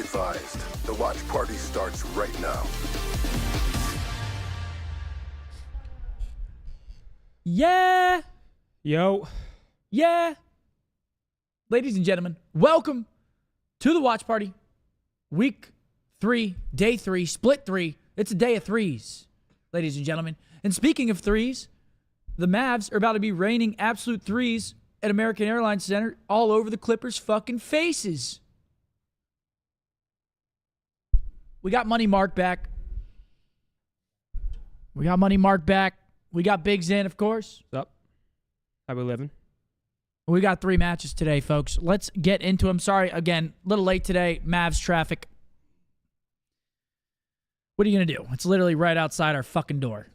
advised. The watch party starts right now. Yeah. Yo. Yeah. Ladies and gentlemen, welcome to the watch party. Week 3, day 3, split 3. It's a day of threes, ladies and gentlemen. And speaking of threes, the Mavs are about to be raining absolute threes at American Airlines Center all over the Clippers' fucking faces. We got Money Mark back. We got Big Zen, of course. What's up? How we living? We got 3 matches today, folks. Let's get into them. Sorry, again, a little late today. Mavs traffic. What are you going to do? It's literally right outside our fucking door.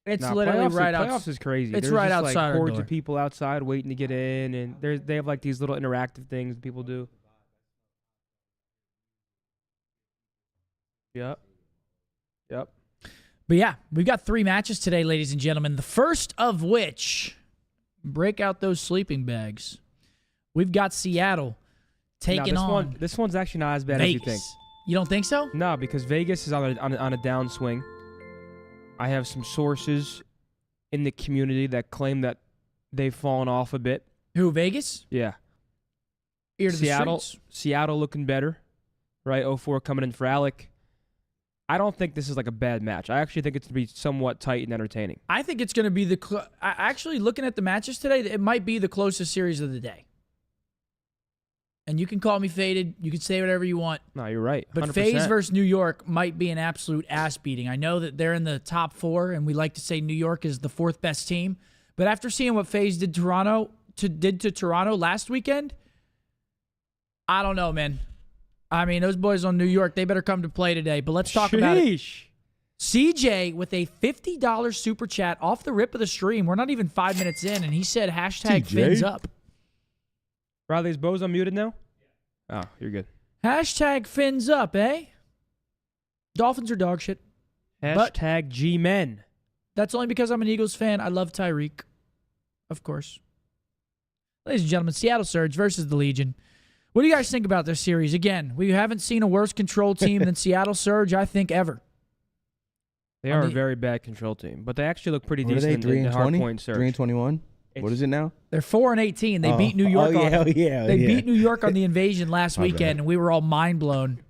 It's literally right outside. Playoffs is crazy. It's There's right just outside like our hordes door. of people outside waiting to get in, and they have like these little interactive things people do. Yep. But yeah, we've got 3 matches today, ladies and gentlemen. The first of which, break out those sleeping bags. We've got Seattle taking on This one's actually not as bad Vegas. as you think. You don't think so? No, because Vegas is on a downswing. I have some sources in the community that claim that they've fallen off a bit. Who, Vegas? Yeah. Ear to the streets. Seattle looking better, right? 0-4 coming in for Alec. I don't think this is like a bad match. I actually think it's going to be somewhat tight and entertaining. I think it's going to be actually looking at the matches today, it might be the closest series of the day. And you can call me faded. You can say whatever you want. No, you're right. 100%. But FaZe versus New York might be an absolute ass beating. I know that they're in the top 4, and we like to say New York is the 4th best team. But after seeing what FaZe did to Toronto last weekend, I don't know, man. I mean, those boys on New York, they better come to play today. But let's talk about it. CJ with a $50 super chat off the rip of the stream. We're not even 5 minutes in, and he said hashtag fins up. Riley's Bo's unmuted now? Oh, you're good. Hashtag fins up, eh? Dolphins are dog shit. Hashtag G-Men. That's only because I'm an Eagles fan. I love Tyreek. Of course. Ladies and gentlemen, Seattle Surge versus the Legion. What do you guys think about this series? Again, we haven't seen a worse control team than Seattle Surge, I think, ever. They are a very bad control team, but they actually look pretty What decent are they, in the 3-20? Hardpoint Surge. 3-21? What is it now? They're 4-18. They beat New York. They beat New York on the invasion last weekend, and we were all mind blown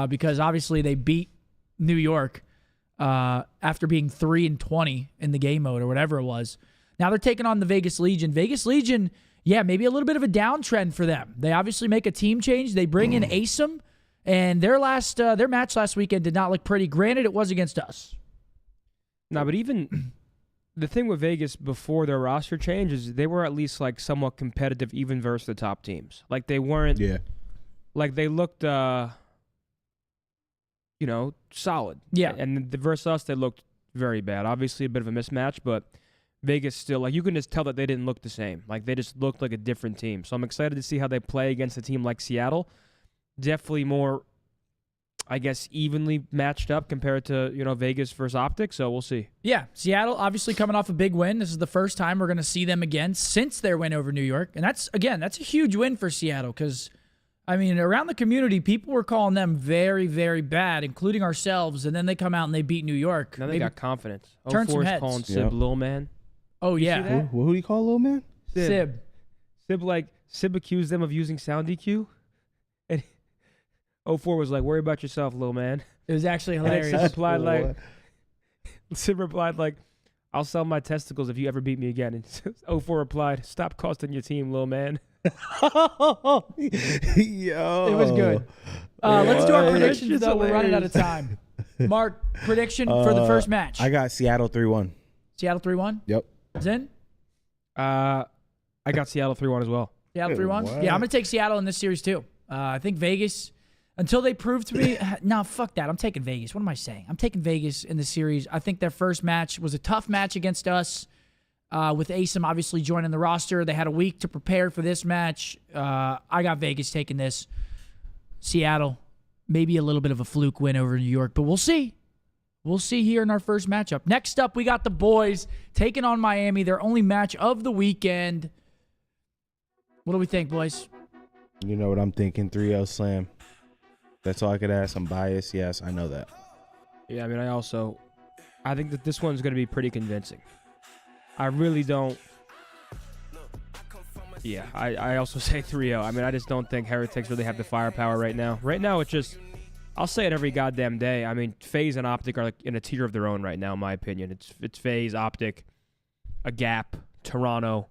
because obviously they beat New York after being 3-20 in the game mode or whatever it was. Now they're taking on the Vegas Legion. Vegas Legion, yeah, maybe a little bit of a downtrend for them. They obviously make a team change. They bring in Asim, and their match last weekend did not look pretty. Granted, it was against us. No, but even the thing with Vegas before their roster change is they were at least like somewhat competitive even versus the top teams. Like they weren't like they looked solid. Yeah. And versus us they looked very bad. Obviously a bit of a mismatch, but Vegas still, like, you can just tell that they didn't look the same. Like they just looked like a different team. So I'm excited to see how they play against a team like Seattle. Definitely more, I guess, evenly matched up compared to, Vegas versus Optic, so we'll see. Yeah, Seattle obviously coming off a big win. This is the first time we're going to see them again since their win over New York. And that's a huge win for Seattle because, I mean, around the community, people were calling them very, very bad, including ourselves, and then they come out and they beat New York. Now they got confidence. Turn some 04 is heads. calling Sib Lil Man. Oh, yeah. Who do you call little man? Sib. Sib accused them of using sound EQ. And 04 was like, worry about yourself, little man. It was actually And then hilarious. Sib replied like, I'll sell my testicles if you ever beat me again. And 04 replied, stop costing your team, little man. Yo. It was good. Let's do our predictions, though. We're running out of time. Mark, prediction for the first match. I got Seattle 3-1. Seattle 3-1? Yep. Zen? I got Seattle 3-1 as well. Seattle 3-1? What? Yeah, I'm going to take Seattle in this series, too. I think Vegas, until they prove to me, no, fuck that. I'm taking Vegas. What am I saying? I'm taking Vegas in the series. I think their first match was a tough match against us with Asim obviously joining the roster. They had a week to prepare for this match. I got Vegas taking this. Seattle, maybe a little bit of a fluke win over New York, but we'll see. We'll see here in our first matchup. Next up, we got the boys taking on Miami, their only match of the weekend. What do we think, boys? You know what I'm thinking, 3-0 slam. That's all I could ask. I'm biased. Yes, I know that. Yeah, I mean, I think that this one's going to be pretty convincing. I really don't. Yeah, I also say 3-0. I mean, I just don't think Heretics really have the firepower right now. Right now, it's just, I'll say it every goddamn day. I mean, FaZe and Optic are like in a tier of their own right now, in my opinion. It's FaZe, Optic, a Gap, Toronto.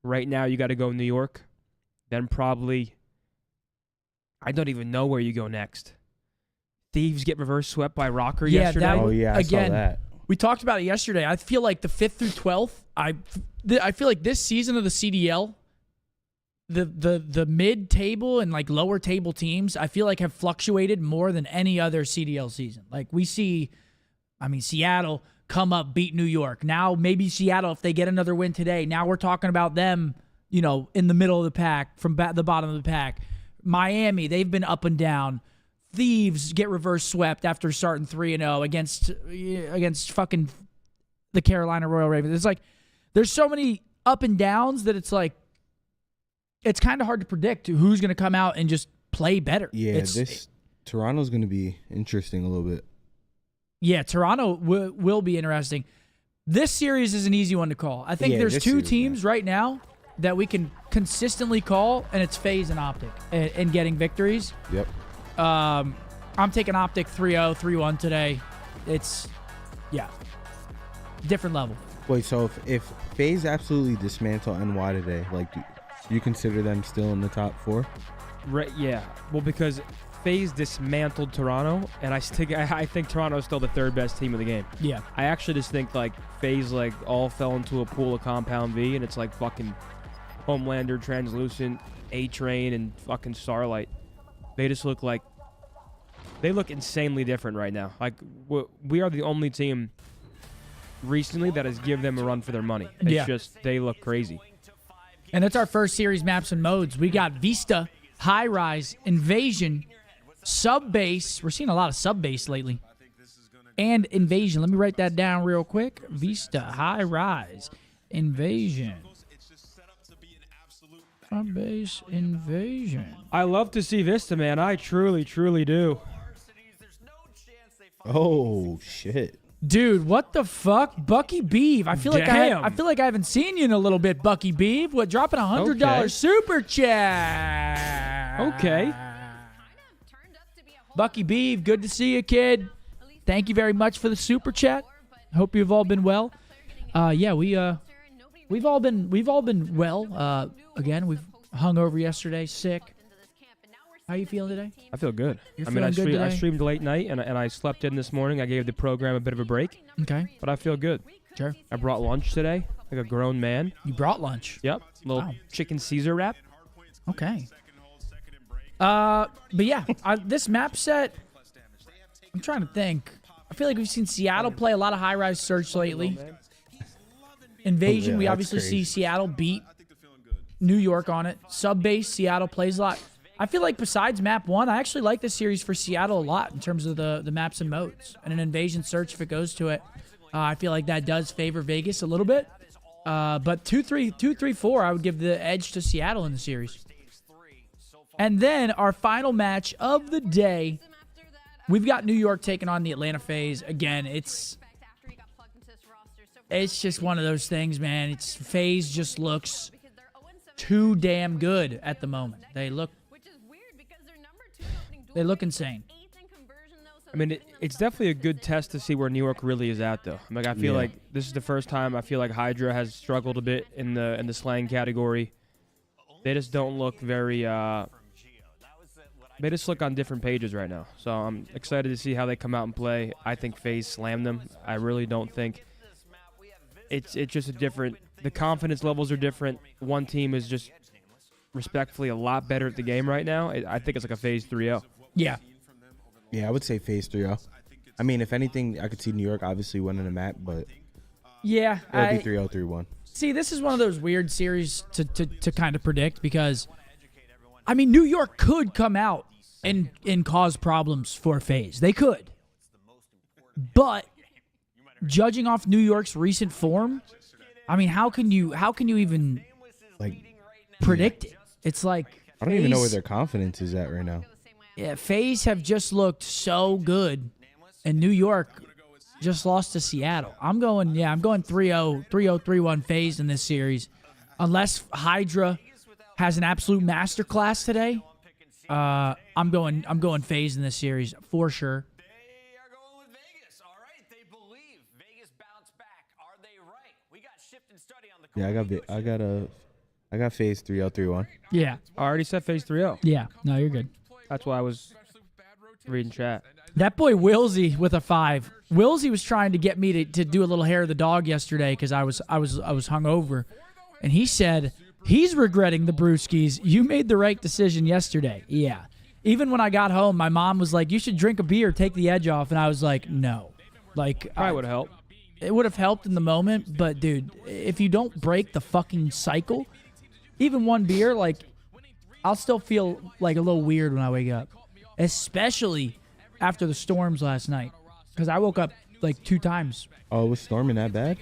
Right now, you got to go New York. Then probably, I don't even know where you go next. Thieves get reverse swept by Rocker yesterday. That, Oh, yeah, I saw that. We talked about it yesterday. I feel like the 5th through 12th, I feel like this season of the CDL, the mid-table and like lower table teams, I feel like have fluctuated more than any other CDL season. Like we see, I mean, Seattle come up, beat New York. Now maybe Seattle, if they get another win today, now we're talking about them, you know, in the middle of the pack, from the bottom of the pack. Miami, they've been up and down. Thieves get reverse swept after starting 3-0 against fucking the Carolina Royal Ravens. It's like there's so many up and downs that it's like it's kind of hard to predict who's going to come out and just play better. Yeah, Toronto's going to be interesting a little bit. Yeah, Toronto will be interesting. This series is an easy one to call. I think there's two teams right now that we can consistently call, and it's FaZe and Optic and getting victories. Yep. I'm taking Optic 3-0, 3-1 today. It's, different level. Wait, so if FaZe absolutely dismantle NY today, like, do you consider them still in the top 4? Right, yeah. Well, because FaZe dismantled Toronto, and I think Toronto is still the 3rd best team of the game. Yeah. I actually just think, like, FaZe, like, all fell into a pool of Compound V, and it's like fucking Homelander, Translucent, A-Train, and fucking Starlight. They just look like they look insanely different right now. Like we are the only team recently that has given them a run for their money. It's just they look crazy. And that's our first series maps and modes. We got Vista, High Rise, Invasion, Sub Base. We're seeing a lot of Sub Base lately. And Invasion. Let me write that down real quick. Vista, High Rise, Invasion. Sub Base, Invasion. I love to see Vista, man. I truly, truly do. Oh, shit. Dude, what the fuck? Bucky Beeve. I feel like I haven't seen you in a little bit, Bucky Beeve. What, dropping a $100 super chat. Okay. Bucky Beeve, good to see you, kid. Thank you very much for the super chat. Hope you've all been well. We've all been well. Again, we've hung over yesterday, sick. How you feeling today? I feel good. I streamed late night and I slept in this morning. I gave the program a bit of a break. Okay. But I feel good. Sure. I brought lunch today, like a grown man. You brought lunch? Yep. Little chicken Caesar wrap. Okay. But yeah, this map set, I'm trying to think. I feel like we've seen Seattle play a lot of high-rise search lately. Invasion, we obviously see Seattle beat New York on it. Sub-base, Seattle plays a lot. I feel like besides map 1, I actually like this series for Seattle a lot in terms of the maps and modes. And an invasion search, if it goes to it, I feel like that does favor Vegas a little bit. But 2-3-4, I would give the edge to Seattle in the series. And then our final match of the day, we've got New York taking on the Atlanta FaZe. Again, it's just one of those things, man. FaZe just looks too damn good at the moment. They look insane. I mean, it's definitely a good test to see where New York really is at, though. Like, I feel like this is the first time I feel like Hydra has struggled a bit in the slang category. They just don't look very. They just look on different pages right now. So I'm excited to see how they come out and play. I think FaZe slammed them. I really don't think. It's just a different. The confidence levels are different. One team is just respectfully a lot better at the game right now. I think it's like a FaZe 3-0. Yeah. Yeah, I would say FaZe 3-0. I mean, if anything, I could see New York obviously winning the map, but yeah, it'll be 3-0, 3-1. See, this is one of those weird series to kind of predict because, I mean, New York could come out and cause problems for FaZe. They could. But judging off New York's recent form, I mean, how can you even like predict it? It's like I don't even know where their confidence is at right now. Yeah, FaZe have just looked so good, and New York just lost to Seattle. I'm going 3-0, 3-1 FaZe in this series. Unless Hydra has an absolute masterclass today, I'm going FaZe in this series for sure. They are going with Vegas. All right, they believe Vegas bounced back. Are they right? We got shift and study on the Yeah, I got FaZe 3-0, 3-1. Yeah, I already said FaZe 3-0. yeah. No, you're good. That's why I was reading chat. That boy Wilsey with a 5. Wilsey was trying to get me to do a little hair of the dog yesterday because I was hungover, and he said he's regretting the brewskis. You made the right decision yesterday. Yeah. Even when I got home, my mom was like, "You should drink a beer, take the edge off," and I was like, "No." Like, Probably would have helped. it would have helped in the moment, but dude, if you don't break the fucking cycle, even one beer, like, I'll still feel like a little weird when I wake up, especially after the storms last night, because I woke up like 2 times. Oh, it was storming that bad?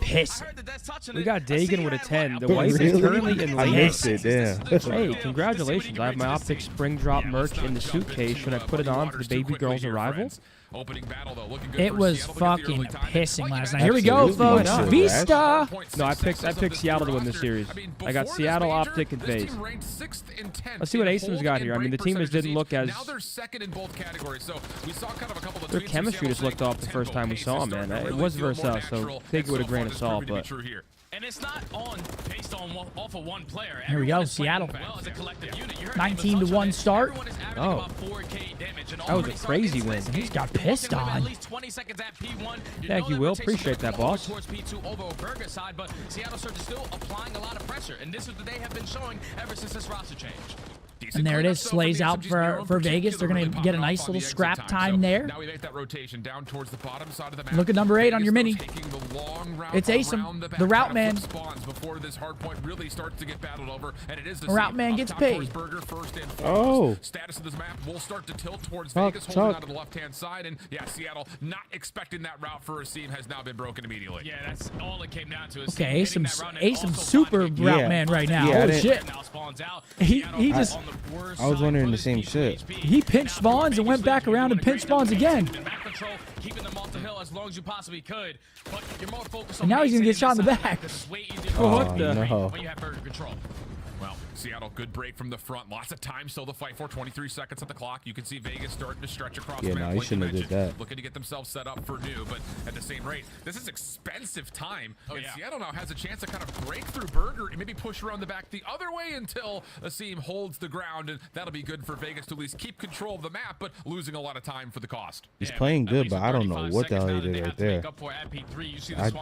Pissing. We got Dagan with a 10. The But wife is really? currently in I Vegas. missed it, damn. Hey, congratulations. I have my Optic Spring Drop merch in the suitcase. Should I put it on for the baby girl's arrival? It was fucking pissing last night. Here we go, Absolutely. folks. Why not? Vista. No, I picked Seattle to win this series. I got Seattle, Optic, and FaZe. Let's see what Asim's got here. I mean, the team just didn't look as... Their chemistry just looked off the first time we saw them, man. It was versus us, so take it with a grain of salt, but... And it's not based off of one player. Here we go, Seattle. 19-1 start. Oh. That was a crazy win. He's got pissed on. Thank you, Will. Appreciate that, boss. Towards P2 over Burger side, but Seattle Surge is still applying a lot of pressure, and this is what they have been showing ever since this roster change. And there it is. Slays out for Vegas. They're going to get a nice little scrap time there. Now we make that rotation down towards the bottom side of the map. Look at number 8 on your mini. Taking the long route It's Asim, around the back, the route kind of man. flip spawns before this hardpoint really starts to get battled over, and it is the Route same. man Up gets top paid. towards Burger first and Oh. foremost. Status of this map will start to tilt towards Vegas, holding Chuck. onto the left-hand side, and yeah, Seattle not expecting that route for Asim has now been broken immediately. Yeah, that's all it came down to. Is Okay, hitting that round and Asim's also super finding route Yeah. man right now. Yeah, I Holy didn't- shit. now spawns out. He Seattle just- on the worst I was side wondering for the this same P2 shit. HP. He pinched spawns and went back around and pinched spawns again. Map control, keeping them off the hill as long as you possibly could, but you're more focused And on now he's gonna get shot in the maintaining back. this side. It's way easier Oh, what the- no. when you have burger control. Well, Seattle, good break from the front. Lots of time still to fight for. 23 seconds at the clock. You can see Vegas starting to stretch across Yeah, the map. no, he like you shouldn't have did mentioned, that. Looking to get themselves set up for new, but at the same rate, this is expensive time. Oh, and yeah. Seattle now has a chance to kind of break through Burger and maybe push around the back the other way until Asim holds the ground, and that'll be good for Vegas to at least keep control of the map, but losing a lot of time for the cost. He's playing good, but I don't know what the hell he did right there.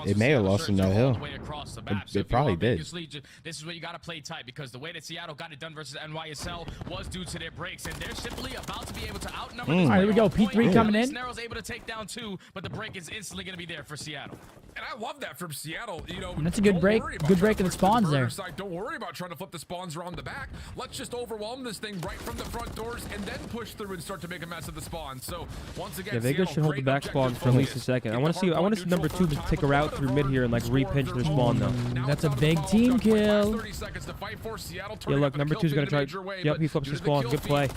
It may have lost him that hill. It probably did. This is where you got to play tight, because the way that Seattle got it done versus NYSL was due to their breaks, and they're simply about to be able to outnumber this All right, here we go. player on P3 point. coming in. Snaro's able to take down 2, but the break is instantly going to be there for Seattle. And I love that from Seattle. You know, And that's a good don't break. worry about Good trying break to of the push to spawns Burger there. side. Don't worry about trying to flip the spawns around the back. Let's just overwhelm this thing right from the front doors and then push through and start to make a mess of the spawns. So once again, Yeah, Vegas Seattle, should hold the great back spawn objective for at least a focus. second. I Get want the to see hardpoint number 2 neutral take a route through mid here and like re-pinch their spawn though. That's a big team kill. Yeah, look, number 2's gonna try. Yep, he flips the spawn. Good play.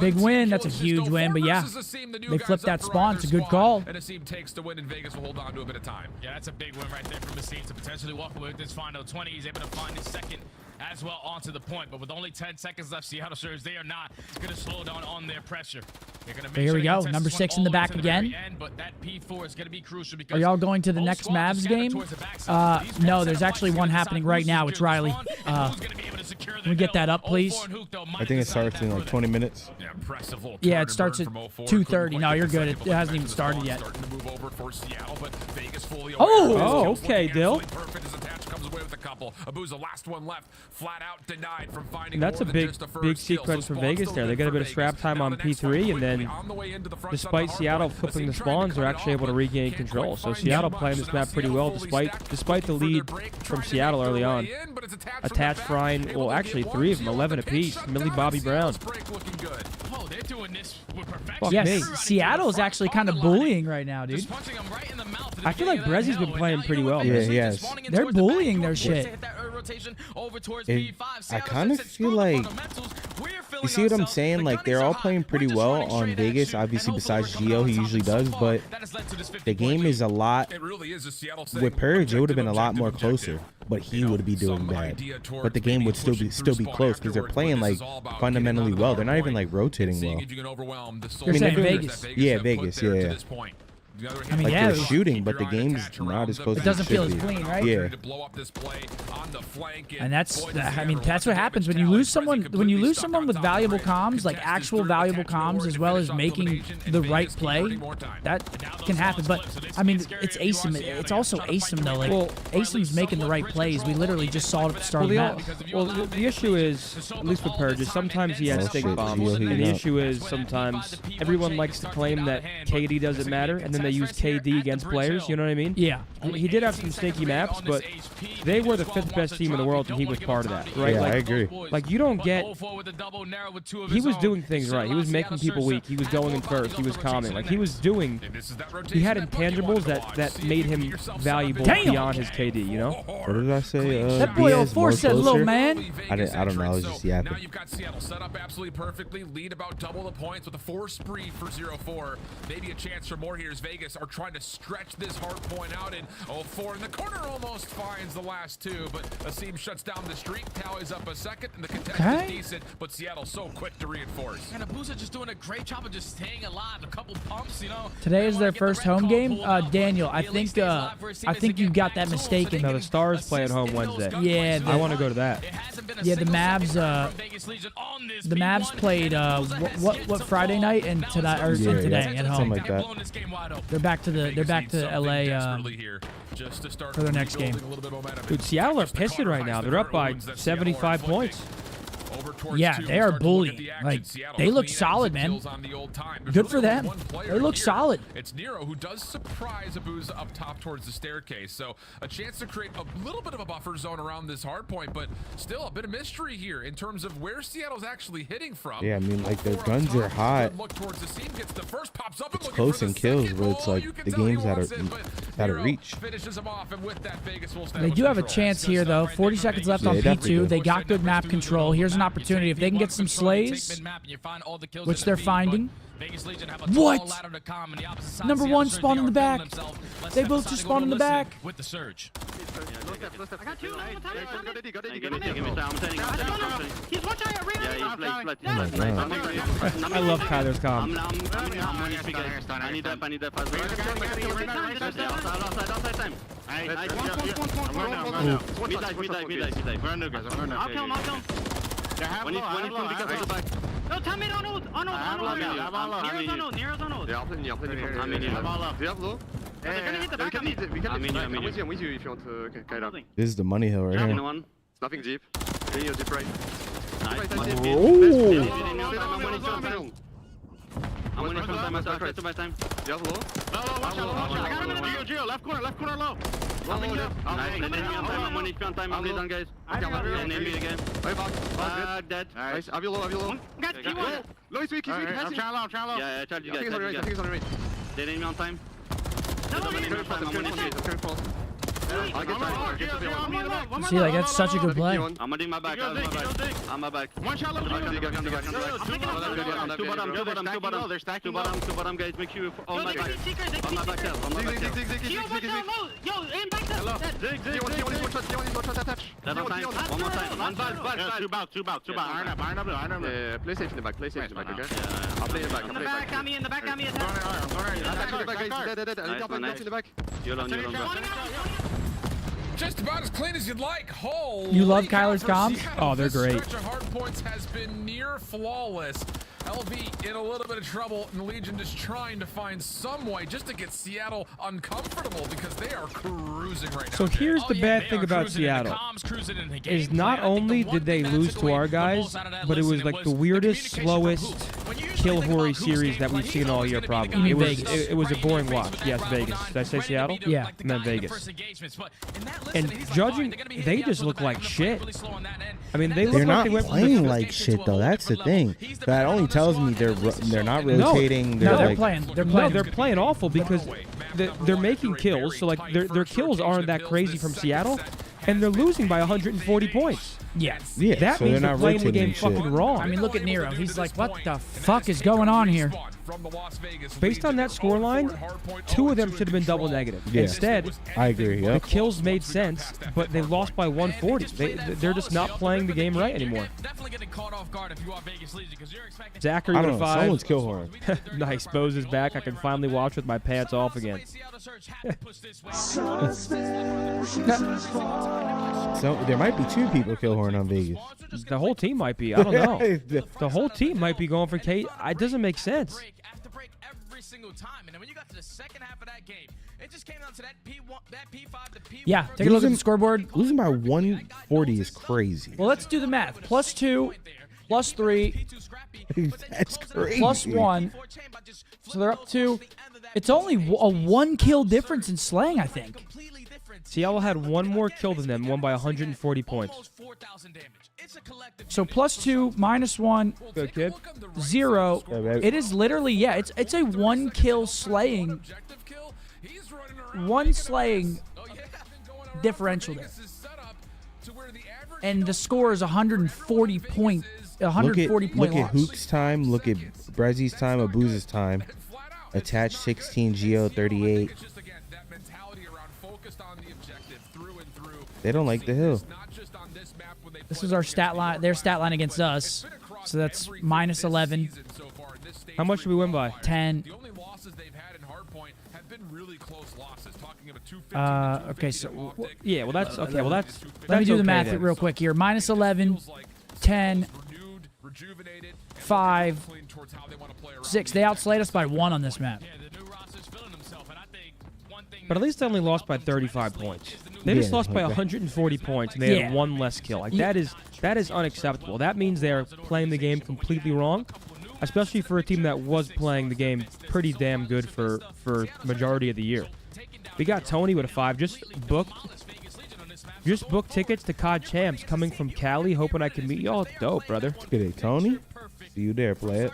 Big win. That's a huge win, but yeah, they flipped that spawn. It's a good call. And Asim takes the win, and Vegas will hold on to a bit of time. Yeah, that's a big win right there from Asim to potentially walk away with this final 20. He's able to find his second as well onto the point, but with only 10 seconds left, Seattle Surge, they are not going to slow down on their pressure. They're going to make Here we sure they go. contest Number this 6 one in the all way back to the very again. end, but that P4 is going to be crucial because Are y'all going to the both next squads are Mavs scattered game? towards the backside. These No, guys there's set up actually Mike's one gonna happening decide right who's now. secure It's the Riley. spawn and who's gonna be able to secure the Can we get hill. that up, please? 04 and Hook, though, might I think it decide starts in that like for 20 minutes. Yeah, impressive little Yeah, turn it starts and at burn from 04. 2:30. No, Couldn't you're quite good. get It the second hasn't even back to the started spawn, yet. Starting to move over for Seattle, but Vegas fully aware. Oh! His Oh, skills okay, looking Dill. absolutely perfect. His attach comes away with a couple. Abu's the last one left, flat out denied from finding That's more a than big, just a first big kill. sequence So for spawn Vegas still there. They good get a for bit of Vegas. scrap time Now on the next one P3, and quickly then on the way into the front despite side of Seattle Hardpoint. flipping the Asim trying to spawns, they're cut it actually off, able to but regain can't control. quite So find Seattle too playing much. this So now map pretty well, Seattle fully despite stacked, the looking lead for their break, from trying to Seattle make early their on. way in, but it's attached from the Attached back. Frying, Able well, to actually get 3 one of them, kill, 11 but the pick apiece. shot Millie down, Bobby Brown. Seattle's break looking good. Oh, they're doing this with perfection. Fuck Yes, me. Seattle is actually kind of bullying right now, dude. Just punching him right in the mouth at the I feel like beginning of that Brezi's been hill, playing and now pretty you know well. what Yeah, Vegas he is has. spawning in They're towards the back. bullying their Forced to shit. hit that rotation over towards And P5. I Seattle kinda sits feel strong like fundamentals, You see what I'm saying? Like, they're all playing pretty well on Vegas, obviously, besides Geo, he usually does, but the game is a lot. With Purge, it would have been a lot more closer, but he would be doing bad. But the game would still be close because they're playing, like, fundamentally well. They're not even, like, rotating well. You're saying Vegas? Yeah, Vegas, yeah. I mean, Like, yeah. they're shooting, but the game's not as close It as doesn't it feel should as be. clean, right? Yeah. And that's, I mean, that's what happens when you lose someone. When you lose someone with valuable comms, like actual valuable comms, as well as making the right play, that can happen. But I mean, it's ASIM. It's also ASIM though. Like, ASIM's making the right plays. We literally just saw it at the start of the match. Well, the issue is, at least with Purge, is sometimes he has stink bombs, and the issue is sometimes everyone likes to claim that KD doesn't matter, and then they use KD against players. You know what I mean? Yeah. He did have some stinky maps, but they were the 5th best team in the world, and he was part of that, right? Yeah, like, I agree. Like, you don't get... He was doing things right. He was making people weak. He was going in first. He was calming. Like, he was doing... He had intangibles that made him valuable beyond his KD, you know? What did I say? That boy BS 04 more said, "Little closer? man." I don't know. I was just yapping. Now you've got Seattle set up absolutely perfectly, lead about double the points with a 4 spree for 0-4. Maybe a chance for more here as Vegas are trying to stretch this hard point out, and 04 in the corner almost finds the last 2, but Asim shuts down the streak, tallies up a second, and the contest is decent, but Seattle's so quick to reinforce. And FaZe just doing a great job of just staying alive. A couple pumps, you know. Today is their first home game. Daniel, I think you got that mistaken. No, the Stars play at home Wednesday. Yeah, I want to go to that. Yeah, the Mavs played what Friday night and tonight or Yeah, today yeah, at home. something like that. They're back to LA for their next game. Dude, Seattle are pissing right now. They're up by 75 points. Yeah, they are bullying. Like, they look solid, man. Good for them. They look solid. It's Nero who does surprise FaZe up top towards the staircase, so a chance to create a little bit of a buffer zone around this hard point, but still a bit of mystery here in terms of where Seattle's actually hitting from. Yeah, I mean, like, their guns are hot. Look towards the seam, gets the first, pops up and It's looking close for the in kills, second. but it's Oh, like you can the tell he game's wants it, but out of Nero reach. finishes him off, and with that, Vegas will They do have a chance here, though. 40 seconds left on Yeah, definitely P2. do. They got good map control. Here's an opportunity. If they can get some slays, which they're finding. What? Number 1 spawned in the back. They both just spawned in the back. With the surge. I love Kyler's comm. No, tell me on ult. On ult. Nero's on ult. They're gonna hit the back of me. I'm with you if you want to Kyler. This is the money hill right here. It's nothing deep. Then you deep right. I'm winning from time. Right to my time. You have low? I got him in the Geo. Left corner low. I'm winning from time. I'm leading, guys. Enemy again. Dead. Nice. Have you low? Got T1. Low is weak. I'm trying low. Yeah, charge you guys. I think he's on the right. They enemy on time. I'm winning. See, like, that's such a good play. I'm gonna do my back. I'm my back. One shot left. Two bottom, guys. Make sure on my back. On my back tail. Yo, aim back tail. That's on time. One more time. One back. Two back. Play safe in the back, okay? I'll play in the back, In the back, got me. Dead, in the back. You're on. Just about as clean as you'd like. Holy You love Kyler's cow, for comms? Seattle, Oh, they're this great. stretch of hard points has been near flawless. LV in a little bit of trouble, and Legion just trying to find some way just to get Seattle uncomfortable because they are cruising right now. So here's the bad thing about Seattle. Is not only did they lose to our guys, but it was like the weirdest, slowest kill Hori series that we've seen all year probably. You mean It was Vegas? it was a boring watch. Yes, Vegas. Did I say Seattle? Yeah. And then Vegas. And judging, they just look like shit. I mean, they look They're like not they went from playing the like shit though. That's the thing. That only tells me they're not rotating. No, they're like, playing. They're No, playing. they're playing awful because they're making kills. So like their kills aren't that crazy from Seattle, and they're losing by 140 points. Yeah. Yeah, That so means they're they're not playing the rotating game and shit. fucking wrong. I mean, look at Nero. He's like, what the fuck is going on here? Based on that scoreline, 2 of them should have been double negative. Yeah. Instead, I agree. the Yep. kills made sense, but they lost by 140. They're just not playing the game right anymore. Definitely getting caught off guard if you are Vegas Legion because you're expecting Zachary I with don't a know. 5. Someone's kill horn. Nice. Boze is back. I can finally watch with my pants off again. So there might be 2 people kill horn on Vegas. The whole team might be. I don't know. The whole team might be going for Kate. It doesn't make sense. Break after break every single time, and then when you got to the second half of that game, it just came down to that P1, that P5, the P1. Yeah, take a look at the scoreboard. Losing by 140 is crazy. Well, let's do the math. +2, +3, That's crazy. +1. So they're up 2. It's only a 1 kill difference in slaying, I think. Seattle had 1 more kill than them, won by 140 points. So +2, -1, Good kid. 0. Yeah, baby. It is literally, yeah, it's a 1 kill slaying, 1 slaying differential there. And the score is 140 point, 140 point Look loss. at Hook's time. Look at Brezi's time. Abuza's time. Attach 16, Geo 38. They don't like the hill. This is our stat line, their stat line against us. So that's -11, How much did we win by? 10. The only losses they've had in Hardpoint have been really close losses. Talking about 215 Okay, so Yeah, well, that's okay. Well, that's let me do the okay math then. real quick here. -11, 10, 5, 6. They outslayed us by 1 on this map. But at least they only lost by 35 points. They just Yeah, lost by okay. 140 points, and they Yeah. had 1 less kill. Like that is unacceptable. That means they're playing the game completely wrong, especially for a team that was playing the game pretty damn good for majority of the year. We got Tony with a 5. Just book tickets to COD Champs coming from Cali. Hoping I can meet y'all. Dope, brother. Look at it, Tony. See you there, play it.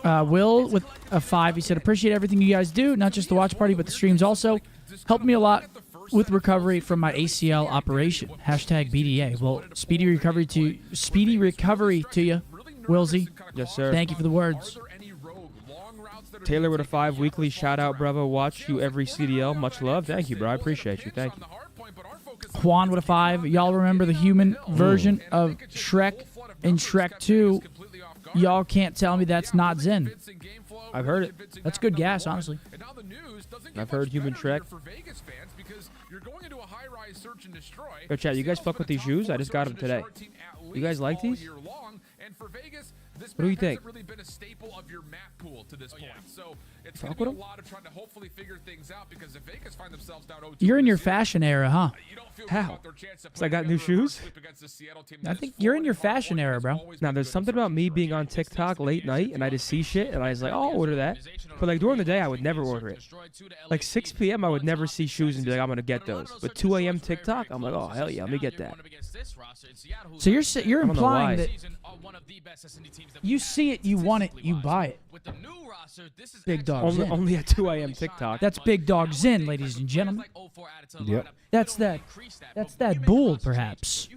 Will with a 5. He said, appreciate everything you guys do, not just the watch party, but the streams also. Helped me a lot with recovery from my ACL operation. #BDA. Well, speedy recovery to you, Wilsey. Yes, sir. Thank you for the words. Taylor with a 5. Weekly shout out, brother. Watch you every CDL. Much love. Thank you, bro. I appreciate you. Thank you. Juan with a 5. Y'all remember the human version of Shrek in Shrek 2? Y'all can't tell me that's not Zen. I've heard it. That's good gas, honestly. I've heard Human Shrek. Yo, chat, you guys fuck with these shoes? I just got them today. You guys like these? What do you think? Fuck with 'em? You're in your fashion era, huh? How? So I got new shoes? I think you're in your fashion era, bro. Now, there's something about me being on TikTok late night, and I just see shit, and I was like, oh, I'll order that. But, like, during the day, I would never order it. Like, 6 p.m., I would never see shoes and be like, I'm going to get those. But 2 a.m. TikTok, I'm like, oh, hell yeah, let me get that. So you're I don't know implying why. that you see it, you want it, you buy it. Big dog Zen. Only at 2 a.m. TikTok. That's Big Dog Zen, ladies and gentlemen. Yep. That's that bull, perhaps.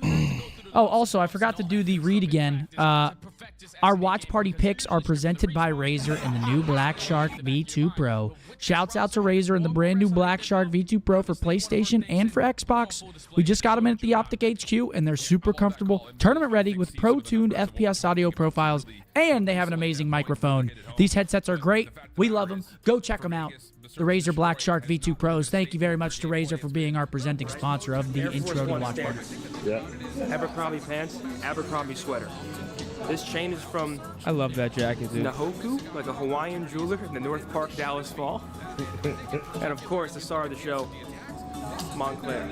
Oh, also, I forgot to do the read again. Our watch party picks are presented by Razer and the new Black Shark V2 Pro. Shouts out to Razer and the brand new Black Shark V2 Pro for PlayStation and for Xbox. We just got them in at the Optic HQ, and they're super comfortable, tournament ready with pro-tuned FPS audio profiles, and they have an amazing microphone. These headsets are great. We love them. Go check them out. The Razer Black Shark V2 Pros. Thank you very much to Razer for being our presenting sponsor of the intro to Watch Party. Abercrombie pants, Abercrombie sweater. This chain is from I love that jacket, dude. Nahoku, like a Hawaiian jeweler in the North Park, Dallas Fall. And of course, the star of the show, Montclair.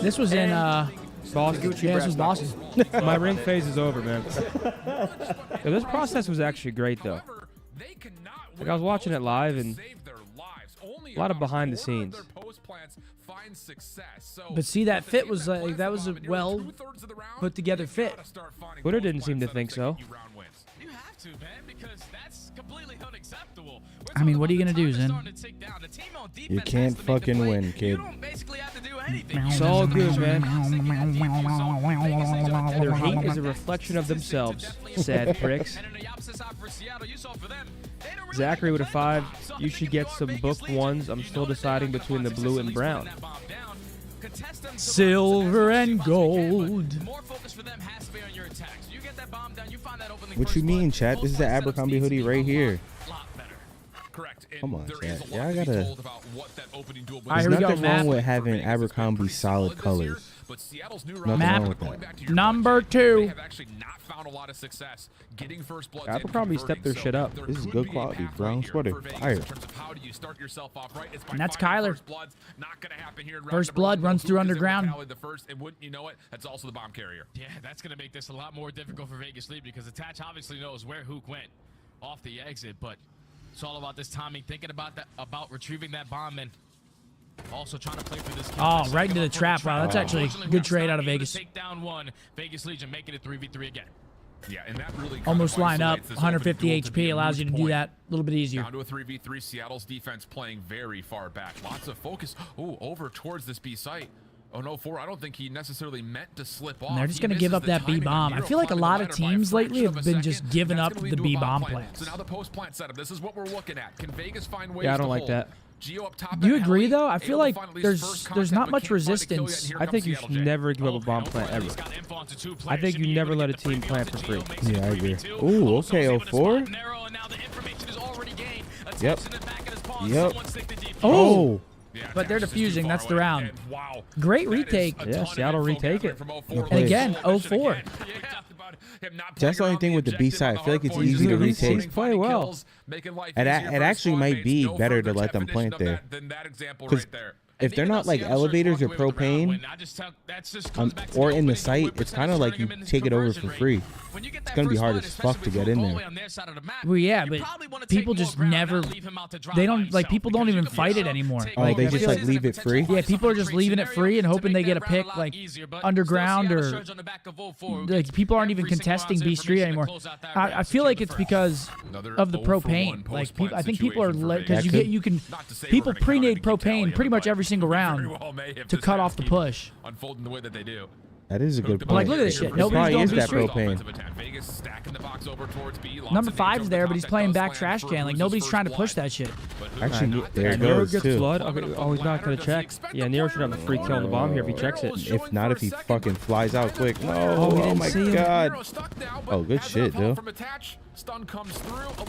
This was in Boston. yeah, this was Boston. My ring phase is over, man. Yo, this process was actually great, though. Like, I was watching it live, and a lot of behind the scenes. But see, that fit was that was a well put together fit. Twitter didn't seem to think so. to, man, because that's completely unacceptable. I mean, what are you gonna do, Zen? You can't fucking win, kid. You don't basically have to do anything. It's all good, man. Their hate is a reflection of themselves. Sad pricks. Zachary with a 5. You should get some booked ones. I'm still deciding between the blue and brown. Silver and gold. More focus for them has to be on your attacks. You get that bomb down, you find that opening. What you mean, chat? This is the Abercrombie hoodie right here. Correct. And Come on, there chat. is a lot Yeah, I to be gotta. told about what that opening duel All right, There's here we go, nothing Matt. wrong with having Abercrombie solid colors. But Seattle's new Nothing Matt, wrong with that. number They 2. have actually not found a lot of success getting first bloods. Abercrombie stepped their shit up. This is good quality, brown sweater. Fire. And that's Kyler. First blood runs through underground. And wouldn't you know it, that's also the bomb carrier. Yeah, that's going to make this a lot more difficult for Vegas Leap because Attach obviously knows where Hook went off the exit, but it's all about this timing, thinking about that, about retrieving that bomb and also trying to play for this. Oh, right into the trap. Wow, that's actually a good trade out of Vegas. Take down one. Vegas Legion making it 3v3 again. Yeah, and that really Almost line up. 150 HP allows you to do that a little bit easier. Down to a 3v3. Seattle's defense playing very far back. Lots of focus. Oh, over towards this B site. Oh no, 4. I don't think he necessarily meant to slip off. And they're just going to give up that B bomb. I feel like a lot of teams lately have been just giving up the B bomb plants. So now the post plant setup. This is what we're looking at. Can Vegas find ways Yeah, I don't to like hold? that. Geo up top. Do you at agree Heli, though? I feel able to like find at least there's first not contact, much but can't find a kill yet, resistance. and here I think comes you Seattle should J. never give up a bomb plant ever. I think you never let a team plant for free. Yeah, I agree. Ooh, okay, 04. Yep. Yep. Oh, Yeah, but they're Dash is too defusing. far That's the away. round. And wow. Great That is retake. a Yeah, ton of Seattle info retake gathered it. from 04. And again, Mission 04. again. Yeah, not That's the only playing thing around with the B objective side. on I feel like the it's hard easy point. to He's retake. Play well. kills, making life It easier for actually his might squad be mates. better No to let them further plant definition there. of that than that example 'Cause right there. if they're not like elevators or propane or in the site, it's kind of like you take it over for free. It's gonna be hard as fuck to get in there. well, yeah, but people just never. They don't like. People don't even fight it anymore. Oh, they just like leave it free. Yeah, people are just leaving it free and hoping they get a pick like underground or like people aren't even contesting B Street anymore. I feel like it's because of the propane. Like people, I think people are because you can people pre-nade propane pretty much every single round to cut off the push. Unfolding the way that they do. That is a good point. Like, look at this shit. It Nobody's probably going is B that Street. propane. Vegas stacking the box over towards B. Number 5's there, but he's playing back trash can. Like nobody's trying to push that shit. Actually, there it Nero goes gets too. blood. Okay, oh, he's not gonna check. Yeah, Nero should have a free kill on the bomb here if he checks it. If not, if he fucking flies out quick. No, we oh didn't my see him. god. Oh, good shit, dude.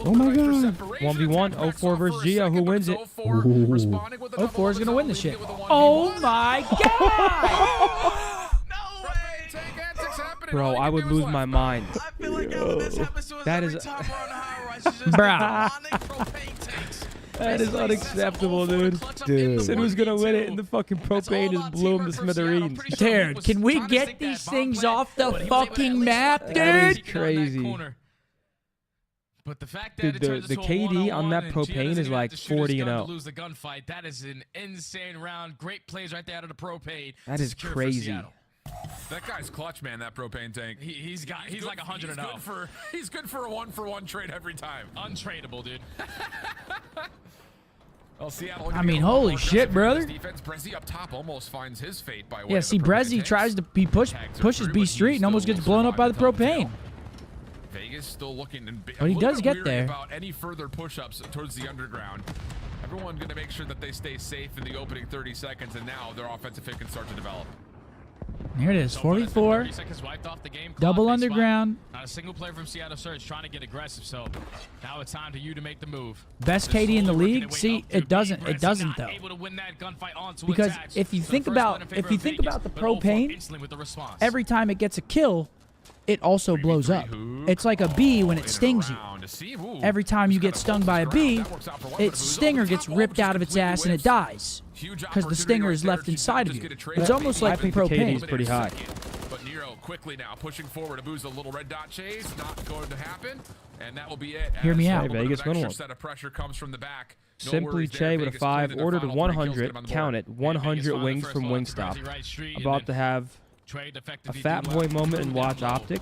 Oh my god. 1v1, 04 versus Geo. Who wins it? 04 is gonna win the shit. Oh my god! Bro, I would lose my mind. I feel like this happens to us That every is- time we're on high rise. It's just Bruh. propane tanks. That is unacceptable, dude. Dude. Said who's gonna win it, and the fucking propane just blew him to smithereens. Dude, can we get these things off the fucking map, That is dude? crazy. But the fact Dude, that it the- turns the into a KD on one-on-one that and propane Gio doesn't is even like have to shoot his 40 and gun to 0. lose the gunfight. That is an insane round. Great plays right there out of the propane. That is Secure for crazy. Seattle. That guy's clutch, man. That propane tank. He's like 100 and 0. He's good for a 1-for-1 trade every time. Untradeable, dude. Well, Seattle, I mean, holy shit, brother. Defense, Brezzy up top almost finds his fate by way Yeah, of see, the propane Brezzy tanks. tries to be pushes B Street and almost gets blown up by the propane. Vegas still looking and But he does get there. About any further push-ups towards the underground. Everyone going to make sure that they stay safe in the opening 30 seconds, and now their offensive hit can start to develop. Here it is, 44. 30 seconds wiped off the game clock. Double They underground. spot. Not a single player from Seattle Surge trying to get aggressive. So now it's time for you to make the move. Best KD in the league. See, it doesn't though. Because if you think about the propane, every time it gets a kill, it also blows up. It's like a bee when it stings you. Every time you get stung by a bee, its stinger gets ripped out of its ass and it dies because the stinger is left inside of you. It's almost I like the think the KD is propane. pretty high. But Nero quickly now pushing forward. Abu's a little red dot chase, not going to happen, and that will be it. Hear me As out. a little bit Vegas of win extra one. set of pressure comes from the back. No Simply worries Che there. with a Vegas 5, clearly their ordered final 3 kills, get 100, him on the count board. it, 100 wings from Wingstop. About to have a fat boy moment and watch Optic.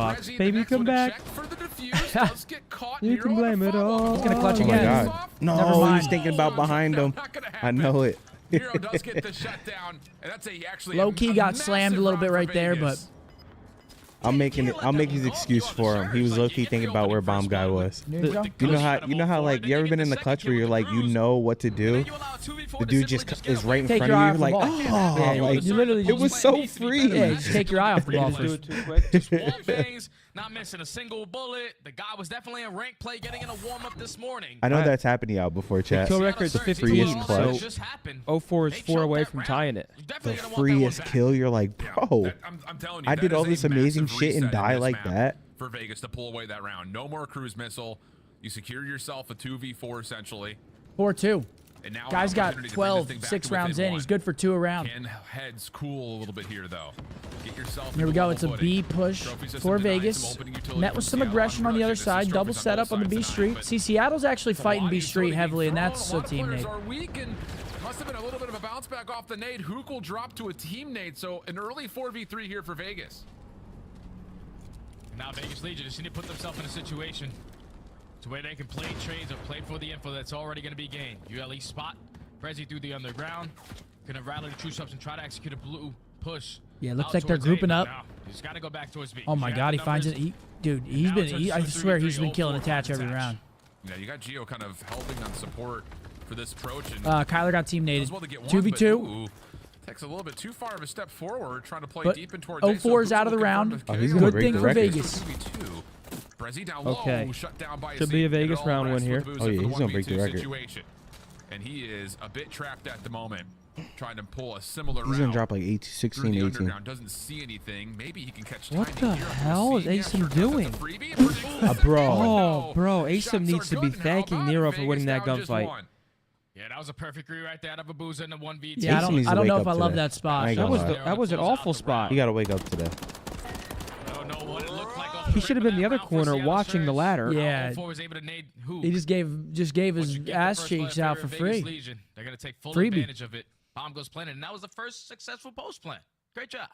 box. Resi, the Baby, next come one to back. check for the defuse, does get caught You here can on the blame it follow-up. all. He's gonna clutch Oh my again. God. No, Never he's mind. thinking about behind him. Not gonna I happen. know it. Hero does get the shutdown, and that's actually Low key got massive slammed a little bit round right for there, Vegas. but I'll make his excuse for him. He was low key thinking about where bomb guy was. there you go. You know how like you ever been in the clutch where you're like you know what to do. The dude just is right in Take front your eye of you. off You're the like, ball. oh, Yeah, like, You literally it was so free. Yeah, just take your eye off the ball Do first. it too quick. Just wall bangs, not missing a single bullet. The guy was definitely in rank play, getting in a warm up this morning. I know that's happened to y'all before, chat. Kill record's The 15, freest so clutch. 04 is 4 away from tying it. The freest kill. You're like, bro. I'm telling you, I that did is all a this amazing massive shit and reset in die this like map that. for Vegas to pull away that round. No more cruise missile. You secure yourself a 2v4 essentially. 4-2. And now Guy's an got opportunity to bring this 12, thing back 6 to within rounds in. one. He's good for 2 a round. Can heads cool a little bit here though. Get yourself Here we into go. level It's a footing. B push Trophy system for denied, Vegas. some opening utility Met from with some Seattle aggression on the other This is side. trophies Double on both setup on the B sides Street. tonight, See, Seattle's actually but fighting a lot B of Street utility heavily, and being that's thrown. a lot of team players nade. are weak and must have been a little bit of a bounce back off the nade. Hook will drop to a team nade, so an early 4v3 here for Vegas. Now Vegas Legion just need to put themselves in a situation to where they can play trades or play for the info that's already going to be gained. You at least spot Prezi through the underground. Gonna rally the true subs and try to execute a blue push. Yeah, looks out like they're towards grouping A, up. but no, you just gotta go back towards B. Oh my You God, he have finds it. numbers. Dude, he's been. I swear he's been killing attach every Attach. round. Yeah, you got Gio kind of helping on support for this approach. And Kyler got team naded. does well to get one, 2v2. but, ooh, takes a little bit too far of a step forward, trying to play But deep in towards A, 04 is so out of the Boots will round. confirm Oh, he's the gonna Good break thing the for record. Vegas. 2v2. Brezzy down Okay. low, shut down by a Should be a seat, and Vegas it all round win rests here. with Booze Oh, for yeah, the he's gonna break the 1v2 record. situation. And he is a bit trapped at the moment, trying to pull a similar He's gonna route drop like through 16, the 18. underground. Doesn't see anything. Maybe he can catch What timing the here. hell is Yeah, Asim sure, that's a doing? freebie. Predicts Bro. Oh, bro, Asim Shots needs are to be good. How thanking about Nero it? for winning Vegas that down just gunfight. one. Yeah, that was a perfect read right there out of a Boozer in the 1v2. Yeah, I Jason needs don't to know wake if I up love today. that spot. I ain't That gonna was lie. that was an awful spot. He gotta wake up today. I don't know what it looked like off He the should have rip been the of other that round for corner Seattle watching the Surge. ladder. Yeah. 04 was able to nade Hoop. He just gave Once his you get the ass first cheeks player out for Vegas free. Legion, they're gonna take full Freebie. advantage of it. Bomb goes planted, and that was the first successful post plan. Great job.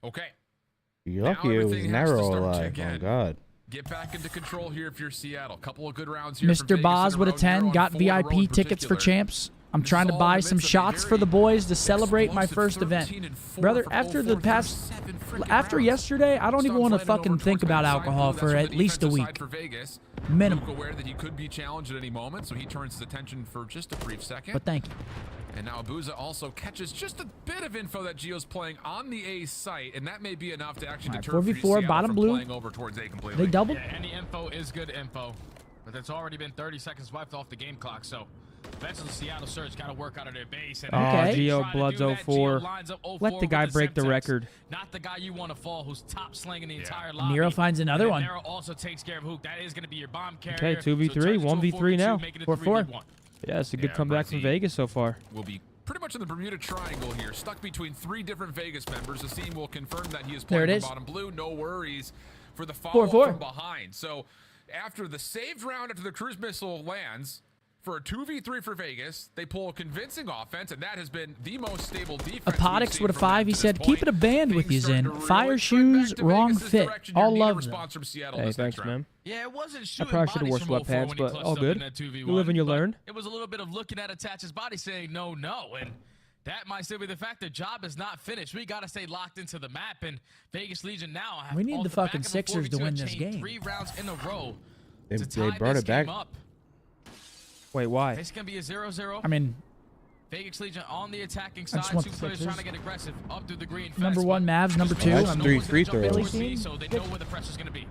Okay. You're Now lucky it was everything has to narrow start alive. Oh again. God. Get back into control here if you're Seattle. Couple of good rounds here. for Mr. Vegas Boz in with a row. 10. You're Got on 4 in a row in VIP tickets for particular. champs. I'm This trying is to all buy in the some midst of a shots for the very boys to celebrate my explosive first event. 13 and 4 Brother, from after 04 the past, 7 freaking after rounds. yesterday, I don't even Stump's want to landing over fucking towards think about backside alcohol blue. for That's at from the least a defensive week. side for Vegas. Minimum. Luke aware that he could be challenged at any moment, so he turns his attention for just a brief second. But thank you. And now Abuza also catches just a bit of info that Gio's playing on the A site, and that may be enough to actually All right, deter 4v4, Seattle bottom from blue. playing over towards A completely. They doubled. Yeah, any info is good info, but it's already been 30 seconds wiped off the game clock, so eventually Seattle Surge got to work out of their base. And Okay. Gio try to Bloods do that. 04. Gio lines up 04 Let the guy with break the Semtex. record. Not the guy you want to fall, who's top slinging the entire lobby. Nero finds another And one. Nero also takes care of Hook. That is going to be your bomb carrier. Okay, 2v3, So it turns into a 1v3 now. 4v2, making it 4-4. 3v1. Yeah, it's a good Yeah, comeback from Brezzy. Vegas so far. Will be pretty much in the Bermuda Triangle here, stuck between 3 different Vegas members. The scene will confirm that he is There playing it from is. bottom blue. No worries for the follow 4-4. from behind. So after the saved round after the cruise missile lands, for a 2v3 for Vegas, they pull a convincing offense, and that has been the most stable defense. we've Apotix seen with a from 5. them He to this said, point. keep it a band with Things you, starting Zen. to really Fire click shoes, back to wrong Vegas' fit. direction. All You're needing a love them. response from Seattle Hey, this next thanks, round. man. Yeah, it wasn't I shooting probably should have bodies wore from 04 when sweatpants, he but clutched all up good. in that 2v1, You live and you but learn. It was a little bit of looking at Attach's body saying no, and that might still be the fact. The job is not finished. We got to stay locked into the map, and Vegas Legion now have We need off the back fucking of a Sixers to 4v2 win and this chained game. 3 rounds in a row They to tie brought this it back. game up. Wait, why? It's going to be a 0-0. I mean, Vegas Legion on the attacking I side. just want 2 the players Sixers. trying to get aggressive up through the green. number fence, 1 but Mavs, number 2. That's no 3 one's free gonna jump throws. towards me, so they know where the pressure's going to be.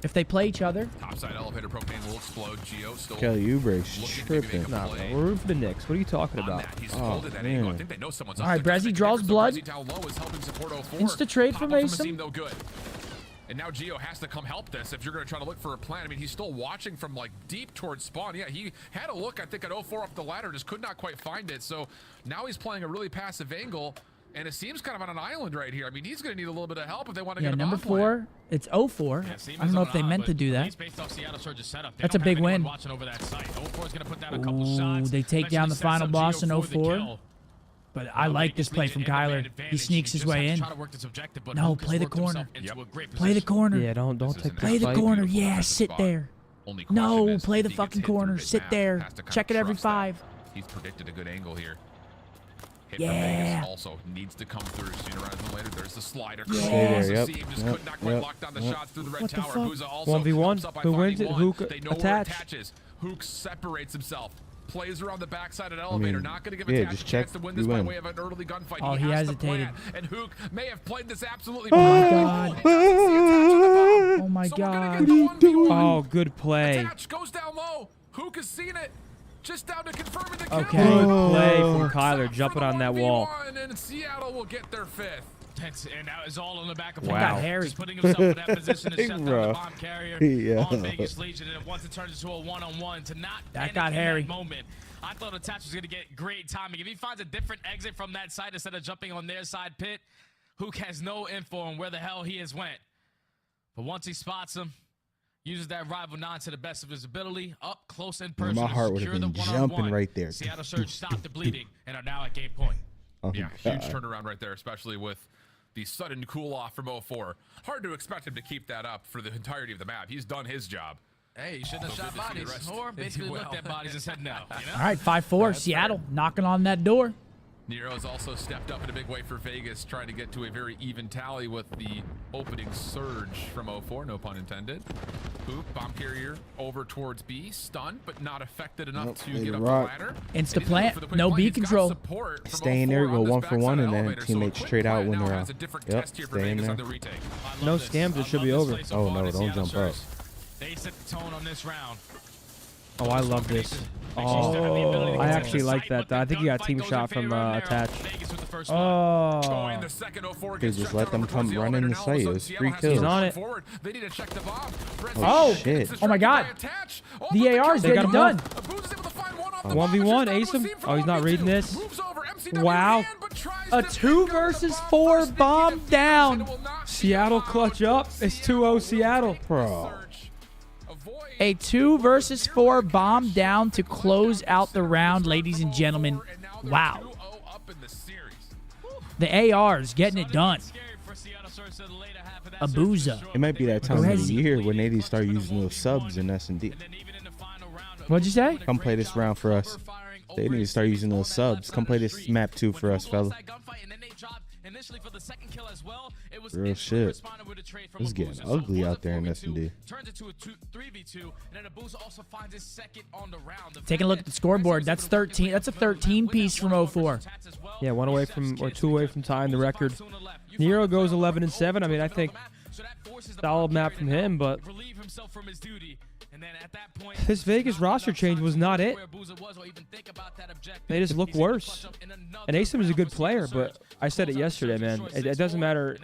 If they play each other, Topside elevator propane will explode. Gio still Kelly Oubre looking to maybe make tripping. a Nah, play. bro, we're rooting for the Knicks. What are you talking On about? that, he's Oh, holding that angle. I man. think they know someone's All up right, there. Brezzy draws blood. Brezzy down low is helping support 04. Insta trade Pop from up the Asim. seam, though, good. And now Gio has to come help this if you're going to try to look for a plan. I mean, he's still watching from like deep towards spawn. Yeah, he had a look, I think, at 04 up the ladder, just could not quite find it. So now he's playing a really passive angle, and it seems kind of on an island right here. I mean, he's going to need a little bit of help if they want to yeah, get a number bomb plan. 4. It's 04. Yeah, Seaman's I don't know on if they hot, meant but to do that. he's based off Seattle Surge's setup. They That's a don't big have anyone win. watching over that site. 04's going to put down a couple Ooh, shots. they take Eventually down the sets final up boss Gio in for the 04. kill. But I like this play from Kyler. He sneaks his way in. No, play the corner. Play the corner. Yeah, don't take Play this the fight. corner. Yeah, sit there. Only question No, is, play if the he gets fucking hit through corner. his Sit map, there. has to kind Check of it every trust that. 5. He's predicted a good angle here. Hit Yeah. from Vegas also needs to come through sooner rather than later. There's the slider. Yeah. Stay there, Across the yep, seam, just yep, could not quite yep, lock down the yep. shots through the red What the tower. fuck? BOZE also 1v1. comes up by Who wins finding it? one. Hook They know where attach. it attaches. Hook separates himself. Plays around the backside of the elevator. mean, Not going to give yeah, Attach just a chance check, to win you this by win. way of an early gunfight. Oh, he has the hesitated. plan, and Hook may have played this absolutely Oh, my God. Oh, my So we're gonna God. get the 1v1. Oh, good play. Attach goes down low. Hook has seen it. Just down to confirming the kill. Okay. Good play from Hooks Kyler up jumping for the on that wall. 1v1, and Seattle will get their 5th. And that is all on the back of Wow. Got Harry. Just putting himself in that position to shut down Bro. the bomb carrier Yeah. on Vegas Legion. And once it turns into a one-on-one, to not That panic got in Harry. that moment. I thought Attach was going to get great timing. If he finds a different exit from that side instead of jumping on their side pit, Hook has no info on where the hell he has went. But once he spots him, uses that rival 9 to the best of his ability, up close in person. My to heart would secure have the been one-on-one. jumping right there. Seattle Surge stopped the bleeding and are now at game point. Oh, Yeah, God. huge turnaround right there, especially with the sudden cool off from 04. Hard to expect him to keep that up for the entirety of the map. He's done his job. Hey, you shouldn't have So shot good to see the bodies. rest Or do basically well. looked at bodies and said no. You know? All right, 5-4. Seattle knocking on that door. Nero's also stepped up in a big way for Vegas, trying to get to a very even tally with the opening surge from 04, no pun intended. Boop, bomb carrier over towards B, stunned, but not affected enough Nope, to made get a up rock. the ladder. Insta And he's plant, looking for the quick no play. B He's got control. support from Stay in there, 04 go on this 1 for backside 1, of and the then elevator. So a teammates quick straight out play when now they're has out. a different Yep, test here for stay in Vegas there. on the retake. I love No this. scams, it I should love be this over. play so Oh, far no, to don't Seattle jump up. Surge. They set the tone on this round. Oh, I love this. Oh, I actually like that. I think he got a team shot from Attach. Oh, Oh, and the second 04 They gets just checked let out them over come towards the run in elevator. the Now all of a site. It sudden, was Seattle 3 has to kills. He's on run it. forward. They need to check the bomb. Oh, shit. oh my God. The AR's They got getting him done. up. 1v1, ace him. Oh, he's not reading this. Wow. A 2 versus 4 bomb down. Seattle clutch up. It's 2-0 Seattle. Bro. A 2 versus 4 bomb down to close out the round, ladies and gentlemen. Wow. The AR's getting it done. Abuza. It might be that time of Crazy. the year when they need to start using those subs in S&D. What'd you say? Come play this round for us. They need to start using those subs. Come play this map too for us, fella. Real shit. It's getting ugly out there in S&D. Taking a look at the scoreboard. That's 13. That's a 13 piece from 04. Yeah, 1 away from or 2 away from tying the record. Nero goes 11-7. I mean, I think solid map from him, but this Vegas roster change was not it. They just look worse. And Asim is a good player, but I said it yesterday, man. It doesn't matter.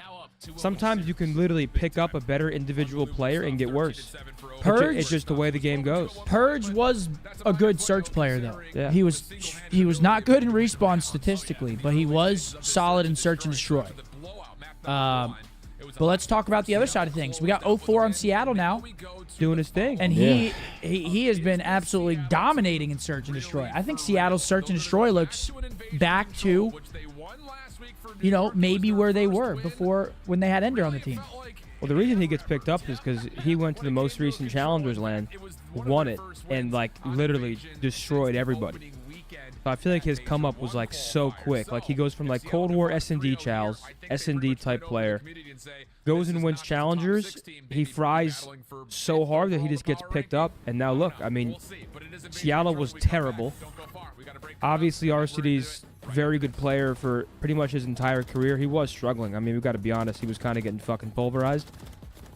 Sometimes you can literally pick up a better individual player and get worse. Purge. It's just the way the game goes. Purge was a good search player, though. Yeah. He was not good in respawn statistically, but he was solid in search and destroy. But let's talk about the other side of things. We got 04 on Seattle now, Doing his thing. and he has been absolutely dominating in search and destroy. I think Seattle's search and destroy looks back to, you know, maybe where they were before when they had Ender on the team. Well, the reason he gets picked up is because he went to the most recent Challengers LAN, won it, and like literally destroyed everybody. So I feel like his come up was like so quick. Like he goes from like Cold War S&D Chals, S&D type player, goes and wins Challengers. He fries so hard that he just gets picked up. And now look, I mean, Seattle was terrible. Obviously, RCD's very good player for pretty much his entire career. He was struggling. I mean, we got to be honest. He was kind of getting fucking pulverized.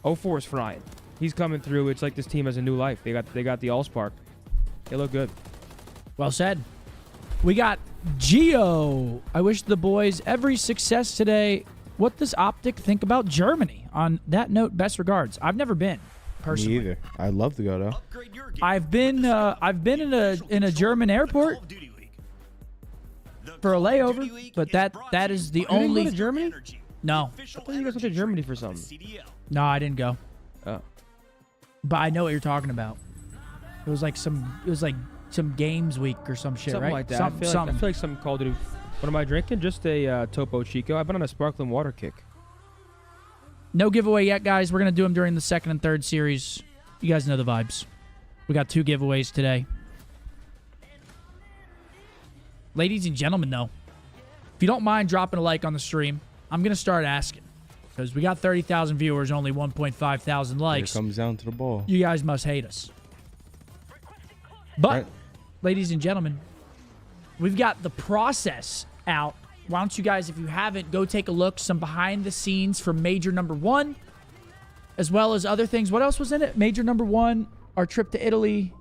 04 is frying. He's coming through. It's like this team has a new life. They got the Allspark. They look good. Well said. We got Geo. I wish the boys every success today. What does Optic think about Germany? On that note, best regards. I've never been, personally. Me either. I'd love to go though. I've been in a German airport for a layover, but that is the You didn't only. go to Germany? No, I thought you guys went to Germany for something. no, I didn't go. Oh. But I know what you're talking about. It was like some games week or some shit, Something right? like that. I feel like something called it. What am I drinking? Just a Topo Chico. I've been on a sparkling water kick. No giveaway yet, guys. We're gonna do them during the second and third series. You guys know the vibes. We got 2 giveaways today. Ladies and gentlemen, though, if you don't mind dropping a like on the stream, I'm going to start asking. Because we got 30,000 viewers, only 1.5 thousand likes. Here comes down to the ball. You guys must hate us. But, Right. ladies and gentlemen, we've got the process out. Why don't you guys, if you haven't, go take a look. Some behind the scenes from Major Number 1, as well as other things. What else was in it? Major Number 1, our trip to Italy.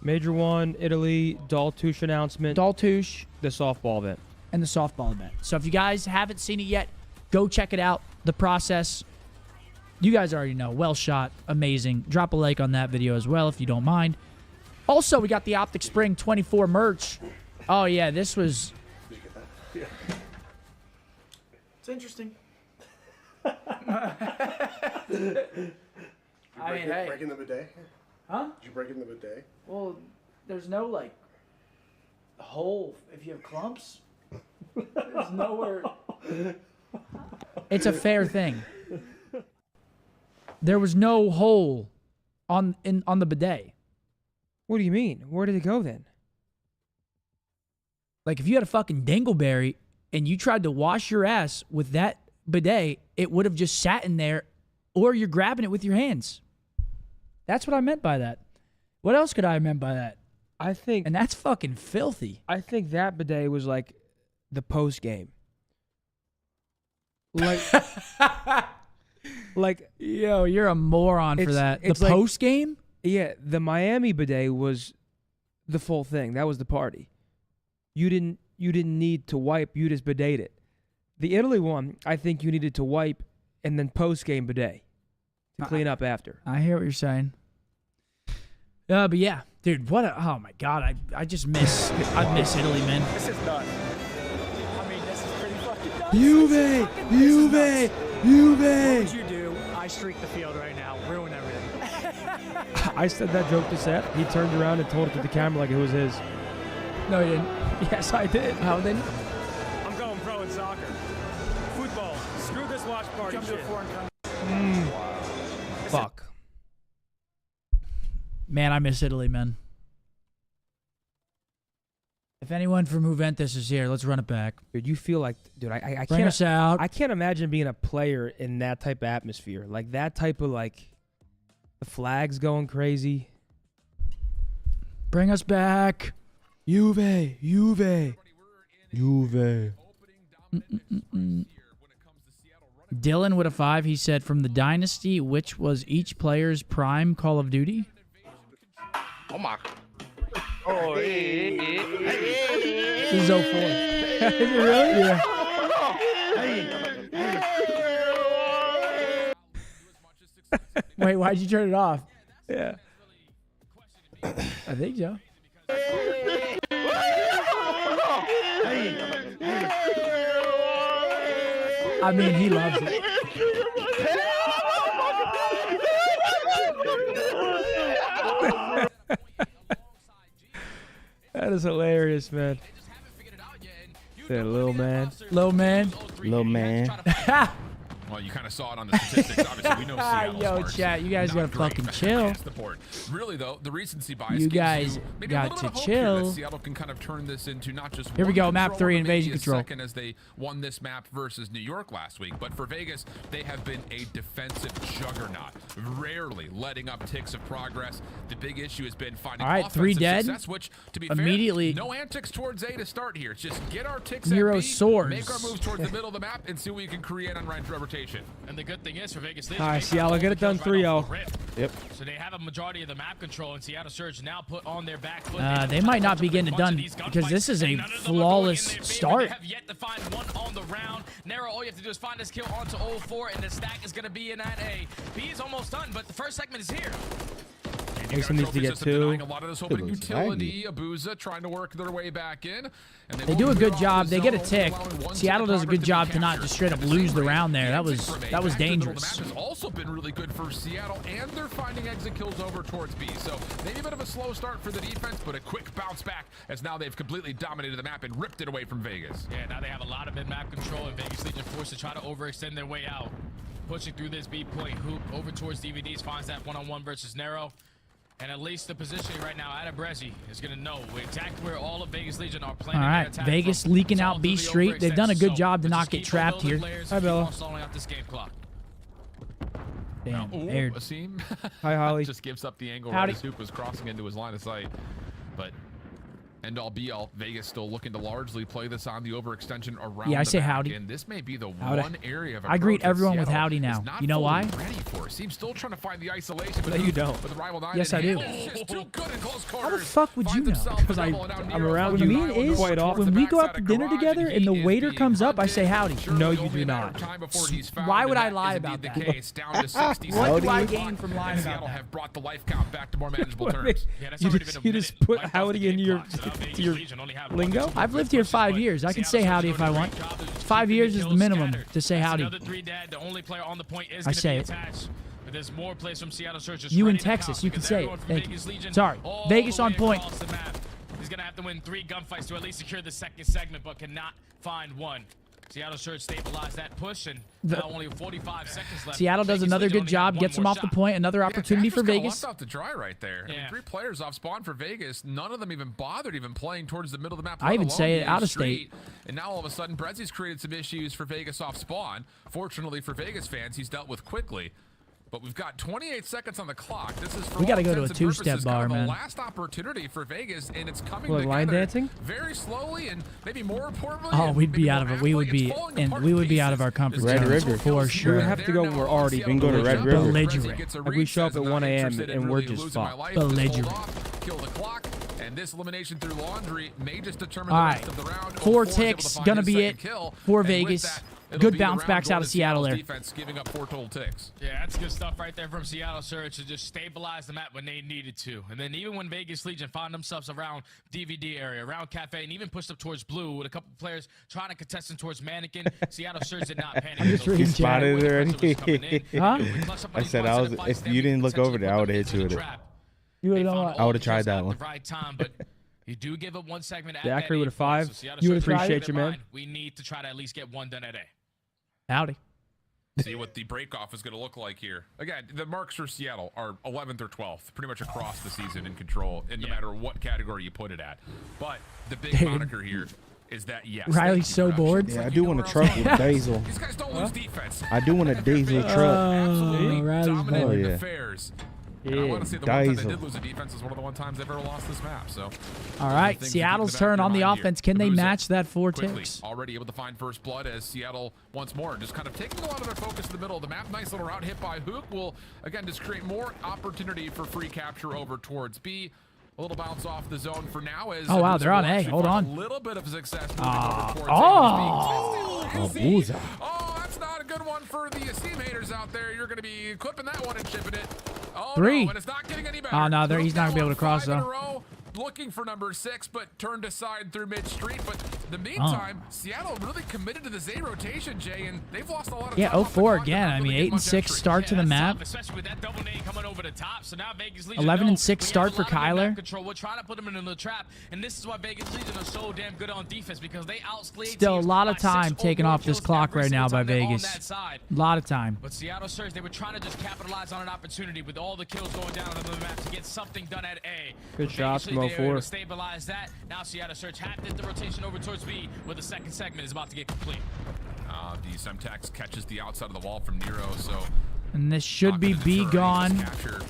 Major 1, Italy, Daltouche announcement, Daltouche. the softball event. And the softball event. So if you guys haven't seen it yet, go check it out. The process. You guys already know. Well shot. Amazing. Drop a like on that video as well if you don't mind. Also, we got the Optic Spring 24 merch. Oh, yeah. This was... It's interesting. I mean, hey. Break in the bidet? Huh? Did you break in the bidet? Well, there's no, like, hole if you have clumps. There's nowhere... It's a fair thing. There was no hole on the bidet. What do you mean? Where did it go then? Like, if you had a fucking dingleberry and you tried to wash your ass with that bidet, it would have just sat in there, or you're grabbing it with your hands. That's what I meant by that. What else could I have meant by that? I think... And that's fucking filthy. I think that bidet was like the post game. Like, yo, you're a moron for that. The it's like- post game? Yeah, the Miami bidet was the full thing. That was the party. You didn't need to wipe. You just bidet it. The Italy one, I think you needed to wipe and then post game bidet to clean up after. I hear what you're saying. But yeah, dude, what a, oh my God, I just miss, I miss Italy, man. This is nuts. I mean, this is pretty fucking nuts. Juve! Juve! Juve! What would you do? I streak the field right now, ruin everything. I said that joke to Seth. He turned around and told it to the camera like it was his. No, you didn't. Yes, I did. How then? I'm going pro in soccer. Football. Screw this watch party shit. Fuck. Man, I miss Italy, man. If anyone from Juventus is here, let's run it back. Dude, you feel like, dude, I Bring can't. us out. I can't imagine being a player in that type of atmosphere. Like that type of like, the flags going crazy. Bring us back. Juve, Juve, Juve. Dylan with a 5. He said, from the Dynasty, which was each player's prime Call of Duty? Oh my. Oh, This is 04. Is it really? Yeah. Wait, why'd you turn it off? Yeah. I think so. I mean, he loves it. That is hilarious, man. That little man. Little man. Little man. Well, you kind of saw it on the statistics. Obviously, we know Seattle's Yo, marks chat, you guys not gotta great fucking against chill. the board. Really, though, the recency bias You gives guys maybe got a little to bit of hope chill. Here that Seattle can kind of turn this into not just Here we one go, map control, 3, but invasion maybe a control. second as they won this map versus New York last week. But for Vegas, they have been a defensive juggernaut, rarely letting up ticks of progress. The big issue has been finding All right, 3 offensive dead. success, which, to be Immediately. fair, no antics towards A to start here. It's just get our ticks Nero at B, soars. make our moves towards the middle of the map, and see what we can create on rotation. And the good thing is for Vegas, All right, Seattle, get it done 3-0. Yep. So they have a majority of the map control, and Seattle Surge now put on their back foot. They might not be getting it done because this is a flawless start. They have yet to find one on the round. Nero, all you have to do is find this kill onto 04, and the stack is going to be in at A. B is almost done, but the first segment is here. Mason needs to get 2. A lot of this opening utility. OpTicBoZe trying to work their way back in. And They do a good job. They get a tick. Seattle does a good job to not just straight up lose the round there. That was dangerous. The map has also been really good for Seattle, and they're finding exit kills over towards B. So maybe a bit of a slow start for the defense, but a quick bounce back as now they've completely dominated the map and ripped it away from Vegas. Yeah, now they have a lot of mid-map control, and Vegas Legion forced to try to overextend their way out. Pushing through this B point hoop over towards DVDs, finds that one-on-one versus Nero. And at least the positioning right now out of Brezzy is going to know exactly where all of Vegas Legion are playing. All right, Vegas leaking out B Street. They've done a good job to not get trapped here. Hi, Bella. Damn, Ooh, aired. Asim. Hi, Holly. Just gives up the angle Howdy. right as Hoop was crossing into his line of sight. But end all be all, Vegas still looking to largely play this on the overextension around. Yeah, I say the back, howdy. and this may be the Howdy. one area of I greet approach that everyone with Seattle howdy is now. not You know why? fully ready for. Seems still trying to find the isolation. No, you don't. With the rival nine Yes, in I do. hand. It's just too good in close How the quarters. fuck would you Finds know? himself Because double, and now I'm Nero around What you I mean is, quite often. when we go out to Backside dinner garage, together and the he is waiter being comes up, I hunted. say howdy. Surely No, you only do a matter not. of time before he's found, Why would and I that lie is about indeed that? the case. Down to 60 What do I Howdy. gain from lying Seattle about that? have brought the life count back to more manageable terms. You just put howdy in your lingo? I've lived here 5 years. I can say howdy if I want. 5 years is the minimum to say howdy. I say it. But there's more plays from Seattle Surge. just You in ready to Texas, pounce you can because say it. everyone from Thank Vegas you. Legion Sorry. all Vegas the on way point. across the map. He's going to have to win 3 gunfights to at least secure the second segment, but cannot find one. Seattle Surge stabilized that push, and now only 45 seconds left. Seattle does Vegas another Legion good only job, have gets one them more off the shot. point. Another opportunity for Got Vegas. left out to dry right there. I mean, Yeah. 3 players off spawn for Vegas. None of them even bothered even playing towards the middle of the map. I even let alone say it being out of street. state. And now all of a sudden, Brezzy's created some issues for Vegas off spawn. Fortunately for Vegas fans, he's dealt with quickly. But we've got 28 seconds on the clock. This is for We gotta all go to a intents and two-step purposes bar, kind of man. the last opportunity for Vegas, and it's coming What, together line dancing? very slowly, and maybe more importantly. Oh, and we'd maybe be out more of it. We would aptly, be, it's falling and apart we to would be out of pieces. our comfort Red zone River. for We sure. would have to go when we're already We can go to Red River. Belligerent. Like, we show up at 1 a.m. and we're just fucked. Belligerent. Kill the clock, and this elimination through laundry may just determine All the right. rest of the round. 4 04 is able to ticks, find gonna his be second it kill, for and with Vegas. that, it'll Good be the bounce round backs going out to of Seattle Seattle's there. defense, giving up 4 total ticks. Yeah, that's good stuff right there from Seattle Surge to just stabilize the map when they needed to. And then even when Vegas Legion found themselves around DVD area, around Cafe, and even pushed up towards Blue with a couple players trying to contest them towar's Mannequin, Seattle Surge did not panic. I'm just reading You spotted it already? Huh? I said if you didn't look over there, I would have hit you with it. You would have done what? I would've tried that one. Right time, but you do give up 1 segment at Yeah, that Ackery with a 8 points, 5. so Seattle You would've Surge, tried Appreciate keep you, in man. mind, we need to try to at least get 1 done at A. Howdy. See what the break-off is going to look like here. Again, the marks for Seattle are 11th or 12th, pretty much across the season in control, and no matter what category you put it at. But the big Dude. moniker here is that, yes. Riley's thank you, so production. bored. It's Yeah, I like do you want know a where truck I'm with going. Diesel. These guys don't lose defense. I do want a Diesel truck. Absolutely Riley's dominant bored. in Oh, yeah. affairs. And I want to say the one time they did lose a defense is one of the one times they've ever lost this map. So, All right, things to keep in Seattle's the back of turn your on the mind here. offense. Can they FaZe match that 4 quickly ticks? already able to find first blood as Seattle once more just kind of taking a lot of their focus to the middle of the map. Nice little route hit by Hook will again just create more opportunity for free capture over towards B. A little bounce off the zone for now. As Oh, wow, they're on A. actually Hold find on. A little bit of success moving over towards oh. A. BoZe. Oh, that's not a good one for the Esteem haters out there. You're going to be clipping that one and shipping it. Oh, 3. No, and it's not getting any better. Oh, no, there, he's not going to be able to cross, 5 in a though. row, looking for number 6, but turned aside through mid-street. But in the meantime, Seattle really committed to this A rotation, Jay, and they've lost a lot of Yeah, time off the 0-4 clock. again. They're I not mean, really 8 and getting 6 much start to the that's map. tough, especially with that double nade coming over the top. So now Vegas Legion 11 know and 6 we start have for a lot of map Kyler. control. We're trying to put them in the trap, and this is why Vegas Legion are so damn good on defense because they outsplayed Still a teams lot of by 6 time or taken more off this kills clock every right now single by time they're on Vegas. that side. A lot of time. But Seattle Surge, they were trying to just capitalize on an opportunity with all the kills going down on the map to get something done at A. Good But shots Vegas from Legion, they were able 04. to stabilize that. Now Seattle Surge have did the rotation over towards B, with the second segment is about to get complete. The Semtex catches the outside of the wall from Nero, so And this should not be gonna B deter gone. Vegas capture.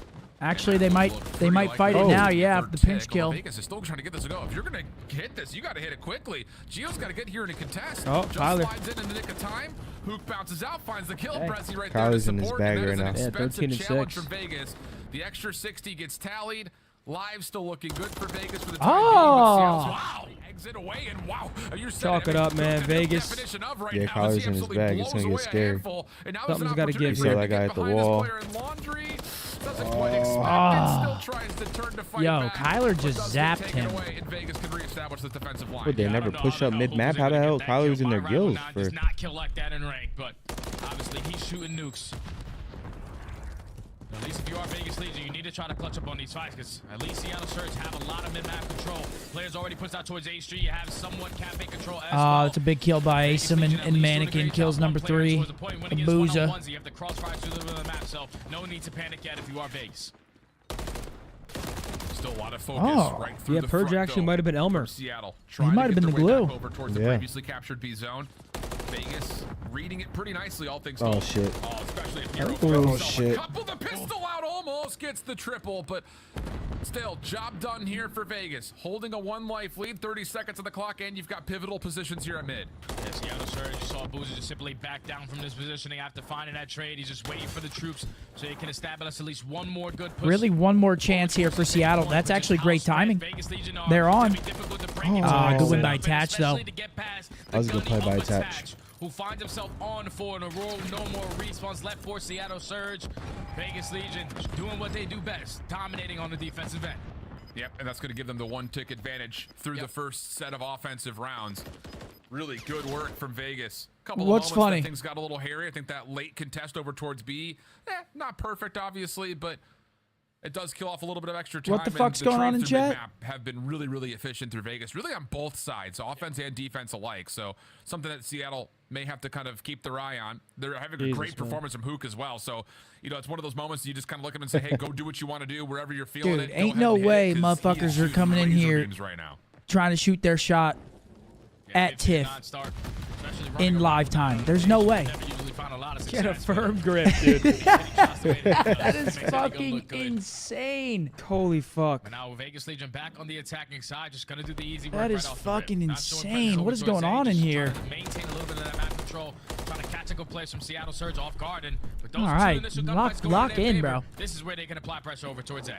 Actually, they might Pretty fight it likely now. to be Yeah, third the pinch tick, kill. although Vegas is still trying to get this to go. If you're going to hit this, you got to hit it quickly. Gio's got to get here in a contest. Oh, Just Tyler. slides in the nick of time. Hook bounces out, finds the kill. Hey. Brezzy right Tyler's there in to his support. bag and that is right an now. Yeah, expensive 13 and challenge 6. from Vegas. The extra 60 gets tallied. Live still looking good for Vegas for the time being. Wow. Exit away and wow. You said Chalk it up, man. Vegas. Right Yeah, now, Kyler's as he in his absolutely bag. It's blows gonna get away a scary. handful, and now Something's there's an gotta give opportunity here. for him That to guy get at the behind his wall. player in Laundry. Doesn't quite expect it. Still tries to turn to fight Yo, back, Kyler but just does get zapped taken him. away, and Vegas can reestablish the defensive line. Would they Yeah, I never don't know, push I up don't know mid-map? who's How the gonna hell get that Kyler was kill. in their My rival gills nine for? does not kill like that in rank, but obviously he's shooting nukes. At least if you are Vegas Legion, you need to try to clutch up on these fights because at least Seattle Surge have a lot of mid-map control. Players already pushed out towards A Street. You have somewhat cafe control as well. That's a big kill by Vegas Asim Legion at and least doing a Mannequin. great Kills job. number One player 3. towards the point. When The it gets BoZe. one-on-ones, you have the crossfire through the middle of the map, so no need to panic yet if you are Vegas. Still a lot of focus right through yeah, the Purge front, actually though, might have been Elmer. for Seattle. He might have been the glue. Over towards the Yeah. previously captured B zone. Vegas reading it pretty nicely, all things Oh told. shit. Oh, especially if Nero Oh, throws himself shit. a couple. The pistol out almost gets the triple, but still, job done here for Vegas. Holding a 1-life lead, 30 seconds on the clock, and you've got pivotal positions here at mid. Yeah, Seattle Surge, you saw BoZe just simply back down from this positioning after finding that trade. He's just waiting for the troops so he can establish at least one more good push. Really, one more chance here for Seattle. That's actually great timing. They're on. Good win by Attach, though. That was a good play by Attach. Who finds himself on 4 in a row. No more respawns left for Seattle Surge. Vegas Legion doing what they do best, dominating on the defensive end. Yep, and that's going to give them the 1-tick advantage through the first set of offensive rounds. Really good work from Vegas. Couple of What's moments funny? that things got a little hairy. I think that late contest over towards B, not perfect, obviously, but it does kill off a little bit of extra time. What the and fuck's going on in trades through chat? mid-map have been really, really efficient through Vegas, really on both sides, offense and defense alike. So something that Seattle may have to kind of keep their eye on. They're having a great performance from Hook as well. So, you know, it's one of those moments you just kind of look at him and say, hey, go do what you want to do wherever you're feeling Dude, it. ain't Go no ahead and hit way it, 'cause he motherfuckers is are shooting coming in laser here beams right now. trying to shoot their shot at TIFF in live time. There's no way. Get a firm grip, dude. That is fucking insane. Holy fuck. And now Vegas Legion back on the attacking side, just gonna do the easy work. That is right off the fucking rip. Not showing pressure insane. over What is towards going A, on in just here? trying to maintain a little bit of that map control, trying to catch a good plays from Seattle Surge off guard. And with those All two right, initial lock gunfights going their in, favor, bro. This is where they can apply pressure over towards A.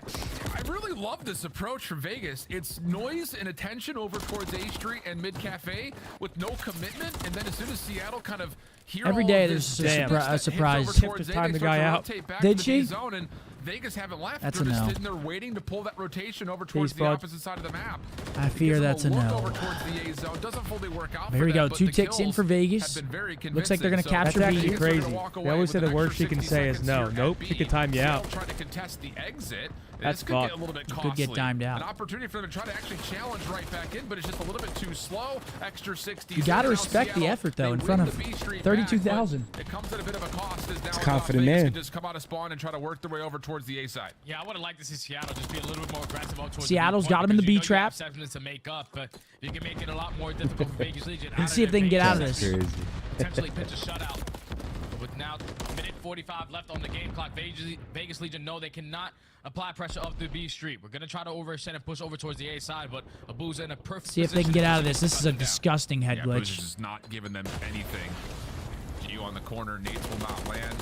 I really love this approach from Vegas. It's noise and attention over towards A Street and Mid Cafe with no commitment, and then as soon as Seattle kind of hear Every all day of there's this a damage that hits surprise. over Tipped towards to A, time they the start guy to out. rotate back Did to the she? B zone, and Vegas haven't left. That's They're a just no. sitting there waiting to pull that rotation over towards the bud. opposite side of the map. I fear Gives them that's a look no. over towards the A zone. Doesn't fully work out Here for we them, go. but 2 the ticks in kills for have Vegas. been very Looks like they're gonna convincing. capture That's B. actually Vegas are gonna crazy. walk They away always with say an the worst extra you can 60 say is seconds no. here at Nope, B. he could time you out. Seattle trying to contest the exit. That's This could get fucked. a little bit Could costly. get timed out. An opportunity for them to try to actually challenge right back in, but it's just a little bit too slow. Extra 60. You gotta respect the effort, though, in front of 32,000. It comes at a bit of a cost as now It's confident Las Vegas man. can just come out of spawn and try to work their way over towards the A side. Yeah, I would have liked to see Seattle just be a little bit more aggressive out towards Seattle's the B got him in the B trap. Seconds to make up, but you can make it a lot more difficult for Vegas Legion. Let's see if they can get out of That's this. crazy. Potentially pitch a shutout. But with now a minute 45 left on the game clock, Vegas Legion know they cannot apply pressure up the B street. We're gonna try to overextend and push over towards the A side, but BoZe in a perfect See if they can position get out of to this. This is a shut it down. disgusting head Yeah, BoZe is glitch. just not giving them anything. Q on the corner, nades will not land.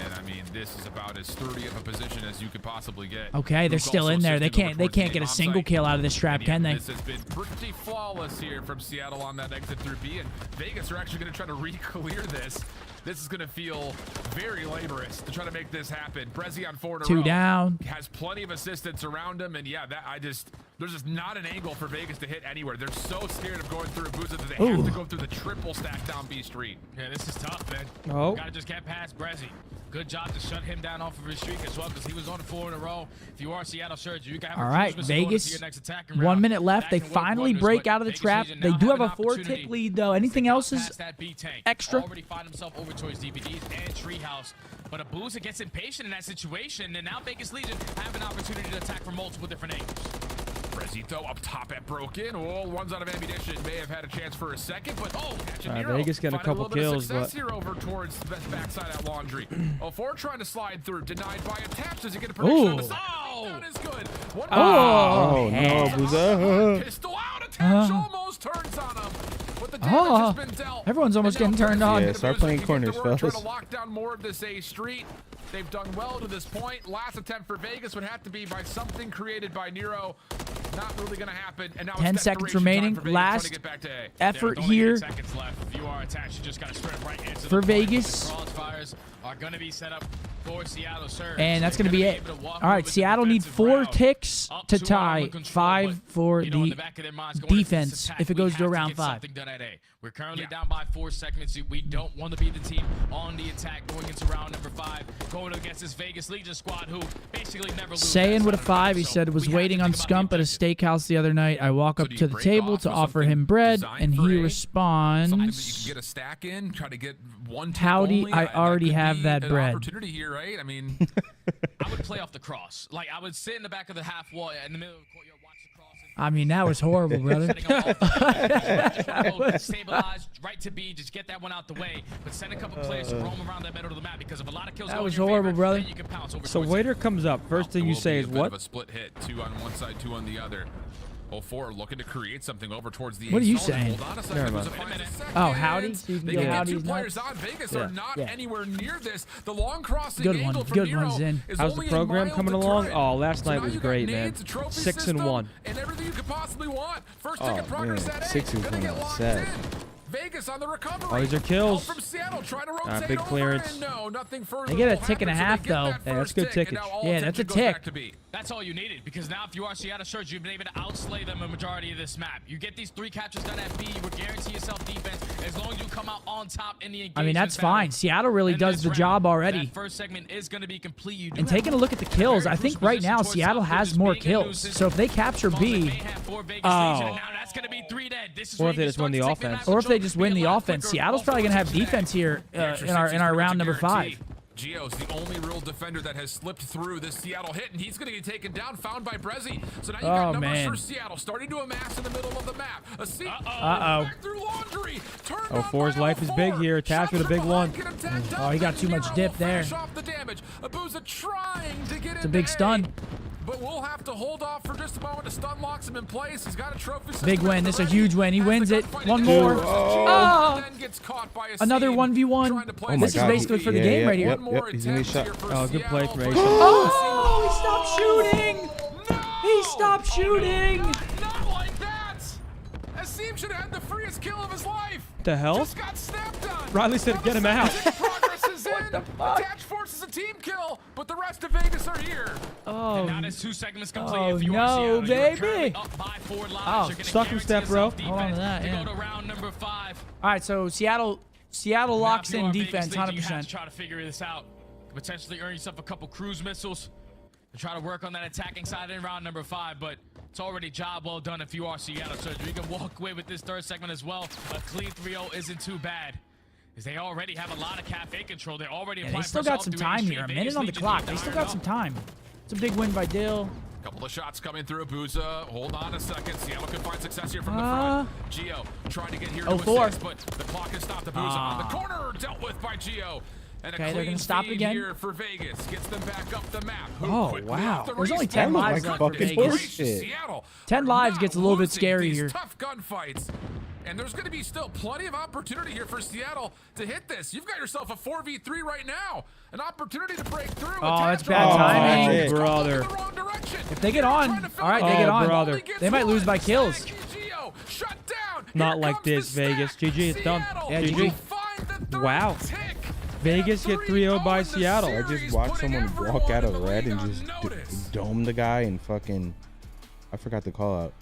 And I mean, this is about as sturdy of a position as you could possibly get. Okay, they're Luke still also in there. They sifted over can't towards the get a bomb single site. kill out of this trap, And yeah, can they? This has been pretty flawless here from Seattle on that exit through B, and Vegas are actually going to try to re-clear this. This is going to feel very laborious to try to make this happen. Brezzy on 4 in a row. 2 down. Has plenty of assistants around him, and yeah, there's just not an angle for Vegas to hit anywhere. They're so scared of going through BoZe that they have to go through the triple stack down B Street. Yeah, this is tough, man. Oh. Gotta just get past Brezzy. Good job to shut him down off of his streak as well, because he was on 4 in a row. If you are Seattle Surge, you can have All a right, cruise missile going into Vegas. your next attacking 1 round. minute left. That They can work finally wonders, break but out of the Vegas trap. Legion They now do have an a 4-tick opportunity lead, though. Anything else is past that B tank. extra? Already find himself over towards DBDs and Treehouse. But BoZe gets impatient in that situation, and now Vegas Legion have an opportunity to attack from multiple different angles. Brezzy though up top at broken. Oh, runs out of ammunition. May have had a chance for a second, but catching Nero. Vegas getting a Finding couple little bit of kills, success but here over towards the backside at Laundry. 4 trying to slide through, denied by Attach. Does he get a prediction on the side? That is good. Oh, no, BoZe. Pistol out. Attach almost turns on him. But the damage has been dealt. Everyone's almost And now getting turned on. Yeah, start playing corners, Trying fellas. to lock down more of this A Street. They've done well to this point. Last attempt for Vegas would have to be by something created by Nero. Not really going to happen. And now 10 it's seconds desperation remaining. time for Vegas trying Last to get back to A. effort With only 8 here seconds left. If you are attached, you just got to sprint right into for the point. Vegas. The crossfires are going to be set up for Seattle Surge. And that's They're going to be gonna it. able to walk All right, over Seattle the need defensive 4 round. ticks Up to 2-1 tie, with control, 5 but, for you know, in the the back of their minds going into this defense attack, if it we goes have to to round get 5. something done at A. We're currently down by 4 segments. We don't want to be the team on the attack going into round number 5, going against this Vegas Legion squad who basically never lose. Saying with a 5, he said, was waiting on Scump at a steakhouse the other night. I walk up do you to the break table off to with offer something him bread, designed and for he A? Something that you responds, can get a stack in, try to get one tick Howdy, only. I That already could have be that an bread. opportunity here, right? I mean, I would play off the cross. Like, I would sit in the back of the half wall in the middle of the courtyard, watch the cross. I mean, that was horrible, brother. Stabilize, right to B, just get that one out the way. But send a couple players to roam around the middle of the map because of a lot of kills. That was horrible, brother. You can pounce over So Waiter comes up. First thing you say is Bit of what? a split hit, 2 on one side, 2 on the other. 04 looking to create something over towards the. What are you Solid. saying? Hold on a second. Never mind. There's a final second. Oh, Howdy? So you can They get can get Howdy's 2 players nuts? on. Vegas Yeah. are not Yeah. anywhere near this. The long crossing Good one. angle from Good Nero one's in. is How's the only a program mild coming along? deterrent. Oh, last So night now was you got great, man. nades, a trophy 6 and system, 1. and everything you could possibly want. First Oh, ticket progress man. at 6 A. and Gonna 1 get on locked set. in. Vegas on the recovery. Oh, these are kills. Help from Seattle trying to rotate Big over, clearance. and no, nothing further They get a will tick and a happen, so half, they get though. that Yeah, that's first good tick, and tickage. now all Yeah, that's attention a goes tick. back to B. That's all you needed, because now if you are Seattle Surge, you've been able to outslay them a majority of this map. You get these 3 captures done at B, you would guarantee yourself defense as long as you come out on top in the engagement. I mean, that's battle. fine. Seattle really In does this the round, job already. That first segment is going to be complete. You do And have taking a look at the kills, I think right now Seattle has more kills. So if they capture B, now that's going to be 3 dead. This is Or where if they you just win start the to take offense. map or if they control, just be win a the lot offense, quicker. Seattle's probably going to have defense here in our round number 5. Gio's the only real defender that has slipped through this Seattle hit, and he's going to get taken down, found by Brezzy. So now you got numbers man. for Seattle starting to amass in the middle of the map. A seat back through laundry. Turned on 04's by life is big 04. here. Attached with a big one. Get him tagged Oh, up, he got and too much Nero dip will there. finish off the damage. OpTicBoZe trying to get It's a big stun. But we'll have to hold off for just a moment to stun locks him in place. He's got a trophy system Big win. at the This is a ready. huge win. He Has the wins it. gunfight One again more. versus Oh. Gio, then gets caught by a Another seam. 1v1. Trying to play Oh my This is God. basically for the game right here. One more Yep, he's gonna attempt shot. here for Oh, good play Seattle, from but- Asian. Oh, he stopped shooting. He stopped shooting. Not like that. Asim should have had the freest kill of his life. What the hell? Just got snapped on. Riley said, "Get him out." Progress is in. the fuck? Attach Force is a team kill, but the rest of Vegas are here. Oh, Now there's 2 segments complete. Oh, if you no, are Seattle, you are baby. currently up by 4 lives. Oh, You're gonna stuck him guarantee step, bro. yourself Hold on to defense that, to yeah. go to round number 5. all right. So Seattle Now, locks if you in are Vegas defense, Legion, You have 100%. to try to figure this out. Potentially earn yourself a couple cruise missiles and try to work on that attacking side in round number 5. But it's already job well done if you are Seattle Surge. You can walk away with this 3rd segment as well. A clean 3-0 isn't too bad, as they already have a lot of cafe control. They're already Yeah, applying they still pressure got up some through time HV. here. A Vegas minute on the Legion, clock. they They still don't got some know. time. It's a big win by Dill. Couple of shots coming through. Booza, hold on a second. Seattle can find success here from the front. Gio trying to get here to 04. assist, but the clock has stopped. The Booza on the corner, dealt with by Gio. And Okay, a they're clean gonna stop feed again. here for Vegas. Gets them back up the map. Oh, Quickly wow. off the There's only respawn. 10 lives like left for fucking Vegas. bullshit. Seattle 10 are lives not gets a little bit losing scary these here. Tough gunfights. And there's going to be still plenty of opportunity here for Seattle to hit this. You've got yourself a 4v3 right now. An opportunity to break through. Oh, that's Attach bad on. timing. that's it. Brother. In the wrong direction. If they get on, Trying to fill all right, the they Oh, get on. brother. They might lose by kills. Gio, shut down. Not Here like comes the this, Vegas. stack. GG, it's done. Seattle Yeah, will GG. find the third Wow. tick. Vegas get 3-0 by Seattle. I just watched someone walk out of red and just dome the guy and fucking. I forgot to call out.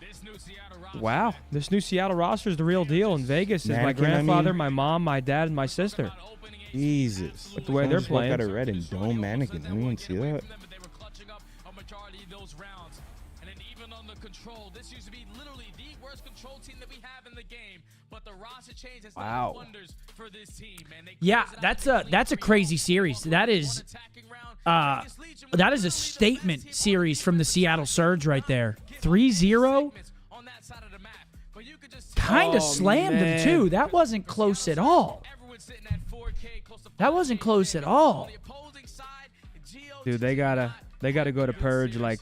This new Seattle roster, Wow, this new Seattle roster is the real deal. In Vegas is my Mannequin, I grandfather, mean. my mom, my dad, and my sister. opening a Jesus. But the way they're Someone just walked playing. out of red and dome mannequin. Anyone see that? But they were clutching up a majority of those rounds. And then even on the control, this used to be literally the worst control team that we have in the game. But the roster change has done Wow. wonders for this team, man. They Yeah, closed that's out a the crazy 3-0. series. That is One attacking round. Vegas Legion was that is a literally the statement best series from the Seattle Surge right there. 3-0. on that side of the map. But you could just Kind of Oh, slammed man. him too. That wasn't close at all. everyone's sitting at 4K, close to That wasn't close at all. the opposing side. Gio Dude, they gotta go to Purge like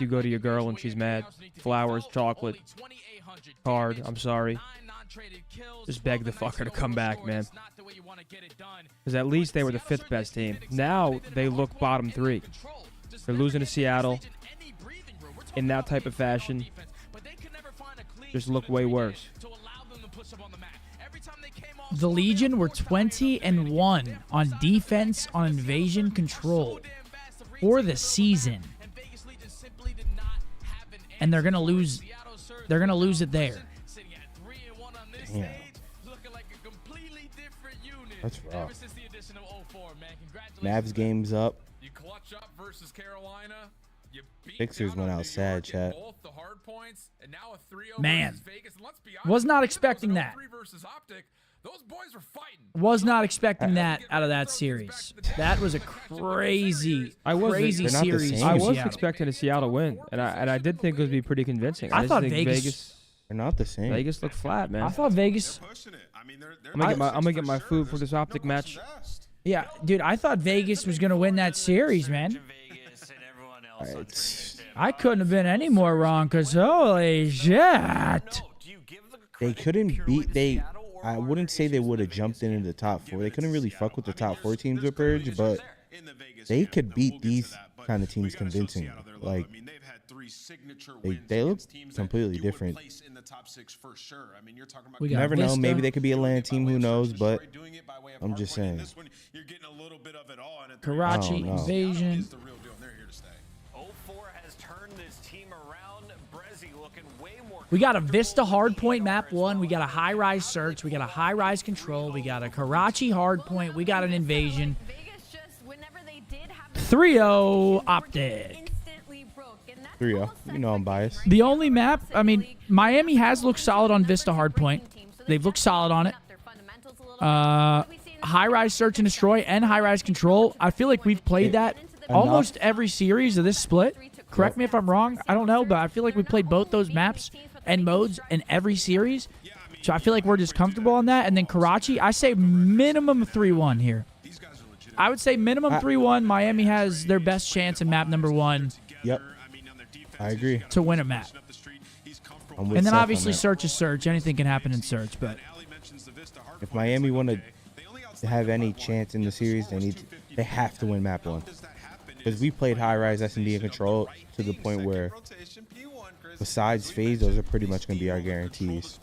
you go to your girl when she's mad. Flowers, chocolate, card. I'm sorry. Just beg the fucker to come back, man. Because at least they were the 5th best team. Now they look bottom 3. They're losing to Seattle in that type of fashion. Just look way worse. The Legion were 20-1 on defense on invasion control for the season, and they're gonna lose. They're gonna lose it there. Damn. That's rough. Mavs game's up. You clutch up versus Carolina. You beat Sixers down went on out New sad, York in chat. both the hard points, and now a 3-0 Man. versus Vegas. And let's be Was honest, not even expecting those that. 0-3 versus Optic, those boys were fighting. Was not expecting that out of that series. That was a crazy They're not the series. same. for I was Seattle. expecting a Seattle win, and I did think it would be pretty convincing. I just thought think Vegas- They're not the same. Vegas looked flat, man. I thought Vegas. I'm gonna get my food for this Optic match. Yeah, dude, I thought Vegas was gonna win that series, man. I couldn't have been any more wrong, cause holy shit. They couldn't beat. I wouldn't say they would have jumped into the top 4. They couldn't really fuck with the top 4 teams with Purge, but they could beat these kind of teams convincingly. Like, they look completely different. We You got never know. Vista. Maybe they could be a land team. Who knows? But I'm just saying. Karachi I don't know. invasion. 04 has turned this team around. Brezzy looking way more We got a Vista Hardpoint map 1. We got a high-rise search. We got a high-rise control. We got a Karachi Hardpoint. We got an invasion. 3-0 Optic. 3-0. You know I'm biased. The only map, I mean, Miami has looked solid on Vista Hardpoint. They've looked solid on it. High-rise search and destroy and high-rise control. I feel like we've played that almost every series of this split. Correct me if I'm wrong. I don't know, but I feel like we played both those maps and modes in every series. So I feel like we're just comfortable on that. And then Karachi, I say minimum 3-1 here. I would say minimum 3-1. Miami has their best chance in map number 1 Yep. I agree. to win a map. I'm with And then Seth on obviously that. search is search. Anything can happen in search, but If Miami want to have any chance in the series, they have to win map 1. Because we played high rise S&D and control to the point where, besides FaZe, those are pretty much going to be our guarantees.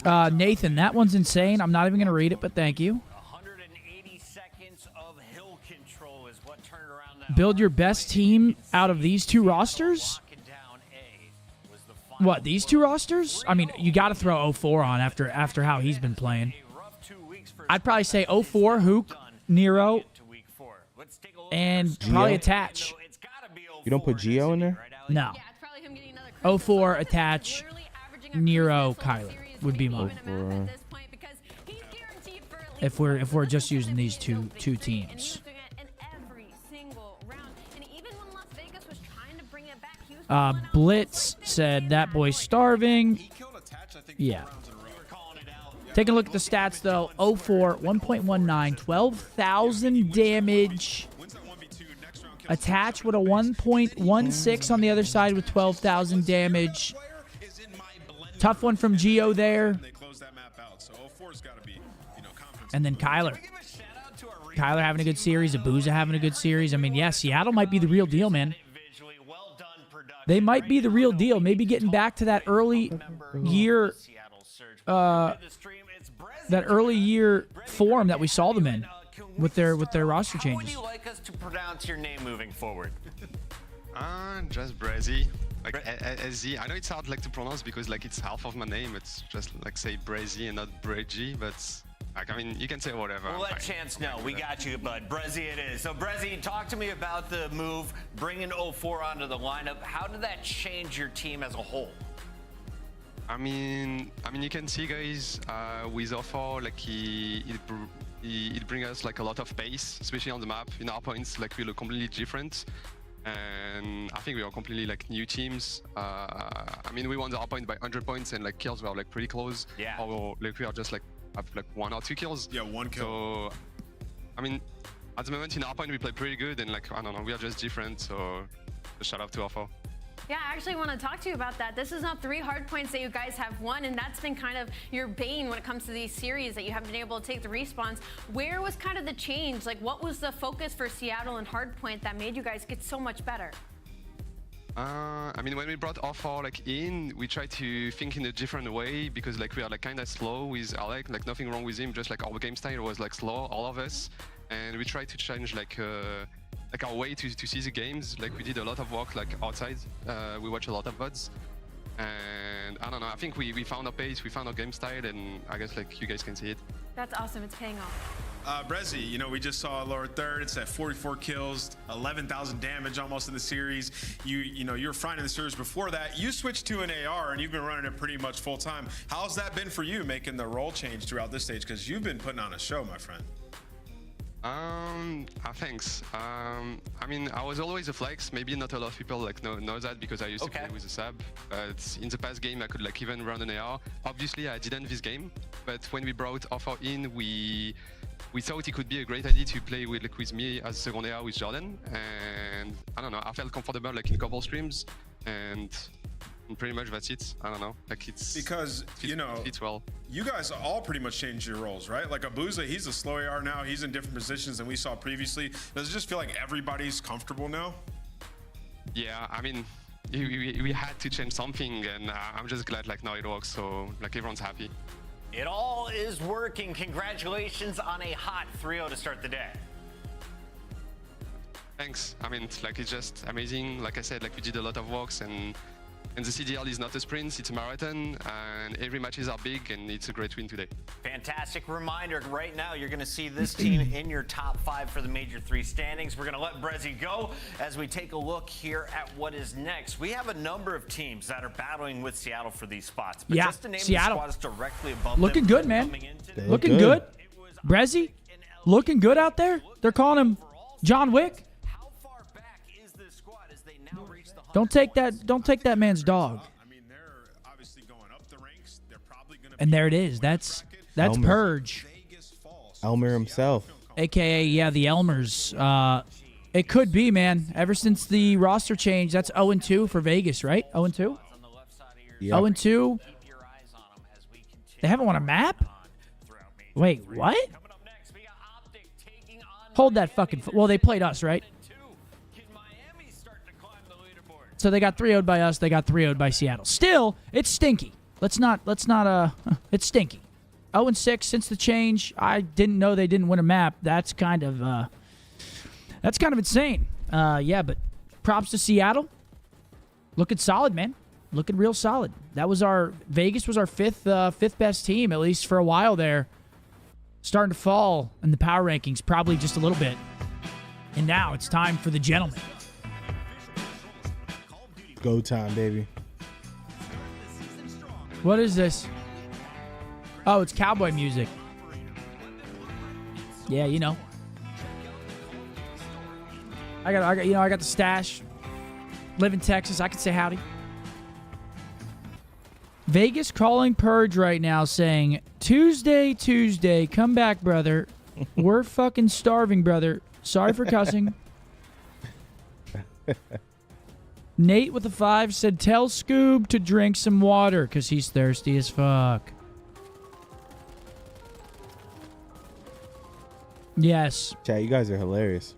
Nathan, that one's insane. I'm not even going to read it, but thank you. 180 seconds of hill control is what turned around that. Build your best team out of these two rosters? Locking down A was the final What, these two rosters? I mean, you got to throw 04 on after how he's been playing. rough 2 weeks for I'd probably say 04, Hook, Nero, to week 4. Let's take a look and probably Attach. It's gotta be You don't put Geo in there? No. 04, Attach, Nero, Kyler would be mine. If we're just using these two teams. Blitz said that boy's starving. Yeah. Taking a look at the stats though. 04, 1.19, 12,000 damage. Attach with a 1.16 on the other side with 12,000 damage. Tough one from Geo there. And then Kyler. Kyler having a good series. Abuza having a good series. I mean, yeah, Seattle might be the real deal, man. They might be the real deal. Maybe getting back to that early year, form that we saw them in with their roster How would changes. you like us to pronounce your name moving forward? Just Brezzy. Like SZ. I know it's hard like to pronounce because like it's half of my name. It's just like say Brezzy and not Breggy, but like I mean you can say whatever. We'll I'm let fine. Chance know. We got you, bud. Brezzy it is. So Brezzy, talk to me about the move, bringing 04 onto the lineup. How did that change your team as a whole? I mean you can see guys with Offer like it brings us like a lot of pace, especially on the map. In our points, like we look completely different. And I think we are completely like new teams. I mean, we won the Hardpoint by 100 points, and like kills were like pretty close. Yeah. Or like we are just like have like 1 or 2 kills. Yeah, 1 kill. So, I mean, at the moment in Hardpoint we play pretty good, and like I don't know, we are just different. So, just shout out to Offer. Yeah, I actually want to talk to you about that. This is now 3 hard points that you guys have won, and that's been kind of your bane when it comes to these series, that you haven't been able to take the respawns. Where was kind of the change? Like, what was the focus for Seattle and Hardpoint that made you guys get so much better? I mean, when we brought Offer like in, we tried to think in a different way because like we are like kind of slow with Alec. Like nothing wrong with him, just like our game style was like slow, all of us, and we tried to change like our way to see the games. Like we did a lot of work like outside. We watch a lot of VODs, and I don't know. I think we found our pace, we found our game style, and I guess like you guys can see it. That's awesome. It's paying off. Brezzy, you know, we just saw a lower third. It's at 44 kills, 11,000 damage almost in the series. You know, you were frying in the series before that. You switched to an AR, and you've been running it pretty much full time. How's that been for you, making the role change throughout this stage? Because you've been putting on a show, my friend. Thanks. I mean, I was always a flex. Maybe not a lot of people like know that because I used to play with a sub. But in the past game, I could like even run an AR. Obviously, I didn't this game. But when we brought Offer in, we thought it could be a great idea to play with me as second AR with Jordan. And I don't know, I felt comfortable like in couple streams, and pretty much that's it. I don't know, like it's because you know fits well. You guys all pretty much changed your roles, right? Like OpTicBoZe, he's a slow AR now. He's in different positions than we saw previously. Does it just feel like everybody's comfortable now? Yeah, I mean, we had to change something, and I'm just glad like now it works. So like everyone's happy. It all is working. Congratulations on a hot 3-0 to start the day. Thanks. I mean, like it's just amazing. Like I said, like we did a lot of works, and the CDL is not a sprint, it's a marathon, and every matches are big, and it's a great win today. Fantastic reminder. Right now, you're going to see this team in your top 5 for the Major 3 standings. We're going to let Brezzy go as we take a look here at what is next. We have a number of teams that are battling with Seattle for these spots. But Yeah, just to name Seattle. the squads directly above Looking them good, man. They're Looking good. Brezzy, looking good out there. They're calling him John Wick. How far back is this squad as they now reach the Don't take that man's dog. I mean, they're obviously going up the ranks. They're probably going to. And there it is. That's Elmer. Purge, Elmer himself. aka the Elmers. It could be, man. Ever since the roster change, that's 0-2 for Vegas, right? 0-2. Yeah. 0-2. They haven't won a map. Wait, what? Hold that fucking. Well, they played us, right? So they got 3-0'd by us. They got 3-0'd by Seattle. Still, it's stinky. Let's not. It's stinky. 0-6 since the change. I didn't know they didn't win a map. That's kind of insane. Yeah, but props to Seattle. Looking solid, man. Looking real solid. That was Vegas was our fifth best team, at least for a while there. Starting to fall in the power rankings, probably just a little bit. And now it's time for the gentleman. Go time, baby. What is this? Oh, it's cowboy music. Yeah, you know. I got the stash. Live in Texas. I can say howdy. Vegas calling Purge right now saying, Tuesday, come back, brother. We're fucking starving, brother. Sorry for cussing. Nate with a 5 said, tell Scoob to drink some water because he's thirsty as fuck. Yes. Chat, you guys are hilarious.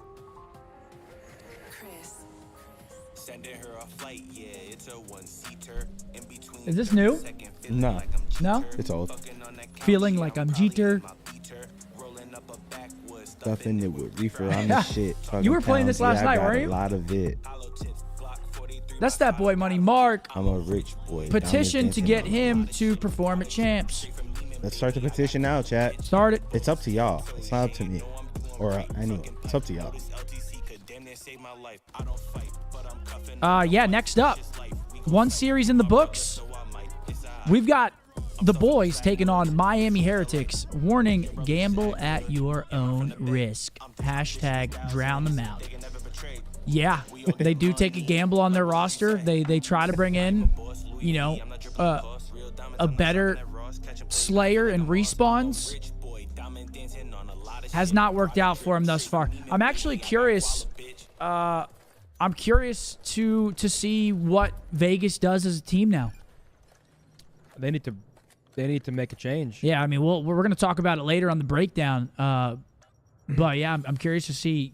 Is this new? No. No? It's old. Feeling like I'm Jeter. Stuffing it with reefer on the shit. You were playing this last night, I got weren't you? a lot of it. That's that boy money. Mark. I'm a rich boy. Petition to get him Diamonds to perform at Champs. Let's start the petition now, chat. Start it. It's up to y'all. It's not up to me. Or anyone. It's up to y'all. Yeah, next up. One series in the books. We've got the boys taking on Miami Heretics. Warning, gamble at your own risk. Hashtag drown them out. Yeah, they do take a gamble on their roster. They try to bring in, a better Slayer and respawns. Has not worked out for him thus far. I'm actually curious. I'm curious to see what Vegas does as a team now. They need to make a change. Yeah, I mean, we're going to talk about it later on the breakdown. But yeah, I'm curious to see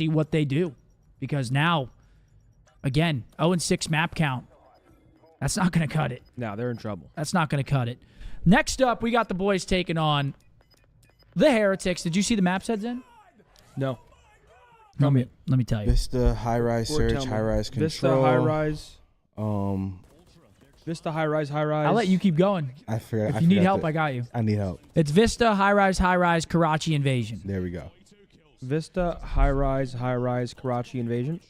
what they do, because now, again, 0-6 map count. That's not going to cut it. No, they're in trouble. That's not going to cut it. Next up, we got the boys taking on the Heretics. Did you see the maps heads in? No. Let me tell you. Vista, high rise search, high rise control. Vista, high rise. Vista, high rise, high rise. I'll let you keep going. I forgot. If you need help, I got you. I need help. It's Vista, high rise, Karachi invasion. There we go. Vista, high rise, Karachi invasion.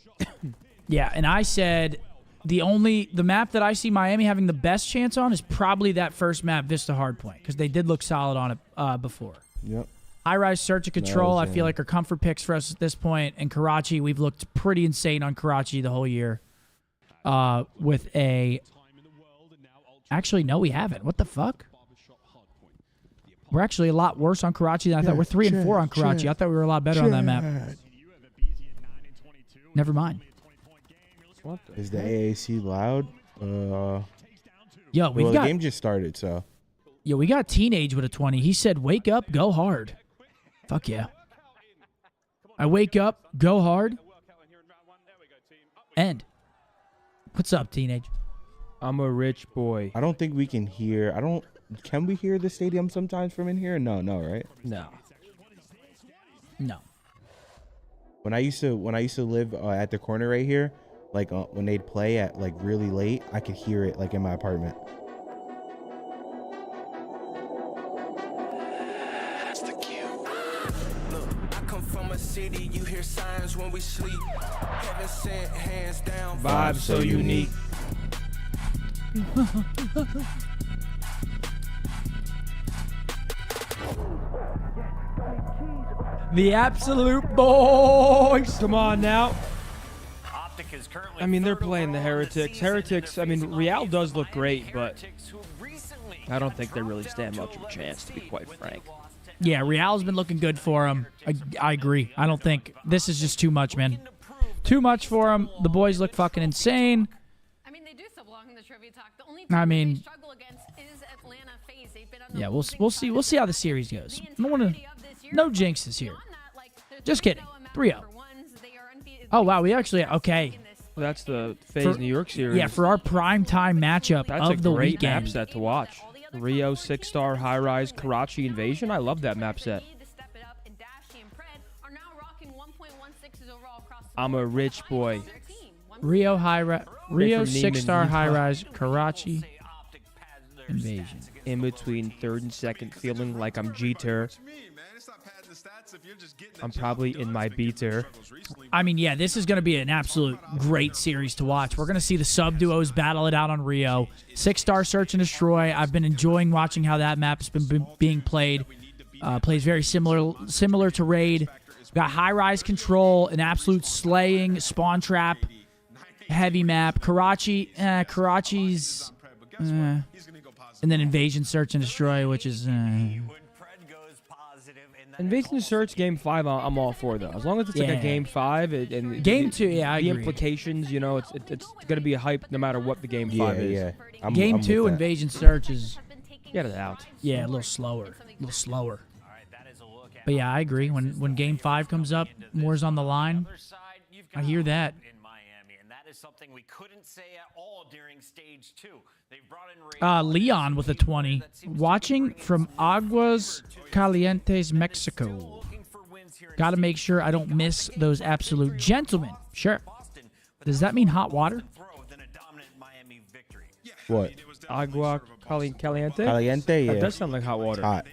Yeah, and I said the map that I see Miami having the best chance on is probably that first map, Vista Hardpoint, because they did look solid on it before. Yep. High rise, search and control, I feel like are comfort picks for us at this point. And Karachi, we've looked pretty insane on Karachi the whole year. With a... Actually, no, we haven't. What the fuck? We're actually a lot worse on Karachi than I thought. We're 3 and 4 on Karachi. I thought we were a lot better on that map. Never mind. What Is the AAC loud? Yo, the game just started, so. Yo, we got Teenage with a 20. He said, wake up, go hard. Fuck yeah. I wake up, go hard, end. What's up, Teenage? I'm a rich boy. I don't think we can hear. Can we hear the stadium sometimes from in here? No, right? No. When I used to live at the corner right here, like when they'd play at like really late, I could hear it like in my apartment. That's the cue. Look, I come from a city, you hear signs when we sleep. Heaven sent, hands down. Vibes so unique. The absolute boys. Come on now. Optic is currently I mean, they're third playing the overall in Heretics. season, Heretics, I mean, defeating Real the does look great, but Heretics, who recently I don't got think they really dropped stand down much of to a chance, to be quite frank. Yeah, Real's been looking good for him. I agree. I don't think this is just too much, man. Too much for him. The boys look fucking insane. I mean, they do still belong in the trivia talk. The only I team mean, they struggle against is Atlanta FaZe. They've been on the yeah, losing we'll side see. of We'll see how the things series goes. the I don't want to. entirety of this year. No jinxes here. Beyond that, like, they're Just kidding. 3-0. for ones. They are undefeated. Oh wow, we actually okay. Well, that's the FaZe New York series. Yeah, for our prime time matchup That's of a the great map weekend. set to watch. Rio 6-star high rise Karachi invasion. I love that map set. I'm a rich boy. Rio from 6-star Neiman high Utah. rise Karachi invasion. In between third and second, feeling like I'm Jeter. I'm probably in my beater. I mean, yeah, this is going to be an absolute great series to watch. We're going to see the sub duos battle it out on Rio. 6-star search and destroy. I've been enjoying watching how that map has been being played. Plays very similar to Raid. Got high rise control, an absolute slaying spawn trap, heavy map. Karachi's, and then invasion search and destroy, which is. Invasion Search Game 5, I'm all for, though. As long as it's like a Game 5. And Game 2, yeah, I the agree. implications, you know, it's going to be a hype no matter what the Game 5 is. Yeah. Game 2, Invasion Search is. Get it out. Yeah, a little slower. But yeah, I agree. When Game 5 comes up, more's on the line. I hear that. In Miami, and that is something we couldn't say at all during stage 2. They've brought in Leon with a 20. Watching from Aguas Calientes, Mexico. Got to make sure I don't miss those absolute gentlemen. Sure. Does that mean hot water? What? Agua Caliente? Caliente, yeah. That does sound like hot water. Hot.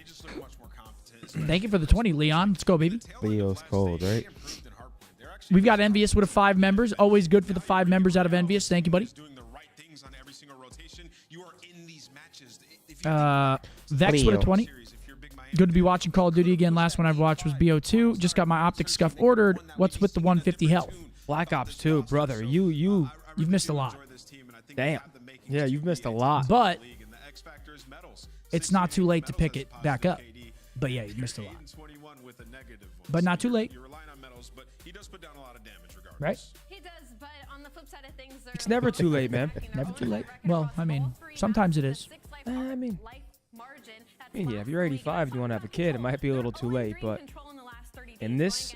Thank you for the 20, Leon. Let's go, baby. Leo's cold, right? We've got Envious with a 5 members. Always good for the 5 members out of Envious. Thank you, buddy. Vex with a 20. Good to be watching Call of Duty again. Last one I've watched was BO2. Just got my Optic Scuff ordered. What's with the 150 health? Black Ops 2, brother. You've missed a lot. Damn. Yeah, you've missed a lot. But it's not too late to pick it back up. But yeah, you missed a lot. But not too late. Right? He does, but on the flip side of things, It's never too late, man. Never too late. Well, I mean, sometimes it is. I mean, yeah, if you're 85 and you want to have a kid, it might be a little too late, but in this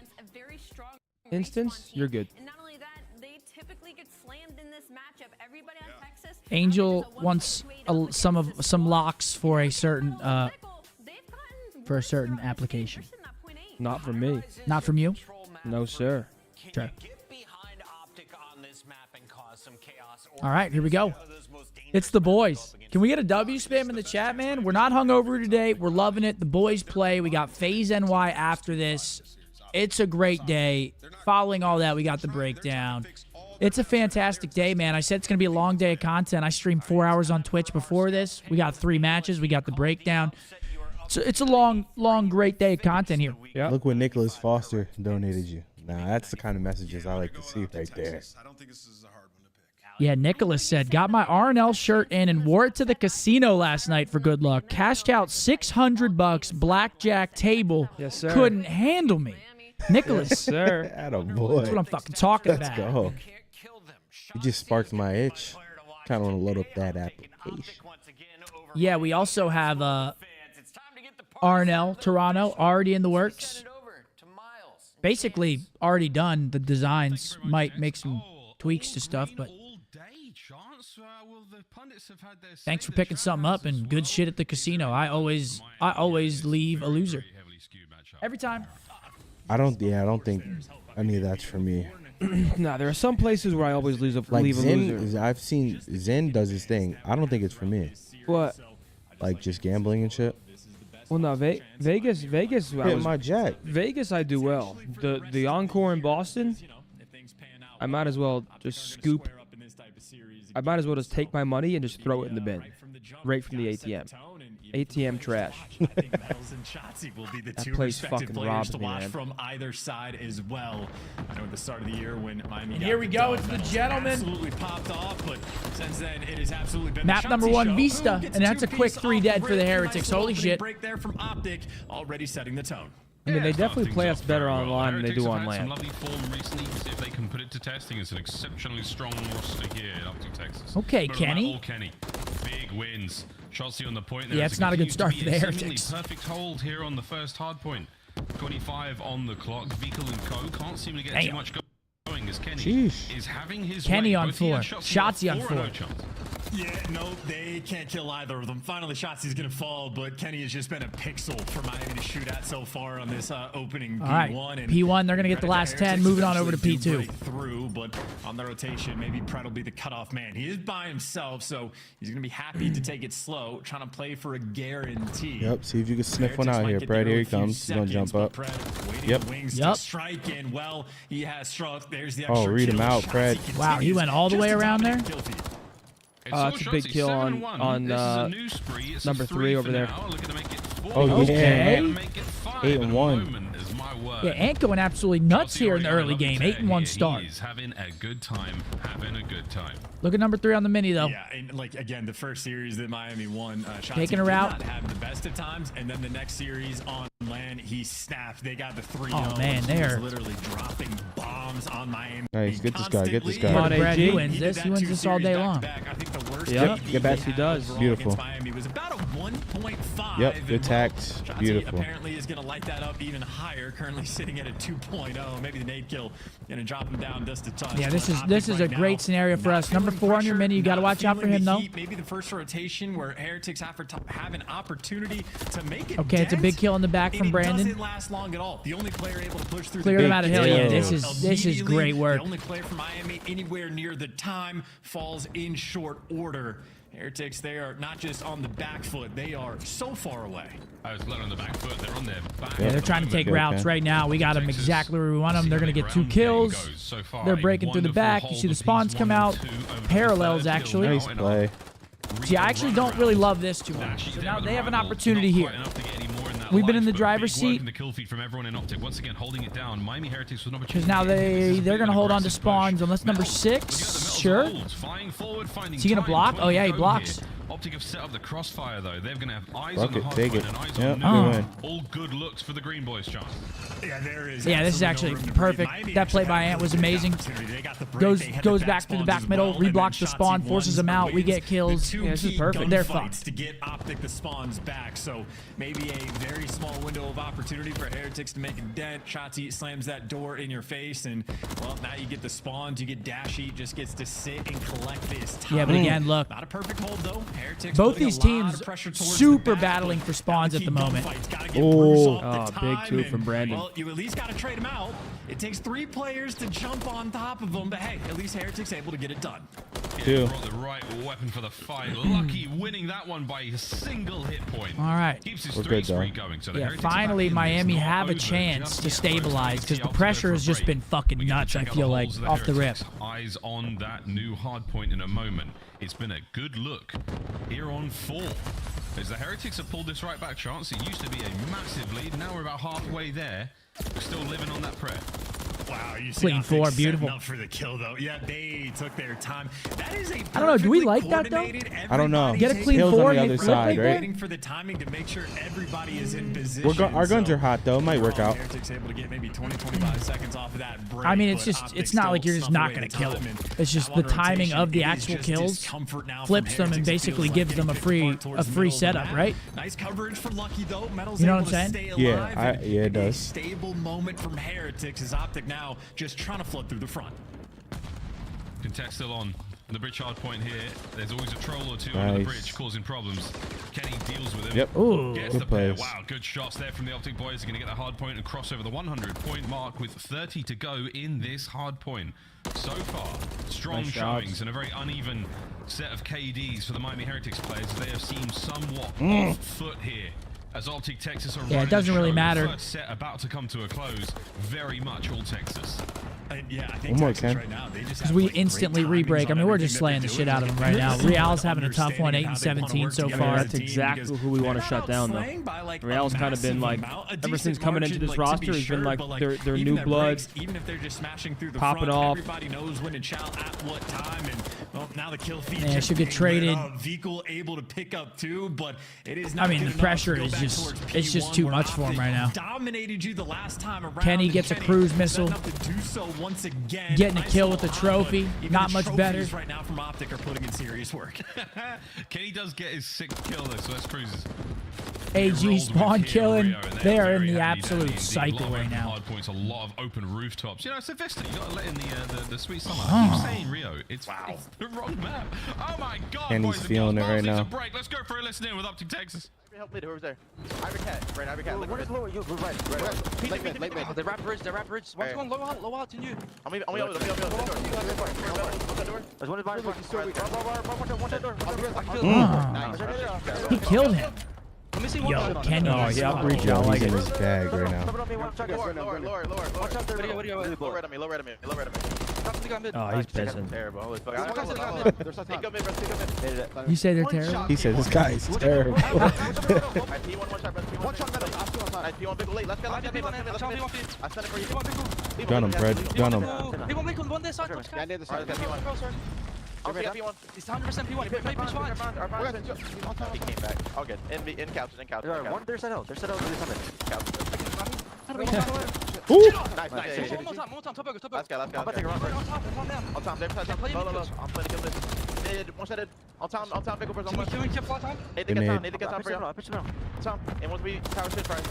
instance, you're good. And not only that, they typically get slammed in this matchup. Everybody on Texas. Angel wants some locks for a certain application. Not from me. Not from you? No, sir. Sure. All right, here we go. It's the boys. Can we get a W spam in the chat, man? We're not hungover today. We're loving it. The boys play. We got FaZe NY after this. It's a great day. Following all that, we got the breakdown. It's a fantastic day, man. I said it's going to be a long day of content. I streamed 4 hours on Twitch before this. We got 3 matches. We got the breakdown. So it's a long, great day of content here. Yeah. Look what Nicholas Foster donated you. Now, that's the kind of messages I like to see right there. I don't think this is a hard one to pick. Yeah, Nicholas said, got my RNL shirt in and wore it to the casino last night for good luck. Cashed out $600, blackjack table. Yes, sir. Couldn't handle me. Nicholas. Yes, sir. Attaboy. That's what I'm fucking talking Let's about. go. You just sparked my itch. Kind of want to load up that application. Yeah, we also have RNL Toronto already in the works. Basically already done. The designs might make some tweaks to stuff, but thanks for picking something up and good shit at the casino. I always leave a loser. Every time. I don't think any of that's for me. Nah, there are some places where I always leave a loser. I've seen Zen does his thing. I don't think it's for me. What? Like just gambling and shit. Well, no, Vegas. Hit my jack. Vegas, I do well. The Encore in Boston, I might as well just scoop. I might as well just take my money and just throw it in the bin, right from the ATM. ATM trash. That place fucking robs me, man. From either side as well. I know at the start of the year when Miami. And here we go. It's the gentleman. Absolutely popped off, but since then it has absolutely been map number 1, Vista, and that's a quick 3 dead for the Heretics. Holy shit! Break there from Optic, already setting the tone. I mean, they definitely play us better online than they do on land. Some lovely form recently. See if they can put it to testing. It's an exceptionally strong roster here in Optic, Texas. Okay, Kenny. Kenny. Big wins. Shotzi on the point. Yeah, it's not a good start for the Heretics. Perfect hold here on the first hard point. 25 on the clock. Vehicle and Co. Can't seem to get too much going as Kenny is having his Kenny way. on 4. Shotzi on 4. Yeah, no, they can't kill either of them. Finally, Shotzi's going to fall, but Kenny has just been a pixel for Miami to shoot at so far on this opening P1. All right, P1, they're going to get the last 10, moving on over to P2. Through, but on the rotation, maybe Pret will be the cutoff man. He is by himself, so he's going to be happy to take it slow, trying to play for a guarantee. Yep, see if you can sniff one out here. Pret, here he comes. He's going to jump up. Yep. Strike in. Well, he has struck. There's the extra read him out, Pret. Wow, he went all the way around there? It's a big kill on number 3 over there. Oh, yeah. Okay. 8-1. Yeah, Ant going absolutely nuts here in the early game. 8-1 start. He's having a good time. Look at number 3 on the mini, though. Yeah, and like again, the first series that Miami won, taking her out. Have the best of times, and then the next series on land, he snapped. They got the 3-0. Oh man, they're literally dropping bombs on Miami. Nice, get this guy, get this guy. Come on, Brad, he wins this. He wins this all day long. I think the worst get back. He does. Beautiful. Miami was about a 1.5. Yep, good tact. Beautiful. Apparently is going to light that up even higher. Currently sitting at a 2.0. Maybe the nade kill going to drop him down just a touch. Yeah, this is a great scenario for us. Number 4 on your mini, you got to watch out for him though. Maybe the first rotation where Heretics have an opportunity to make it. Okay, it's a big kill in the back from Brandon. It doesn't last long at all. The only player able to push through. Cleared him out of hill. Yeah, this is great work. The only player from Miami anywhere near the time falls in short order. Heretics, they are not just on the back foot, they are so far away. I was on the back foot, they're on their back. Yeah, they're trying to take routes right now. We got them exactly where we want them. They're going to get 2 kills. They're breaking through the back. You see the spawns come out. Parallels, actually. Nice play. See, I actually don't really love this too much. So now they have an opportunity here. We've been in the driver's seat. Because now they're going to hold on to spawns unless number 6. Sure. Is he going to block? Oh, yeah, he blocks. Optic have set up the crossfire though. They're going to have eyes on the Hardpoint and eyes on Noob. All good looks for the Green Boys, John. Yeah, there is. Yeah, this is actually perfect. That play by Ant was amazing. Goes back through the back middle, reblocks the spawn, forces them out. We get kills. Yeah, this is perfect. They're fucked. To get Optic the spawns back, so maybe a very small window of opportunity for Heretics to make a dent. Shotzi slams that door in your face, and well, now you get the spawns. You get Dashy just gets to sit and collect this time. Yeah, but again, look. Not a perfect hold though. Both these teams super battling for spawns at the moment. Big two from Brandon. Well, you at least got to trade him out. It takes 3 players to jump on top of him, but hey, at least Heretic's able to get it done. Yeah, brought the right weapon for the fight. Lucky winning that one by a single hit point. All right. Keeps his 3 streak going. So yeah, finally Miami have a chance to stabilize because the pressure has just been fucking nuts, I feel like, off the rip. Eyes on that new hard point in a moment. It's been a good look here on 4. As the Heretics have pulled this right back chance, it used to be a massive lead. Now we're about halfway there. We're still living on that prayer. Wow, you see Clean 4, beautiful. Up for the kill though. Yeah, they took their time. That is a I don't know. Do we like that though? I don't know. Get a clean Kills 4 on the other side, right? Waiting for the timing to make sure everybody is in position. Our guns are hot though. It might work out. Heretics able to get maybe 20-25 seconds off of that break. I mean, it's not like you're just not going to kill them. It's just the timing of the actual kills flips them and basically gives them a free setup, right? Nice coverage from Lucky though. Metal's you know able what I'm to stay saying? alive. Yeah, it does. Stable moment from Heretics as Optic now just trying to flood through the front. Contest still on the bridge hard point here. There's always a troll or 2 on the bridge causing problems. Kenny deals with him. Yep. Ooh, gets the pair. Wow, good shots there from the OpTicBoZe. Are going to get that hard point and cross over the 100-point mark with 30 to go in this hard point. So far, strong showings and a very uneven set of KDs for the Miami Heretics players. They have seemed somewhat off foot here. As Optic Texas are it doesn't really matter. First set about to come to a close. Very much all Texas. Yeah, I think Texas right now, they just because we instantly re-break. I mean, we're just slaying the shit out of them right now. Real's having a tough one, 8-17 so far. That's exactly who we want to shut down, though. Real's kind of been like, ever since coming into this roster, has been like their new blood, even if they're just smashing through the popping front, off. Everybody knows when to chow at what time, and well, now the kill feed. Yeah, should get traded. Vikul able to pick up 2, but it is. I mean, the pressure is just—it's just too much for him right now. Dominated you the last time around. Kenny gets a cruise missile. Once again. Getting a kill with the trophy, not much better. Right now from Optic are putting in serious work. Kenny does get his 6th kill though, so that's cruises. AG spawn killing. They are in the absolute cycle right now. Hard points, a lot of open rooftops. You know, it's a Vista. You got to let in the sweet summer. I keep saying Rio. It's the wrong map. Oh my God! Kenny's feeling it right now. Break. Let's go for a listen in with Optic Texas. Help me, whoever's there. Ivory Cat, right, Ivory Cat. What is lower? You, right. Late mid. The rap bridge. One's going low out to you. I'm on the door. There's one advisor. He killed him. Yo, Kenny. Oh, he outbreached out like in his bag right now. Oh, he's pissing. You say they're terrible? He said this guy is terrible. Gun him, Fred. Gun him. He's 100% P1. He came back. All good. In couches. They're set out. They're Ooh! Nice. One more time. Top burger. Let's go. I'm about to take a run. On time. I'm playing kill this. Mid. One shot. On time. Big overs on one. Can we keep time? Need to get time for you. Pitch them out. Time. And once we tower shit first.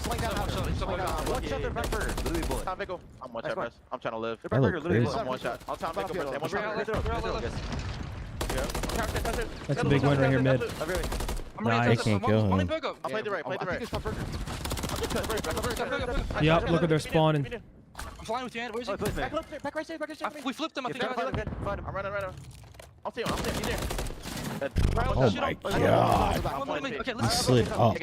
Sling down out. One shot their back burger. Literally bullet. Time Vickle. I'm one shot, bro. I'm trying to live. That look crazy. I'm one shot. On time Vickle. And one shot. That's a big win right here, mid. Nice. They can't kill him. I'll play the right. Yep, look at their spawning. I'm flying with you, Ant. Where's he? Back right side. We flipped him. I think I'm running. I'll see him. He's there. Oh my God. He slid up.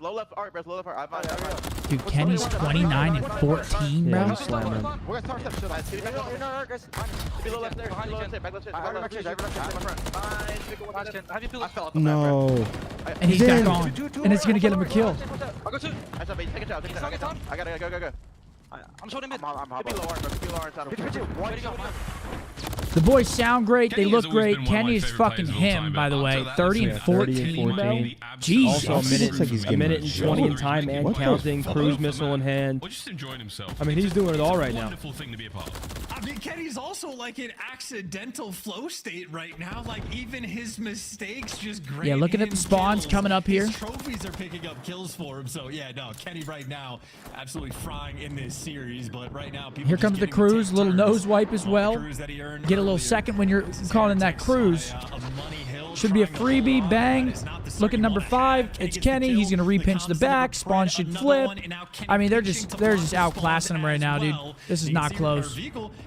Low left. Alright, bro. Low left. Alright, dude, Kenny's 29 and 14, bro. Yeah, he's slamming. We're gonna start step. Be low left there. Back left. No. And he's back on. And it's gonna get him a kill. I'll go 2. I gotta go. I'm showing him mid. The boys sound great. They look great. Kenny is fucking him, by the way. 30 and 14, bro. Jesus. Also a minute and 20 in time and counting. Cruise missile in hand. Just enjoying himself. I mean, he's doing it all right now. Wonderful thing to be a part of. I mean, Kenny's also like an accidental flow state right now. Like even his mistakes just grant Yeah, looking at the spawns coming up here. His trophies are picking up kills for him. So yeah, no, Kenny right now absolutely frying in this series. But right now, people here comes the cruise, little nose wipe as well. Get a a little second when you're calling in that cruise. Should be a freebie. Bang. Look at number 5. It's Kenny. He's gonna repinch the back. Spawn should flip. I mean, they're just outclassing him right now, dude. This is not close.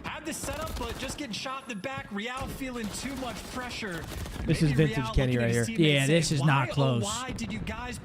Had this set up, but just getting shot in the back. Real feeling too much pressure. This is vintage Kenny right here. Yeah, this is not close.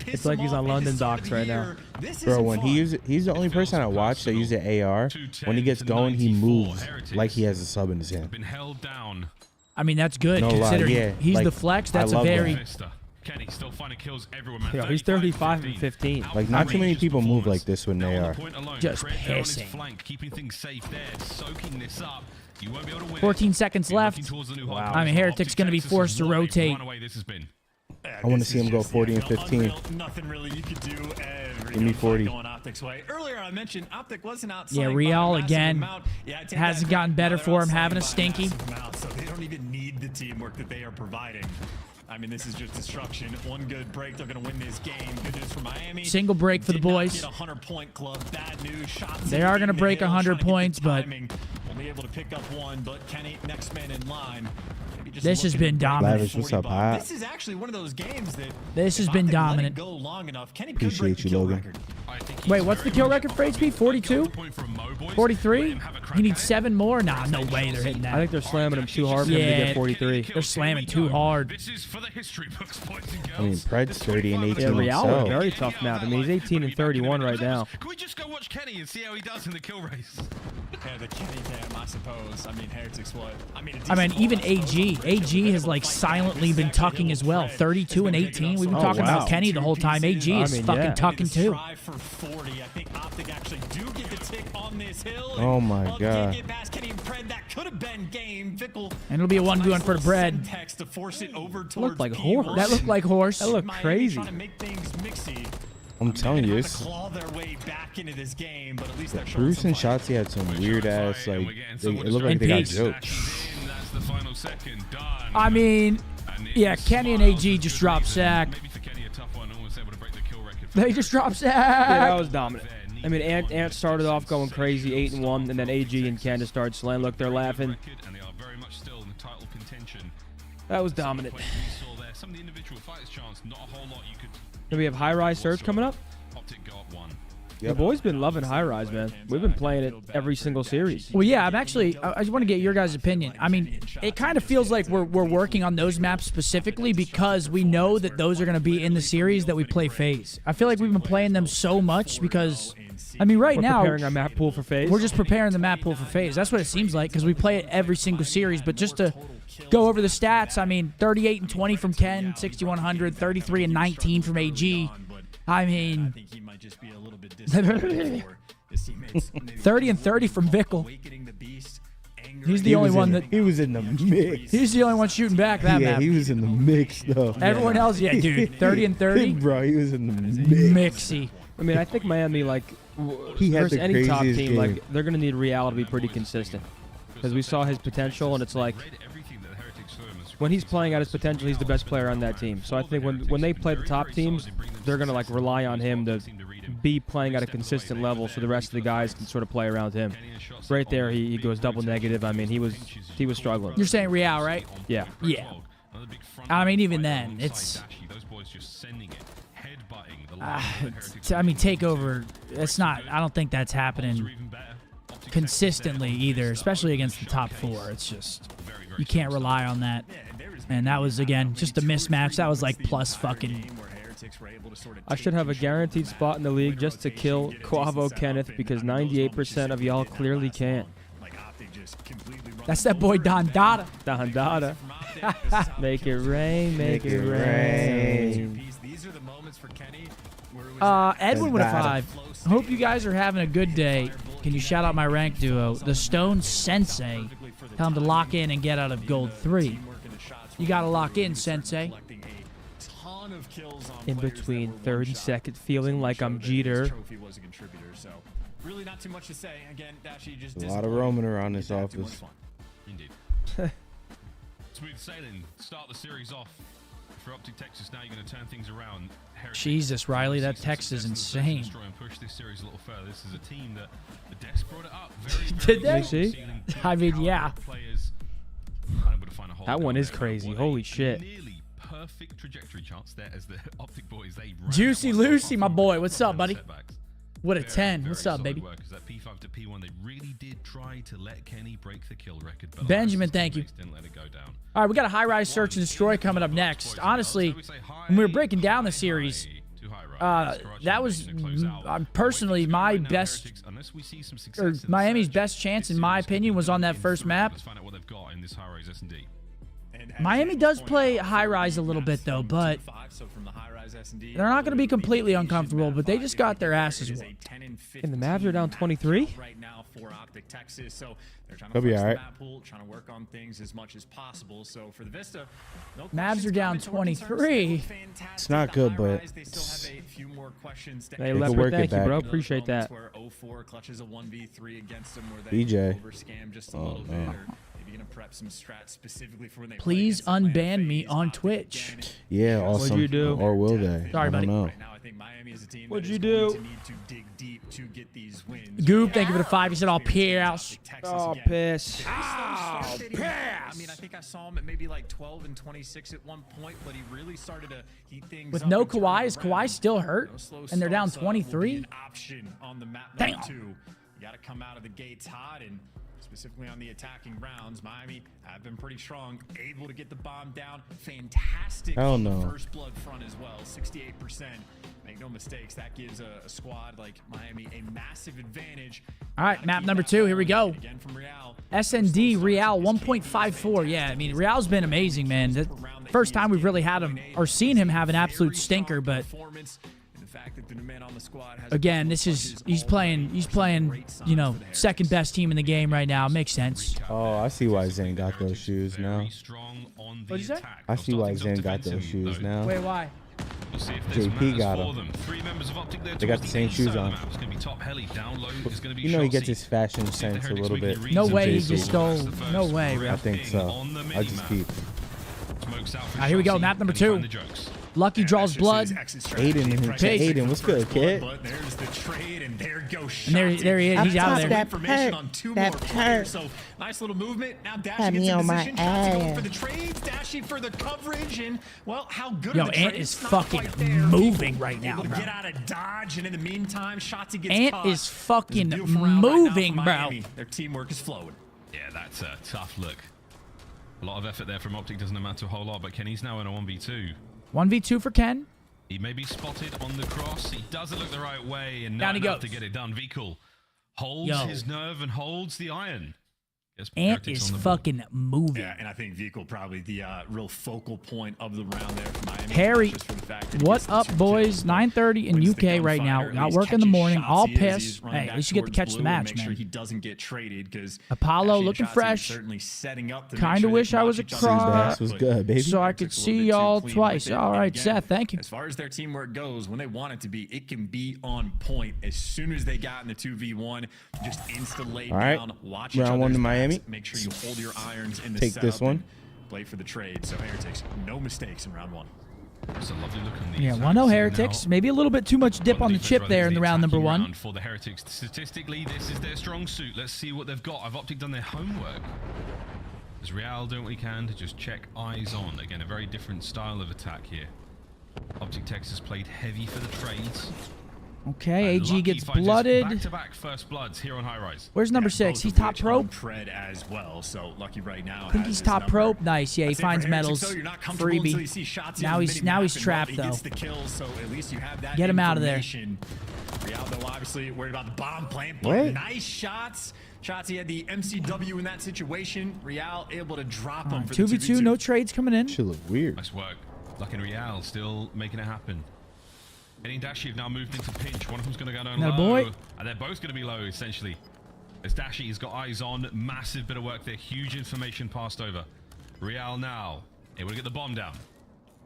It's like he's on London docks right now. Bro, when he's the only person I watch that uses AR. When he gets going, he moves like he has a sub in his hand. Been held down. I mean, that's good No lie, considering yeah. he's Like, the flex. That's I a love very that. Kenny still finding kills everywhere, man. Yo, he's 35 and 15. Like, not too many people move like this when they are. just pissing. Flank, keeping things safe there, soaking this up. You won't be able to win 14 seconds left. Wow. I mean, Heretic's going to be forced to rotate. I want to see him go 40 and 15. Nothing really you could do. Give me 40. Going Optic's way. Earlier I mentioned Optic wasn't outside. Yeah, Real again hasn't gotten better for him, having a stinky. So they don't even need the teamwork that they are providing. I mean, this is just destruction. One good break, they're going to win this game. Good news for Miami. Single break for the boys. They are going to break 100 points, but only able to pick up one. But Kenny, next man in line. This has been dominant. Lavish, what's up, Hot? This is actually one of those games that this has been dominant. go long enough, Kenny Appreciate you, Logan. Wait, what's the kill record for HP? 42? 43? He needs 7 more? Nah, no way they're hitting that. I think they're slamming him too hard for him to get 43. They're slamming too hard. This is for the history books, boys and girls. I mean, Pred's 30 and 18 Yeah, Real himself. a very tough map. I mean, he's 18 and 31 right now. Can we just go watch Kenny and see how he does in the kill race? Yeah, the Kenny Dam, I suppose. I mean, Heretic's what? I mean, even AG. AG has like silently been tucking as well. 32 and 18. We've been talking about Kenny the whole time. AG is fucking tucking too. Try for 40. I think Optic actually do get the tick on this hill. Oh my god. Get past Kenny and Pred. That could have been game. Vickle. And it'll be a 1v1 for the bread. To force it over Looked like horse. That looked like horse. That looked crazy. Trying to make things mixy. I'm telling you, this. Claw their way back into this game, but at least they're Bruce and Shotzi had some weird ass, like, it looked like they got joked. I mean, yeah, Kenny and AG just dropped sack. They just dropped sack. Yeah, that was dominant. I mean, Ant started off going crazy, 8-1, and then AG and Ken just started slaying. Look, they're laughing. That was dominant. Do we have high-rise surge coming up? The boys been loving high-rise, man. We've been playing it every single series. Well, yeah, I just want to get your guys' opinion. I mean, it kind of feels like we're working on those maps specifically because we know that those are going to be in the series that we play FaZe. I feel like we've been playing them so much because, I mean, right now, preparing our map pool for FaZe. We're just preparing the map pool for FaZe. That's what it seems like because we play it every single series. But just to go over the stats, I mean, 38 and 20 from Ken, 6,100, 33 and 19 from AG. I mean, 30 and 30 from Vickle. He's the only one that he was in the mix. He's the only one shooting back that map. Yeah, he was in the mix though. Everyone else, yeah, dude, 30 and 30. Bro, he was in the mix. Mixy. I mean, I think Miami, like, he had versus the any top craziest team, game. like, they're gonna need Real to be pretty consistent because we saw his potential, and it's like, when he's playing at his potential, he's the best player on that team. So I think when they play the top teams, they're going to like rely on him to be playing at a consistent level so the rest of the guys can sort of play around him. Right there, he goes double negative. I mean, he was struggling. You're saying Real, right? Yeah. Yeah. I mean, even then, it's... I mean, takeover, it's not... I don't think that's happening consistently either, especially against the top 4. It's just... You can't rely on that. And that was, again, just a mismatch. That was like plus fucking... I should have a guaranteed spot in the league just to kill Quavo Kenneth because 98% of y'all clearly can't. That's that boy Don Dada. Don Dada. Make it rain, make it rain. Edwin with a 5. Hope you guys are having a good day. Can you shout out my rank duo? The Stone Sensei. Tell him to lock in and get out of gold 3. You got to lock in, Sensei. In between 3rd and 2nd, feeling like I'm Jeter. Really not too much to say. Again, Dashy just a lot of roaming around this office. Indeed. Smooth sailing. Start the series off for Optic Texas. Now you're going to turn things around. Jesus, Riley, that text is insane. Push this series a little further. This is a team that the Dex brought it up. Did they? See? I mean, yeah. hold That one down is there. crazy. What a Holy shit. Nearly perfect trajectory chance there as the OpticBoZe, they Juicy Lucy, my boy. What's up, buddy? What a Very, 10. very What's up, solid baby? work, 'cause that P5 to P1, they really did try to let Kenny break the kill record. But Benjamin, thank you. Didn't let it go down. All right, we got a high-rise search and destroy coming up next. Honestly, when we were breaking down the series, that was personally my best, or Miami's best chance, in my opinion, was on that first map. Let's find out what they've got in this high-rise S&D. Miami does play high-rise a little bit, though, but they're not going to be completely uncomfortable, but they just got their asses whooped. And the Mavs are down 23? They'll be all right. Trying to work on things as much as possible. So for the Vista, Mavs are down 23. It's not good, but Hey, Leopard, thank you, bro. Appreciate that. BJ. Oh, no. Please unban me on Twitch. Yeah, awesome. What'd you do? Or will they? Sorry, I buddy. don't know. What'd you do? Goop, thank you for the 5. He said, "I'll pierce." Oh, piss. I mean, I think I saw him at maybe like 12 and 26 at one point, but he really started to heat things With up no and turn Kawhi, is around. Kawhi still hurt? And they're down 23? An option on the map Damn. number 2. You got to come out of the gates hot, and specifically on the attacking rounds, Miami have been pretty strong, able to get the bomb down. Fantastic Hell on no. the first blood front as well, 68%. Make no mistakes, that gives a squad like Miami a massive advantage. All right, map number 2. Here we go. Again from Real. SND Real 1.54. Yeah, I mean, Real's been amazing, man. The first time we've really had him or seen him have an absolute stinker, but again, this is he's playing, you know, second best team in the game right now. Makes sense. Oh, I see why Zen got those shoes now. What'd you say? I see why Zen got those shoes now. Wait, why? We'll see if there's JP got matters for them. them. 3 members of Optic there They got the towards same east shoes side of on. the map. It's going to be top heli, down low. It's going to be You know he Shotzi. gets his fashion See if the sense a Heretics little we can bit. read No some way he JP. just stole. That's the first No way, red Real. I think ping so. on the I just minimap. peep. Smokes out for All right, here we go. Shotzi. Map number Can he 2. find the jokes? Lucky draws blood. Aiden, what's good, kid? But there's the trade, and there goes And there he is. He's out of there. Information on 2 more players. So nice little movement. Now Dashy gets in position. Shotzi going for the trades. Dashy for the coverage. And well, how good Yo, are the Ant trades? is Not fucking quite there. moving right now, Able to bro. get out of dodge, and in the meantime, Shotzi gets Ant caught. is fucking There's a beautiful round right now moving, for bro. Miami. Their teamwork is flowing. Yeah, that's a tough look. A lot of effort there from Optic. Doesn't amount to a whole lot, but Kenny's now in a 1v2. 1v2 for Ken. He may be spotted on the cross. He doesn't look the right way, and Down not he enough goes. to get it done. Vikul holds Yo. his nerve and holds the iron. Gets Ant Heretics is on the board. fucking moving. Yeah, and I think Vikul probably the real focal point of the round there for Miami. Harry, Just for the fact that he what gets the up, 2 boys? kills, but 9:30 in wins the UK right now. gunfighter, at Got least work in the catches morning. All shots. He is- pissed. he's running Hey, at back least you get to towards catch the blue match, make sure man. he doesn't get traded because Apollo looking fresh. Certainly setting up to make Kinda sure they wish can I watch was each a other's cross. backs, was but good, baby. So I could Heretics a see little bit too y'all clean twice. with it. All And right, again, Seth, thank you. As far as their teamwork goes, when they want it to be, it can be on point. As soon as they got in the 2v1, just insta-lay All right. down, watch Round each one other's to Miami. backs, make sure you hold your irons in the Take this setup one. and play for the trade. So Heretics, no mistakes in round 1. It's a lovely look on the Yeah, attack 1-0 scene Heretics. now. Maybe a little bit too much dip Well, on the defense chip rather there is in the the round number attacking 1. round for the Heretics. Statistically, this is their strong suit. Let's see what they've got. Have Optic done their homework? Is Real doing what he can to just check eyes on? Again, a very different style of attack here. Optic Texas played heavy for the trades. Okay, AG Lucky gets finds his blooded. Back-to-back first bloods here on High Rise. Where's number 6? He's top pro. Pred as well, so Lucky right now. I think he's top pro. Nice. Yeah, he finds medals. Freebie. Now he's trapped though. Gets the kills, so at least you have that Get him out of there. information. Real, though, obviously worried about the bomb plant, but What? nice shots. Shotzi had the MCW in that situation. Real able to drop him for 2v2, the no trades coming in. Should look weird. Nice work. Lucky and Real still making it happen. Kenny and Dashi have now moved into pinch. One of them's going to go down No, low. boy. And they're both going to be low, essentially. As Dashi has got eyes on. Massive bit of work there. Huge information passed over. Real now able to get the bomb down.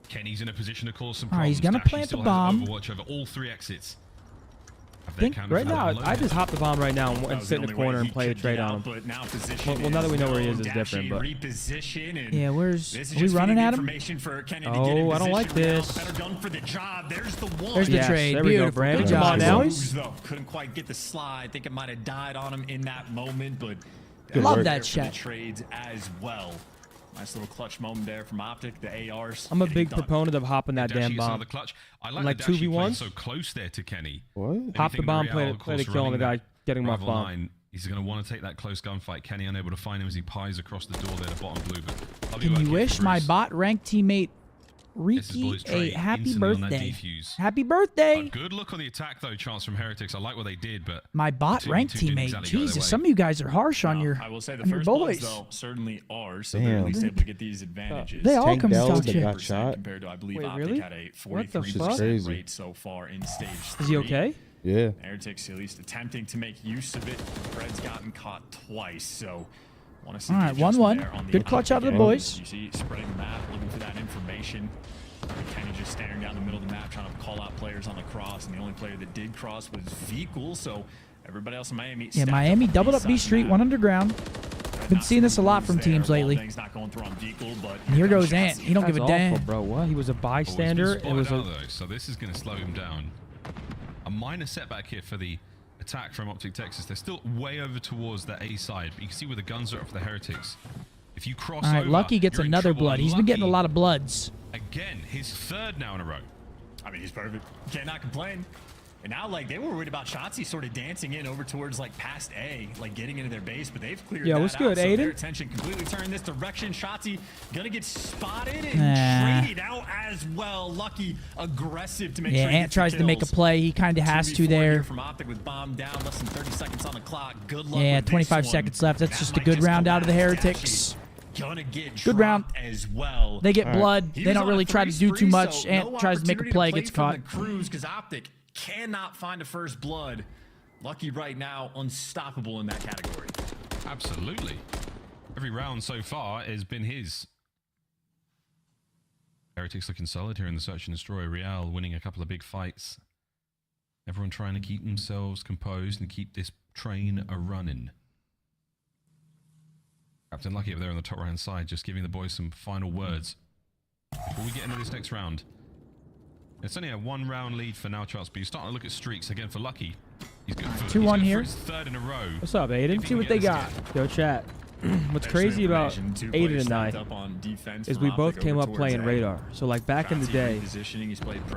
Kenny's in a position to cause some All right, problems. he's gonna Dashi plant the still has bomb. Overwatch over all 3 exits. Have I their think cameras right now, loaded. I just hop the bomb right now and sit in the corner and play a trade on him. But now position Well, now that we know where he is known, different, but... reposition and Yeah, where's... this is Are we just running feeding at him? information for Kenny to Oh, get in I don't like position. Real this. better done for the job. There's the one. There's the Yes, trade. there we go, Beautiful. Brandon. Good Come job, on now. boys. Though, couldn't quite get the slide. I think it might have died on him in that moment, but Love work. that there for the shot. trades as well. Nice little clutch moment there from Optic. The ARs. I'm a big proponent of hopping that damn bomb. The clutch. I like, like that Dashi 2v1. so close there to Kenny. What? Pop the bomb, play the kill on the guy getting him off rival bomb. line. He's going to want to take that close gunfight. Kenny unable to find him as he pies across the door there to bottom blue. But Can you wish my bot ranked teammate Riki a happy birthday? Happy birthday! Good look on the attack though, chance from Heretics. I like what they did, but my bot ranked teammate. Jesus, some of you guys are harsh on your. I will say the first boys though certainly are, so they're at least able to get these advantages. They all come to talk got shot. Compared to, I believe, Wait, Optic really? had a What the 43% rate so far in stage 3. Is he okay? Yeah. Heretics at least attempting to make use of it. Fred's gotten caught twice, so want to see. All right, 1-1. Good clutch out of the boys. You see, spreading the map, looking for that information. Kenny just staring down the middle of the map, trying to call out players on the cross, and the only player that did cross was Vikul, so everybody else in Miami. Yeah, Miami doubled up B Street, one underground. Been seeing this a lot from teams lately. And here goes Ant. He don't give a damn. Bro, what? He was a bystander. It was so this is going to slow him down. A minor setback here for the attack from Optic Texas. They're still way over towards the A side, but you can see where the guns are up for the Heretics. If you cross over, Lucky gets another blood. He's been getting a lot of bloods. Again, his 3rd now in a row. I mean, he's perfect. Cannot complain. And now, like, they were worried about Shotzi sort of dancing in over towards, like, past A, like, getting into their base, but they've cleared that what's out. good, So Aiden? their attention completely turned this direction. Shotzi gonna get spotted and traded out as well. Lucky aggressive to make sure he Ant gets tries the to make a kills. play. He kind of has to 2v4 there. here from Optic with bomb down, less than 30 seconds on the clock. Good luck Yeah, with 25 this seconds one. left. That's That just a might good round out of the collapse. Heretics. Gonna get Good round as well. They get blood. He They was don't on really a try to 3 do too spree, much. so Ant no tries to make a opportunity play, to gets from caught. the Cruise because Optic cannot find a first blood. Lucky right now, unstoppable in that category. Absolutely. Every round so far has been his. Heretics looking solid here in the Search and Destroy. Real winning a couple of big fights. Everyone trying to keep themselves composed and keep this train a-running. Captain Lucky up there on the top right-hand side, just giving the boys some final words before we get into this next round. It's only a 1-round lead for now, Charles, but you're starting to look at streaks again for Lucky. He's good for 2-1 here. his 3rd in a row. What's up, Aiden? See what they got. Yo, chat. What's crazy about Aiden and I is we both came up playing radar. So like back in the day,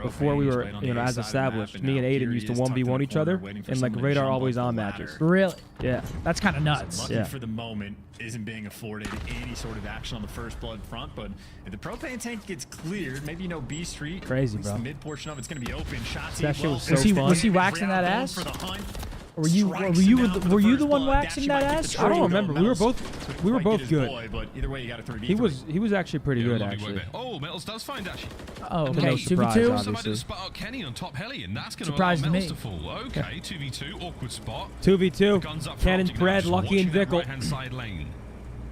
before we were as established, me and Aiden used to 1v1 each other in like radar always on matches. Really? Yeah. That's kind of nuts. Lucky for the moment isn't being afforded any sort of action on the first blood front, but if the propane tank gets cleared, maybe B Street. Crazy, bro. The mid portion of it's going to be open. Shotzi, That shit was so fun. fun. Was he waxing that ass? Or were you the one waxing that ass? I don't remember. We were both good. But either way, you got a 3v3. He was actually pretty good lovely work actually. there. Oh, Metals does find Dashi. Oh, No okay. surprise, 2v2. Somebody obviously. to spot out Kenny on top heli, and that's going to allow Surprised Metals me. to fall. Okay, 2v2, awkward spot. 2v2. Guns up for Cannon Optic spread, now, Lucky and watching that Vickle. right-hand side lane.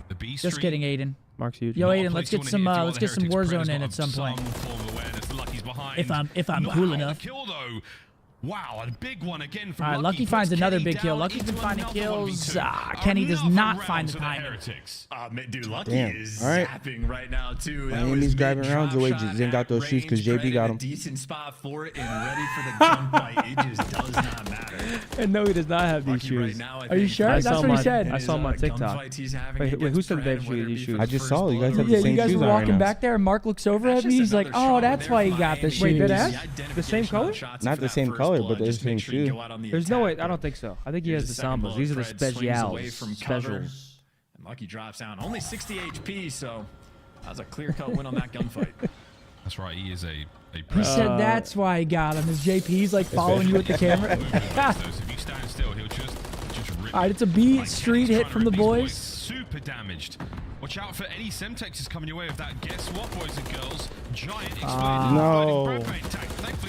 The B Just Street. kidding, Aiden. Mark's huge. Yo, Not a Aiden, place let's you get wanna some hit if you're let's the get some Heretics. Brenner's Warzone in got at some point. Some form of awareness. Lucky's behind. If I'm Wow, cool the enough. kill though. Wow, a big one again from All right, Lucky Puts finds another Kenny big kill. down Lucky's been into finding another kills. 1v2. Kenny does Another not round find the to timing. Heretics. Dude, Lucky Damn. is All right. zapping right now too. That Miami's was driving rounds away. mid-drop Just didn't got those shot shoes at 'cause JP range, got right in them. a decent spot for it and ready for the gunfight. It just does not matter. And no, he does not have these Lucky right shoes. now, I Are you think, sure? I That's saw what he my- said. I saw him on TikTok. gunfights he's having Wait, against who said Fred, they have whether it these be shoes? for I the just first saw you guys blood have or the Yeah, same you guys shoes were on right walking now. back there, and Mark looks over That's at me. just He's like, another "Oh, shot that's there why from you got the Miami. shoes." Wait, dead ass? Identification The same color? on Shotzi Not for the that same first color, blood. but they're the Just make same sure you shoe. go out on the There's no attack, way. I don't think so. I think he here's has the the second Sambas. blood. These are the Fred swings away from cover. specials. And Lucky drops down. Only 60 HP, so that was a clear-cut win on that gunfight. That's right, he is a He said that's why he got him. Is JP's like following you with the camera? If you stand still, he'll just rip All right, you. it's a B Right, Street Kenny's hit trying from to the rip these boys. Super damaged. Watch out for any Semtex coming your way with that. Guess what, boys and girls? Giant exploded. No.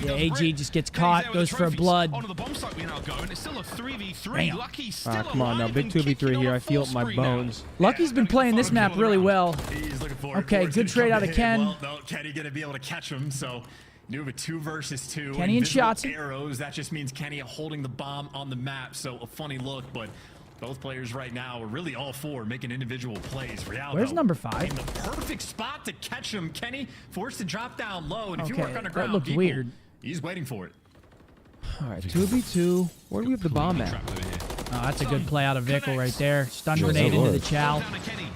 Yeah, AG just gets caught, goes for a blood. Onto the bomb site we now go, and it's still a 3v3. Damn. Lucky still Ah, come on now, alive big and 2v3 kicking here. on I a feel it in my full screen now. bones. Lucky's been playing this map really well. He's looking forward Okay, for it. good It's gonna trade come out to of him. Ken. Well, no, Kenny gonna be able to catch him, so you have a 2 versus 2. Kenny and Invisible Shotzi. arrows. That just means Kenny holding the bomb on the map, so a funny look, but both players right now are really all 4 making individual plays. Real, Where's though, number 5? in the perfect spot to catch him. Kenny forced to drop down low, and if you Okay, work that underground, looked Geekle, weird. He's waiting for it. All right, 2v2. Where do we have the bomb at? Oh, that's a good play out of Vickle right there. Stun Yes, grenade it into the was. chow. Down to Kenny.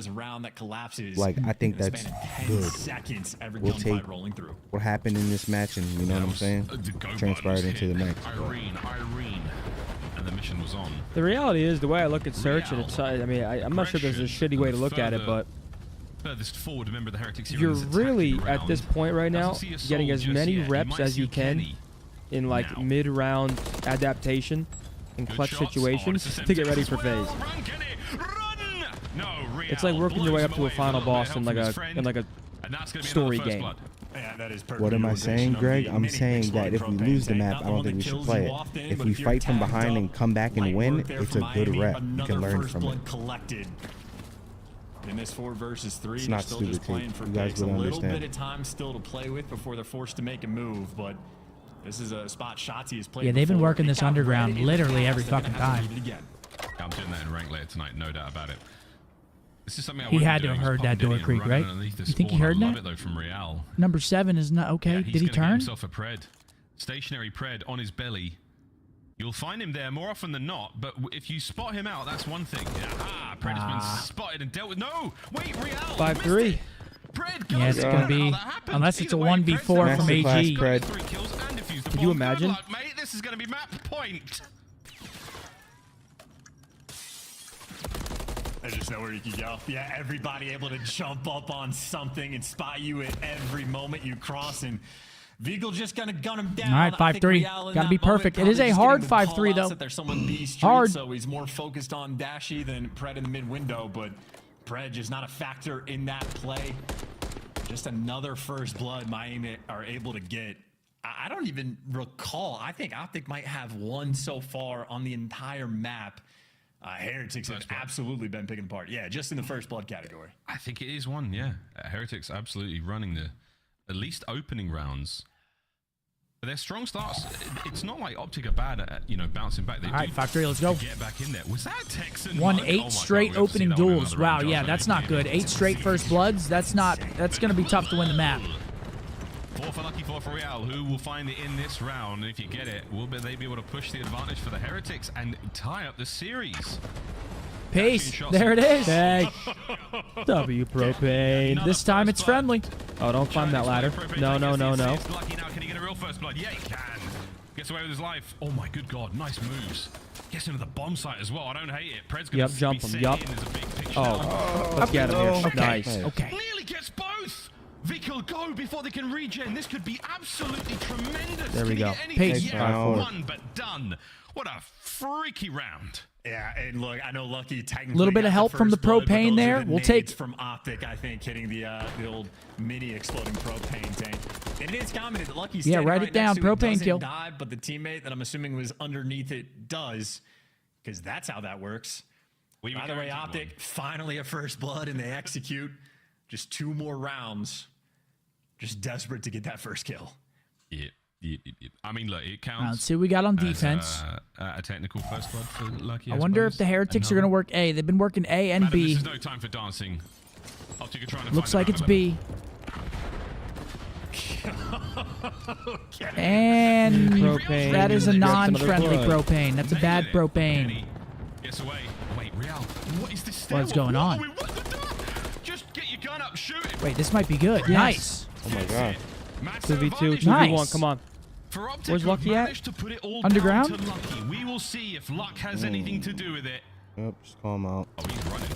is a round that collapses. Like, I think in a that's span of 10 good. seconds. Every We'll gunfight take rolling through. what happened in this match, and you know what I'm saying, transpired into the next. Irene, and the mission was on. The reality is, the way I look at Search, and it's, I mean, I'm not sure there's a shitty way to look at it, but furthest forward member of the Heretics here You're in this really attacking at round. this point right now Doesn't see a soul getting as just many yet. reps might as you see can Kenny in like now. mid-round adaptation and Good clutch shots. situations Oh, to get ready for FaZe. Run, Kenny, run! No, It's like working your way up to a final boss in like a and that's gonna be story another first game. blood. Yeah, that is perfect What am I utilization saying, of Greg? the I'm mini saying that if we exploding lose the propane map, tank. I don't Not the think we one should that play kills it. you often, If but we you're fight from tagged behind up, and come back and light win, work there it's for a good Miami. rep. You Another can learn first from it. blood collected. In this 4 versus 3, It's they're not still stupid, just playing Kate. for You guys picks. A would little understand. bit of time still to play with before they're forced to make a move, but this is a spot Shotzi has played. Yeah, they've been before. working They this got underground ready in the literally past. every They're gonna fucking have to time. do it again. I'm doing that in rank later tonight, no doubt about it. This is something I He wouldn't had be to have doing, is heard that popping door Diddy and creak, running right? underneath this You think he spawn. heard I love that? it though from Real. Number 7 is not okay. Yeah, Did he he's gonna get turn? himself a pred. Stationary pred on his belly. You'll find him there more often than not, but if you spot him out, that's one thing. Aha, pred has been spotted and dealt with. No, wait, Real. 5-3. Pred, Yeah, it's gonna be unless it's a 1v4 from Masterclass, AG. Pred. Could you imagine? Good luck, mate. This is gonna be map point. There's just nowhere you can go. Yeah, everybody able to jump up on something and spot you at every moment you cross, and Vigal just gonna gun him down. All right, 5-3. Gotta be perfect. It is a hard 5-3 though. That there's someone B street, Hard. so he's more focused on Dashy than Pred in the mid window, but Pred is not a factor in that play. Just another first blood Miami are able to get. I don't even recall. I think Optic might have one so far on the entire map. Heretics have absolutely been picking apart. Yeah, just in the first blood category. I think it is one, yeah. Heretics absolutely running the at least opening rounds. But their strong starts, it's not like Optic are bad at, you know, bouncing back. They All right, 5-3, let's go. Get back in there. Was that Texan? Won Mug? 8 Oh my straight God, we have to see opening that one in duels. another Wow, round. yeah, Josh, that's I not mean, good. 8 straight first bloods. That's gonna be tough to win the map. 4 for Lucky, 4 for Real. Who will find it in this round? And if you get it, will they be able to push the advantage for the Heretics and tie up the series? Peace. There it is. Hey. W propane. This time it's friendly. Oh, don't climb that ladder. No, no, no, no. Lucky now, can he get a real first blood? Yeah, he can. Gets away with his life. Oh my good God, nice moves. Gets into the bomb site as well. I don't hate it. Pred's gonna Jump be him. set Yup. in as a big picture. Oh, let's get him here. Okay. Nice. Okay. Nearly gets both. Vic will go before they can regen. This could be absolutely tremendous. There we Can he go. get anything? Pace. Yeah, 5-4. one but done. What a freaky round. Yeah, and look, I know Lucky technically Little bit got of help from the first blood, but propane those are there. the We'll nades take- from Optic, I think, hitting the old mini exploding propane tank. And it is commented that Lucky's Yeah, standing write right it down. next to it, Propane doesn't kill. die, but the teammate that I'm assuming was underneath it does, because that's how that works. We By the way, Optic finally a first blood, and they execute just 2 more rounds. Just desperate to get that first kill. Yeah. I mean, look, it counts. Let's see what we got on as, defense. a technical first blood for Lucky. I wonder if the Heretics are going to work A. They've been working A and B. This is no time for dancing. Optic are trying to Looks find like the it's round B. And Propane. that is a Gets another non-friendly blood. propane. That's a bad propane. Kenny gets away. Wait, Real. What is this? What's going on? Just get your gun up, shoot it. Wait, this might be good. Nice. Oh my God. 2v2, 2v1, Nice. come on. For Optic, Where's Lucky who've at? managed to put it all Underground? down to Lucky. We will see if luck has anything to do with it. Yep, just call him out. Oh, he's running.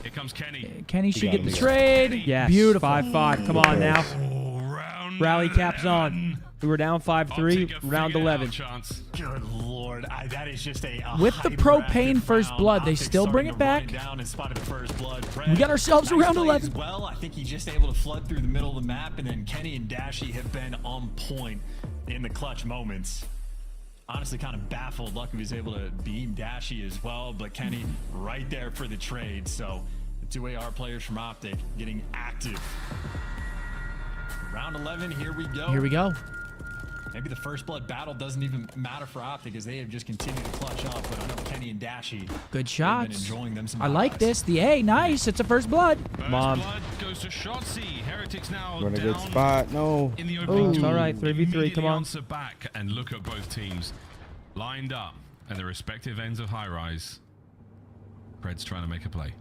Here comes Kenny. Kenny should got get him, the he got trade. Yes. Beautiful. 5-5. Come on now. Oh, round Rally caps 11. on. We were down 5-3. Optic have Round figured it out, 11. Chance. Good lord, that is just a With the propane hyperactive first round. blood, they Optic still bring starting it to run back. Down and spotted the first blood. We got ourselves Nice around play 11. As well, I think he's just able to flood through the middle of the map, and then Kenny and Dashy have been on point in the clutch moments. Honestly, kind of baffled. Lucky was able to beam Dashy as well, but Kenny right there for the trade. So the 2 AR players from Optic getting active. Round 11, here we go. Here we go. Maybe the first blood battle doesn't even matter for Optic as they have just continued to clutch up, but I know Kenny and Dashy Good have been shots. enjoying them some I like highs. this. The A, nice. It's a first blood. First Mom. blood goes to Shotzi. Heretics now We're in a down good spot. No. in the Oh, opening it's duel. all right. 3v3, come Immediately on. answer back and look at both teams lined up at the respective ends of high rise. Pred's trying to make a play.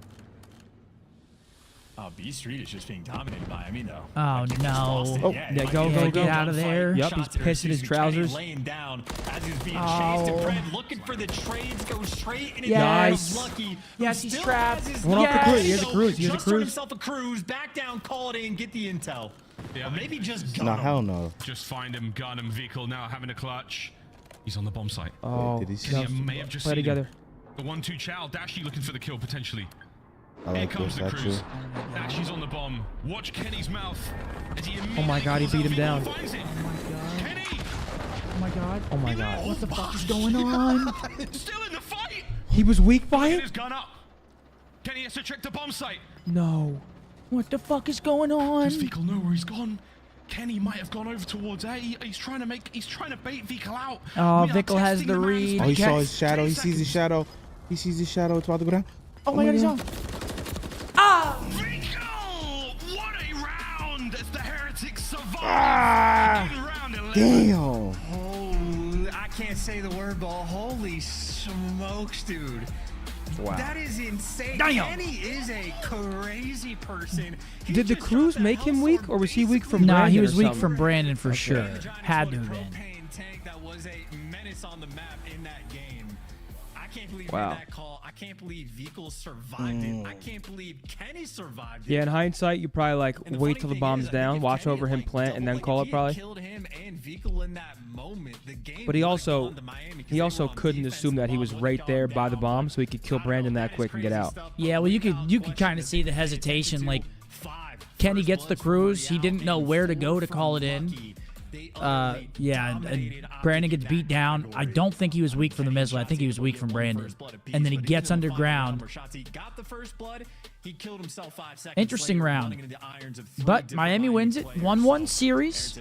Oh, B Street is just being dominated by Miami, though. Oh, no. Oh, yeah, go. Get out of there. Yep, he's pissing his trousers. Laying down as he's being chased and Fred looking for the trades, goes straight and Nice. lucky. Yes, he's trapped. One off the cruise. He has a cruise. He has a Just earned cruise. himself a cruise. Back down, call it in, get the intel. Yeah, Or maybe just gun No, him. hell no. Just find him, gun him. Vehicle now having a clutch. He's on the bomb site. Oh, Did he see Kenny us? may have just play seen him. together. The 1-2 chow. Dashy looking for the kill potentially. I Here like comes this the actually. cruise. Dashy's on the bomb. Watch Kenny's mouth. As he Oh my God, he beat him down. Finds it. Kenny! Oh, my God. Oh my God. What the fuck is going on? Still in the fight! He was weak by Get it? his gun up. Kenny has to check the bomb site. No. What the fuck is going on? Does Vehicle know where he's gone? Kenny might have gone over towards A. He's trying to bait Vehicle out. Oh, We are Vickle has testing the man's read. Oh, he Okay. saw his shadow. He sees his shadow. He sees his shadow. It's about to go down. Oh my God, he's on. Ah! Vehicle! What a round! As the Heretics survive. Ah! In round 11. Damn. Oh, I can't say the word, but holy smokes, dude. Wow. That is insane. Damn. Kenny is a crazy person. He Did the just cruise dropped that make him hellstorm weak, or was he weak from Nah, Brandon he or was weak something? from Brandon for sure. The Giants Had to was have a been. propane tank that was a menace on the map in that game. I can't believe he Wow. made that call. I can't believe Vehicle survived it. I can't believe Kenny survived it. Yeah, in hindsight, you probably like And the wait funny till the thing bomb's is, I think down, if watch Kenny over had, him like, plant, and then doubled, call like, it if he had probably. killed him and Vehicle in that moment, the game But he would have also gone to Miami 'cause he they also were on couldn't defense. assume that he The was bomb right would've there gone by the down, bomb, but so he could kill I don't Brandon know, that is quick and get crazy out. stuff. Yeah, well, you could What kind of see the hesitation. Like, Kenny gets the cruise. He didn't know where to go to call it in. Yeah, and Brandon gets beat down. I don't think he was weak from the missile. I think he was weak from Brandon. And then he gets underground. Interesting round. But Miami wins it. 1-1 series.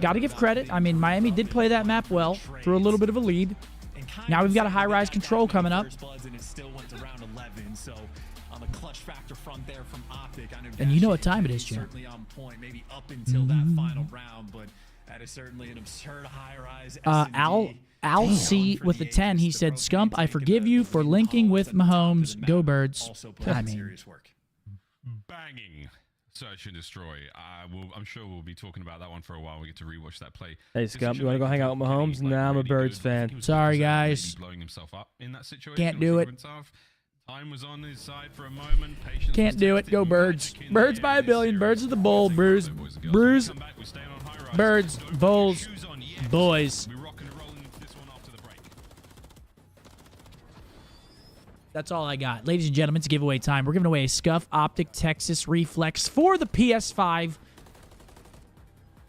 Got to give credit. I mean, Miami did play that map well. Threw a little bit of a lead. Now we've got a high-rise control coming up. And you know what time it is, Jim. Certainly on point, maybe up until that final round, but that is certainly an absurd high-rise. Al C with the 10. He said, "Scump, I forgive you for linking with Mahomes. Go Birds." I mean, Banging. Search and destroy. I'm sure we'll be talking about that one for a while. We get to rewatch that play. Hey, Scump, you want to go hang out with Mahomes? Nah, I'm a Birds fan. Sorry, guys. Blowing himself up in that situation. Can't do it. Time was on his side for a moment. Patience can't was do it. tested. Go Birds. Magic in Birds the by air a this billion. series. Birds of the bowl. Bruise. Boys and girls. Bruise. Come back, we're staying on high rise. Birds. Don't Bulls. shoes on yet. Boys. We rock and roll into this one after the break. That's all I got. Ladies and gentlemen, it's giveaway time. We're giving away a Scuff Optic Texas Reflex for the PS5.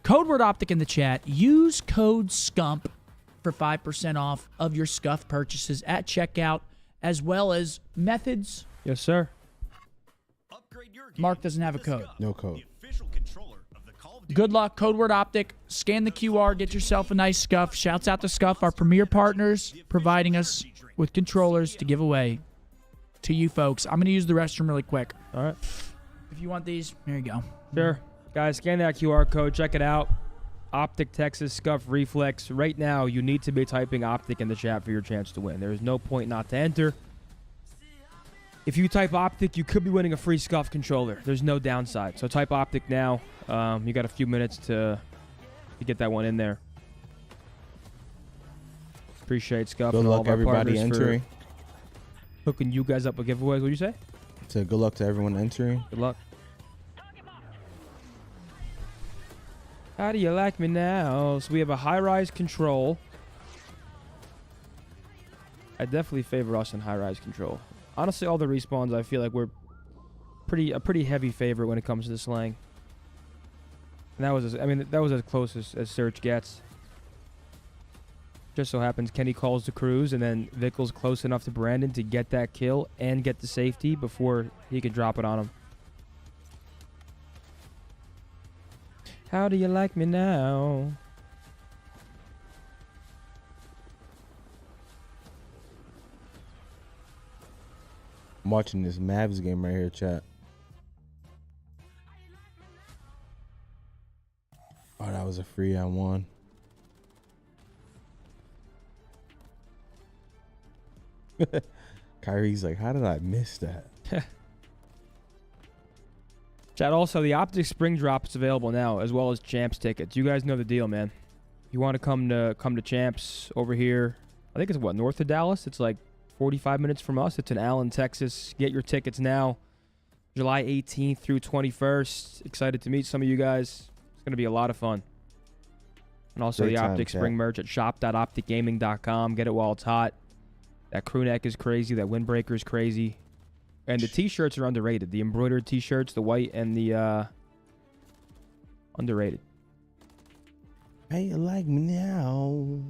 Code word Optic in the chat. Use code SCUMP for 5% off of your Scuff purchases at checkout, as well as methods. Yes, sir. Mark doesn't have a code. No code. Good luck. Code word Optic. Scan the QR. Get yourself a nice Scuff. Shouts out to Scuff, our premier partners, providing us with controllers to give away to you folks. I'm going to use the restroom really quick. All right. If you want these, here you go. Sure. Guys, scan that QR code. Check it out. Optic Texas Scuff Reflex. Right now, you need to be typing Optic in the chat for your chance to win. There is no point not to enter. If you type Optic, you could be winning a free Scuff controller. There's no downside. So type Optic now. You got a few minutes to get that one in there. Appreciate Scuff Good and all luck, of our everybody partners entering. for hooking you guys up with giveaways. What'd you say? So good luck to everyone entering. Good luck. How do you like me now? So we have a high-rise control. I definitely favor us in high-rise control. Honestly, all the respawns, I feel like we're a pretty heavy favorite when it comes to the slang. And that was as close as Search gets. Just so happens Kenny calls the cruise, and then Vickle's close enough to Brandon to get that kill and get the safety before he could drop it on him. How do you like me now? I'm watching this Mavs game right here, chat. Oh, that was a free on one. Kyrie's like, how did I miss that? Chat, also, the Optic Spring Drop is available now, as well as Champs tickets. You guys know the deal, man. If you want to come to Champs over here, I think it's, what, north of Dallas? It's like 45 minutes from us. It's in Allen, Texas. Get your tickets now. July 18th through 21st. Excited to meet some of you guys. It's going to be a lot of fun. And also the Optic Spring merch at shop.opticgaming.com. Get it while it's hot. That crew neck is crazy. That windbreaker is crazy. And the T-shirts are underrated. The embroidered T-shirts, the white and the underrated. Hey, you like me now?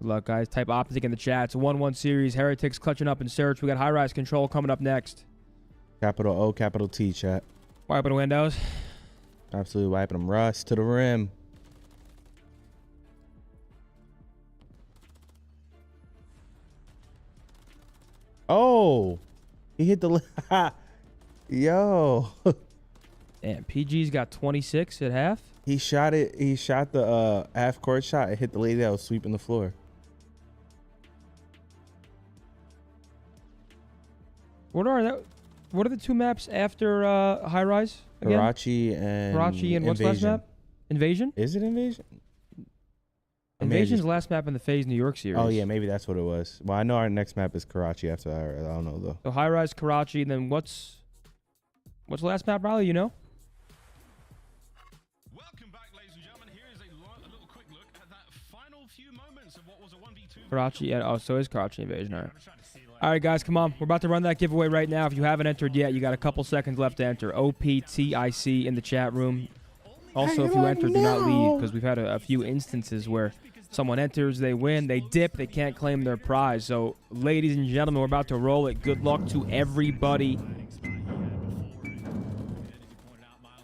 Good luck, guys. Type Optic in the chat. It's a 1-1 series. Heretics clutching up in search. We got high-rise control coming up next. Capital O, capital T, chat. Wiping the windows. Absolutely wiping them. Rust to the rim. Oh, he hit the yo. Damn, PG's got 26 at half. He shot it. He shot the half court shot. It hit the lady that was sweeping the floor. What are the two maps after high rise? Again? Karachi and what's last map? Invasion? Is it Invasion? Invasion's the last map in the FaZe New York series. Oh yeah, maybe that's what it was. Well, I know our next map is Karachi after that. I don't know though. So high rise, Karachi, and then what's the last map, Riley? You know? Welcome back, ladies and gentlemen. Here is a little quick look at that final few moments of what was a 1v2. Karachi, and oh, so is Karachi Invasion. All right. All right, guys, come on. We're about to run that giveaway right now. If you haven't entered yet, you got a couple seconds left to enter. OpTicBoZe in the chat room. Also, if you enter, do not leave, because we've had a few instances where someone enters, they win, they dip, they can't claim their prize. So, ladies and gentlemen, we're about to roll it. Good luck to everybody.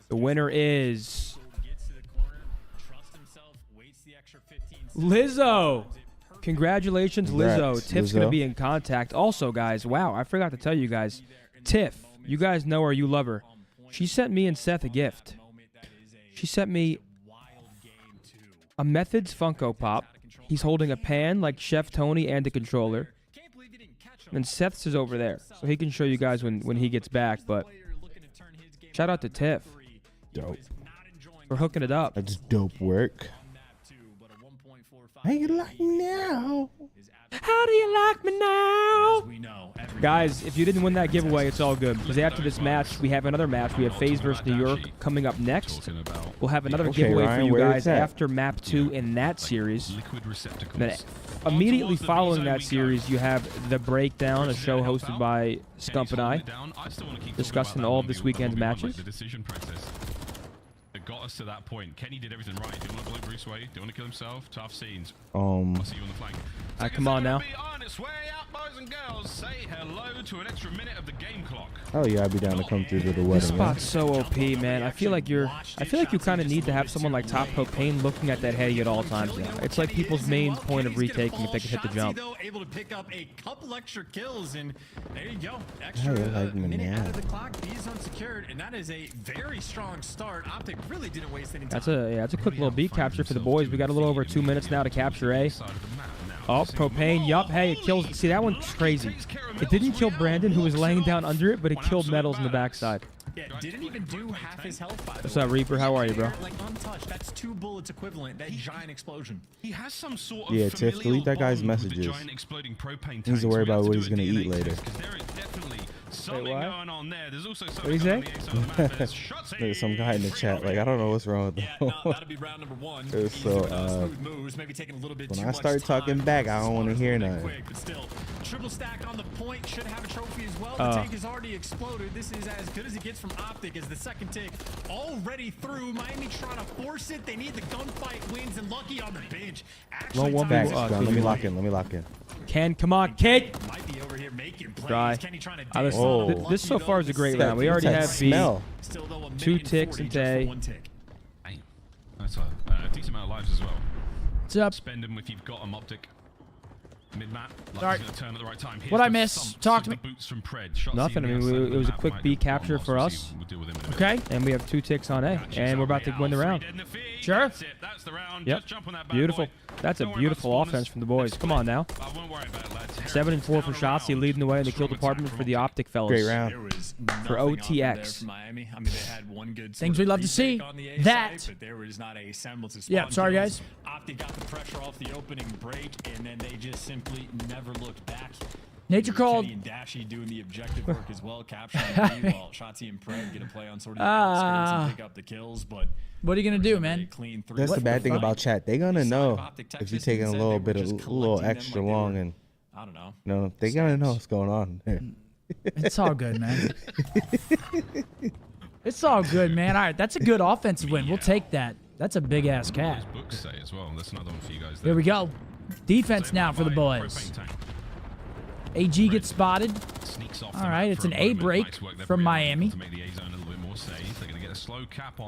The winner is Lizzo. Congratulations, Lizzo. Tiff's going to be in contact. Also, guys, wow, I forgot to tell you guys. Tiff, you guys know her, you love her. She sent me and Seth a gift. She sent me a Methods Funko Pop. He's holding a pan like Chef Tony and a controller. And Seth's is over there, so he can show you guys when he gets back. But shout out to Tiff. Dope. We're hooking it up. That's dope work. How you like me now? How do you like me now? Guys, if you didn't win that giveaway, it's all good. Because after this match, we have another match. We have FaZe versus New York coming up next. We'll have another giveaway for you guys after map 2 in that series. Then immediately following that series, you have The Breakdown, a show hosted by Scump and I, discussing all of this weekend's matches. Got us to that point. Kenny did everything right. Do you want to blow Bruce Wayne? Do you want to kill himself? Tough scenes. I'll see you on the flank. Come on now. On its way out, boys and girls. Say hello to an extra minute of the game clock. Oh yeah, I'd be down to come through to the wedding. This spot's so OP, man. I feel like you kind of need to have someone like Top Propane looking at that heady at all times now. It's like people's main point of retaking if they can hit the jump. Able to pick up a couple extra kills, and there you go. How Extra you like me minute now? out of the clock. B is unsecured, and that is a very strong start. Optic really didn't waste any time. That's a quick little B capture for the boys. We got a little over 2 minutes now to capture A. Oh, Propane, yup. Hey, it kills. See, that one's crazy. It didn't kill Brandon, who was laying down under it, but it killed Metals in the backside. Yeah, didn't even do half his health. What's up, Reaper? How are you, bro? Like untouched. That's 2 bullets equivalent. That giant explosion. He has some sort of Yeah, Tiff, delete that guy's messages. He needs to worry about what he's gonna eat later. Something going on there. There's also what do you say? There's some guy in the chat. Like, I don't know what's wrong with him. That'll be round number 1. So, when I start talking back, I don't want to hear nothing. But still, triple stack on the point. Should have a trophy as well. The tank has already exploded. This is as good as it gets from Optic as the second tick already through. Miami trying to force it. They need the gunfight wins, and Lucky on the bench. Actually, Let me lock in. Let me lock in. Ken, come on, Kate. Might be over here making plays. Dry. Kenny trying to This so far is a great round. We already have B. 2 ticks into A. That's a decent amount of lives as well. What's up? Spend them if you've got them Optic. Mid-map. Sorry. Gonna turn at the right time. What'd I miss? Talk to me. Boots from Pred. Nothing. I mean, it was a quick B capture for us. Okay. And we have 2 ticks on A. And we're about to win the round. Sure. That's the round. Yep. Just jump on that bad Beautiful. boy. That's a Don't worry about beautiful spawners. offense from the boys. Come on now. I won't worry about it, lads. 7 and 4 for Shotzi, leading the way in the kill department for the Optic fellas. Great round. There was For nothing offered there OTX. from Miami. I mean, they had one good Things sort we'd of love to see. retake on the A That. side, but there was not a semblance of Yeah, spawn sorry, kills. guys. Optic got the pressure off the opening break, and then they just simply never looked back. Nature called. Kenny and Dashy doing the objective work as well, capturing the lead while Shotzi and Pred get a play on sort of the outskirts and pick up the kills. But what are you gonna do, man? That's the bad thing about chat. They're gonna know if you're taking a little extra long, and I don't know. No, they gotta know what's going on there. It's all good, man. It's all good, man. All right, that's a good offensive win. We'll take that. That's a big ass cat. Books say as well. That's another one for you guys. Here we go. Defense now for the boys. AG gets spotted. All right, it's an A break from Miami.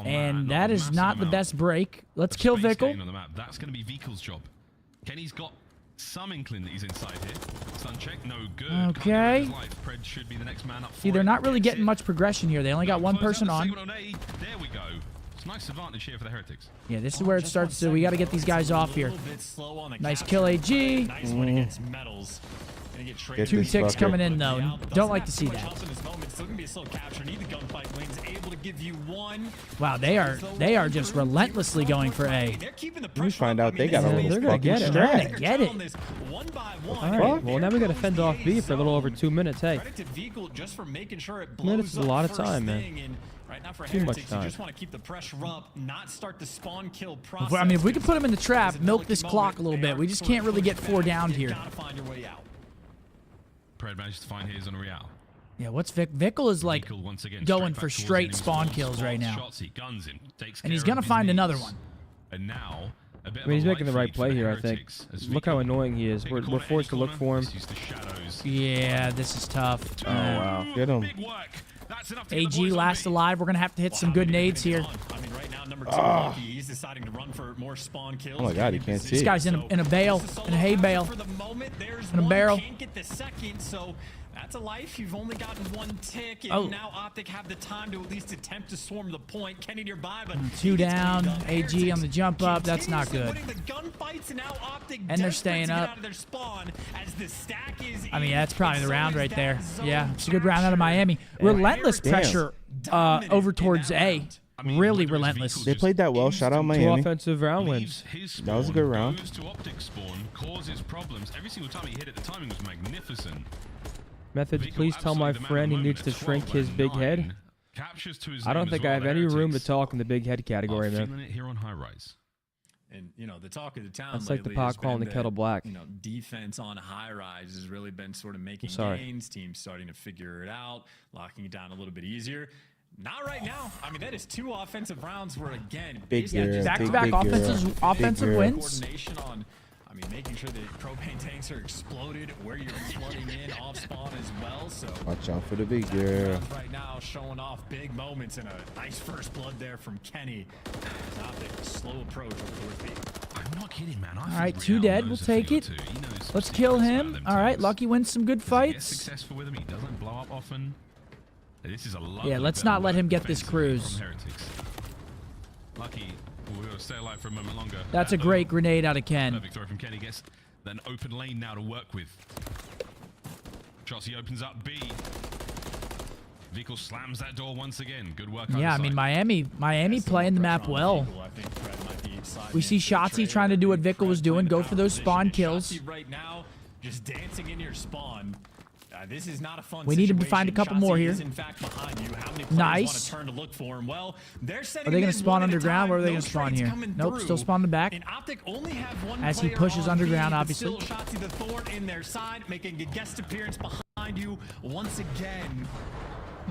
And that is not the best break. Let's kill Vickle. That's going to be Vickle's job. Kenny's got some inkling that he's inside here. Stun check, no good. Okay. Pred should be the next man up. See, they're not really getting much progression here. They only got one person on. There we go. It's a nice advantage here for the Heretics. Yeah, this is where it starts to. We got to get these guys off here. Nice kill, AG. Nice one against Metals. Get 2 this ticks fucker. coming in though. Don't like to see that. Wow, they are just relentlessly going for A. We find out they got a little they're gonna fucking get it. They're strat. gonna get it. All right. Well, now we got to fend off B for a little over 2 minutes. Hey, minutes is a lot of time, man. Right now for Too much Heretics, time. you just want to keep the pressure up, not start the spawn kill process. I mean, if we can put them in the trap, milk this clock a little bit. We just can't really get 4 down here. Gotta find your way out. Pred managed to find his on Real. Yeah, what's Vic? Vickle is like Vickle once again going straight for back towards straight enemies, spawn spawns, kills right now. Shotzi guns him, takes And he's care gonna of his find another needs. one. And now, a bit I mean, he's of a making the light right feed play for the here, I think. Heretics as Look how Vickle annoying he is. take a We're corner, forced to look corner, for him. misses the shadows. Yeah, this is tough. Oh, wow. Get him. Big work. That's enough to get the AG boys on last B. alive. We're gonna have to hit some good nades here. I mean, right now, number 2, Lucky, he's deciding to run for more spawn kills. Oh my God, he can't see This it. guy's in a bale, in a hay bale, For the moment, there's in a one, barrel. can't get the second, so that's a life. You've only gotten 1 tick, and Oh. now Optic have the time to at least attempt to swarm the point. Kenny nearby, but 2 down. AG on the jump up. That's not good. And they're staying up. I mean, that's probably the round right there. Yeah, it's a good round out of Miami. Relentless Damn. pressure over towards A. Really relentless. They played that well. Shout out 2 Miami. offensive round wins. That was a good round. Goes to Optic spawn, causes problems. Every single time he hit it, the timing was magnificent. Methods, Vickle please tell my absolutely the man friend of he the needs to moment at shrink his 12 big and head. 9. Captures to his I don't name think as I well, have the any room to Heretics talk in the big head category, are man. feeling it here on high rise. And, you know, the talk of the town That's like the lately has pot calling been the kettle black. You know, defense on high rise has really been sort of making sorry. gains. Teams starting to figure it out, locking it down a little bit easier. Not right now. I mean, that is 2 offensive rounds where, again, Big girl, back-to-back big girl, offensive big girl. wins. coordination on, I mean, making sure that propane tanks are exploded where you're flooding in off spawn as well. So Watch out for the big girl. right now showing off big moments and a nice first blood there from Kenny. Optic, slow approach over towards B. I'm not kidding, man. All right, 2 dead. We'll take it. Let's kill him. All right, Lucky wins some good He's fights. successful with him. He doesn't blow up often. This is a lovely Yeah, let's bit not of let work him get this defensively cruise. from Heretics. Lucky, we'll stay alive for a moment longer. That's a great grenade out of Ken. Perfect throw from Kenny. Gets an open lane now to work with. Shotzi opens up B. Vickle slams that door once again. Good work. Yeah, I mean, Miami playing the map well. We see Shotzi trying to do what Vickle was doing, go for those spawn kills. Right now, just dancing in your spawn. This is not a fun We need him to find a couple more here. Is in fact behind you. How many players Nice. want to turn to look for him? Well, they're Are setting they going in to spawn one at a underground? time. Where are they No going to spawn trades here? coming Nope, through. still spawning back. And Optic only have one As he player pushes on underground, B, but obviously. Still Shotzi the Thorn in their side, making a guest appearance behind you once again.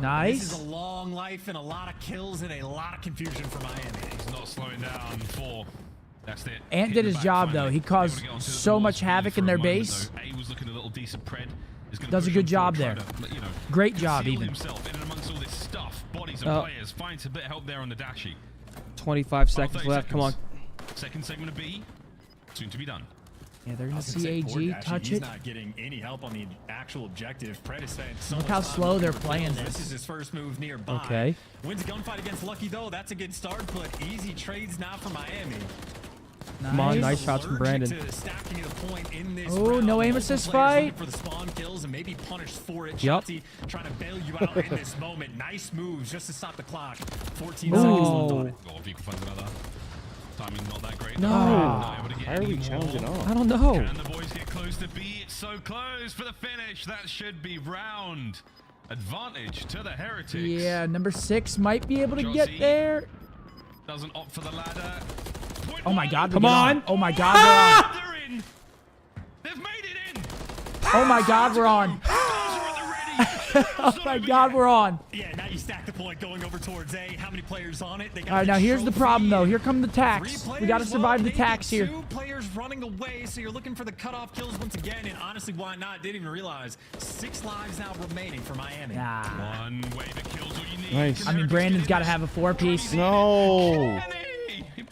Nice. This is a long life and a lot of kills and a lot of confusion for Miami. He's not slowing down. 4. That's it. Ant Hit did the his back job, finally. though. He Able caused to get onto the so walls. much havoc For in a their moment, base. though, A was looking a little decent. Pred is gonna Does a push good on job forward, there. try to, you know, Great job, conceal even. himself in and amongst all this stuff, bodies and players. Finds a bit of help there on the dashy. 25 Oh, seconds 30 left. Come on. Second segment of B, soon to be done. Yeah, they're going I to was gonna see say, poor AG Dashy, touch he's it. not getting any help on the actual objective. Pred is spent so Look much how time slow they're looking for playing kills. this. This is his first move nearby. Okay. Wins a gunfight against Lucky, though. That's a good start, but easy trades now for Miami. Come on, nice shots from Brandon. Oh, no aim assist fight. For the spawn kills and maybe punished for it. Yep. Shotzi trying to bail you out in this moment. Nice moves just to stop the clock. 14 Ooh. seconds left on it. Vehicle finds another. Timing not that great. No. Why are we challenging off? I don't know. Can the boys get close to B? It's so close for the finish. That should be round. Advantage to the Heretics. Yeah, number 6 might be able to get Josie there. Doesn't opt for the ladder. Oh my God! Come on. Oh my God! We're on. They're in. They've made it in. Oh my God! We're on. Oh my God! We're on. Yeah, now you stack the point going over towards A. How many players on it? They got All right, now here's the problem though. Here come the tax. We got to survive the tax here. 2 players running away, so you're looking for the cutoff kills once again. And honestly, why not? Didn't even realize 6 lives now remaining for Miami. Nah. One way that kills all you need. Nice. I mean, Brandon's got to have a 4-piece. No.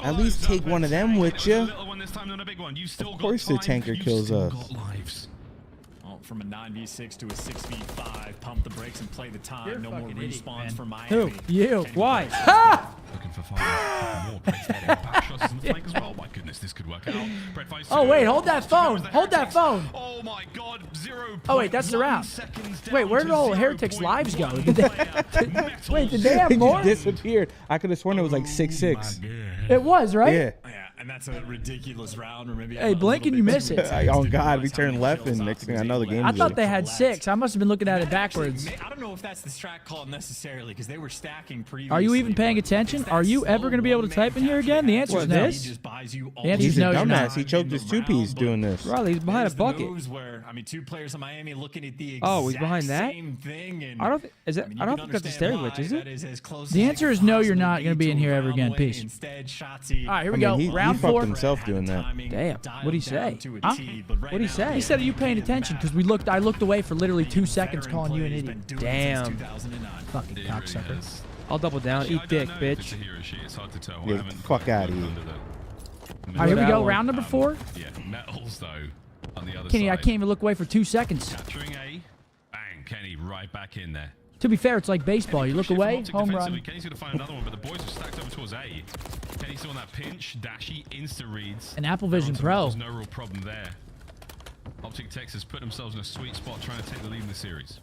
At least take one of them with you. Of course the tanker kills us. Well, from a 9v6 to a 6v5, pump the brakes and play the time. You're No more fucking idiot, respawns man. for Miami. Who? You. Why? Ha! Looking for 5 more. Breaks that in. Back shots in the flank as well. My goodness, this could work out. Brett finds Oh two. wait, hold that Two goes phone. the Hold that Heretics. phone. Oh my God, 0. Oh wait, that's the round. Wait, where did all Heretics' lives go? Did they, wait, did they have It more? just disappeared. I could have sworn it was like 6-6. It was, right? Yeah. Yeah, and that's a ridiculous round. Or maybe Hey, blink and you miss it. Oh God, we turned left and next thing I know the game. I thought they had 6. I must have been looking at it backwards. I don't know if that's the strat call necessarily because they were stacking previously. Are you even paying attention? Are you ever going to be able to type in here again? The answer is no. The answer He's is a no, you're dumbass. not. He choked his 2-piece doing this. Riley, he's behind a bucket. Where, I mean, 2 players in Miami looking at the Oh, he's behind that? same thing. And, I don't think is it. mean, I you don't can think that's a understand stereo glitch, why is that it? is as close The as answer it is no, could you're not possibly going to be in to here a ever round again. away. Peace. Instead, Shotzi All right, here we I go. mean, he Round fucked 4. himself doing that. Damn. What'd he say? Huh? What'd he say? He said, "Are you paying attention?" Because I looked away for literally 2 seconds, calling you an idiot. Damn. Fucking cocksucker. I'll double down. Eat dick, bitch. Get the fuck out of here. All right, here we go. Round number 4. Yeah, metals though on the other Kenny, side. I can't even look away for 2 seconds. Capturing A. Bang, Kenny right back in there. To be fair, it's like baseball. You look away, home run. Kenny's going to find another one, but the boys are stacked over towards A. Kenny's still on that pinch. Dashy insta reads. An Apple Vision Pro. There's no real problem there. Optic Texas put themselves in a sweet spot trying to take the lead in the series.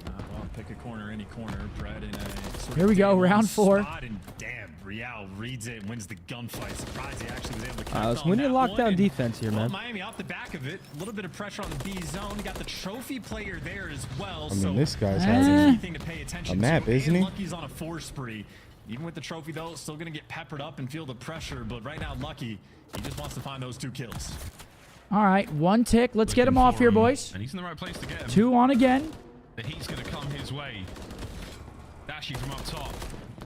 Well, pick a corner, any corner. Brad in a sort Here of we go, day-one round 4. spot, and damn, Real reads it and wins the gunfight. Surprised he actually was able to keep Let's on win your that one, lockdown and, defense here, well, man. Miami off the back of it. A little bit of pressure on the B zone. You got the trophy player there as well. I mean, so this guy's that's having anything to pay attention a map, to. isn't he? Lucky's on a 4 spree. Even with the trophy, though, still going to get peppered up and feel the pressure. But right now, Lucky, he just wants to find those 2 kills. All right, 1 tick. Let's get him off here, boys. And he's in the right place to get him. 2 on again. The heat's going to come his way. Dashy from up top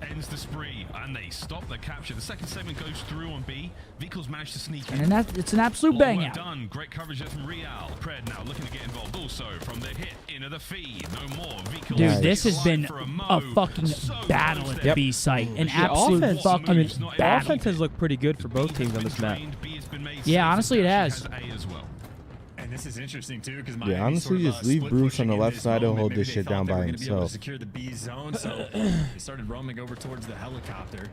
ends the spree, and they stop the capture. The second segment goes through on B. Vehicles managed to sneak in. And it's an absolute Long bang work out. done. Great coverage there from Real. Pred now looking to get involved also from the hit into the feed. No more. Vehicles Dude, this has been for a fucking battle at the B site. An absolute offense, fucking I mean, battle. offense has looked pretty good for both teams on this map. Yeah, honestly, it has. And this is interesting too, because Yeah, honestly, just leave Bruce on the left side. He'll hold this shit down by himself. Secure the B zone, so they started roaming over towards the helicopter.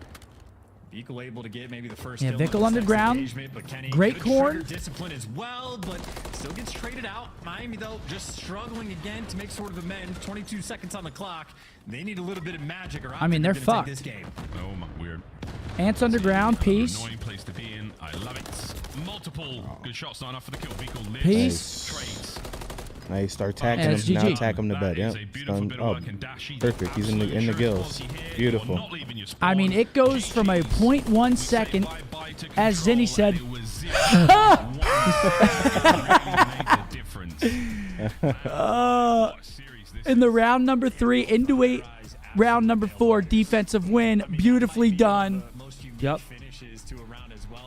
Vickle able to get maybe the first kill. Vickle underground. But Kenny, Great good corn. trigger discipline as well, but still gets traded out. Miami though just struggling again to make sort of amends. 22 seconds on the clock. They need a little bit of magic, or I mean, they're gonna fucked. Take this game. Oh my, weird. Ants underground, peace. Annoying place to be in. I love it. Multiple good shots, not enough for the kill. Vehicle lives. Peace. Trades. Now you start attacking And him. it's Now GG. attack him to bed. Yep. Stun. Oh, perfect. He's in the gills. Beautiful. I mean, it goes from a 0.1 second, as Zinni said. In the round number 3 into a round number 4 defensive win. Beautifully done. Yep.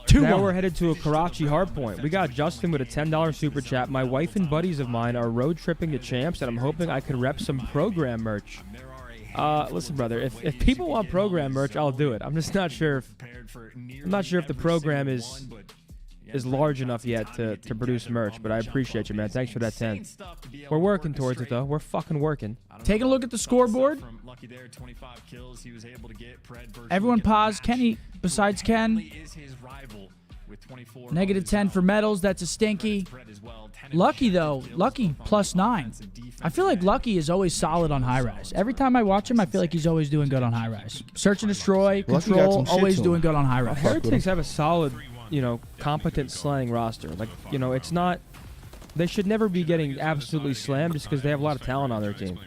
2-1. Now we're headed to a Karachi hardpoint. We got Justin with a $10 super chat. My wife and buddies of mine are road tripping to Champs, and I'm hoping I can rep some program merch. Listen, brother, if people want program merch, I'll do it. I'm just not sure if the program is large enough yet to produce merch, but I appreciate you, man. Thanks for that 10. We're working towards it, though. We're fucking working. Taking a look at the scoreboard. Everyone pause. Kenny, besides Ken. Negative 10 for medals. That's a stinky. Lucky, though. Lucky +9. I feel like Lucky is always solid on high rise. Every time I watch him, I feel like he's always doing good on high rise. Search and destroy, control, always doing good on high rise. Heretics have a solid, competent slaying roster. Like, it's not... They should never be getting absolutely slammed just because they have a lot of talent on their team.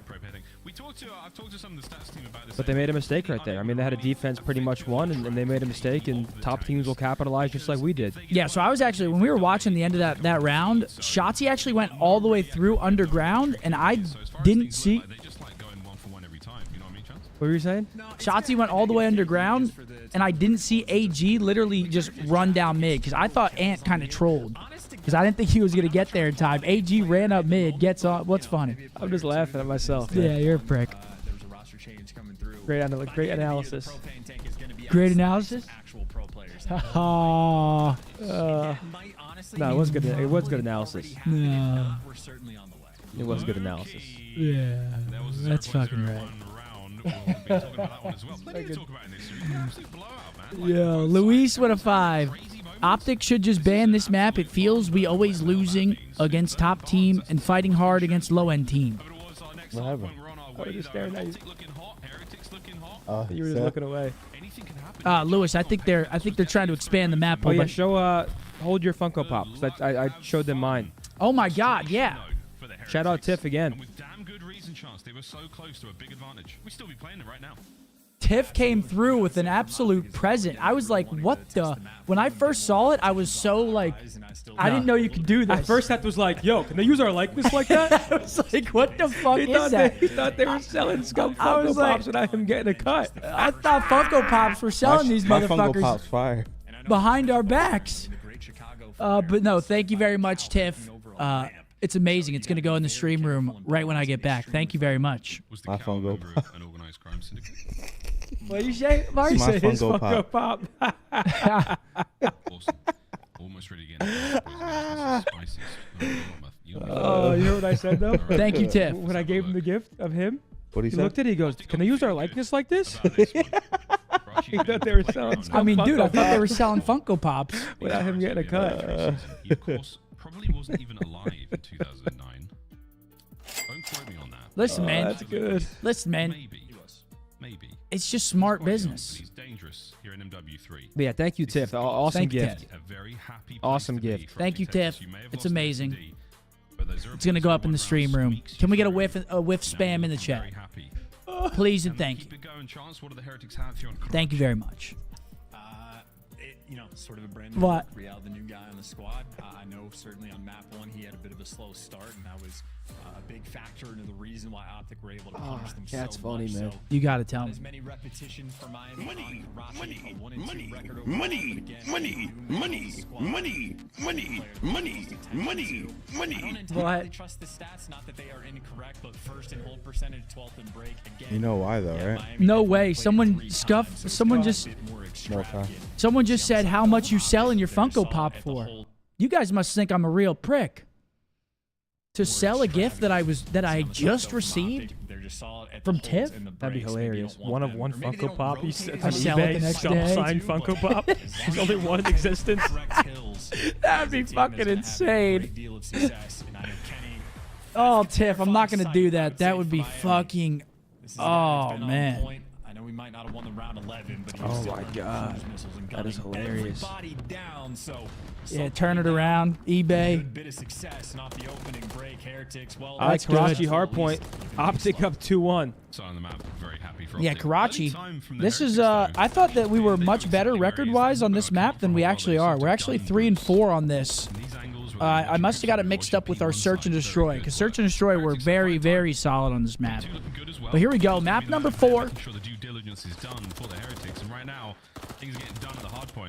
But they made a mistake right there. I mean, they had a defense pretty much won, and they made a mistake, and top teams will capitalize just like we did. Yeah, so I was actually, when we were watching the end of that round, Shotzi actually went all the way through underground, and I didn't see... What were you saying? Shotzi went all the way underground, and I didn't see AG literally just run down mid, because I thought Ant kind of trolled. Because I didn't think he was going to get there in time. AG ran up mid, gets on. What's funny? I'm just laughing at myself. Yeah, you're a prick. Great analysis. Great analysis? No, it was good. It was good analysis. No. It was good analysis. Yeah, that's fucking right. Yo, Luis with a 5. Optic should just ban this map. It feels we always losing against top team and fighting hard against low-end team. What happened? I was just staring at you. You were just looking away. Lewis, I think they're trying to expand the map. Oh yeah, hold your Funko Pop. I showed them mine. Oh my God, yeah. Shout out Tiff again. With damn good reason, chance they were so close to a big advantage. We still be playing it right now. Tiff came through with an absolute present. I was like, what the? When I first saw it, I was so like, I didn't know you could do this. At first, that was like, yo, can they use our likeness like that? I was like, what the fuck is that? He thought they were selling Scump Funko Pops without him getting a cut. I thought Funko Pops were selling these motherfuckers. My Funko Pops fire. Behind our backs. But no, thank you very much, Tiff. It's amazing. It's going to go in the stream room right when I get back. Thank you very much. My Funko Pop. What do you say? My Funko Pop. Almost ready again. Oh, you know what I said though? Thank you, Tiff. When I gave him the gift of him, what he looked at it, he goes, "Can they use our likeness like this?" He thought they were selling. I mean, dude, I thought they were selling Funko Pops without him getting a cut. He, of course, probably wasn't even alive in 2009. Don't quote me on that. Listen, man. That's good. Listen, man. Maybe. It's just smart business. He's dangerous here in MW3. But yeah, thank you, Tiff. Awesome gift. Awesome gift. Thank you, Tiff. It's amazing. It's gonna go up in the stream room. Can we get a whiff spam in the chat? Please and thank you. Thank you very much. Sort of a brand new what? Real, the new guy on the squad. I know certainly on map 1 he had a bit of a slow start, and that was a big factor into the reason why Optic were able to punish them that's so funny, much. man. So you gotta tell me. As many repetitions for Miami. Money. I don't trust the stats, not that they are incorrect, but first in hold percentage, 12th in break. Again, You know why though, right? No way. Someone just said how much you selling your Funko Pop for. You guys must think I'm a real prick. To sell a gift that I just received from Tiff? That'd be hilarious. One of one Funko Pop. You said I sell it the next day. Signed Funko Pop. There's only one in existence. That'd be fucking insane. Oh, Tiff, I'm not gonna do that. That would be fucking. Oh man. I know we might not have won the round 11, but oh my god, that is hilarious. Yeah, turn it around. eBay. Bit of success, not the opening break. Heretics. Well, that's Karachi Hardpoint. Optic up 2-1. So on the map, very happy for yeah, Karachi. This is I thought that we were much better record-wise on this map than we actually are. We're actually 3-4 on this. I must have got it mixed up with our Search and Destroy, because Search and Destroy were very, very solid on this map. But here we go, map number 4.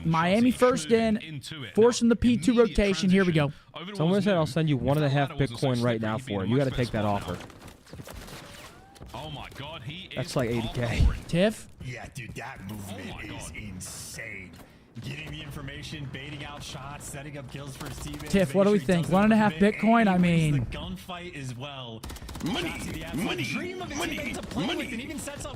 Miami first in, forcing the P2 rotation. Here we go. Someone said I'll send you 1.5 Bitcoin right now for it. You got to take that offer. Oh my god, that's like 80K. Tiff? Yeah, dude, that movement is insane. Getting the information, baiting out shots, setting up kills for his teammates. Tiff, what do we think? 1.5 Bitcoin? I mean, the gunfight as well.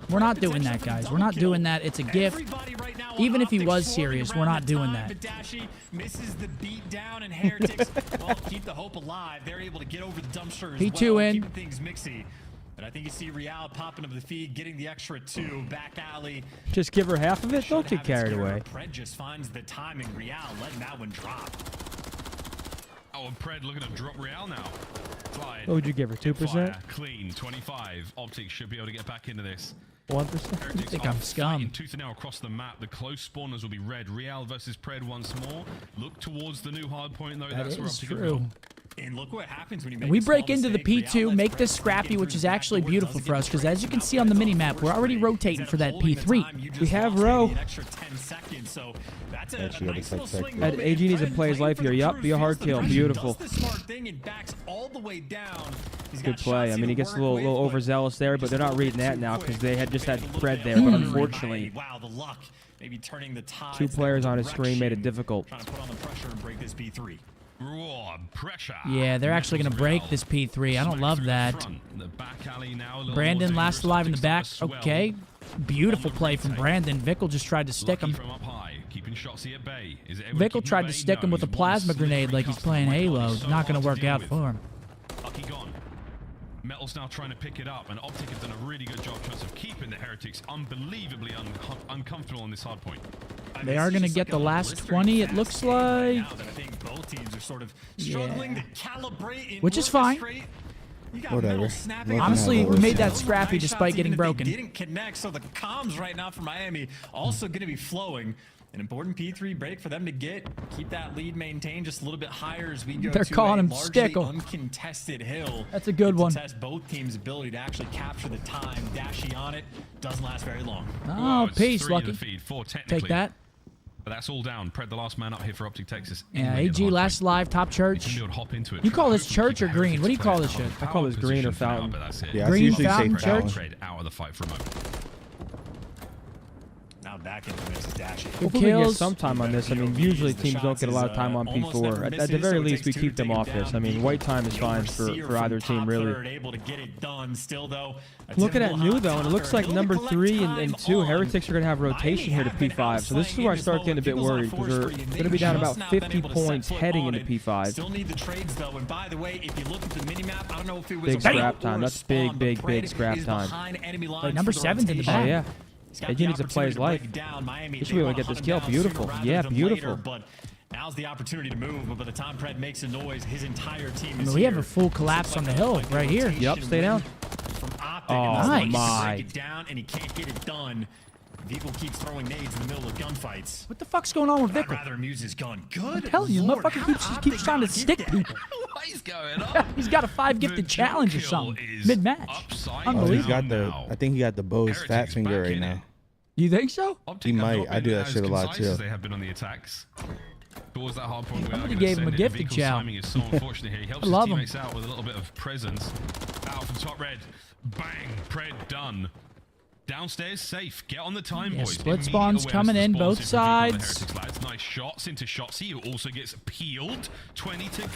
We're not doing that, guys. We're not doing that. It's a gift. Everybody right now Even if he was serious, we're not doing that. But Dashy misses the beat down, and Heretics, well, keep the hope alive. They're able to get over the dumpster as P2 well, in. keeping things mixy. But I think you see Real popping up the feed, getting the extra 2, back alley. Just give her half of it. Don't get carried away. Pred just finds the timing. Real letting that one drop. Oh, and Pred looking to drop Real now. Slide. What would you give her? 2%? Fire, clean, 25. Optic should be able to get back into this. 1%? I think I'm scum. Tooth and nail across the map. The close spawners will be red. Real versus Pred once more. Look towards the new hard point, though. That That's where is Optic true. And look what happens when you make We a break small into the mistake. P2, Real make lets this Pred scrappy, get which through is the back actually door, beautiful doesn't for us, get because as you can tripped see out. on the That's mini-map, we're already rotating for that P3. We have row. An extra 10 seconds, so that's a Actually, nice I'll little just, like, swing check That moment. AG needs to Pred play his playing life for here. the Yup, crew, be a hard feels the kill. pressure, Beautiful. does the smart thing and backs all the way down. He's got Good play. shots I mean, he to gets a work little with, little but overzealous there, but they're not reading that now because they had just had Pred there. Hmm. But unfortunately, Wow, the luck. Maybe turning the tides. 2 players that on his screen made it direction. difficult. Trying to put on the pressure and break this P3. Raw pressure. Yeah, they're actually going to break this P3. I don't love that. Brandon last alive in the back. Okay. Beautiful play from Brandon. Vickle just tried to stick him. Vickle tried to stick him with a plasma grenade like he's playing Halo. Not going to work out for him. Lucky gone. Metal's now trying to pick it up, and Optic have done a really good job of keeping the Heretics unbelievably uncomfortable on this hard point. They are going to get the last 20, it looks like. I think both teams are sort of struggling to calibrate. Which is fine. Whatever. Honestly, we made that scrappy despite getting broken. Didn't connect, so the comms right now for Miami also going to be flowing. An important P3 break for them to keep that lead maintained just a little bit higher as we go. They're to calling a him largely Stickle. uncontested hill. That's a good one. Test both teams' ability to actually capture the time. Dashy on it doesn't last very long. Oh, it's peace, 3 to Lucky. the feed, 4 technically. Take that. But that's all down. Pred the last man up here for Optic Texas. Yeah, Anyway, AG last live, top church. hop into it. You call this church or green? What do you call this shit? I call this green or fountain. But that's it. Yeah, I Green usually fountain, say fountain. church. Pred out of the fight for a moment. Now back into the mix is Dashy. Hopefully we get kills. some time on this. I mean, usually teams don't get a lot of time on P4. At the very least, we keep them off this. I mean, white time is fine for either team, really. Able to get it done still, though. Looking at new, though, and it looks like number 3 and 2, Heretics are going to have rotation here to P5. So this is where I start getting a bit worried because we're going to be down about 50 points heading into P5. Still need the trades, though. And by the way, if you look at the minimap, I don't know if it was Big a scrap or time. a That's spawn, big but Pred scrap is time. behind enemy lines Wait, number for the 7's in the rotation. back. Oh, yeah. He's got AG the needs to play his opportunity life. break down. Miami, He should they be able to wanna get this hunt kill. him down sooner Beautiful. rather Yeah, than beautiful. later, but now's the opportunity to move. But by the time Pred makes a noise, his entire team is We have here. a full collapse on the hill right here. Yep, stay down. From Optic, Oh, and that's nice. how he my. break it down, and he can't get it done. Vickle keeps throwing nades in the middle of gunfights. What the fuck's going on with I'd Vickle? rather amuse his gun. Good. I'm telling you, Lord, motherfucker keeps trying to stick people. What is going on? He's got a 5 gifted challenge or something mid-match. Oh, Unbelievable. he's got the. I think he got the BoZe fat finger right now. You think so? Optic He have might. not I been do that as shit a lot, concise as too. They have been on the attacks. Towards that hard point, we are Somebody gonna gave him a send it. gifted Vehicle's chow. timing is so unfortunate here. He helps I love his him. teammates out with a little bit of presence. Out from top red. Bang. Pred done. Downstairs safe. Get on the time, Yeah, boys. split Immediate spawns awareness coming of in, spawns both here from Vickle and the sides. Heretics lads. Nice shots into Shotsy, who also gets peeled. 20 to go.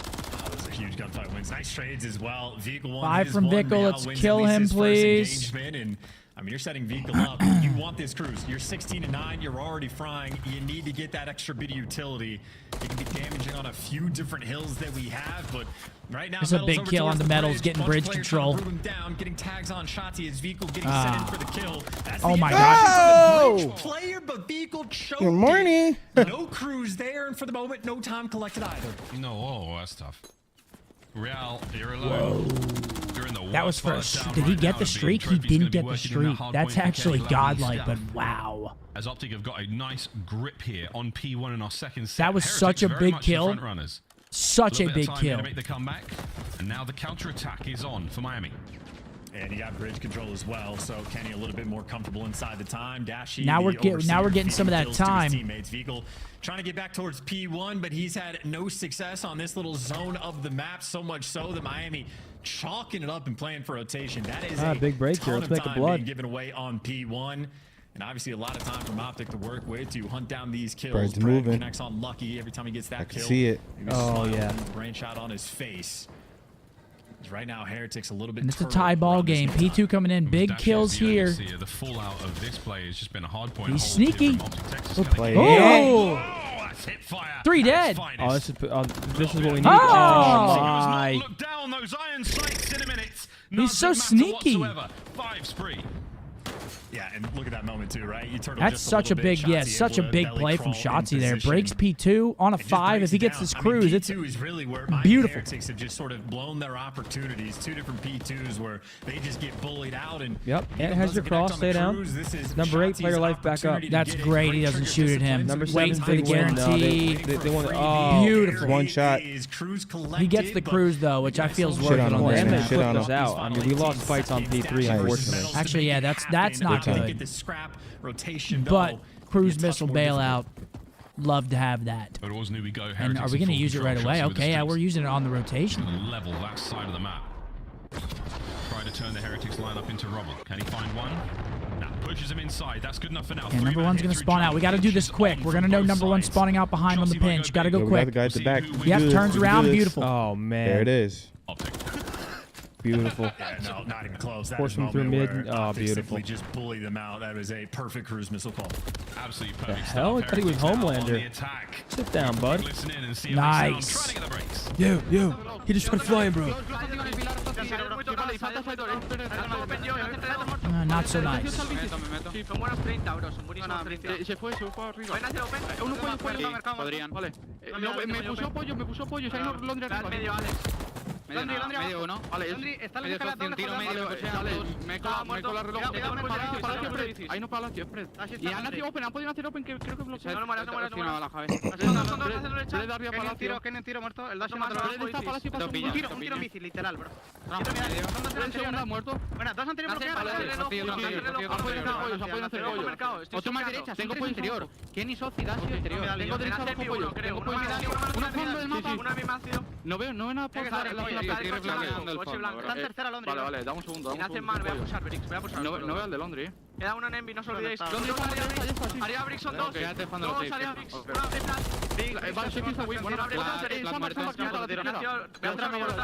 Oh, those are huge gunfight wins. Nice trades as well. Vickle won 5 his from one. Vickle. Real Let's wins kill at least him, his first please. engagement, and I mean, you're setting Vickle up. You want this cruise. You're 16-9. You're already frying. You need to get that extra bit of utility. It can be damaging on a few different hills that we have, but right now, There's a Metals big over kill on towards the Metals, getting Bunch of bridge players control. trying to root him down, getting tags on Shotsy as Vickle getting sent in for the kill. That's Oh the my end God. of the bridge player, but Vickle choked Good morning. it. No cruise there, and for the moment, no time collected either. No, oh, that's tough. Real, you're alone. You're in the That was for a worst part of Did town he right get now, the and streak? He Trophy's didn't gonna be get the working in that streak. hard That's point for actually K level godlike, but stuff. wow. As Optic have got a nice grip here on P1 in our second set. That was Heretics such a very big much the kill. front runners. Such a Little bit big of time here kill. to make the comeback, and now the counter-attack is on for Miami. And you got bridge control as well, so Kenny a little bit more comfortable inside the time. Dashy, Now we're the getting some of that overseer, feeding kills to his time. Teammates. Vickle trying to get back towards P1, but he's had no success on this little zone of the map. So much so that Miami chalking it up and playing for rotation. That is a big break here. ton Let's of make a time blood. being given away on P1. And obviously a lot of time from Optic to work with to hunt down these kills. Bird's Pred moving. connects on Lucky every time he gets that I can kill. see it. Maybe a Oh, smile yeah. and branch out on his face. Right now, Heretics a little bit. And it's a tie ball game. P2 coming in. Big kills here. The fallout of this play has just been a hard point. He's sneaky. Good play. Oh! That's hip fire. 3 dead. Oh, this is what we need. Oh, my. Look down those iron sights in a minute. He's so sneaky. 5 spree. Yeah, and look at that moment too, right? You turtle That's just such a big, bit. such a big play from Shotzzy there. Position. Breaks P2 on a 5. If he gets this cruise, it's P2 is really where beautiful. Heretics have just sort of blown their opportunities. 2 different P2s where they just get bullied out. And Yep, and has your cross. Stay down. Number 8 player life back up. That's great. He doesn't shoot at him. Number 7 waiting for the big win. No, guarantee. they want it. Beautiful. One shot. He gets the cruise though, which I feel is worth Shit it on on him, this man. match. Shit on him. Out. I mean, we lost fights on P3, unfortunately. Actually, yeah, that's not good. Rotation, But cruise missile bailout, love to have that. But it was new we go. And are we going to use it right away? Okay, yeah, we're using it on the rotation. Level that side of the map. Try to turn the Heretics lineup into rubble. Can he find one? Now pushes him inside. That's good enough for now. Yeah, number 1's going to spawn out. We got to do this quick. We're going to know number 1 spawning out behind on the pinch. Got to go We got quick. the guy at the back. Yep, turns around. Beautiful. Oh, man. There it is. Optic. Beautiful. Yeah, no, not even close. That Force is a him through moment mid. where Oh, Optic beautiful. simply just bully them out. That was a perfect cruise missile call. Absolutely The perfect. hell? I thought he was Homelander. Sit down, bud. Listen in and see Nice. how they sound. Trying to get the brakes. Yo. He just started flying, bro. Not so nice. Se fue arriba. Uno puede podrían. Vale. Me puso pollo. Se ha ido Londres arriba. Medio uno. Vale, está la tiro medio. Me cola reloj. Ahí no palacio, Fred. Y han nacido open, han podido hacer open que creo que bloquea. No mueras. Se le da arriba palacio. Kenny tiro muerto. El dash mata. Está palacio pasa un tiro en bici, literal, bro. El segundo muerto. Bueno, dos han tenido bloqueados. Pueden hacer pollo. Otro más derecha, tengo pollo interior. Kenny Soci, dash interior. Tengo derecha abajo pollo. Tengo pollo uno fondo del mapa. No veo nada por Está en tercera Londres. Vale, dame un segundo. Voy a pushar, Brix. No veo al de Londres, Queda uno en Envy, no os olvidéis. ¿Dónde está? Arriba Brix son 2. Quédate jugando los Dos arriba Brix. Una de flash. Vale, soy pizza win. Bueno,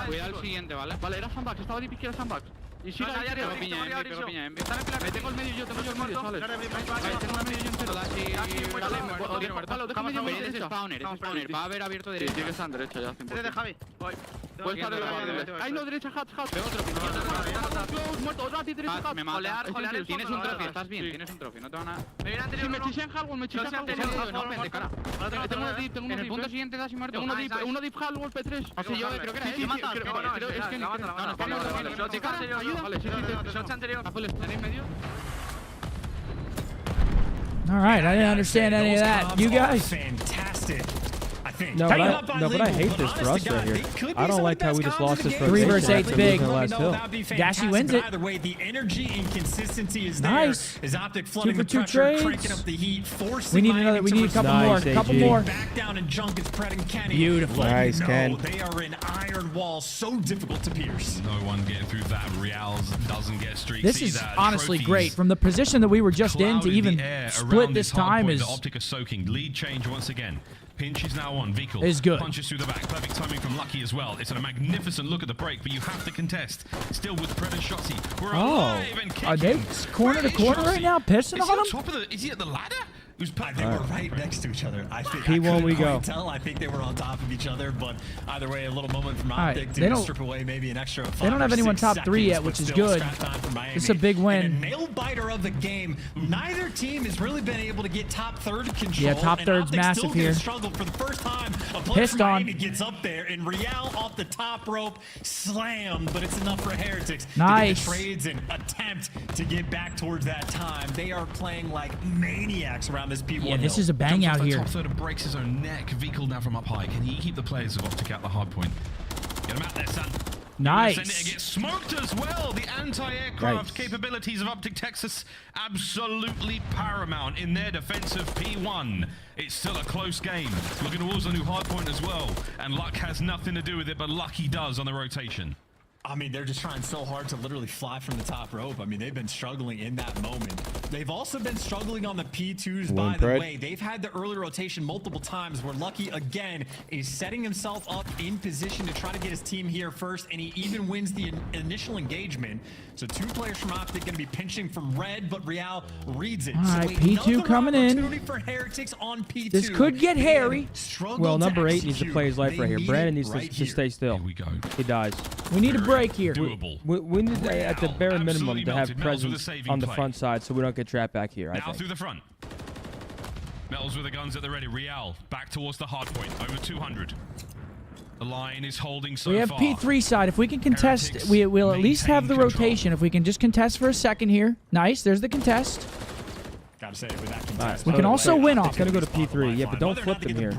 Cuidado el siguiente, ¿vale? Vale, era sandbags. Estaba de izquierda sandbags. Y sigue ahí. Tengo piña, Envy. Tengo el medio yo, tengo el medio, ¿sabes? Vale, tengo el medio yo entero. Vale, déjame medio derecha. Spawner. Va a haber abierto derecha. Tiene que estar en derecha ya. de Javi. Puede estar en la Ahí no, derecha, hat. Muerto, otra a ti, derecha, hat. Jolear. Tienes un trophy, estás bien, tienes un trophy, no te van a... Si me chisé en Hardwall, me chisé en Hardwall. Tengo una dip, en el punto siguiente das y muerto. Uno dip Hardwall, P3. Así yo creo que era él. Es que no, ayuda. Vale, sí, anterior. ¿Tenéis medio? All right, I didn't understand any of that. You guys? Fantastic. No, but I hate this for us right here. I don't like how we just lost this for 3 versus 8's big. Dashy wins it. Either way, the energy and consistency is Nice. there. Is Optic 2 flooding for the 2 pressure, trades. cranking up the heat, forcing We need Miami another. We to need a couple respond. more. Couple more. Back down and junk is Pred and Kenny. Beautiful. Nice, Ken. They are an iron wall so difficult to pierce. No one getting through that. Reals doesn't get streaks. This is either. honestly Trophies great. From the position that we were just in to clouded even the air split around this hard time point is that Optic are soaking. Lead change once again. Pinch is now on. Vehicle is good. Punches through the back. Perfect timing from Lucky as well. It's a magnificent look at the break, but you have to contest. Still with Pred and Shotzzy. We're alive and kicking. Are they corner to corner right now, pissing Is he on on him? top of the? Is he at the ladder? They were right next to each other. I think P1 we go. Tell. I think they were on top of each other, but either way, a little moment from Optic they to don't- strip away maybe an extra 5 They don't have or anyone 6 top 3 seconds, yet, but which is still good. scrap time for Miami. This is a big win. And a nail biter of the game. Neither team has really been able to get top third control. Yeah, top and third's Optic massive still gonna here. struggle for the first time. A player Pissed from on. Miami gets up there, and Real off the top rope slammed, but it's enough for Heretics Nice. to get the trades and attempt to get back towards that time. They are playing like maniacs around this P1 Yeah, this hill. is a bang Jumps out off the here. top third and breaks his own neck. Vehicle now from up high. Can he keep the players of Optic at the hard point? Get him out there, son. Nice. And it gets smoked as well. The anti-aircraft Nice. capabilities of Optic Texas absolutely paramount in their defensive P1. It's still a close game. Looking towards a new hard point as well. And luck has nothing to do with it, but Lucky does on the rotation. I mean, they're just trying so hard to literally fly from the top rope. I mean, they've been struggling in that moment. They've also been struggling on the P2s, by the way. They've had the early rotation multiple times where Lucky, again, is setting himself up in position to try to get his team here first, and he even wins the initial engagement. So 2 players from Optic going to be pinching from red, but Real reads it. All right, P2 coming in. For Heretics on P2. This could get hairy. Well, number 8 needs to play his life right here. Brandon needs to stay still. Here we go. He dies. We need a break here. Doable. We need, at the bare minimum, to have melted. Metals with a presence saving on the play. front side so we don't get trapped back here, I Now think. through the front. Metals with the guns at the ready. Real back towards the hard point. Over 200. The line is holding so We have far. P3 side. If we can contest, Heretics we'll at least have the maintain control. rotation. If we can just contest for a second here. Nice. There's the contest. Gotta say, with that contest, We can also win off. It's going to go to P3. Yeah, but don't flip them here.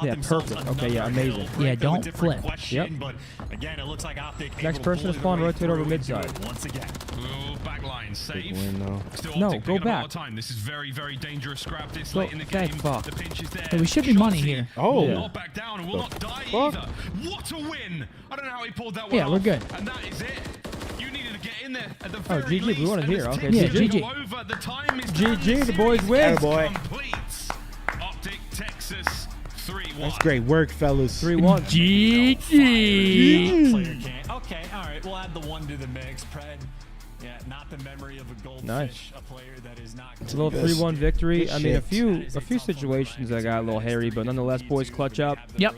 Yeah, perfect. Okay, yeah, amazing. Yeah, don't flip. Yep. But again, it looks like Optic Next person to spawn, rotate over mid side. Once again. Ooh, back line safe. Win, though. Still No, Optic go picking up a lot back. of time. This is very, very dangerous. Grab this Go- late in the thank game. fuck. The pinch is there. Yeah, we should be money Shotzi here. Oh. will Yeah. not back down and will not die fuck? either. What a win! I don't know how he pulled that one Yeah, we're off. good. And that is it. You needed to get in there at the Oh, very GG, we least. want it and here. this Okay, tip Yeah, is GG. all over. The time is GG, done. the boys Series win. Boy. Completes. Optic, Texas, 3-1. That's great work, fellas. 3-1. GG. Player can't. Okay, all right. We'll add the 1 to the mix. Pred, yeah, not the memory of a goldfish. Nice. A player that is not. It's a little 3-1 victory. Good I mean, a shit. few situations that got a little hairy, but nonetheless, boys clutch up. Yep.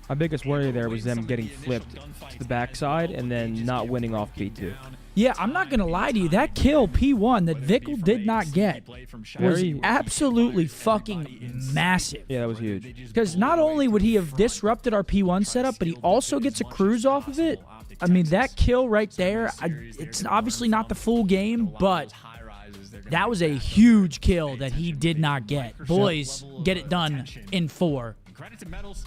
My biggest worry there was them getting flipped to the backside and then not winning off P2. Yeah, I'm not going to lie to you. That kill, P1, that Vickle did not get was Very- absolutely fucking massive. Yeah, that was huge. Because not only would he have disrupted our P1 setup, but he also gets a cruise off of it. I mean, that kill right there, it's obviously not the full game, but that was a huge kill that he did not get. Boys, get it done in 4.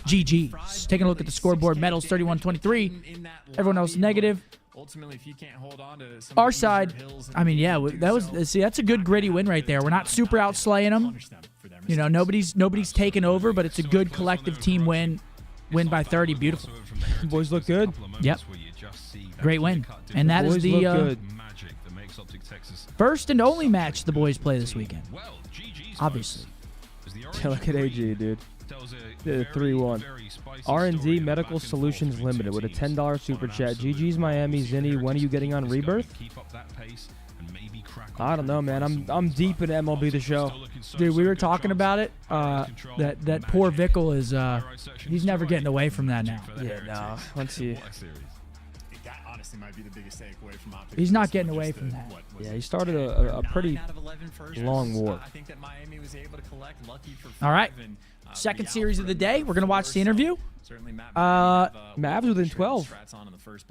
GG. Taking a look at the scoreboard, Metals 31-23. Everyone else negative. Ultimately, if you can't hold on to some Our side, I mean, yeah, that was. See, that's a good gritty win right there. We're not super outslaying them. You know, nobody's taken over, but it's a good collective team win. Win by 30, beautiful. Boys look good. Yep. Great win, and that is Boys the look good. first and only match the boys play this weekend. Obviously. Look at AG, dude. The 3-1. R&D Medical Solutions Limited with a $10 super chat. GG's Miami. Zinni, when are you getting on Rebirth? I don't know, man. I'm deep in MLB The Show. Dude, we were talking about it. That poor Vickle is he's never getting away from that now. Yeah, no. Let's see. That honestly might be the biggest takeaway from Optic. He's not getting away from that. Yeah, he started a pretty long war. I think that Miami was able to collect Lucky for 5. All right. And, Second series of the day. We're gonna watch the interview. Mavs within 12.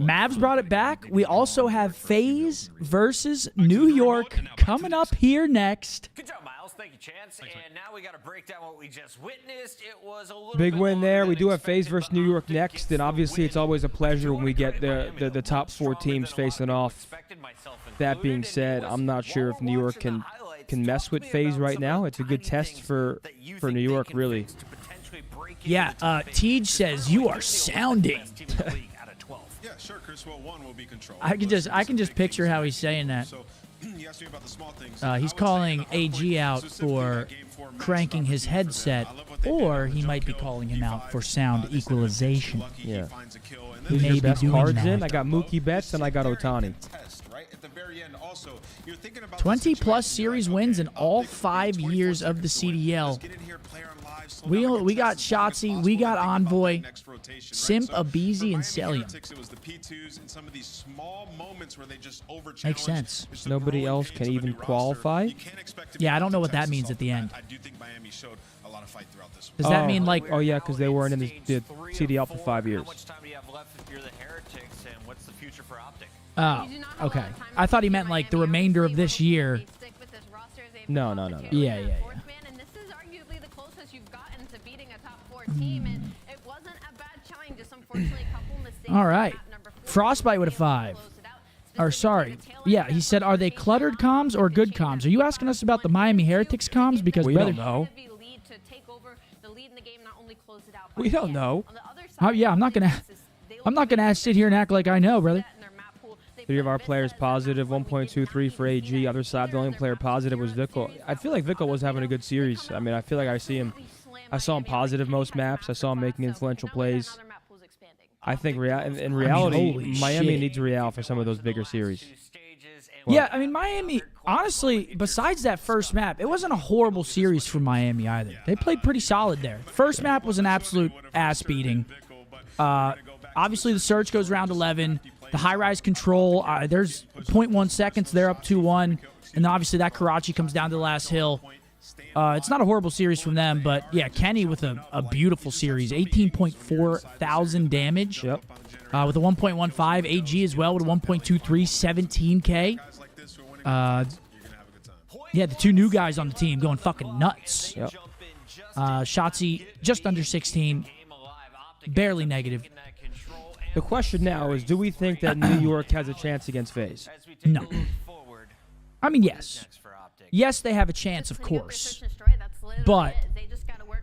Mavs brought it back. We also have FaZe versus New York coming up here next. Good job, Miles. Thank you, Chance. And now we got to break down what we just witnessed. It was a little Big bit win longer there. than We do have FaZe expected, versus but New York Optic next, gets and the obviously it's win. always a pleasure when we get the top 4 teams facing off. That being said, I'm not sure if New York can mess with FaZe right now. It's a good test for New York, really. Yeah, Tej says you are sounding. Yeah, sure, Chris. Well, one will be controlled. I can just picture how he's saying that. So, you asked me about the small things. He's calling AG out for cranking his headset, or he might be calling him out for sound equalization. Yeah. He Who's may your be best doing cards that. in? I got Mookie Betts and I got Ohtani. 20-plus series wins in all 5 years of the CDL. We got Shotzi, we got Envoy, Simp, Abizi, and Celium. Makes sense. Nobody else can even qualify? Yeah, I don't know what that means at the end. Does that mean like... Oh, yeah, because they weren't in the CDL for 5 years. Oh, okay. I thought he meant like the remainder of this year. No. Yeah. And this is arguably the closest you've gotten to beating a top 4 team, and it wasn't a bad showing, just unfortunately a couple mistakes. All right. Frostbite with a 5. Or sorry. Yeah, he said, are they cluttered comms or good comms? Are you asking us about the Miami Heretics comms? Because we don't know. Yeah, I'm not going to... I'm not gonna sit here and act like I know, brother. 3 of our players positive, 1.23 for AG. Other side, the only player positive was Vickle. I feel like Vickle was having a good series. I mean, I feel like I saw him positive most maps. I saw him making influential plays. I think in reality, Miami needs Real for some of those bigger series. Yeah, I mean, Miami, honestly, besides that first map, it wasn't a horrible series for Miami either. They played pretty solid there. First map was an absolute ass-beating. Obviously, the Surge goes round 11. The high-rise control, there's 0.1 seconds. They're up 2-1. And obviously, that Karachi comes down to the last hill. It's not a horrible series from them, but, yeah, Kenny with a beautiful series. 18.4 thousand damage with a 1.15. AG as well with a 1.23, 17K. Yeah, the 2 new guys on the team going fucking nuts. Shotzi just under 16, barely negative. The question now is, do we think that New York has a chance against FaZe? No. I mean, yes. Yes, they have a chance, of course. But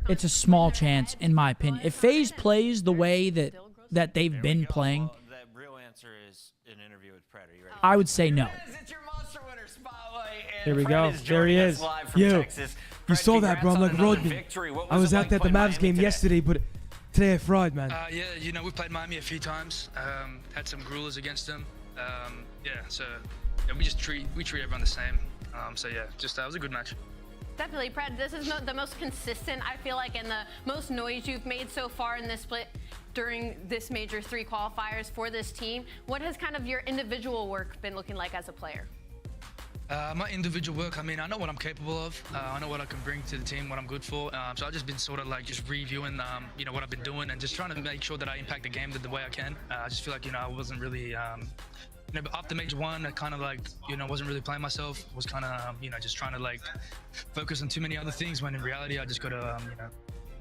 it's a small chance, in my opinion. If FaZe plays the way that they've been playing, I would say no. Here we go. There he is. Yo, you saw that, bro. I'm like Rodman. I was out there at the Mavs game yesterday, but today I fried, man. Yeah, you know, we played Miami a few times. Had some gruelers against them. Yeah, so yeah, we treat everyone the same. So yeah, just that was a good match. Definitely, Pred. This is the most consistent, I feel like, and the most noise you've made so far in this split during this Major 3 qualifiers for this team. What has kind of your individual work been looking like as a player? My individual work, I mean, I know what I'm capable of. I know what I can bring to the team, what I'm good for. So I've just been sort of like just reviewing, you know, what I've been doing and just trying to make sure that I impact the game the way I can. I just feel like, you know, I wasn't really, you know, after Major 1, I kind of like, you know, wasn't really playing myself. Was kind of, you know, just trying to like focus on too many other things when in reality I just got to, you know,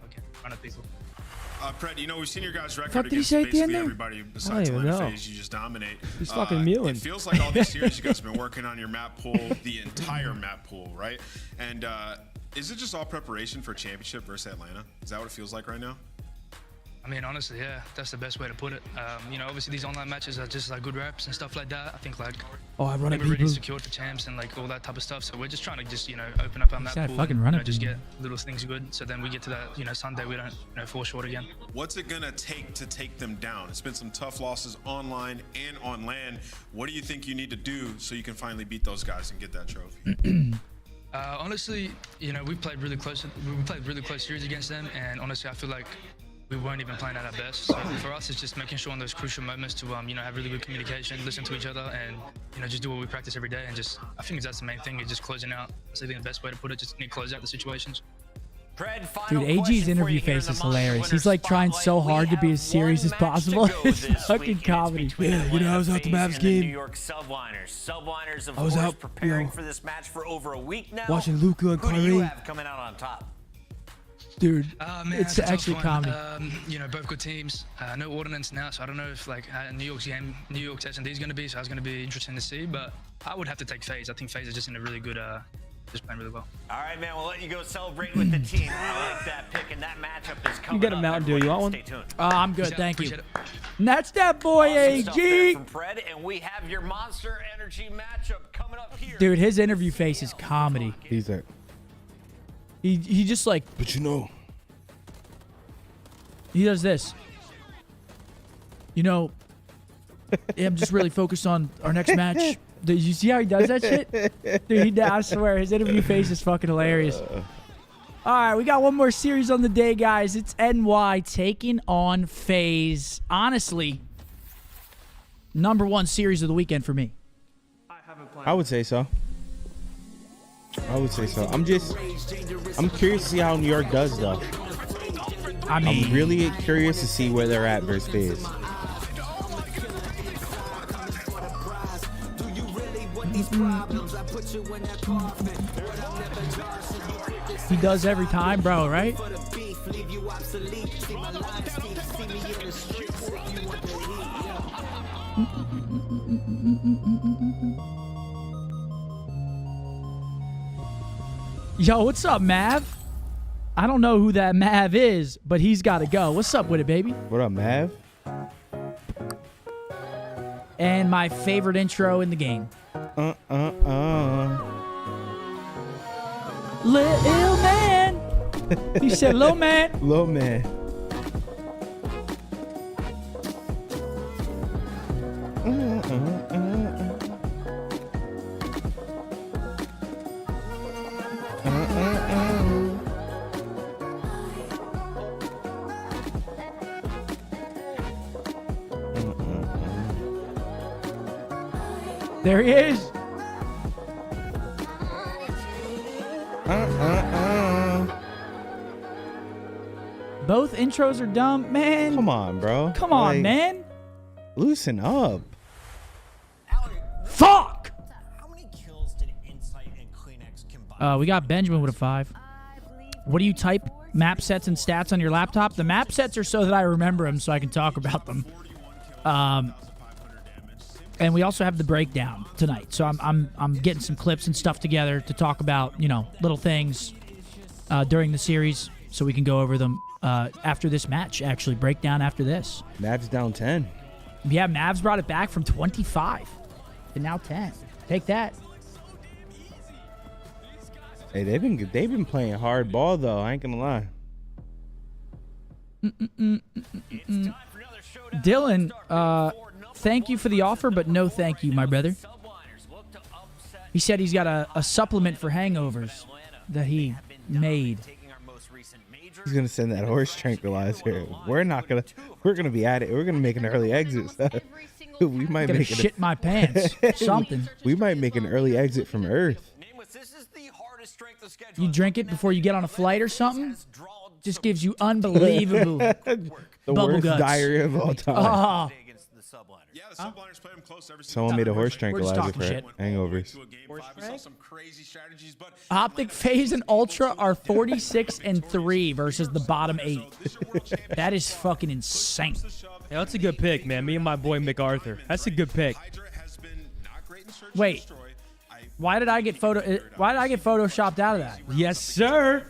okay, run at people. Pred, you know, we've seen your guys' record against basically everybody besides FaZe. You just dominate. He's fucking mewing. It feels like all these series you guys have been working on your map pool, the entire map pool, right? And is it just all preparation for championship versus Atlanta? Is that what it feels like right now? I mean, honestly, yeah, that's the best way to put it. You know, obviously these online matches are just like good reps and stuff like that. I think like I run we're really secured for champs and like all that type of stuff. So we're just trying to just, you know, open up our map pool and, you know, just get little things good. So then we get to that, you know, Sunday we don't, you know, fall short again. What's it gonna take to take them down? It's been some tough losses online and on land. What do you think you need to do so you can finally beat those guys and get that trophy? Honestly, you know, we played really close series against them, and honestly, I feel like we weren't even playing at our best. So for us, it's just making sure in those crucial moments to, you know, have really good communication, listen to each other, and, you know, just do what we practice every day. And just, I think that's the main thing, is just closing out. That's, I think, the best way to put it. Just need to close out the situations. Dude, AG's interview face is hilarious. He's like trying so hard to be as serious as possible. It's fucking comedy. Yeah, you know, I was out the Mavs game. New York Subliners, of I was course, out preparing for this match for over a week now. Watching Luka and Who do you Kyrie. have coming out on top? Dude, Man, it's that's a actually tough one. comedy. You know, both good teams. No ordinance now, so I don't know if like New York's S&D is going to be. So it's going to be interesting to see. But I would have to take FaZe. I think FaZe is just in a really good, just playing really well. All right, man. We'll let you go celebrate with the team. I like that pick, and that matchup is coming. You got a Mountain Dew. You want one? Stay tuned. I'm good, thank you. Appreciate it. And that's that boy, Awesome stuff there AG. from Pred, and we have your Monster Energy matchup coming up here. Dude, his interview face is comedy. He's like, He just like, But you know, he does this. You know, I'm just really focused on our next match. Did you see how he does that shit? Dude, I swear, his interview face is fucking hilarious. All right, we got one more series on the day, guys. It's NY taking on FaZe. Honestly, #1 series of the weekend for me. I would say so. I'm curious to see how New York does, though. I mean, I'm really curious to see where they're at versus FaZe. He does every time, bro, right? Yo, what's up, Mav? I don't know who that Mav is, but he's got to go. What's up with it, baby? What up, Mav? and my favorite intro in the game. Lil man. He said, "Lil man." Lil man. There he is. Both intros are dumb, man. Come on, bro. Come on, man. Loosen up. Fuck. We got Benjamin with a 5. What do you type map sets and stats on your laptop? The map sets are so that I remember them, so I can talk about them. And we also have the breakdown tonight, so I'm getting some clips and stuff together to talk about, you know, little things during the series, so we can go over them after this match. Actually, breakdown after this. Mavs down 10. Yeah, Mavs brought it back from 25 to now 10. Take that. Hey, they've been playing hard ball though. I ain't gonna lie. Dylan, thank you for the offer, but no thank you, my brother. He said he's got a supplement for hangovers that he made. He's gonna send that horse tranquilizer. We're gonna be at it. We're gonna make an early exit. We might Gonna make shit my pants. Something. We might make an early exit from Earth. You drink it before you get on a flight or something? Just gives you unbelievable The bubble worst guts. diarrhea of all time. Oh. Yeah, the subliners play them close every Someone made a horse tranquilizer talking for shit. hangovers. Optic, FaZe, and Ultra are 46-3 versus the bottom 8. That is fucking insane. Yeah, that's a good pick, man. Me and my boy MacArthur. That's a good pick. Wait, why did I get photoshopped out of that? Yes, sir.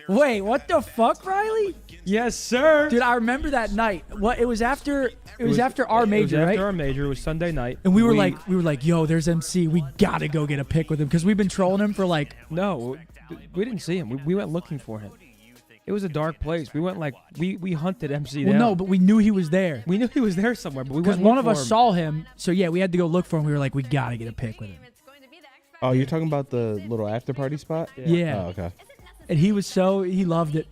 Wait, what the fuck, Riley? Yes, sir. Dude, I remember that night. What? It was after our major, it was right? after our major. It was Sunday night. And we were like, yo, there's MC. We gotta go get a pic with him because we've been trolling him for like. No, we didn't see him. We went looking for him. It was a dark place. We went we hunted MC down. Well, no, but we knew he was there. We knew he was there somewhere, but we Because went one look of for us him. saw him. So yeah, we had to go look for him. We were like, we gotta get a pic with him. Oh, you're talking about the little after party spot? Yeah. Oh, okay. And he loved it.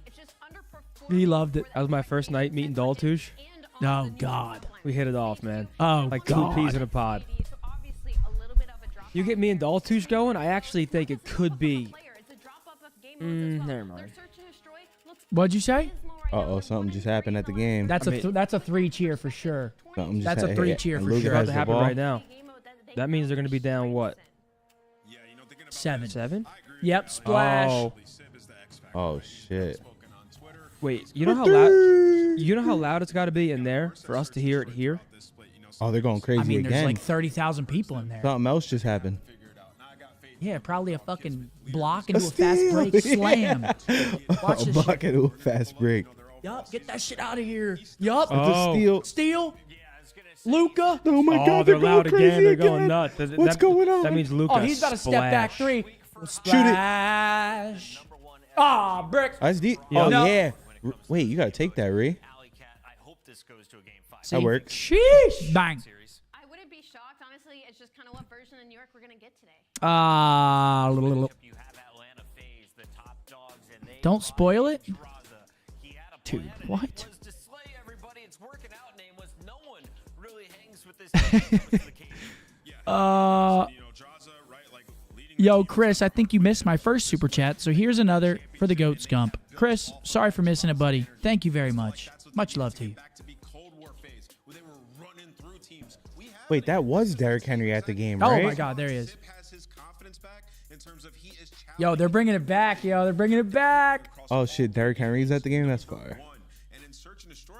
He loved it. That was my first night meeting Daltouche. Oh God. We hit it off, man. Oh like God. 2 peas in a pod. You get me and Daltouche going, I actually think it could be. Never mind. What'd you say? Uh-oh, something just happened at the game. That's a 3 cheer for sure. Something just That's a 3 cheer for sure. About to happen right now. That means they're going to be down what? 7. 7? Yep. Splash. Oh shit. Wait, you know how loud it's got to be in there for us to hear it here? Oh, they're going crazy I mean, again. there's like 30,000 people in there. Something else just happened. Yeah, probably a fucking block into a fast break slam. Watch A this block shit. into a fast break. Yup, get that shit out of here. Yup. It's a steal. Steal. Luca. Oh my God, they're going loud crazy again. They're going nuts. What's going on? That means Luca. Oh, he's about to step back 3. Splash. Ah, brick. That's deep. Yeah. Oh No. yeah. Wait, you gotta take that, Ray. See? That works. Sheesh. Bang. I wouldn't be shocked, honestly. It's just kind of what version of New York we're going to get today. Don't spoil it. Dude, what? Yo, Chris, I think you missed my first super chat, so here's another for the GOAT Scump. Chris, sorry for missing it, buddy. Thank you very much. Much love to you. Wait, that was Derrick Henry at the game, right? Oh my God, there he is. Yo, they're bringing it back, yo. They're bringing it back. Oh shit, Derrick Henry's at the game. That's fire.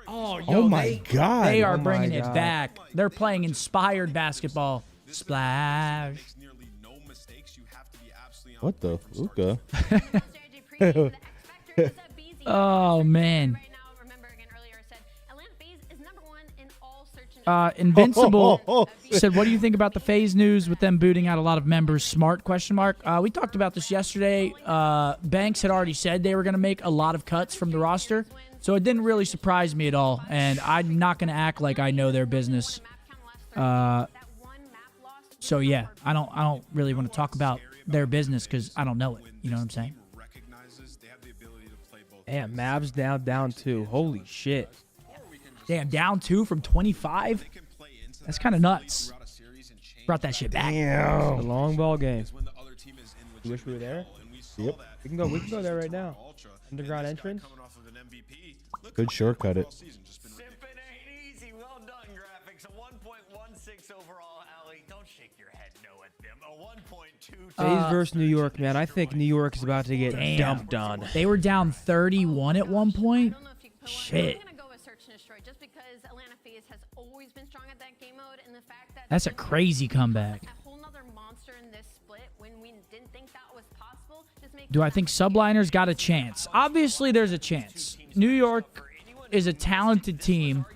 Oh, yo, Oh my God. They are Oh my bringing it God. back. They're playing inspired basketball. Splash. What the Luka? Oh man. Invincible said, what do you think about the FaZe news with them booting out a lot of members? Smart, question mark. We talked about this yesterday. Banks had already said they were going to make a lot of cuts from the roster, so it didn't really surprise me at all, and I'm not going to act like I know their business. So yeah, I don't really want to talk about their business because I don't know it. You know what I'm saying? Damn, Mavs now down 2. Holy shit. Damn, down 2 from 25? That's kind of nuts. Brought that shit back. Damn. A long ball game. You wish we were there? Yep. We can go there right now. Underground entrance. Good shortcut it. Easy, well done, graphics. A 1.16 overall, Allie. Don't shake your head no at them. A 1.22. FaZe versus New York, man. I think New York is about to get dumped on. They were down 31 at one point. Shit. Just because Atlanta FaZe has always been strong at that game mode, and the fact that That's a crazy comeback. a whole nother monster in this split when we didn't think that was possible. Just makes Do I think Subliners got a chance? Obviously, there's a chance. New York is a talented team.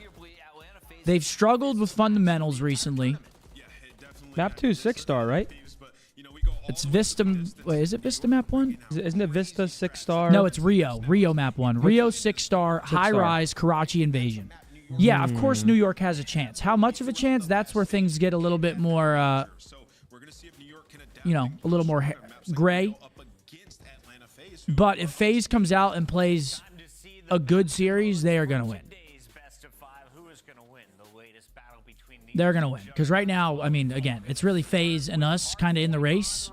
They've struggled with fundamentals recently. Map 2 6-star, right? It's Vista. Wait, is it Vista Map 1? Isn't it Vista 6-star? No, it's Rio. Rio Map 1. Rio 6-star, high-rise, Karachi invasion. Yeah, of course New York has a chance. How much of a chance? That's where things get a little bit more, you know, a little more gray. But if FaZe comes out and plays a good series, they are going to win. They're going to win. Because right now, I mean, again, it's really FaZe and us kind of in the race.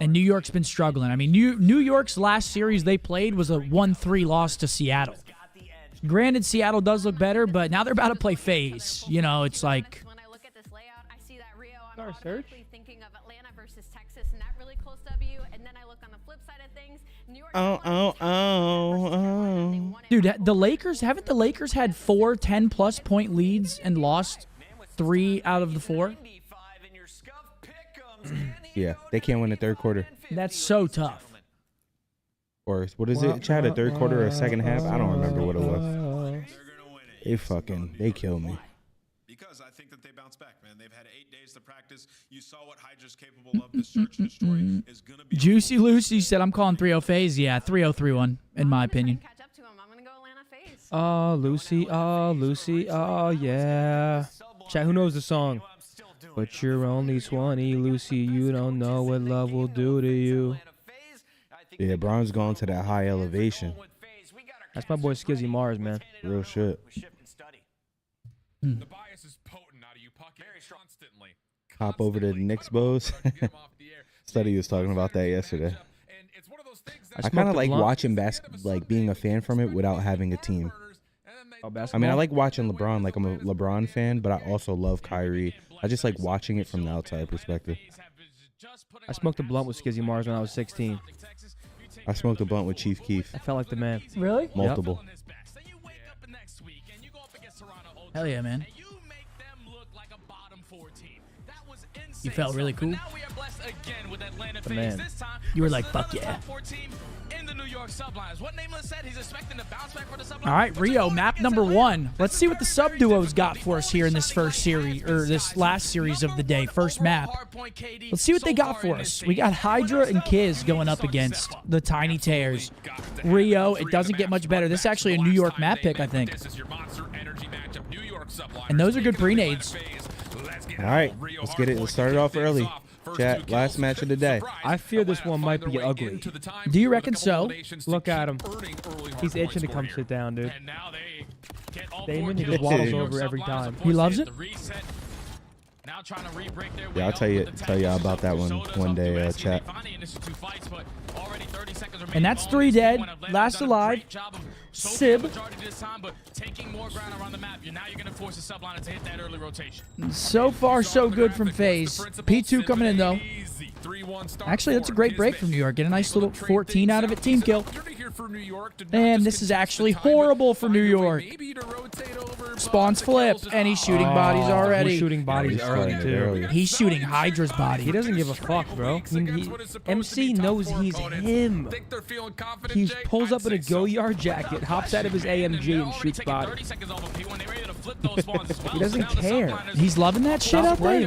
And New York's been struggling. I mean, New York's last series they played was a 1-3 loss to Seattle. Granted, Seattle does look better, but now they're about to play FaZe. You know, it's like... When I look at this layout, I see that Rio. I'm Our automatically thinking of Atlanta versus Texas and that really close W. And then I look on the flip side of things. New York. Dude, the Lakers, haven't the Lakers had 4 10-plus point leads and lost 3 out of the 4? Yeah, they can't win the third quarter. That's so tough. Or what is it, Chad? A third quarter or a second half? I don't remember what it was. They killed me. Because I think that they bounce back, man. They've had 8 days to practice. You saw what Hydra's capable of. The search and destroy is going to be Juicy Lucy said, I'm calling 3-0 FaZe. Yeah, 3-0-3-1, in my opinion. Oh, Lucy. Oh, Lucy. Oh, yeah. Chat, who knows the song? But you're only 20, Lucy. You don't know what love will do to you. Yeah, Braun's going to that high elevation. That's my boy Skizzy Mars, man. Real shit. The bias is potent out of you, Puck. Constantly. Hop over to OpTicBoZe. Study was talking about that yesterday. I kind of like watching like being a fan from it without having a team. I mean, I like watching LeBron. Like, I'm a LeBron fan, but I also love Kyrie. I just like watching it from the outside perspective. I smoked a blunt with Skizzy Mars when I was 16. I smoked a blunt with Chief Keef. I felt like the man. Really? Multiple. Hell yeah, man. You felt really cool? The man. You were like, fuck yeah. All right, Rio, map number 1. Let's see what the sub duos got for us here in this first series, or this last series of the day, first map. Let's see what they got for us. We got Hydra and Kiz going up against the Tiny Tears. Rio, it doesn't get much better. This is actually a New York map pick, I think. And those are good pre-nades. All right, let's get it. Let's start it off early. Chat, last match of the day. I fear this one might be ugly. Do you reckon so? Look at him. He's itching to come sit down, dude. Damon, he just waddles over every time. He loves it? Yeah, I'll tell y'all about that one day, chat. And that's 3 dead. Last alive. Sib. So far, so good from FaZe. P2 coming in, though. Actually, that's a great break from New York. Get a nice little 14 out of it. Team kill. And this is actually horrible for New York. Spawns flipped, and he's shooting bodies already. He's shooting bodies early, too. He's shooting Hydra's body. He doesn't give a fuck, bro. MC knows he's him. He pulls up in a go-yard jacket, hops out of his AMG, and shoots body. He doesn't care. He's loving that shit up there.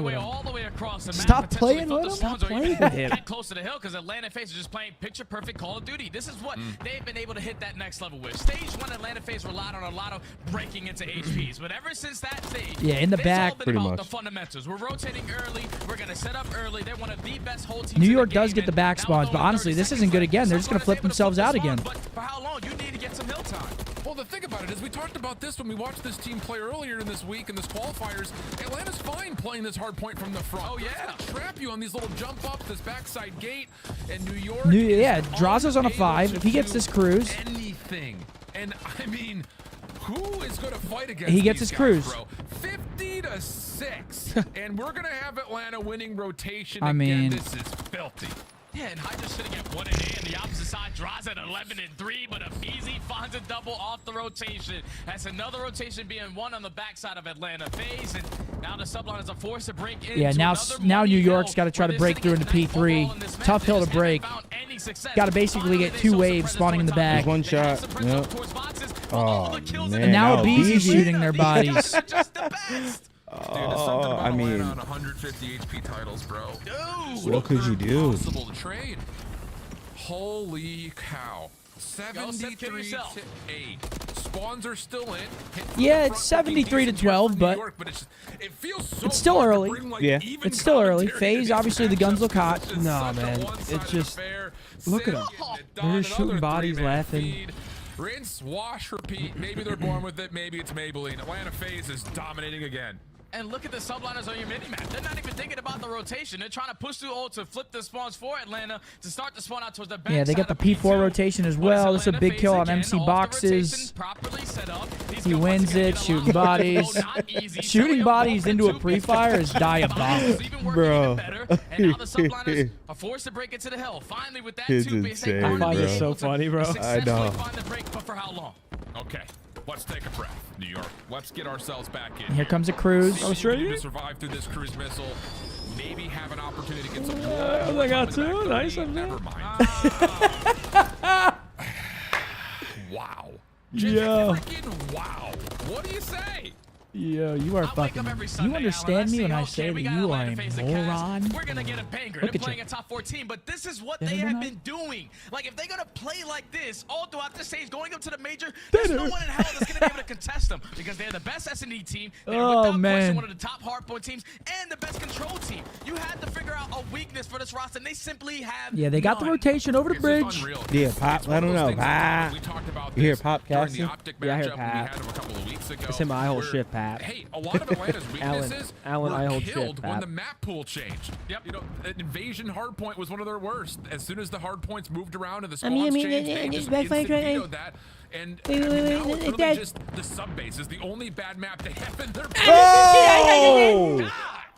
Stop playing with him. Stop playing with him. Close to the hill because Atlanta FaZe are just playing picture-perfect Call of Duty. This is what they've been able to hit that next level with. Stage 1, Atlanta FaZe relied on a lot of breaking into HPs, but ever since that stage, yeah, in the back, pretty much. The fundamentals. We're rotating early. We're gonna set up early. They're one of the best whole teams. New York does get the back spawns, but honestly, this isn't good again. They're just gonna flip themselves out again. But for how long? You need to get some hill time. Well, the thing about it is we talked about this when we watched this team play earlier in this week in this qualifiers. Atlanta's fine playing this hard point from the front. Oh, yeah. Trap you on these little jump ups, this backside gate, and New York. Yeah, Draza's on a 5. If he gets this cruise. Anything. And I mean, who is going to fight against He gets these his guys, cruise. bro? 50-6. And we're going to have Atlanta winning rotation I again. mean, This is filthy. Yeah, and Hydra's sitting at 1-8, and the opposite side draws at 11-3, but FaZe finds a double off the rotation. That's another rotation being won on the backside of Atlanta FaZe, and now the subliners are forced to break in. Yeah, now New York's got to try to break through into P3. Tough hill to break. Got to basically get 2 waves spawning in the back. One shot. Yep. Oh, man. And now FaZe's shooting their bodies. Dude, I mean, on 150 HP titles, bro. Dude, what could you do? Impossible to trade. Holy cow. 73 to 8. Spawns are still in. Yeah, it's 73 to 12, but it feels so it's still early. Yeah, it's still early. FaZe, obviously, the guns look hot. No, man. It's just, look at them. They're just shooting bodies, laughing. Rinse, wash, repeat. Maybe they're born with it. Maybe it's Maybelline. Atlanta FaZe is dominating again. And look at the subliners on your mini-map. They're not even thinking about the rotation. They're trying to push through ult to flip the spawns for Atlanta to start the spawn out towards the back. Yeah, they got the P4 rotation as well. This is a big kill on MC Boxes. He wins it, shooting bodies. Shooting bodies into a pre-fire is diabolical. Bro. And now the subliners are forced to break into the hill. Finally, with that 2 base, they I find it so funny, bro. I know. find the break, but for how long? Okay. Let's take a breath, New York. Let's get ourselves back in. Here comes a cruise. Oh, sure. To survive through this cruise missile, maybe have an opportunity to get some. I got 2. Nice. Never mind. Wow. Yo. Freaking wow. What do you say? Yo, you are fucking. You understand me when I say that you are a moron? We're gonna get a banger. They're playing a top 14, but this is what they have been doing. Like, if they're gonna play like this all throughout the stage, going up to the major, there's no one in hell that's gonna be able to contest them because they're the best S&D team. They're without question one of the top hardpoint teams and the best control team. You had to figure out a weakness for this roster, and they simply have. Yeah, they got the rotation over the bridge. Yeah, Pop. I don't know. Pop. You hear Pop casting? Yeah, I hear Pat. It's him. I hold shit, Pat. Hey, a lot of Atlanta's weaknesses Alan, I were hold killed shit, when Pat. the map pool changed. Yep. You know, Invasion Hardpoint was one of their worst. As soon as the hardpoints moved around and the spawns changed, they just instant vetoed that. And now it's really just the sub base is the only bad map they have in their Oh!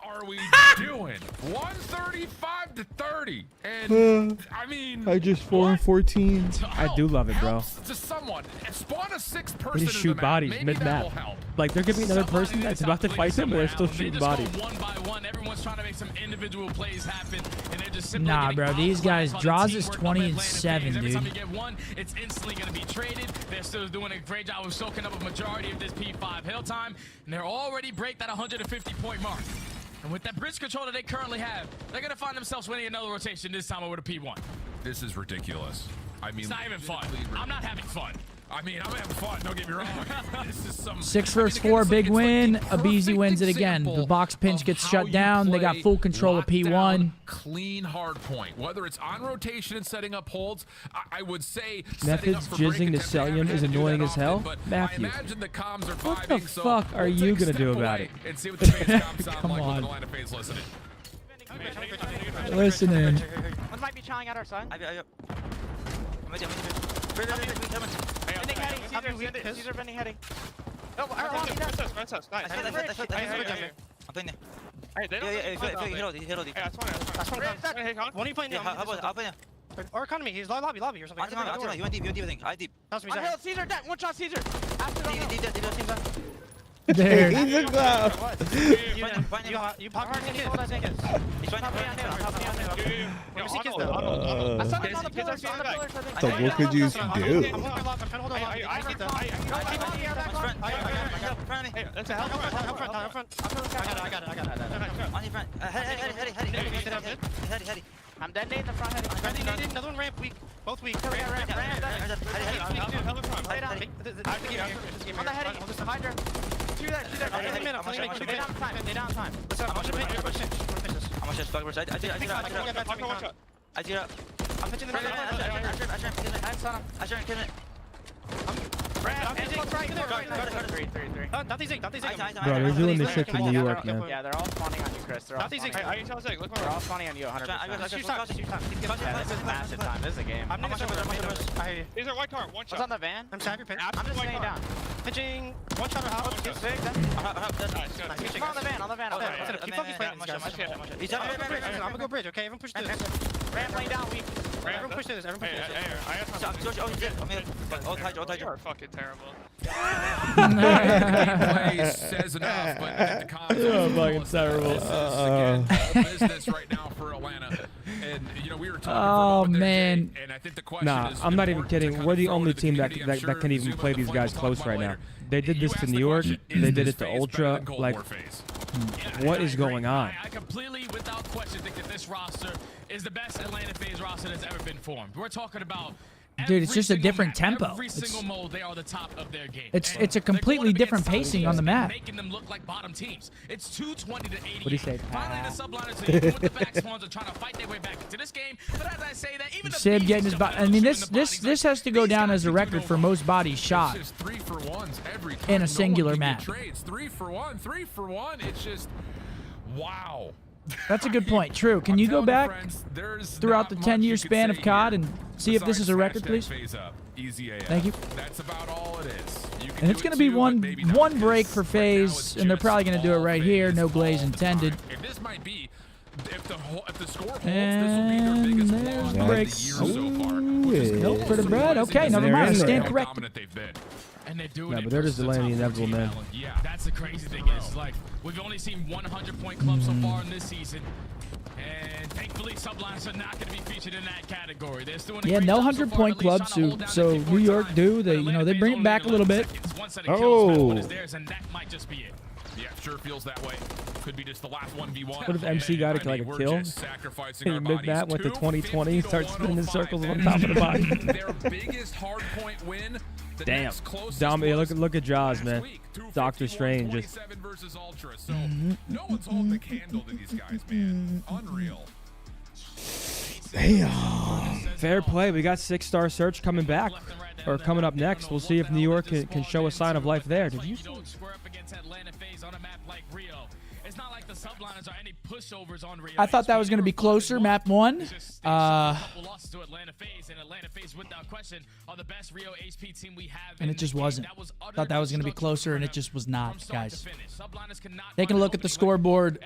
What are we doing? 135 to 30. And I mean, I just 4 and 14. I do love it, bro. to someone and spawn a 6th person. They just shoot bodies mid-map. Like, there could be another person that's about to fight them, but they're still shooting bodies. One by one, everyone's trying to make some individual plays happen, and they're just simply Nah, bro, these guys, Draws is 20 and 7, Every time you dude. get one, it's instantly going to be traded. They're still doing a great job of soaking up a majority of this P5 hill time, and they're already break that 150-point mark. And with that bridge control that they currently have, they're going to find themselves winning another rotation this time over the P1. This is ridiculous. I mean, It's not even fun. I'm not having fun. I mean, I'm having fun. Don't get me wrong. This is some 6 versus 4, big win. FaZe wins it again. The box pinch gets shut down. They got full control of P1. Clean hard point. Whether it's on rotation and setting up holds, I would say Methods jizzing to Cellium is annoying as hell. Matthew, imagine the comms are what the vibing, so fuck are we'll you take a gonna do step about away it? and see what the FaZe comms sound Come like on. when Atlanta FaZe listening. Listening. One might be chowing at our side. Caesar bending heading. Oh, Hey, they don't. Yeah, that's fine. What are you playing? I'll play. Or economy. He's lobby or something. You went deep. I deep. That's me. Caesar, dead. One shot, Caesar. There. He's a clown. You pop hard. He's So what could you do? I'm dead in the front head. Another one ramp weak. Both weak. On the head. Hydra. Two there. They down time. Let's go. I'm pitching the middle. Bro, they're doing this shit from New York, man. Yeah, they're all spawning on you, Chris. They're all spawning on you 100%. Shoot time. This is massive time. This is a game. These are white car. One shot. What's on the van? I'm just staying down. Pitching. One shot or half. On the van. Keep focused playing these guys. I'm gonna go bridge, okay? Everyone push this. Ram laying down weak. Everyone push this. You are fucking terrible. Gameplay says enough, but the Oh, fucking terrible. business right now for Atlanta. And you know, we were talking Oh man. and I think the question Nah, is, I'm not even kidding. We're the only team that can even play these guys close right now. They did this to New York. They did it to Ultra. Like, what is going on? I completely, without question, think that this roster is the best Atlanta FaZe roster that's ever been formed. We're talking about. Dude, it's just a different tempo. Every single mode, they are the top of their game. It's a completely different pacing on the map. Making them look like bottom teams. It's 220 to 80. What do you say? Finally, the subliners are with the back spawns are trying to fight their way back into this game. But as I say that, even Sib getting his body. I mean, this has to go down as a record for most bodies shot in a singular map. 3 for 1. It's just wow. That's a good point. True. Can you go back throughout the 10-year span of COD and see if this is a record, please? Thank you. That's about all it is. And it's going to be one break for FaZe, and they're probably going to do it right here. No glaze intended. And this might be, if the score holds, And this will be their biggest there's blow the of the breaks. year so far. Nope, for the bread. Okay, never mind. I stand corrected. And they're doing Yeah, but they're just delaying the inevitable, man. Yeah, that's the crazy thing is, like, we've only seen 100-point clubs so far in this season. And thankfully, sublines are not going to be featured in that category. They're still Yeah, no 100-point clubs. So New York do. They bring it back a little bit. Oh. And that might just be it. Yeah, sure feels that way. Could be just the last 1v1. What if MC got like a kill? He mid-bat went to 2020, starts spinning in circles on top of the body. Their biggest hardpoint win. Damn. Look at Jaws, man. Doctor Strange. Just versus Ultra. So no one's holding a candle to these guys, man. Unreal. Damn. fair play. We got 6-star search coming back, or coming up next. We'll see if New York can show a sign of life there. Did you? I thought that was going to be closer, map 1. And it just wasn't. Thought that was going to be closer, and it just was not, guys. Taking a look at the scoreboard.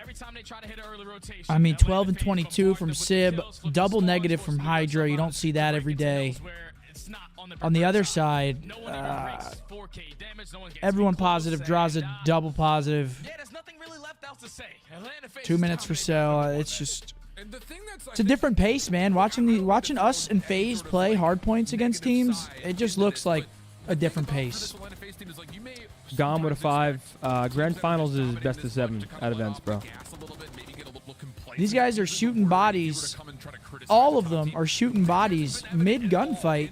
I mean, 12 and 22 from Sib, double negative from Hydra. You don't see that every day. On the other side, everyone positive, draws a double positive. 2 minutes for sale. It's just, it's a different pace, man. Watching us and FaZe play hard points against teams, it just looks like a different pace. Gone with a 5. Grand Finals is best of 7 at events, bro. These guys are shooting bodies. All of them are shooting bodies mid-gunfight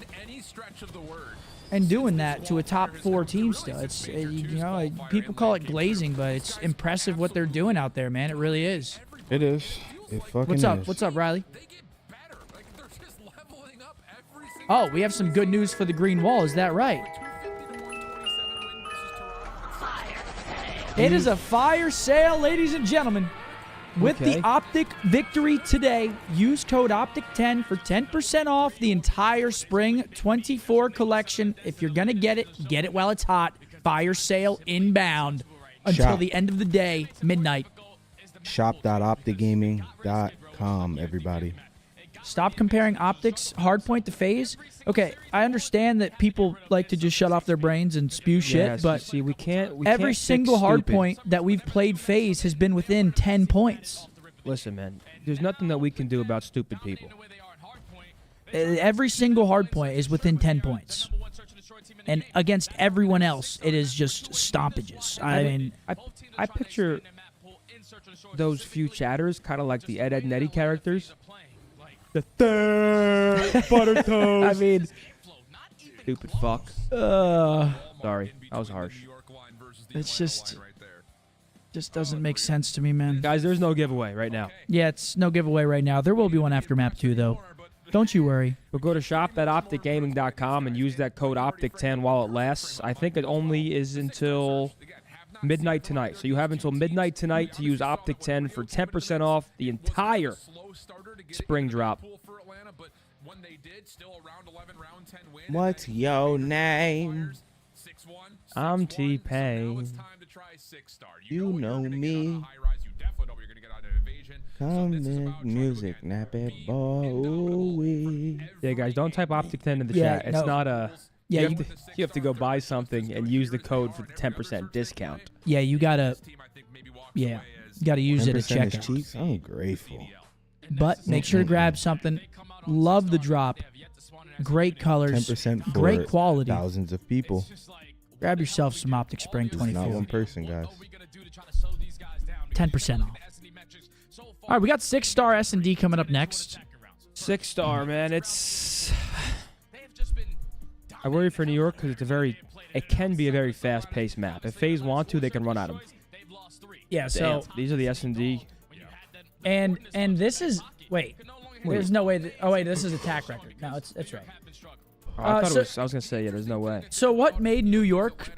and doing that to a top 4 team still. It's, you know, people call it glazing, but it's impressive what they're doing out there, man. It really is. It is. It fucking What's up? is. What's up, Riley? Oh, we have some good news for the green wall. Is that right? It is a fire sale, ladies and gentlemen. With the Optic victory today, use code OPTIC10 for 10% off the entire Spring 24 collection. If you're going to get it while it's hot. Fire sale inbound until the end of the day, midnight. Shop.opticgaming.com, everybody. Stop comparing Optic's Hardpoint to FaZe. Okay, I understand that people like to just shut off their brains and spew shit, Yes, but see, we can't every fix single stupid. Hardpoint that we've played FaZe has been within 10 points. Listen, man, there's nothing that we can do about stupid people. Every single Hardpoint is within 10 points. And against everyone else, it is just stoppages. I mean, I picture those few chatters kind of like the Ed, Ed, and Eddie characters. The third butter toast. I mean, stupid fuck. Sorry, that was harsh. It's just doesn't make sense to me, man. Guys, there's no giveaway right now. Yeah, it's no giveaway right now. There will be one after map 2, though. Don't you worry. But go to shop.opticgaming.com and use that code OPTIC10 while it lasts. I think it only is until midnight tonight. So you have until midnight tonight to use OpTic10 for 10% off the entire spring drop. What's your name? I'm T-Pain. You know me. Come music, nappy boy. Yeah, guys, don't type OpTic10 in the chat. It's not a... Yeah, you have to go buy something and use the code for the 10% discount. Yeah, you gotta... Yeah, you gotta use it at checkout. Cheeks? I'm grateful. But make sure to grab something. Love the drop. Great colors. 10% for great quality. Thousands of people. Grab yourself some Optic Spring 24. Not one person, guys. 10% off. All right, we got 6-star S&D coming up next. 6-star, man. It's... I worry for New York because it can be a very fast-paced map. If FaZe want to, they can run at them. Yeah, so... Damn, these are the S&D. And this is... Wait. There's no way that... Oh, wait, this is attack record. No, it's right. Oh, I thought it was... I was going to say, yeah, there's no way. So what made New York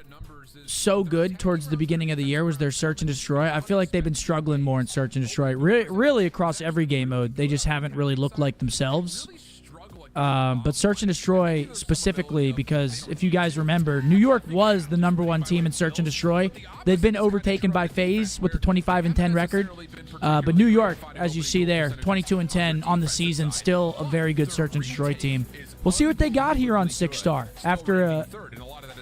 so good towards the beginning of the year was their search and destroy. I feel like they've been struggling more in search and destroy. Really across every game mode, they just haven't really looked like themselves. But search and destroy specifically, because if you guys remember, New York was the #1 team in search and destroy. They've been overtaken by FaZe with the 25-10 record. But New York, as you see there, 22-10 on the season, still a very good search and destroy team. We'll see what they got here on 6-star after a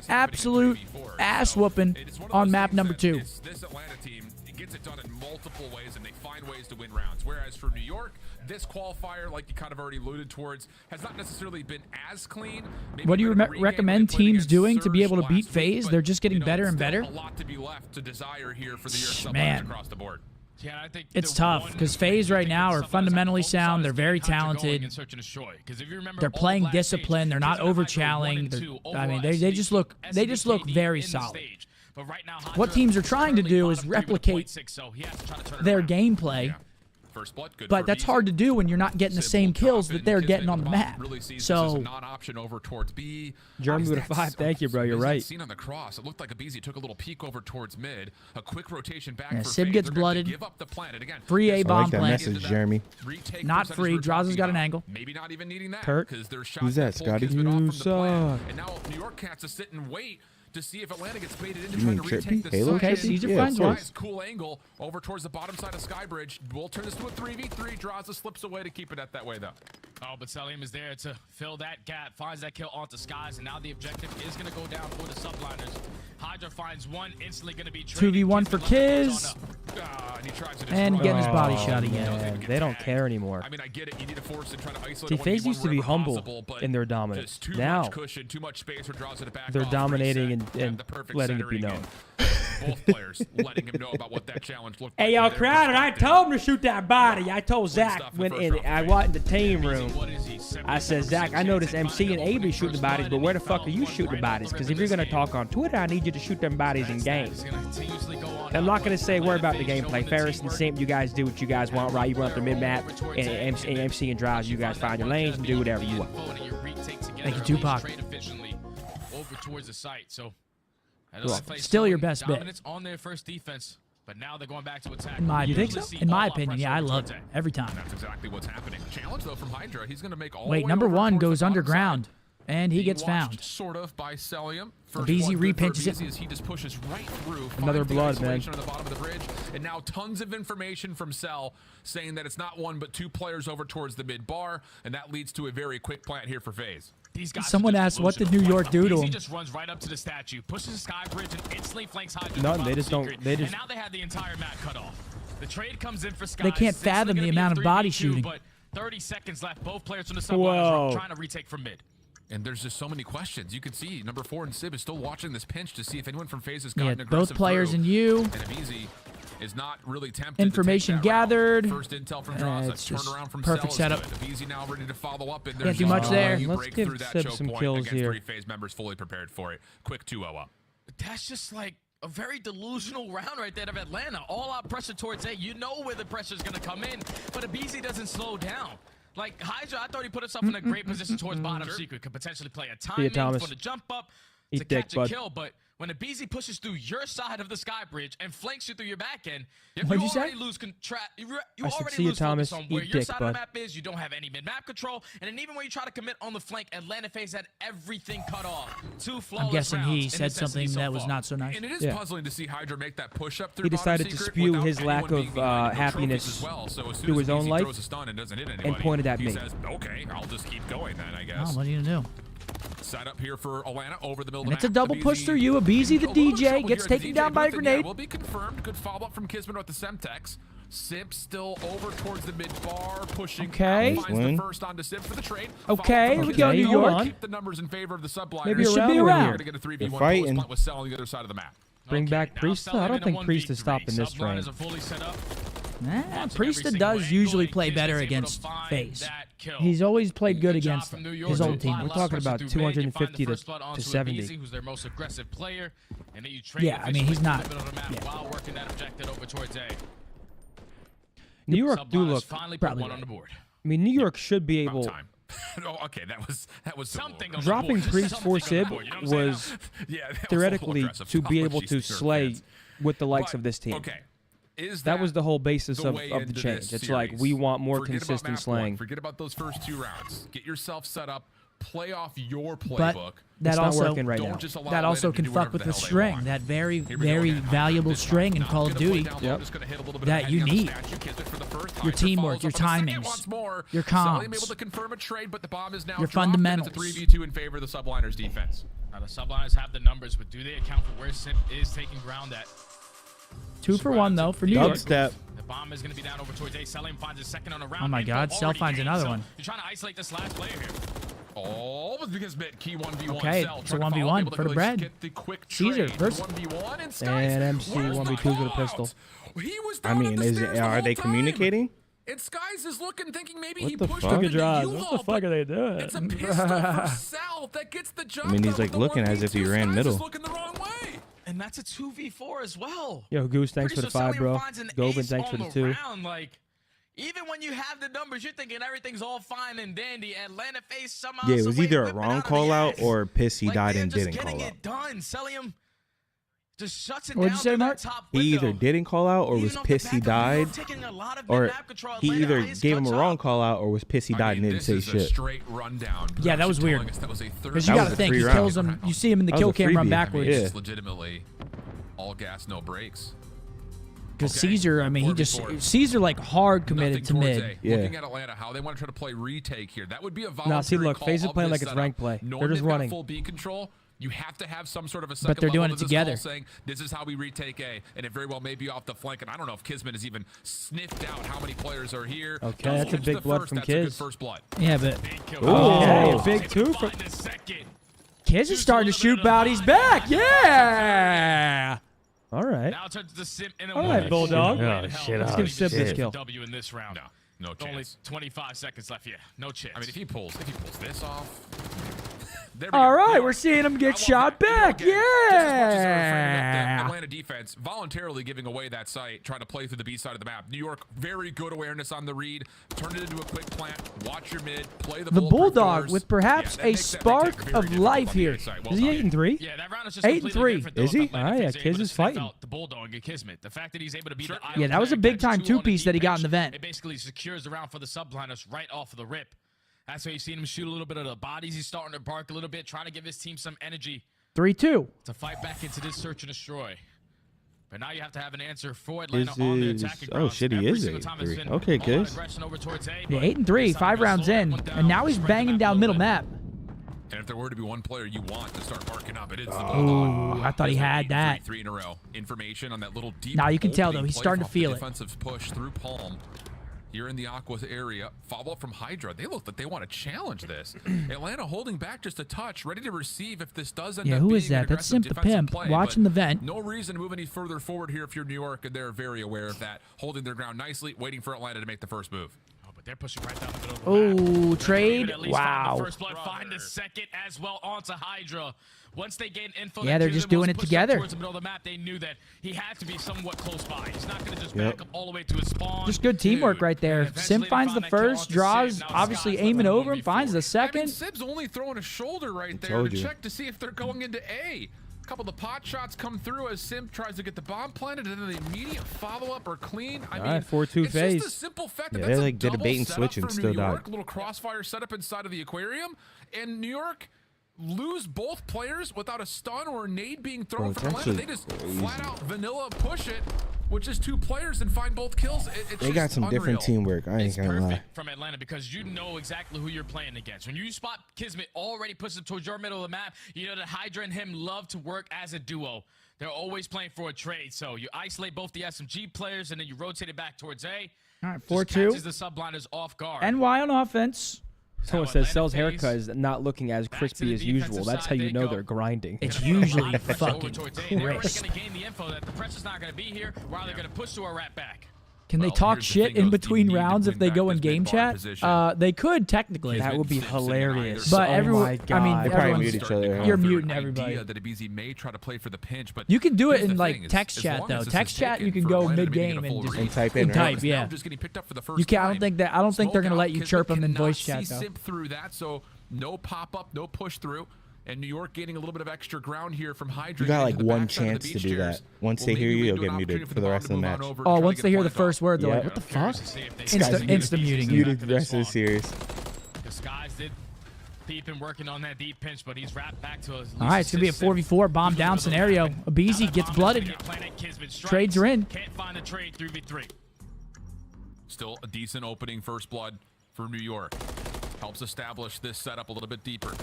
absolute ass whooping on map number 2. This Atlanta team gets it done in multiple ways, and they find ways to win rounds. Whereas for New York, this qualifier, like you kind of already alluded towards, has not necessarily been as clean. Maybe what do you recommend teams doing to be able to beat FaZe? They're just getting better and better. A lot to be left to desire here for the year. Man, across the board. Yeah, I think it's tough because FaZe right now are fundamentally sound. They're very talented. They're playing discipline. They're not over-challing. I mean, they just look very solid. What teams are trying to do is replicate their gameplay. But that's hard to do when you're not getting the same kills that they're getting on the map. So, Jeremy with a 5. Thank you, bro. You're right. Seen on the cross, it looked like aBeZe took a little peek over towards mid. A quick rotation back. Yeah, for Sib FaZe. gets blooded. Free A bomb like that plant. message, Jeremy. Not free. Draza's got an angle. Maybe not even needing that. Kurt. Who's that, Scotty? You suck. And now New York has to sit and wait to see if Atlanta gets baited into trying to retake this. Okay, Caesar finds one. Cool angle over towards the bottom side of Skybridge. We'll turn this to a 3v3. Draza slips away to keep it at that way, though. Oh, but Salim is there to fill that gap, finds that kill onto Skies, and now the objective is going to go down for the subliners. Hydra finds one, instantly going to be 2v1 for Kiz. And getting his body shot again. They don't care anymore. I mean, I get it. You need to force and try to isolate. See, FaZe used to be humble in their dominance. Now, too much space for Draza to back they're off, dominating and letting it be known. Both players letting him know about what that challenge looked like. Hey, yo, Crowder, I told him to shoot that body. I told Zach when I walked in the team room. I said, Zach, I noticed MC and AB shooting the bodies, but where the fuck are you shooting the bodies? Because if you're going to talk on Twitter, I need you to shoot them bodies in game. I'm not going to say worry about the gameplay. Ferris and Simp, you guys do what you guys want, right? You run up the mid-map, and MC and Drives, you guys find your lanes and do whatever you want. Thank you, Tupac. Over towards the site, so still your best bet. On their first defense, but now they're going back to attack. In my opinion, in my opinion, yeah, I love it every time. That's exactly what's happening. Challenge though from Hydra. He's going to make all. Wait, #1 goes underground, And he gets found. Sort of by Celium. BZ repinches it. As he just pushes right through. Another blood, man. On the bottom of the bridge, and now tons of information from Cell saying that it's not one but two players over towards the mid bar, and that leads to a very quick plant here for FaZe. Someone asked, what did New York do to him? He just runs right up to the statue, pushes the sky bridge, and instantly flanks Hydra. Nothing. They just don't. They just. And now they have the entire map cut off. The trade comes in for Sky. They can't fathom the amount of body shooting. But 30 seconds left. Both players from the Subliners are trying to retake from mid. And there's just so many questions. You can see number 4 and Sib is still watching this pinch to see if anyone from FaZe has gotten aggressive. Both players and you. And FaZe is not really tempted. Information to take that gathered. First intel from Dross. It's Turn just around from perfect Cell setup. FaZe now ready to follow up. And Can't do much there. Let's give Sib some kills here. 3 FaZe members fully prepared for it. Quick 2-0 up. That's just like a very delusional round right there of Atlanta. All out pressure towards A. You know where the pressure is going to come in, but BZ doesn't slow down. Like Hydra, I thought he put himself in a great position towards bottom secret. Could potentially play a timing for the jump up to catch a kill, but when a BZ pushes through your side of the sky bridge and flanks you through your back end, you already lose focus on where your side of the map is. You don't have any mid-map control, and then even when you try to commit on the flank, Atlanta FaZe had everything cut off. 2 flawless I'm guessing he rounds said something that was not so nice. And it is puzzling to see Hydra make that push up through. He decided to spew his lack of happiness through his own life and pointed at me. He says, "Okay, I'll just keep going then, I guess." Oh, what are you gonna do? Set up here for Atlanta over the middle And of it's a double push through you. A BZ, the DJ, gets taken down by a grenade. Will be confirmed. Good follow-up from Kismet with the Semtex. Sip still over towards the mid-bar, pushing. Okay. Finds the first onto Sip for the trade. Okay, here we go, New York. Keep the numbers in favor of the Subliners. Maybe it should be around. Get a 3v1 post with Cell on the other side of the map. Bring back Priest. I don't think Priest is stopping this train. Priesta does usually play better against FaZe. He's always played good against his old team. We're talking about 250 to 70. Who's their most aggressive player, and then you yeah, I mean, he's not. While working that objective over towards A. New York do look probably on the board. I mean, New York should be able. Oh, okay, that was something. Dropping Priest for Sib was theoretically to be able to slay with the likes of this team. Okay. That was the whole basis of the change. It's like we want more consistent slaying. Forget about those first 2 rounds. Get yourself set up. Play off your playbook. That also, working right now. That also can fuck with the string, that very, very valuable string in Call of Duty that you need. Your teamwork, your timings, your comms, your fundamentals. 3v2 in favor of the Subliners defense. Now the Subliners have the numbers, but do they account for where Sip is taking ground at? 2 for 1 though for New York. Dubstep. The bomb is going to be down over towards A. Celium finds his second on a round. Oh my God, Cell finds another one. You're trying to isolate this last player here. Oh, because key 1v1. Okay, it's a 1v1 for the bread. Caesar versus. And MC 1v2 with a pistol. I mean, are they communicating? And Skies is looking, thinking maybe What he the pushed fuck? him What into the fuck are they doing? It's a pistol for Cell that gets the job. I mean, he's like looking as if he ran middle. Looking the wrong way. And that's a 2v4 as well. Yo, Goose, thanks for the 5, bro. Govan, thanks for the 2. Like, even when you have the numbers, you're thinking everything's all fine and dandy. Atlanta FaZe somehow. Yeah, it was either a wrong call out or piss he died and didn't call out. It done. Celium just shuts it What'd you say, Mark? He either didn't call out or was pissed he died, or he either gave him a wrong call out or was pissed he died and didn't say shit. Yeah, that was weird. Because you got to think, he kills him. You see him in the kill cam run backwards. Yeah. Legitimately, all gas, no brakes. Because Caesar, I mean, Caesar like hard committed to mid. Yeah. Looking at Atlanta, how they want to try to play retake here. That would be a voluntary Nah, see, look, call FaZe is of playing this like it's setup. rank play. Knowing They're just they've got running. full B control. You have to have some sort of a second But they're doing level it to this together. call saying, this is how we retake A, and it very well may be off the flank. And I don't know if Kismet has even sniffed out how many players are here. Okay, that's a big blood from That's a good Kiz. first blood. Yeah, but okay, a big 2 from Kiz is starting to shoot bodies back. Yeah. All right. Now turns to Sip in a All right, Bulldog. Let's give Sip this kill. W in this round. No chance. Only 25 seconds left. Yeah, no chance. I mean, if he pulls this off. All right, we're seeing him get shot back. Yeah. Atlanta defense voluntarily giving away that site, trying to play through the B side of the map. New York, very good awareness on the read. Turn it into a quick plant. Watch your mid. Play the Bulldog with perhaps a spark of life here. Is he 8-3? Yeah, that round is just 8-3. Is he? All right, yeah, Kiz is fighting. The Bulldog and Kismet. The fact that he's able to beat Yeah, that was a big time 2-piece that he got in the vent. It basically secures the round for the Subliners right off of the rip. That's why you've seen him shoot a little bit of the bodies. He's starting to bark a little bit, trying to give his team some energy 3-2 to fight back into this search and destroy. But now you have to have an answer for Atlanta on the attacking grounds. Oh shit, he is 8-3. Okay, good. Yeah, 8-3, 5 rounds in, and now he's banging down middle map. And if there were to be one player you want to start marking up, it is the Oh, I thought he had that. 3 in a row. Information on that little deep. Now you can tell though, opening he's play starting to off the feel it. Defensive push through Palm. Here in the Aqua area, follow up from Hydra. They look like they want to challenge this. Atlanta holding back just a touch, ready to receive if this does end up who being is that? an That's aggressive Simp the defensive Pimp play, watching but the vent. No reason to move any further forward here if you're New York, and they're very aware of that. Holding their ground nicely, waiting for Atlanta to make the first move. But they're pushing right down the middle of the map. Oh, trade. Find Wow. the first blood, find the second as well onto Hydra. Once they gain info, Yeah, they're just doing it together. Towards the middle of the map, they knew that he had to be somewhat close by. He's not going to just back up all the way to his spawn. Just good teamwork right there. Sim finds the first, draws, obviously aiming over him, finds the second. Sib's only throwing a shoulder right there to check to see if they're going into A. A couple of the pot shots come through as Simp tries to get the bomb planted, and then the immediate follow-up are clean. I mean, 4-2 it's FaZe. just a simple fact Yeah, that they that's like did a double bait and setup switch and for still New York. died. Little crossfire setup inside of the aquarium, and New York lose both players without a stun or a nade being thrown from Atlanta. They just flat out vanilla push it with just 2 players and find both kills. They got some different teamwork. I ain't gonna lie. From Atlanta because you know exactly who you're playing against. When you spot Kismet already pushing him towards your middle of the map, you know that Hydra and him love to work as a duo. They're always playing for a trade. So you isolate both the SMG players and then you rotate it back towards A. All right, 4-2. 4-2. Catches the subliners off guard. NY on offense. Someone says Cell's haircut is not looking as crispy as usual. That's how you know they're grinding. It's usually fucking They're crisp. going to gain the info that the pressure's not going to be here while they're going to push to a rat back. Can they talk shit in between rounds if they go in game chat? They could technically. That would be hilarious. But oh everyone, my God. I mean, They probably everyone's, mute each other. you're muting everybody. That BZ may try to play for the pinch, but You can do it here's in the like thing, text as chat long though. as this Text is chat taken you can for go Atlanta to mid be getting game a and full just read. type in, and type. right? Yeah. Just getting picked up for the first You can't. I time. don't think that. I don't think they're gonna let you Kismet chirp them in cannot voice see chat though. Simp through that, so no pop up, no push through. And New York gaining a little bit of extra ground here from Hydra. You got like getting the one backside of the chance to beach do that. chairs. Once Will they hear maybe you, lead you'll to an get muted opportunity for the bomb rest to of the move on match. over, Oh, try to once get they a hear the flank off. first word, they're like, Yeah. "What the fuck?" guy's Insta muting. Muted the rest of the series. The Skies did keep him working on that deep pinch, but he's wrapped back to us. All right, it's gonna be a 4v4 bomb down scenario. BZ gets blooded. Trades are in. Can't find the trade 3v3. Still a decent opening first blood for New York. Helps establish this setup a little bit deeper.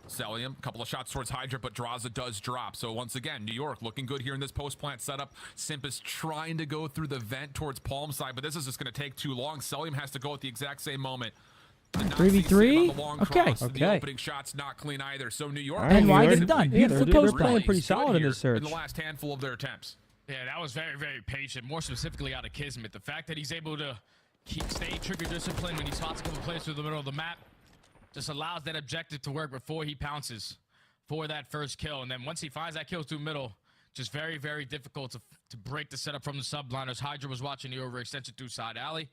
Celium, a couple of shots towards Hydra, but Draza does drop. So once again, New York looking good here in this post-plant setup. Simp is trying to go through the vent towards Palm side, but this is just going to take too long. Celium has to go at the exact same moment. 3v3? Okay. The opening shot's not clean either. So New York. And why get it done? Yeah, Beautiful they're post playing play. pretty solid in this search. In the last handful of their attempts. Yeah, that was very, very patient. More specifically out of Kismet. The fact that he's able to stay trigger disciplined when he spots a couple plays through the middle of the map just allows that objective to work before he pounces for that first kill. And then once he finds that kill through middle, just very, very difficult to break the setup from the subliners. Hydra was watching the overextension through side alley.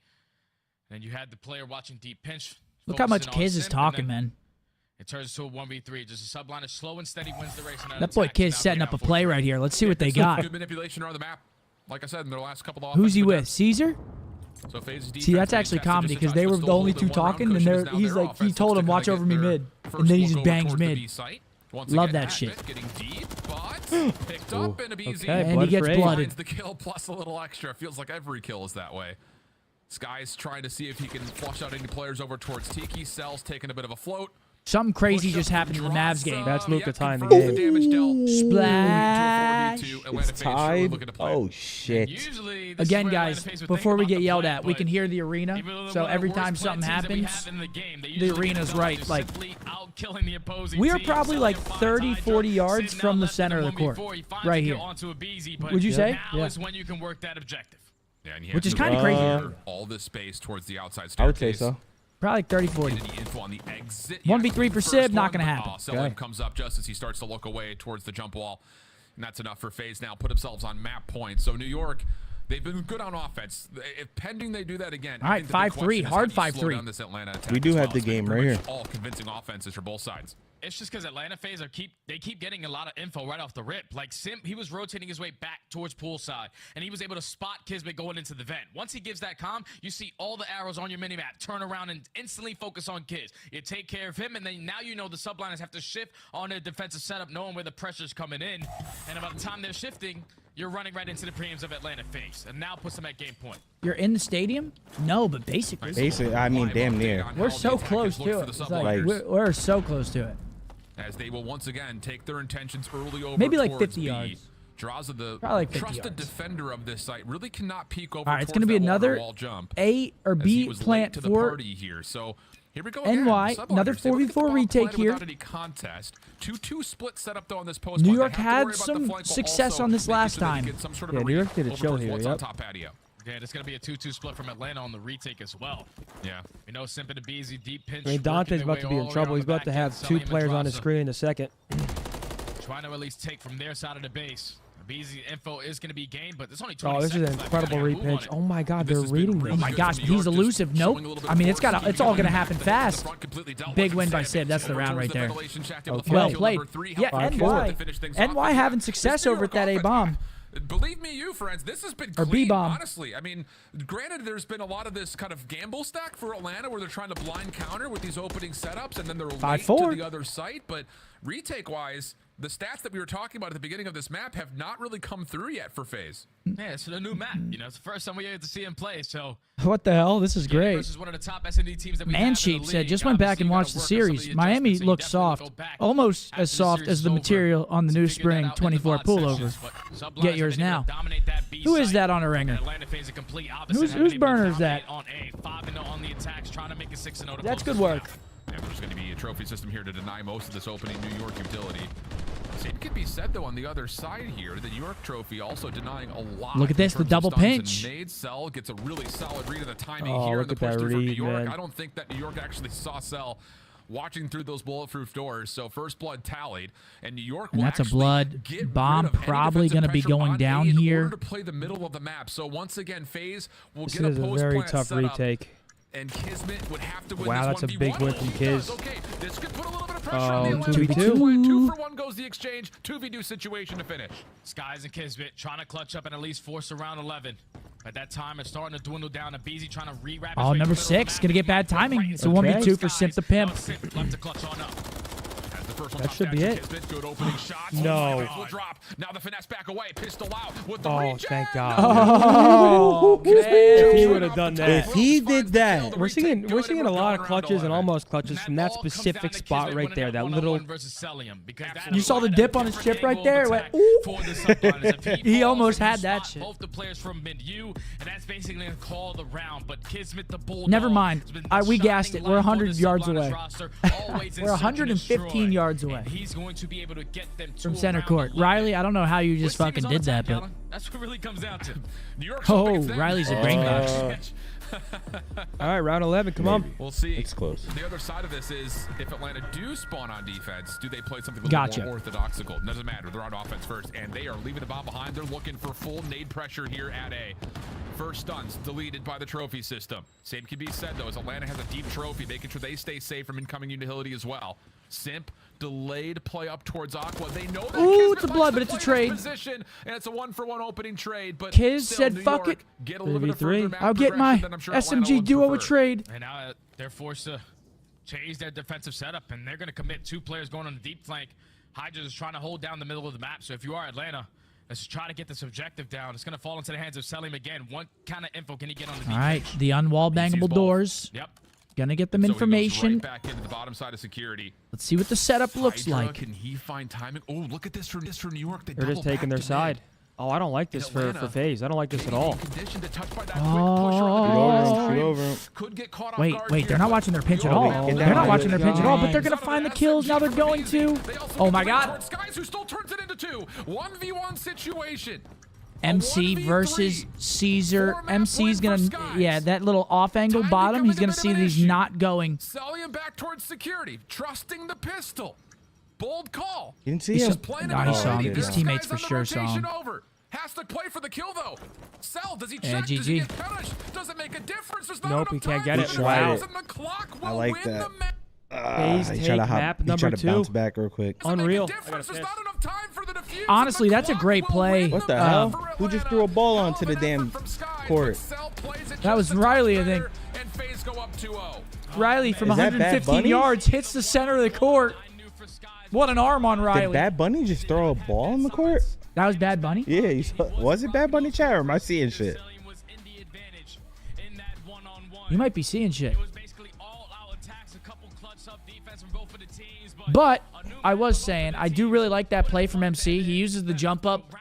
And you had the player watching deep pinch. Look how much focusing on Kiz is Simp, talking, and then man. it turns to a 1v3. Just a subliner slow and steady wins the race. That boy Kiz setting up a play right here. Let's see what they got. Good manipulation around the map. Like I said, in their last couple of Who's he offensive with? Caesar? So FaZe's See, that's actually comedy because they were the only two talking, and they're, he's like, he told him, watch over me mid, and then he just bangs mid. Love that shit. Getting deep, but picked up and a BZ. Okay, and he gets blooded. Finds the kill plus a little extra. Feels like every kill is that way. Sky's trying to see if he can flush out any players over towards Tiki. Cell's taking a bit of a float. Something crazy just happened in the Mavs game. That's Luka tying the game. Splash. It's tied. Oh, shit. Again, guys, before we get yelled at, we can hear the arena. So every time something happens, the arena's right. Like, we are probably like 30, 40 yards from the center of the court. Right here. Would you say? Now is when you can work that objective. Yeah, and he Which has is to kind of crazy. all this space towards the outside I would say staircase. so. Probably 30, 40. Any info on the exit? 1v3 for Sib, not going to happen. Selim comes up just as he starts to look away towards the jump wall. And that's enough for FaZe now. Put themselves on map point. So New York, they've been good on offense. If pending they do that again. All right, 5-3. Hard 5-3. We do have the game right here. All convincing offenses for both sides. It's just because Atlanta FaZe they keep getting a lot of info right off the rip. Like Scump, he was rotating his way back towards poolside, and he was able to spot Kismet going into the vent. Once he gives that comm, you see all the arrows on your minimap turn around and instantly focus on Kiz. You take care of him, and then now you know the subliners have to shift on their defensive setup, knowing where the pressure's coming in. And by the time they're shifting, you're running right into the preems of Atlanta FaZe, and now puts them at game point. You're in the stadium? No, but basically. Basically, I mean, damn near. We're so close to it. It's like, we're so close to it. As they will once again take their intentions early over. Maybe like 50 yards. Draza, the like trusted defender of this site, really cannot peek over. All right, it's going to be another A or B plant for here. So here we go. NY. Another 4v4 retake here. Any contest. 2-2 split setup though on this post. New York had some success on this last time. Yeah, New York did a chill here. Yep. Yeah, it's going to be a 2-2 split from Atlanta on the retake as well. Yeah. We know Scump and FaZe deep pinch. I mean, Dante's about to be in trouble. He's about to have 2 players on his screen in a second. Trying to at least take from their side of the base. FaZe info is going to be gained, but there's only 20 seconds. Oh, this is an incredible repinch. Oh my God, they're reading this. Oh my gosh, he's elusive. Nope. I mean, it's all going to happen fast. Big win by Sid. That's the round right there. Okay. Well played. Yeah, NY having success over at that A bomb. Believe me, you friends, this has been clean, honestly. I mean, granted, there's been a lot of this kind of gamble stack for Atlanta where they're trying to blind counter with these opening setups, and then they're late to the other site. But retake-wise, the stats that we were talking about at the beginning of this map have not really come through yet for FaZe. Yeah, it's a new map. You know, it's the first time we get to see him play. So what the hell? This is great. Versus one of the top S&D teams that we Mansheep said, just went back and watched the series. Miami looks soft, almost as soft as the material on the new spring 24 pullover. Get yours now. Who is that on a ringer? Whose burner is that? That's good work. Yeah, there's going to be a trophy system here to deny most of this opening New York utility. Same could be said, though, on the other side here. The New York trophy also denying a lot. Look at this, the double pinch. Cell gets a really solid read of the timing here in the push through from New York. I don't think that New York actually saw Cell watching through those bulletproof doors. So first blood tallied, and New York will that's a blood bomb probably going to be going down here. In order to play the middle of the map. So once again, FaZe will this get a is post a very plant tough setup. Retake. And Kismet would have to win wow, this that's a big win from Kiz. Okay, this could put a little bit of pressure on the Atlanta 2v2. 2-for-1 goes the exchange. 2v2 situation to finish. Skies and Kismet trying to clutch up and at least force around 11. At that time, it's starting to dwindle down. And FaZe trying to re-wrap. Oh, number 6 gonna get bad timing. It's a 1v2 for Scump the Pimp. Left to clutch on up. That should be it. Good opening shot. No. Drop. Now the finesse back away. Pistol out with the oh, regen. thank God. Oh, if he would have done that. If he did that. We're seeing a lot of clutches and almost clutches from that specific spot right there. That little. You saw the dip on his chip right there. It went, ooh. He almost had that shit. Both the players from mid-U, and that's basically a call the round. But Kismet, the Bulldog, never mind. We gassed it. We're 100 yards away. We're 115 yards away. He's going to be able to get them from center court. Riley, I don't know how you just fucking did that, but that's what it really comes down to. Oh, Riley's a brain box. All right, round 11, come on. We'll see. It's close. The other side of this is if Atlanta do spawn on defense, do they play something a little more orthodoxical? Doesn't matter. They're on offense first, and they are leaving the bomb behind. They're looking for full nade pressure here at A. First stunts deleted by the trophy system. Same can be said, though, as Atlanta has a deep trophy, making sure they stay safe from incoming utility as well. Simp delayed play up towards Aqua. They know that. Ooh, it's a blood, but it's a trade. Position, and it's a 1-for-1 opening trade. But Kiz said, "Fuck it. Get a little bit of I'll get my SMG duo a trade." And now they're forced to change their defensive setup, and they're going to commit 2 players going on the deep flank. Hydra is trying to hold down the middle of the map. So if you are Atlanta, let's try to get this objective down. It's going to fall into the hands of Selim again. What kind of info can he get on the deep? All right, the unwall bangable doors. Yep. Gonna get them information. Right back into the bottom side of security. Let's see what the setup looks Hydra, like. Can he find timing? Oh, look at this for New York. They're just taking their side. Oh, I don't like this for FaZe. I don't like this at all. Wait, they're not watching their pinch at all. They're not watching their pinch at all, but they're gonna find the kills. Now they're going to. Oh my God. Skies who still turns it into 2. 1v1 situation. MC versus Caesar. MC's gonna, yeah, that little off angle bottom. He's gonna see that he's not going. Selling back towards security, trusting the pistol. Bold call. You didn't see him. No, he saw him. His teammates for sure saw him. Has to play for the kill though. Cell, does he check? GG. Does he get punished? Does it make a difference? There's not nope, he can't get it. Wow. The clock will I like win that. the FaZe He take tried to map He number tried to 2. bounce back real quick. Unreal. Honestly, that's a great play. What the hell? Who just threw a ball onto the damn court? That was Riley, I think. Riley from Is that Bad 115 Bunny? yards hits the center of the court. What an arm on Did Riley. Bad Bunny just throw a ball in the court? That was Bad Bunny? Yeah, was it Bad Bunny chat or am I seeing shit? You might be seeing shit. But I was saying, I do really like that play from MC. He uses the jump up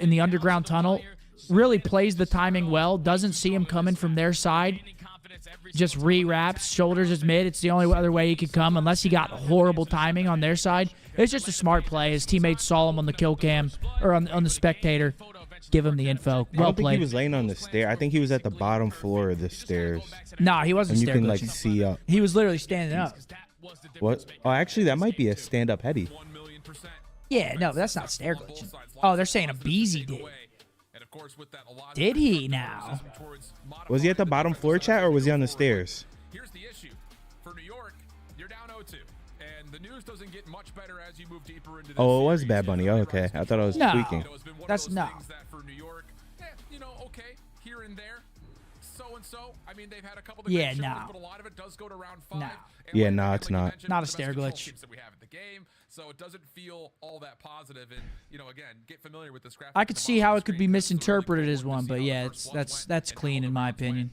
in the underground tunnel. Really plays the timing well. Doesn't see him coming from their side. Just re-wraps. Shoulders is mid. It's the only other way he could come unless he got horrible timing on their side. It's just a smart play. His teammates saw him on the kill cam or on the spectator. Give him the info. I Well don't think played. he was laying on the stair. I think he was at the bottom floor of the stairs. Nah, he wasn't And you stair can like glitching. see up. He was literally standing up. What? Oh, actually, that might be a stand-up heady. Yeah, no, that's not stair glitching. Oh, they're saying a BZ did. Did he now? Was he at the bottom floor chat or was he on the stairs? Here's the issue. For New York, you're down 0-2. And the news doesn't get much better as you move deeper into this Oh, it was series. Bad Bunny. Oh, okay. I thought I was No, tweaking. that's no. For New York, you know, okay, here and there. So, I mean, they've had a couple of Yeah, great shows, no. but a lot of it does go to round 5. No. Yeah, no, it's not. Not a stair glitch. That we have at the game, so it doesn't feel all that positive. And you know, again, get familiar with this graphic. I could see how it could be misinterpreted as one, but yeah, that's clean in my opinion.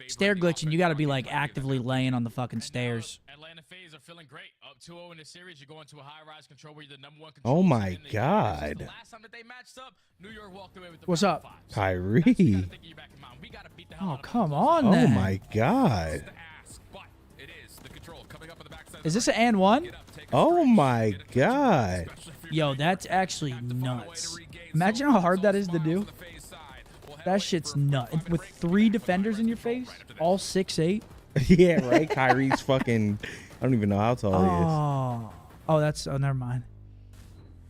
Stair glitching, you got to be like actively laying on the fucking stairs. Atlanta FaZe are feeling great. Up 2-0 in the series. You're going to a high-rise control where you're the number 1 control. Oh my God. Last time that they matched up, New York walked away with the What's up? Kyrie. Oh, come on, Oh then. my God. Is this an and one? Oh my God. Yo, that's actually nuts. Imagine how hard that is to do. That shit's nuts. With 3 defenders in your face, all 6'8". Yeah, right. Kyrie's fucking. I don't even know how tall he is. Oh, that's. Oh, never mind.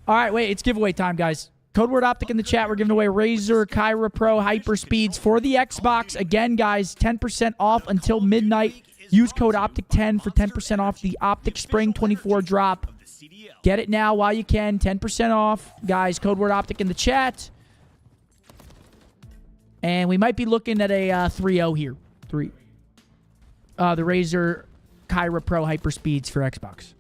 All right, wait. It's giveaway time, guys. Code word Optic in the chat. We're giving away Razer Kyra Pro Hyper Speeds for the Xbox. Again, guys, 10% off until midnight. Use code Optic10 for 10% off the Optic Spring 24 drop. Get it now while you can. 10% off. Guys, code word Optic in the chat. And we might be looking at a 3-0 here. The Razer Kyra Pro Hyper Speeds for Xbox.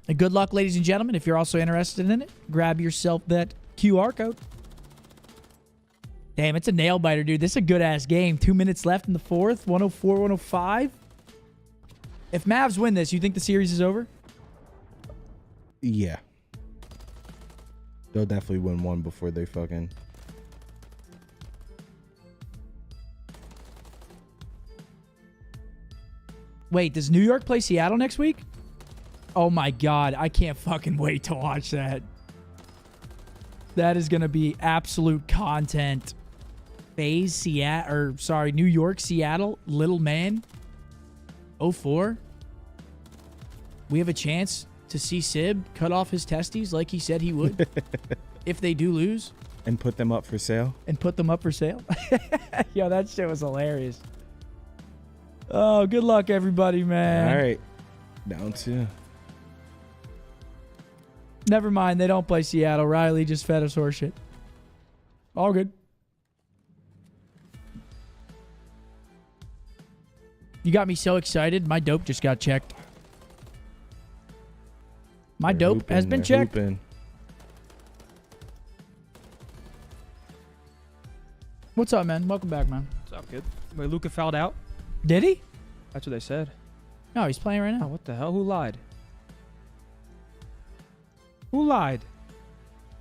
And good luck, ladies and gentlemen. If you're also interested in it, grab yourself that QR code. Damn, it's a nail biter, dude. This is a good-ass game. 2 minutes left in the fourth. 104-105. If Mavs win this, you think the series is over? Yeah. They'll definitely win one before they fucking. Wait, does New York play Seattle next week? Oh my God, I can't fucking wait to watch that. That is going to be absolute content. FaZe, Seattle, or sorry, New York, Seattle, little man, 04. We have a chance to see Sib cut off his testes like he said he would if they do lose. And put them up for sale. And put them up for sale. Yo, that shit was hilarious. Oh, good luck, everybody, man. All right. Down 2. Never mind. They don't play Seattle. Riley just fed us horseshit. All good. You got me so excited. My dope just got checked. My dope has been checked. Hooping. What's up, man? Welcome back, man. What's up, kid? Wait, Luka fouled out? Did he? That's what they said. No, he's playing right Oh, now. what the hell? Who lied? Who lied?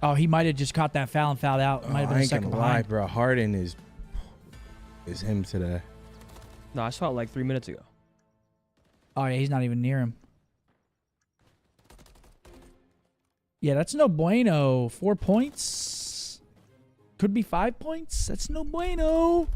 Oh, he might have just caught that foul and fouled out. Might have been I a ain't second gonna lie, behind. bro. Harden is him today. No, I saw it like 3 minutes ago. Oh, yeah, he's not even near him. Yeah, that's no bueno. 4 points. Could be 5 points. That's no bueno.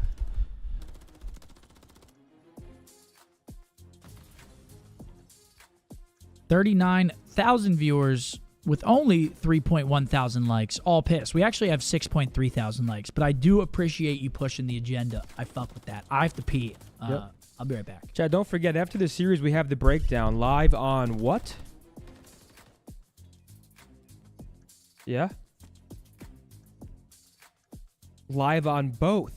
$39,000 viewers with only 3.1 thousand likes. All pissed. We actually have 6.3 thousand likes, but I do appreciate you pushing the agenda. I fuck with that. I have to pee. Yep. I'll be right back. Chad, don't forget, after the series, we have the breakdown live on what? Yeah? Live on both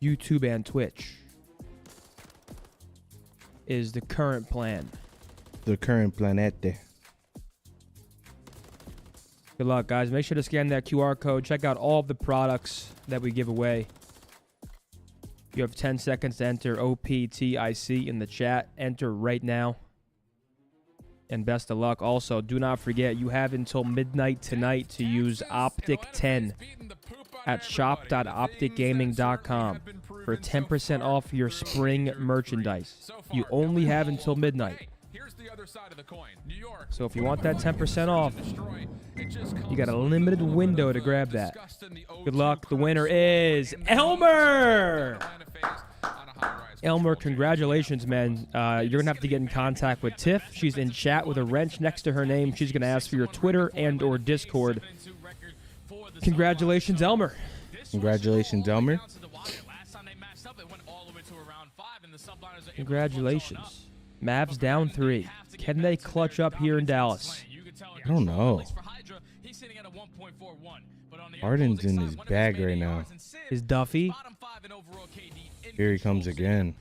YouTube and Twitch is the current plan. The current planete. Good luck, guys. Make sure to scan that QR code. Check out all of the products that we give away. You have 10 seconds to enter OPTIC in the chat. Enter right now. And best of luck. Also, do not forget, you have until midnight tonight to use Optic 10 at shop.opticgaming.com for 10% off your spring merchandise. You only have until midnight. So if you want that 10% off, you got a limited window to grab that. Good luck. The winner is Elmer! Elmer, congratulations, man. You're going to have to get in contact with Tiff. She's in chat with a wrench next to her name. She's going to ask for your Twitter and or Discord. Congratulations, Elmer. Congratulations, Elmer. Congratulations. Mavs down 3. Can they clutch up here in Dallas? I don't know. Harden's in his bag right now. Is Duffy? Here he comes again.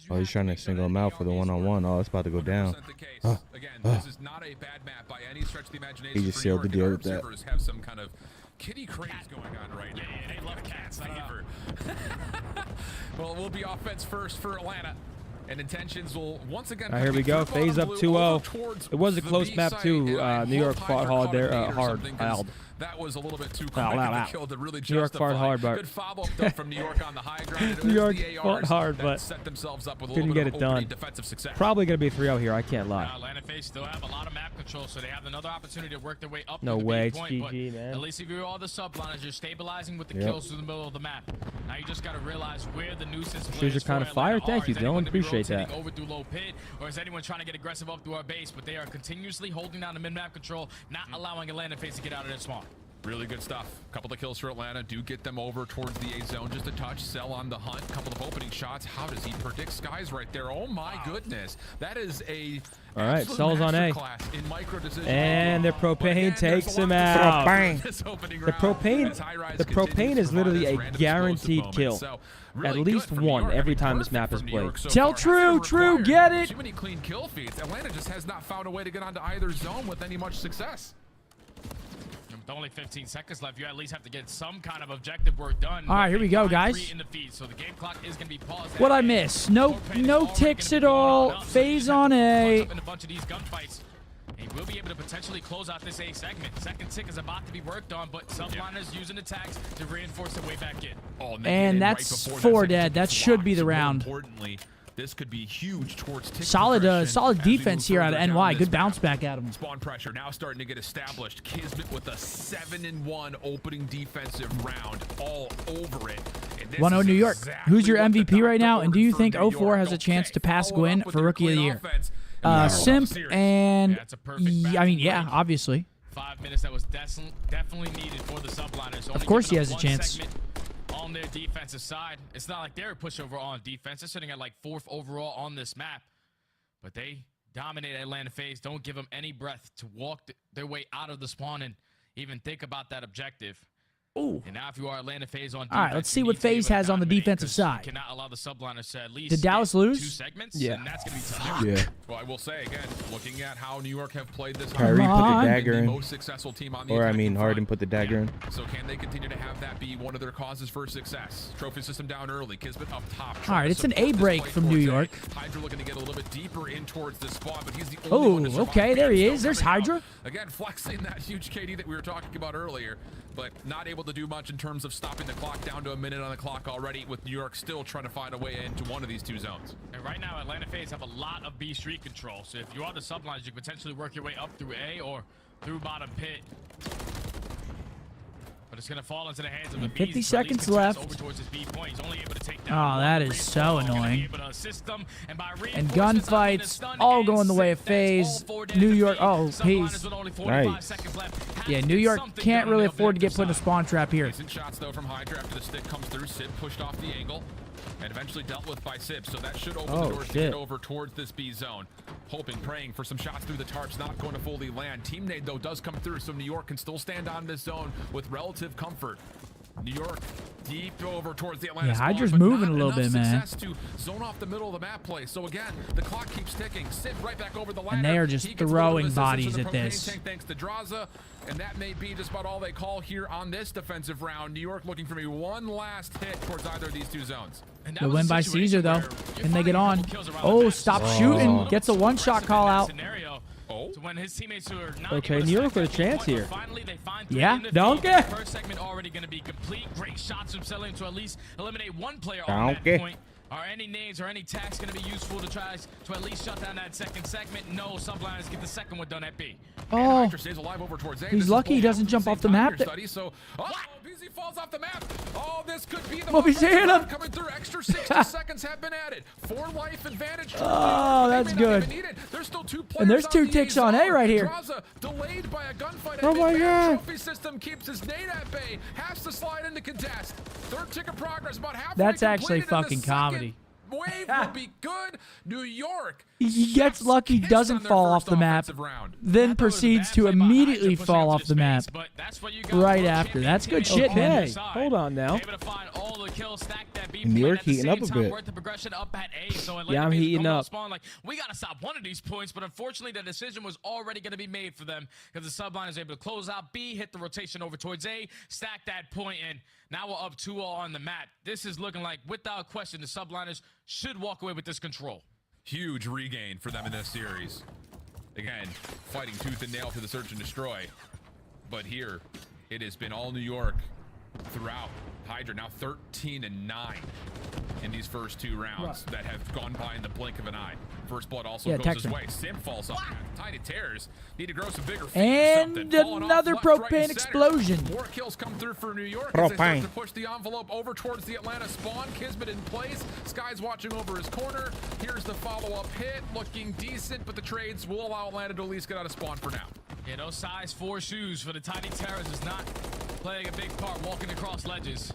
Oh, he's trying to single him out for the one-on-one. Oh, it's about to go down. He just sealed the deal with that. Have some kind of kitty craze going on right now. They love cats. Well, it will be offense first for Atlanta. And intentions will once again. Here we go. FaZe up 2-0. It was a close map too. New York fought hard there. That was a little bit too quick of a kill to really New York fought hard, but good follow-up though from New York on the high ground. New York fought hard, but set themselves up with a couldn't little get bit it of done. Defensive success. Probably gonna be 3-0 here. I can't lie. Atlanta FaZe still have a lot of map control, so they have another opportunity to work their way up. No to the way, big it's point, GG, man. At least if you're all the subliners, you're stabilizing with the kills through the middle of the map. Now you just gotta realize where the nuisance Shoes are kind of fire. Thank you, Dylan. Appreciate that. Over through low pit, or is anyone trying to get aggressive up through our base? But they are continuously holding down the mid-map control, not allowing Atlanta FaZe to get out of their spawn. Really good stuff. A couple of kills for Atlanta. Do get them over towards the A zone. Just a touch. Cell on the hunt. Couple of opening shots. How does he predict skies right there? Oh my goodness. That is a all right. Cell's on A. In and the propane takes him out. The propane is literally a guaranteed kill. At least one every time this map is played. Tell True, get it. Too many clean kill feeds. Atlanta just has not found a way to get onto either zone with any much success. With only 15 seconds left, you at least have to get some kind of objective work done. All right, here we go, guys. In the feed, so the game clock is going to be paused. What I miss? No ticks at all. FaZe on A. In a bunch of these gunfights. He will be able to potentially close out this A segment. Second tick is about to be worked on, but subliners using attacks to reinforce their way back in. And that's 4 dead. That should be the round. Importantly, this could be huge towards solid defense here out of NY. Good bounce back at him. Spawn pressure now starting to get established. Kismet with a 7-1 opening defensive round all over it. 1-0 New York. Who's your MVP right now? And do you think 04 has a chance to pass Gwyn for Rookie of the Year? Simp and I mean, yeah, obviously. 5 minutes that was definitely needed for the subliners. Of course he has a chance. On their defensive side, it's not like they're a pushover on defense. They're sitting at like 4th overall on this map, but they dominate Atlanta FaZe. Don't give them any breath to walk their way out of the spawn and even think about that objective. Ooh. And now if you are Atlanta FaZe on defense, all right, let's see what FaZe has on the defensive side. Cannot allow the subliners to at least did Dallas lose? 2 segments, yeah. And that's gonna be tough. Yeah. Well, I will say again, looking at how New York have played this, Kyrie put the dagger in, most successful team on the or I mean, Harden put the dagger in. So can they continue to have that be one of their causes for success? Trophy system down early. Kismet up top. All right, it's an A break from New York. Hydra looking to get a little bit deeper in towards the spawn, but he's the only one to okay, there he is. There's Hydra. Again, flexing that huge KD that we were talking about earlier, but not able to do much in terms of stopping the clock down to a minute on the clock already, with New York still trying to find a way into one of these 2 zones. And right now, Atlanta FaZe have a lot of B street control. So if you are the sublines, you can potentially work your way up through A or through bottom pit. But It's going to fall into the hands of 50 seconds left. Oh, that is so annoying. And gunfights all going the way of FaZe. New York, oh, peace. Nice. Yeah, New York can't really afford to get put in a spawn trap here. Decent shots though from Hydra after the stick comes through. Sib pushed off the angle and eventually dealt with by Sib, so that should open the doors to get over towards this B zone. Hoping, praying for some shots through the tarps, not going to fully land. Team nade though does come through, so New York can still stand on this zone with relative comfort. New York deep over towards the Atlanta. Yeah, Hydra's moving a little bit, man. To zone off the middle of the map play. So again, the clock keeps ticking. Sib right back over the ladder. And they are just throwing bodies at this. Thanks to Draza, and that may be just about all they call here on this defensive round. New York looking for maybe one last hit towards either of these two zones. The win by Caesar though. Can they get on? Oh, stop shooting. Gets a one-shot call out. When his teammates who are not Okay, New York with a chance here. Yeah, Donkey. First segment already going to be complete. Great shots from Selling to at least eliminate one player on that point. Are any nades or any tags going to be useful to try to at least shut down that second segment? No, Subliners get the second one done at B. Oh, he's lucky he doesn't jump off the map. BZ falls off the map. Oh, this could be the Moby's hitting him. Coming through. Extra 60 seconds have been added. 4 life advantage. Oh, that's good. There's still 2 players. And there's 2 ticks on A right here. Delayed by a gunfight. Oh my god. Trophy system keeps his nade at bay. Has to slide into contest. 3rd tick of progress. About halfway. That's actually fucking comedy. Wave will be good. New York. He gets lucky, doesn't fall off the map, then proceeds to immediately fall off the map right after. That's good shit, man. Hold on now. New York heating up a bit. Yeah, I'm heating up. We got to stop one of these points, but unfortunately the decision was already going to be made for them because the subline is able to close out B, hit the rotation over towards A, stack that point, and now we're up 2-0 on the mat. This is looking like, without question, the subliners should walk away with this control. Huge regain for them in this series. Again, fighting tooth and nail for the search and destroy. But here, it has been all New York throughout. Hydra now 13-9 in these first 2 rounds that have gone by in the blink of an eye. First blood also goes his way. Sim falls off. Tiny tears. Need to grow some bigger feet. And another propane explosion. More kills come through for New York as they start to push the envelope over towards the Atlanta spawn. Kismet in place. Sky's watching over his corner. Here's the follow-up hit. Looking decent, but the trades will allow Atlanta to at least get out of spawn for now. Yeah, those size 4 shoes for the Tiny Terrors is not playing a big part walking across ledges.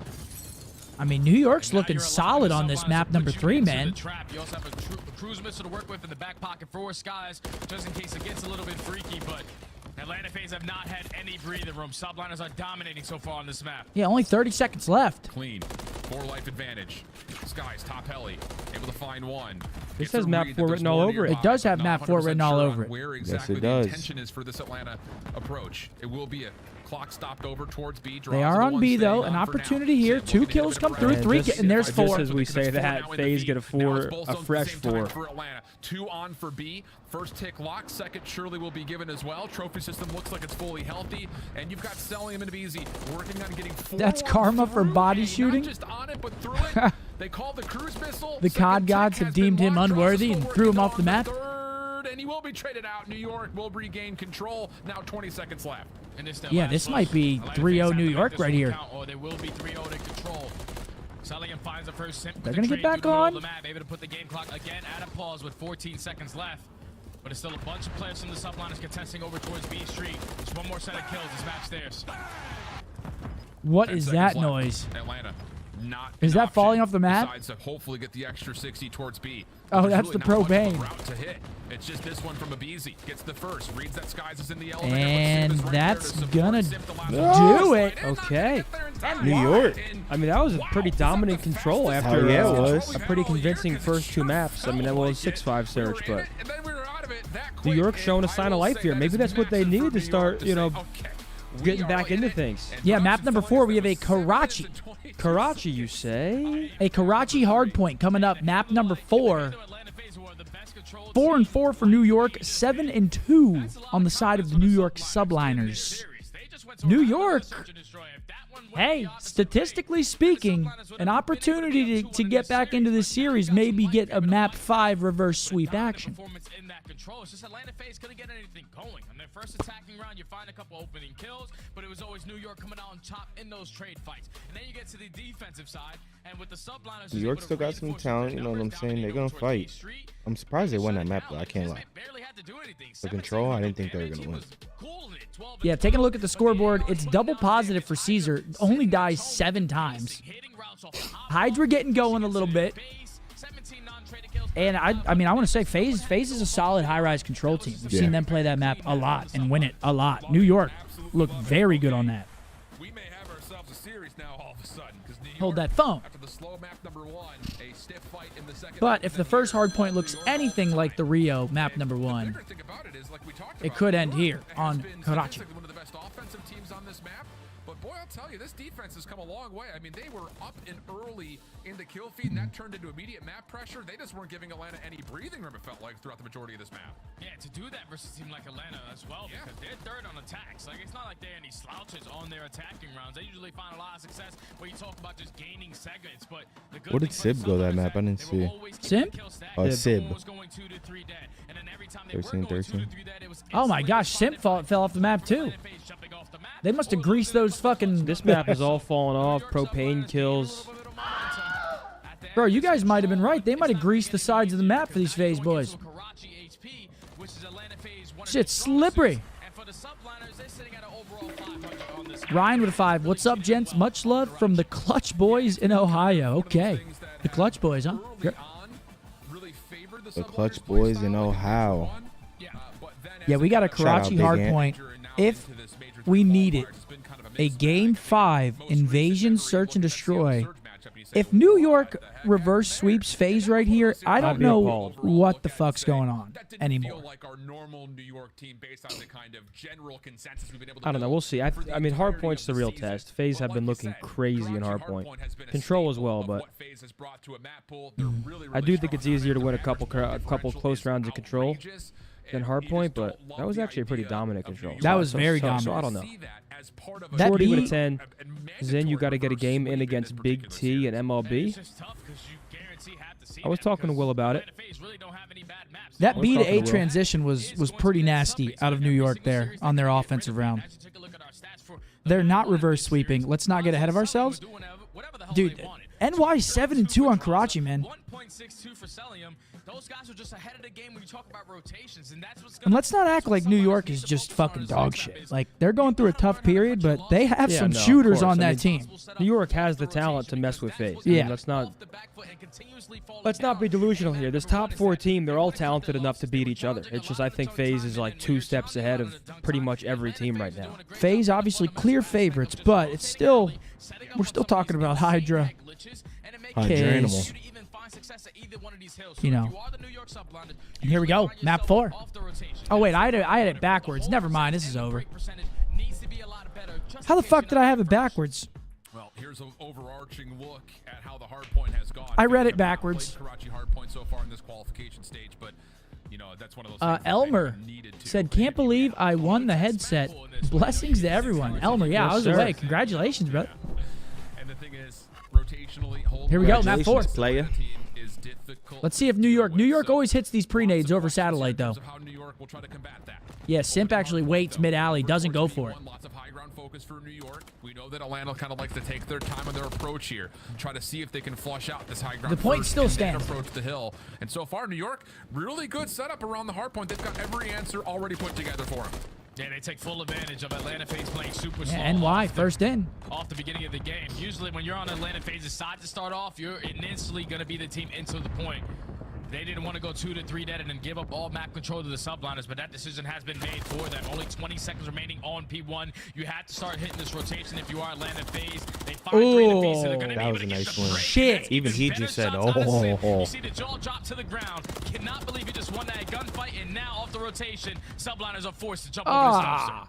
I mean, New York's looking solid on this map number 3, man. You also have a cruise missile to work with in the back pocket for Skies, just in case it gets a little bit freaky, but Atlanta FaZe have not had any breathing room. Subliners are dominating so far on this map. Yeah, only 30 seconds left. Clean. 4 life advantage. Skies top heli. Able to find one. This has map 4 written all over it. It does have map 4 written all over it. Where exactly the intention is for this Atlanta approach. It will be a clock stopped over towards B. They are on B, though. An opportunity here. 2 kills come through, 3, and there's 4. Just as we say that, FaZe get a fresh 4. For Atlanta. 2 on for B. First tick lock. Second surely will be given as well. Trophy system looks like it's fully healthy. And you've got Sellium and BZ working on getting 4. That's karma for body shooting. Not just on it, but through it. They called the cruise missile. The COD gods have deemed him unworthy and threw him off the map. And he will be traded out. New York will regain control. Now 20 seconds left. Yeah, this might be 3-0 New York right here. Or they will be 3-0 to control. Sellium finds the first simp. They're going to get back on. Able to put the game clock again at a pause with 14 seconds left. But it's still a bunch of players from the subliners contesting over towards B Street. Just one more set of kills. This match theirs. What is that noise? Atlanta. Not is that falling off the map? Decides to hopefully get the extra 60 towards B. Oh, that's the propane. Route to hit. It's just this one from Abizi. Gets the first. Reads that Skies is in the elevator. And that's gonna do it. Okay. New York. I mean, that was a pretty dominant control after it was a pretty convincing first 2 maps. I mean, that was 6-5 search, but New York showing a sign of life here. Maybe that's what they need to start, you know, getting back into things. Yeah, map number 4, we have a Karachi. Karachi, you say? A Karachi hardpoint coming up. Map number 4. 4-4 for New York. 7-2 on the side of the New York subliners. New York, hey, statistically speaking, an opportunity to get back into this series, maybe get a map 5 reverse sweep action. It's just Atlanta FaZe couldn't get anything going. On their first attacking round, you find a couple opening kills, but it was always New York coming out on top in those trade fights. And then you get to the defensive side, and with the subliners, New York still got some talent, you know what I'm saying? They're gonna fight. I'm surprised they won that map though, I can't lie. The control, I didn't think they were gonna win. Yeah, taking a look at the scoreboard, it's double positive for Caesar. Only dies 7 times. Hydra getting going a little bit. And I mean, I want to say FaZe is a solid high-rise control team. We've seen them play that map a lot and win it a lot. New York looked very good on that. We may have ourselves a series now all of a sudden. Hold that phone. After the slow map number 1, a stiff fight in the second. But if the first hardpoint looks anything like the Rio map number 1, it could end here on Karachi. One of the best offensive teams on this map. But boy, I'll tell you, this defense has come a long way. I mean, they were up and early in the kill feed, and that turned into immediate map pressure. They just weren't giving Atlanta any breathing room, it felt like, throughout the majority of this map. Yeah, to do that versus a team like Atlanta as well, because they're third on attacks. Like, it's not like they're any slouches on their attacking rounds. They usually find a lot of success where you talk about just gaining segments, but the good Where did Sib go that map? I didn't see. Sib? Oh, Sib. 13. Oh my gosh, Simp fell off the map too. They must have greased those fucking... This map is all falling off. Propane kills. Bro, you guys might have been right. They might have greased the sides of the map for these FaZe boys. Shit's slippery. Ryan with a 5. What's up, gents? Much love from the Clutch Boys in Ohio. Okay. The Clutch Boys, huh? The Clutch Boys in Ohio. Yeah, we got a Karachi hardpoint. If we need it, a Game 5 invasion, search, and destroy. If New York reverse sweeps FaZe right here, I don't know what the fuck's going on anymore. I don't know. We'll see. I mean, Hardpoint's the real test. FaZe have been looking crazy in Hardpoint. Control as well, but I do think it's easier to win a couple close rounds of Control than Hardpoint, but that was actually a pretty dominant Control. That was very dominant. So I don't know. 40 with a 10. Then you got to get a game in against Big T and MLB. I was talking to Will about it. That B to A transition was pretty nasty out of New York there on their offensive round. They're not reverse sweeping. Let's not get ahead of ourselves. Dude, NY 7-2 on Karachi, man. Those guys are just ahead of the game when you talk about rotations, and that's what's And let's not act like New York is just fucking dog shit. Like, they're going through a tough period, but they have some shooters on that team. New York has the talent to mess with FaZe. Yeah. I mean, let's not be delusional here. This top 4 team, they're all talented enough to beat each other. It's just I think FaZe is like 2 steps ahead of pretty much every team right now. FaZe obviously clear favorites, but it's still, we're still talking about Hydra. Animal. You know. And here we go, map 4. Oh wait, I had it backwards. Never mind, this is over. How the fuck did I have it backwards? Well, here's an overarching look at how the hardpoint has gone. I read it backwards. Karachi hardpoint so far in this qualification stage, but you know, that's one of those Elmer said, "Can't believe I won the headset. Blessings to everyone." Elmer, yeah, I was away. Congratulations, brother. And the thing is, rotationally, here we go, map 4. Player. Let's see if New York always hits these pre-nades over satellite, though. Yeah, Simp actually waits mid-alley, doesn't go for it. Lots of high ground focus for New York. We know that Atlanta kind of likes to take their time on their approach here, try to see if they can flush out this high ground. The point still stands. Approach the hill, and so far New York, really good setup around the hard point. They've got every answer already put together for them. Yeah, they take full advantage of Atlanta FaZe playing super slow. Yeah, NY first in. Off the beginning of the game. Usually when you're on Atlanta FaZe's side to start off, you're instantly going to be the team into the point. They didn't want to go 2 to 3 dead and then give up all map control to the subliners, but that decision has been made for them. Only 20 seconds remaining on P1. You have to start hitting this rotation if you are Atlanta FaZe. They find 3 to be, so they're going to be able to get the break. Shit. Even he just said, You see the jaw drop to the ground. Cannot believe he just won that gunfight, and now off the rotation, subliners are forced to jump over his dumpster.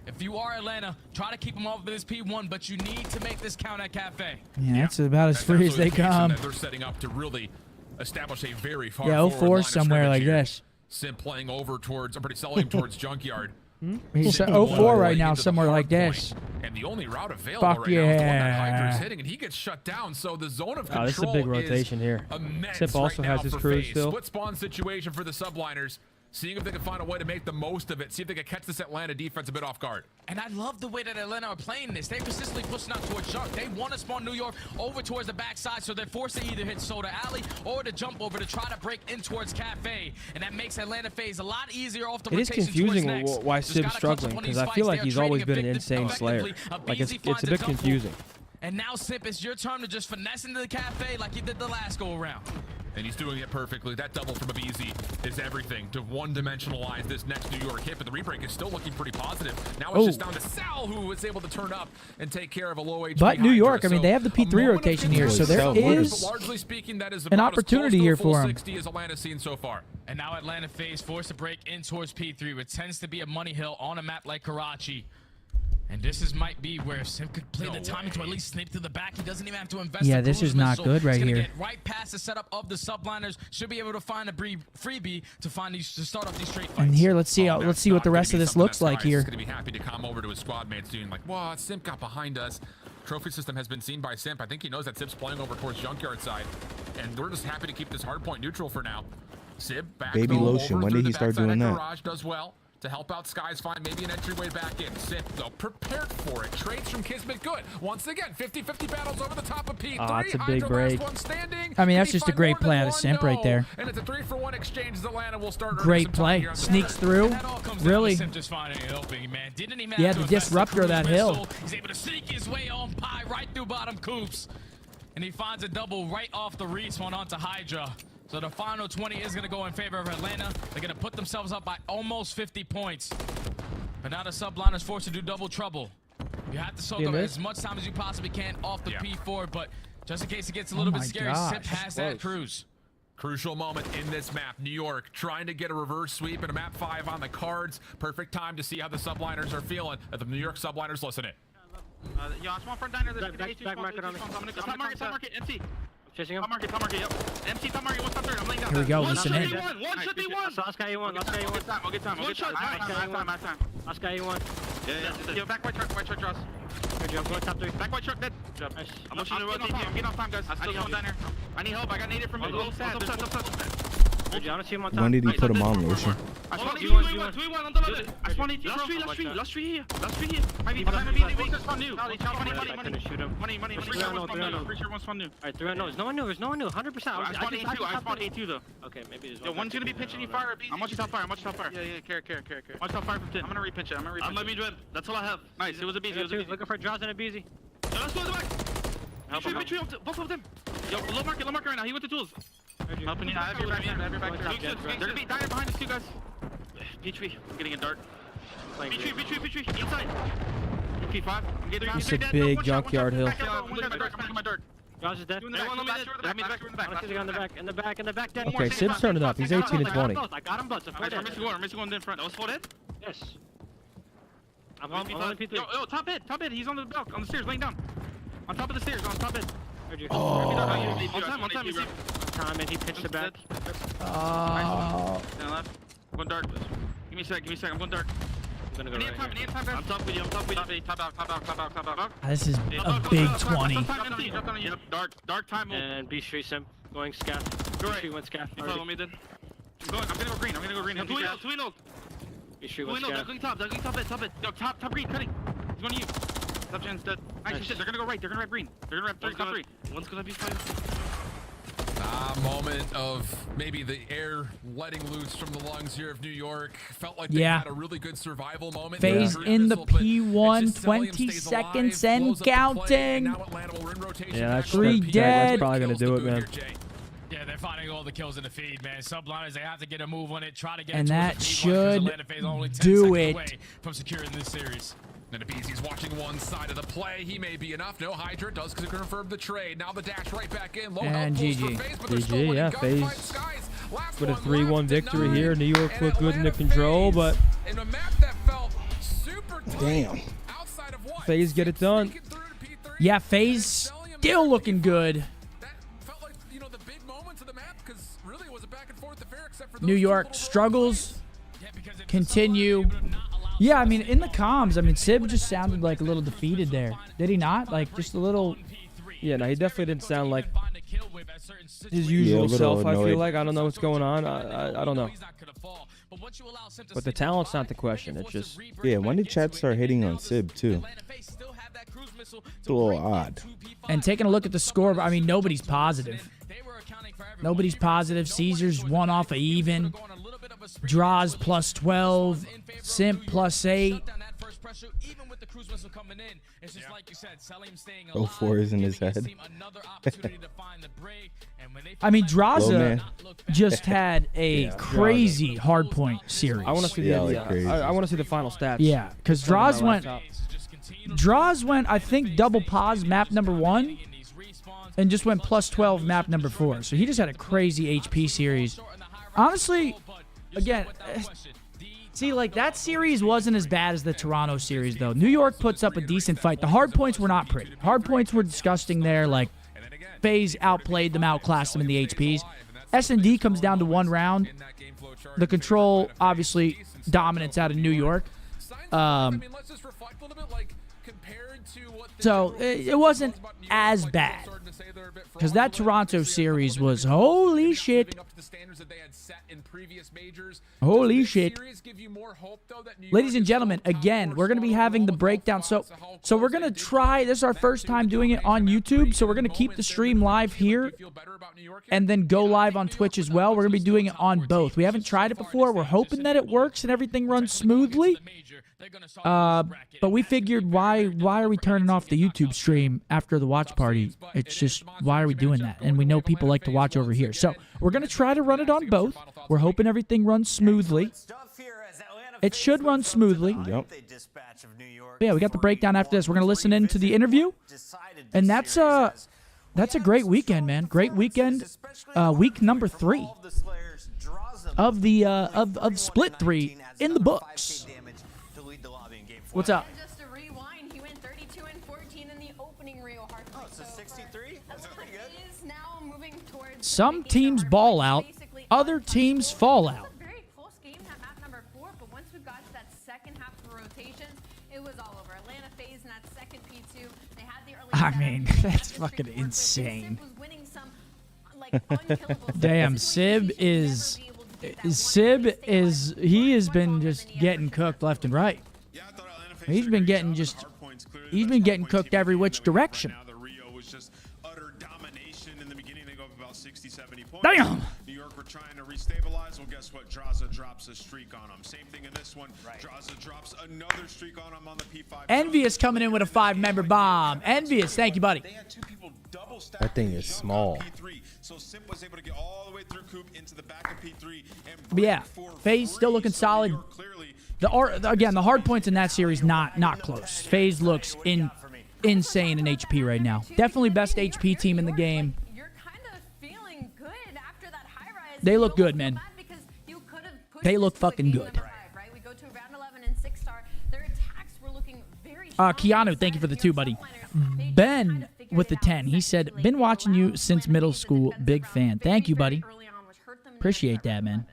If you are Atlanta, try to keep them off of this P1, but you need to make this count at Cafe. Yeah, that's about as free as they come. They're setting up to really establish a very far Yeah, forward 04 line of somewhere like scrimmage here. this. Simp playing over towards, I'm pretty selling towards Junkyard. He's 04 right now, somewhere like this. And the only route available Fuck right now is the one that yeah. Hydra's hitting, and he gets shut down. So the zone of control This is a big rotation here. Simp also has his crew still. Split spawn situation for the subliners. Seeing if they can find a way to make the most of it. See if they can catch this Atlanta defense a bit off guard. And I love the way that Atlanta are playing this. They persistently pushing out towards Junk. They want to spawn New York over towards the backside, so they're forced to either hit Soda Alley or to jump over to try to break in towards Cafe. And that makes Atlanta FaZe a lot easier off the It is rotation confusing towards next. why Just Sib's gotta struggling, clutch up on because these I feel fights. like They he's are always been an trading insane slayer. effectively. Like, Beezy it's finds a bit jump confusing. And now, Sip, it's your turn to just finesse into the Cafe like you did the last go-around. And he's doing it perfectly. That double from FaZe is everything to one-dimensionalize this next New York hit, but the rebreak is still looking pretty positive. Now it's just down to Sal, who was able to turn up and take care of a low HP But New Hydra. York, I mean, they have the P3 rotation here, so there is largely speaking, that is an opportunity here for him. 60 as Atlanta's seen so far. And now Atlanta FaZe forced to break in towards P3, which tends to be a money hill on a map like Karachi. And this might be where Simp could play the timing to at least sneak to the back. He doesn't even have to invest. Yeah, in this cruise is not missile. good right He's gonna here. Get right past the setup of the subliners. Should be able to find a freebie to find these to start off these straight fights. And here, let's see what the rest of this looks like here. He's going to be happy to come over to his squad mates doing like, "Wow, Simp got behind us." Trophy system has been seen by Simp. I think he knows that Simp's playing over towards Junkyard side, and we're just happy to keep this hardpoint neutral for now. Sib back Baby though, lotion. over When through did he the start backside doing of that? Garage does well to help out Skies, find maybe an entryway back in. Simp, though, prepared for it. Trades from Kismet, good. Once again, 50-50 battles over the top of P3. That's a big break. I mean, that's just a great play out of Simp right there. And it's a 3-for-1 exchange as Atlanta will start. Great play. Sneaks through. Really. Simp just finding an opening, man. Didn't even Yeah, have the to invest in disruptor of that cruise hill. missile. He's able to sneak his way on Pie right through bottom coops. And he finds a double right off the respawn onto Hydra. So the final 20 is going to go in favor of Atlanta. They're going to put themselves up by almost 50 points. But now the subline is forced to do double trouble. You have to soak up as much time as you possibly can off the P4, but just in case it gets a little bit scary, Sip has that cruise. Crucial moment in this map. New York trying to get a reverse sweep and a map 5 on the cards. Perfect time to see how the subliners are feeling. The New York subliners listen it. Yeah, small front diner. Back market on me. Top market, MC. Chasing him. Top market, yep. MC, top market, one top third. I'm laying down. Here we go, listen in. One should be one. Last guy A1, last guy A1. I'll get time. Last guy A1. Yeah. Yo, back white truck, Ross. I'm going top 3. Back white truck, dead. Nice. I'm getting off time, guys. I need help down here. I need help. I got naded from mid. When did he put him on, Lotion? I spawned 2v1 on the left. I spawned 18. Last three here. Maybe spawn new. Money. Pretty sure one spawn new. Alright, 3 no. There's no one new. 100%. I spawned A2 though. Okay, maybe there's one. Yo, one's gonna be pitching you fire. I'm watching top fire. Yeah, care. Watch top fire from 10. I'm gonna repitch it. Let me drip. That's all I have. Nice. It was a BZ. Looking for draws and a BZ. Yo, let's go to the back. Retreat, both of them. Yo, low market right now. He went to tools. Helping you. I have your back. They're gonna be dying behind us too, guys. P3, I'm getting it dark. P3, inside. P5. I'm getting It's a big Junkyard hill. Josh is dead. In the back. Okay, Sib's turning up. He's 18 to 20. I got him, but it's Mr. going in front. That was full dead? Yes. I'm on P3. Yo, top head. He's on the belt, on the stairs, laying down. On top of the stairs, on top head. On time, and he pitched it back. Oh. Left. I'm going dark. Give me a sec. I'm going dark. I'm gonna go right here. I'm top with you. Top out. This is a big 20. Yep, dark time. And B Street Simp going scat. Go right. Went scat. You follow me then? I'm gonna go green. Two ult. B Street went scat. They're going top it. Yo, top green, cutting. He's going to you. Top gen's dead. Nice shit. They're gonna go right. They're gonna wrap green. They're gonna wrap top 3. One's gonna be fine. Moment of maybe the air letting loose from the lungs here of New York. Felt like they had a really good survival moment. FaZe in the P1, 20 seconds and counting. Yeah, that's 3 dead. That's probably gonna do it, man. Yeah, they're finding all the kills in the feed, man. Subliners, they have to get a move on it, try to get and it that should do it. From securing this series. And BZ's watching one side of the play. He may be enough. No, Hydra does confirm the trade. Now the dash right back in. Low and GG. GG, yeah, FaZe with a 3-1 victory here. New York looked good in the control, but in a map that felt super damn. FaZe get it done. Yeah, FaZe still looking good. That felt like, the big moments of the map because New York struggles continue. Yeah, I mean, in the comms, I mean, Sib just sounded like a little defeated there. Did he not? Like, just a little... Yeah, no, he definitely didn't sound like his usual self, I feel like. I don't know what's going on. I don't know. But the talent's not the question. It's just... Yeah, when did chat start hitting on Sib, too? It's a little odd. And taking a look at the score, I mean, nobody's positive. Nobody's positive. Caesar's one off of even. Draws plus 12. Simp plus 8. 04 is in his head. I mean, Draza just had a crazy hardpoint series. I want to see the I want to see the final stats. Yeah, because Draws went, I think, double pause map number 1, and just went plus 12 map number 4. So he just had a crazy HP series. Honestly, again, see, like, that series wasn't as bad as the Toronto series, though. New York puts up a decent fight. The hardpoints were not pretty. Hardpoints were disgusting there. Like, FaZe outplayed them, outclassed them in the HPs. S&D comes down to 1 round. The control, obviously, dominance out of New York. So it wasn't as bad, because that Toronto series was holy shit. Holy shit. Ladies and gentlemen, again, we're going to be having the breakdown. So we're going to try, this is our first time doing it on YouTube, so we're going to keep the stream live here and then go live on Twitch as well. We're going to be doing it on both. We haven't tried it before. We're hoping that it works and everything runs smoothly. But we figured, why are we turning off the YouTube stream after the watch party? It's just, why are we doing that? And we know people like to watch over here. So we're going to try to run it on both. We're hoping everything runs smoothly. It should run smoothly. Yep. But yeah, we got the breakdown after this. We're going to listen into the interview. And that's a great weekend, man. Great weekend. Week number 3 of the of Split 3 in the books. What's up? Just to rewind, he went 32 and 14 in the opening Rio Hardpoint. Oh, so 63? That's pretty good. Is now moving towards Some teams ball out, other teams fall out. very close game at map number 4, but once we got to that second half of rotations, it was all over. Atlanta FaZe in that second P2. They had the early I mean, that's fucking insane. Damn, Sib is he has been just getting cooked left and right. He's been getting cooked every which direction. Damn. New York were trying to restabilize. Well, guess what? Draza drops a streak on him. Same thing in this one. Draza drops another streak on him on the P5. Envious coming in with a 5-member bomb. Envious, thank you, buddy. That thing is small. So Simp was able to get all the way through Coop into the back of P3. But yeah, FaZe still looking solid. Again, the hard points in that series not close. FaZe looks insane in HP right now. Definitely best HP team in the game. They look good, man. They look fucking good. Keanu, thank you for the 2, buddy. Ben with the 10. He said, been watching you since middle school. Big fan. Thank you, buddy. Appreciate that, man.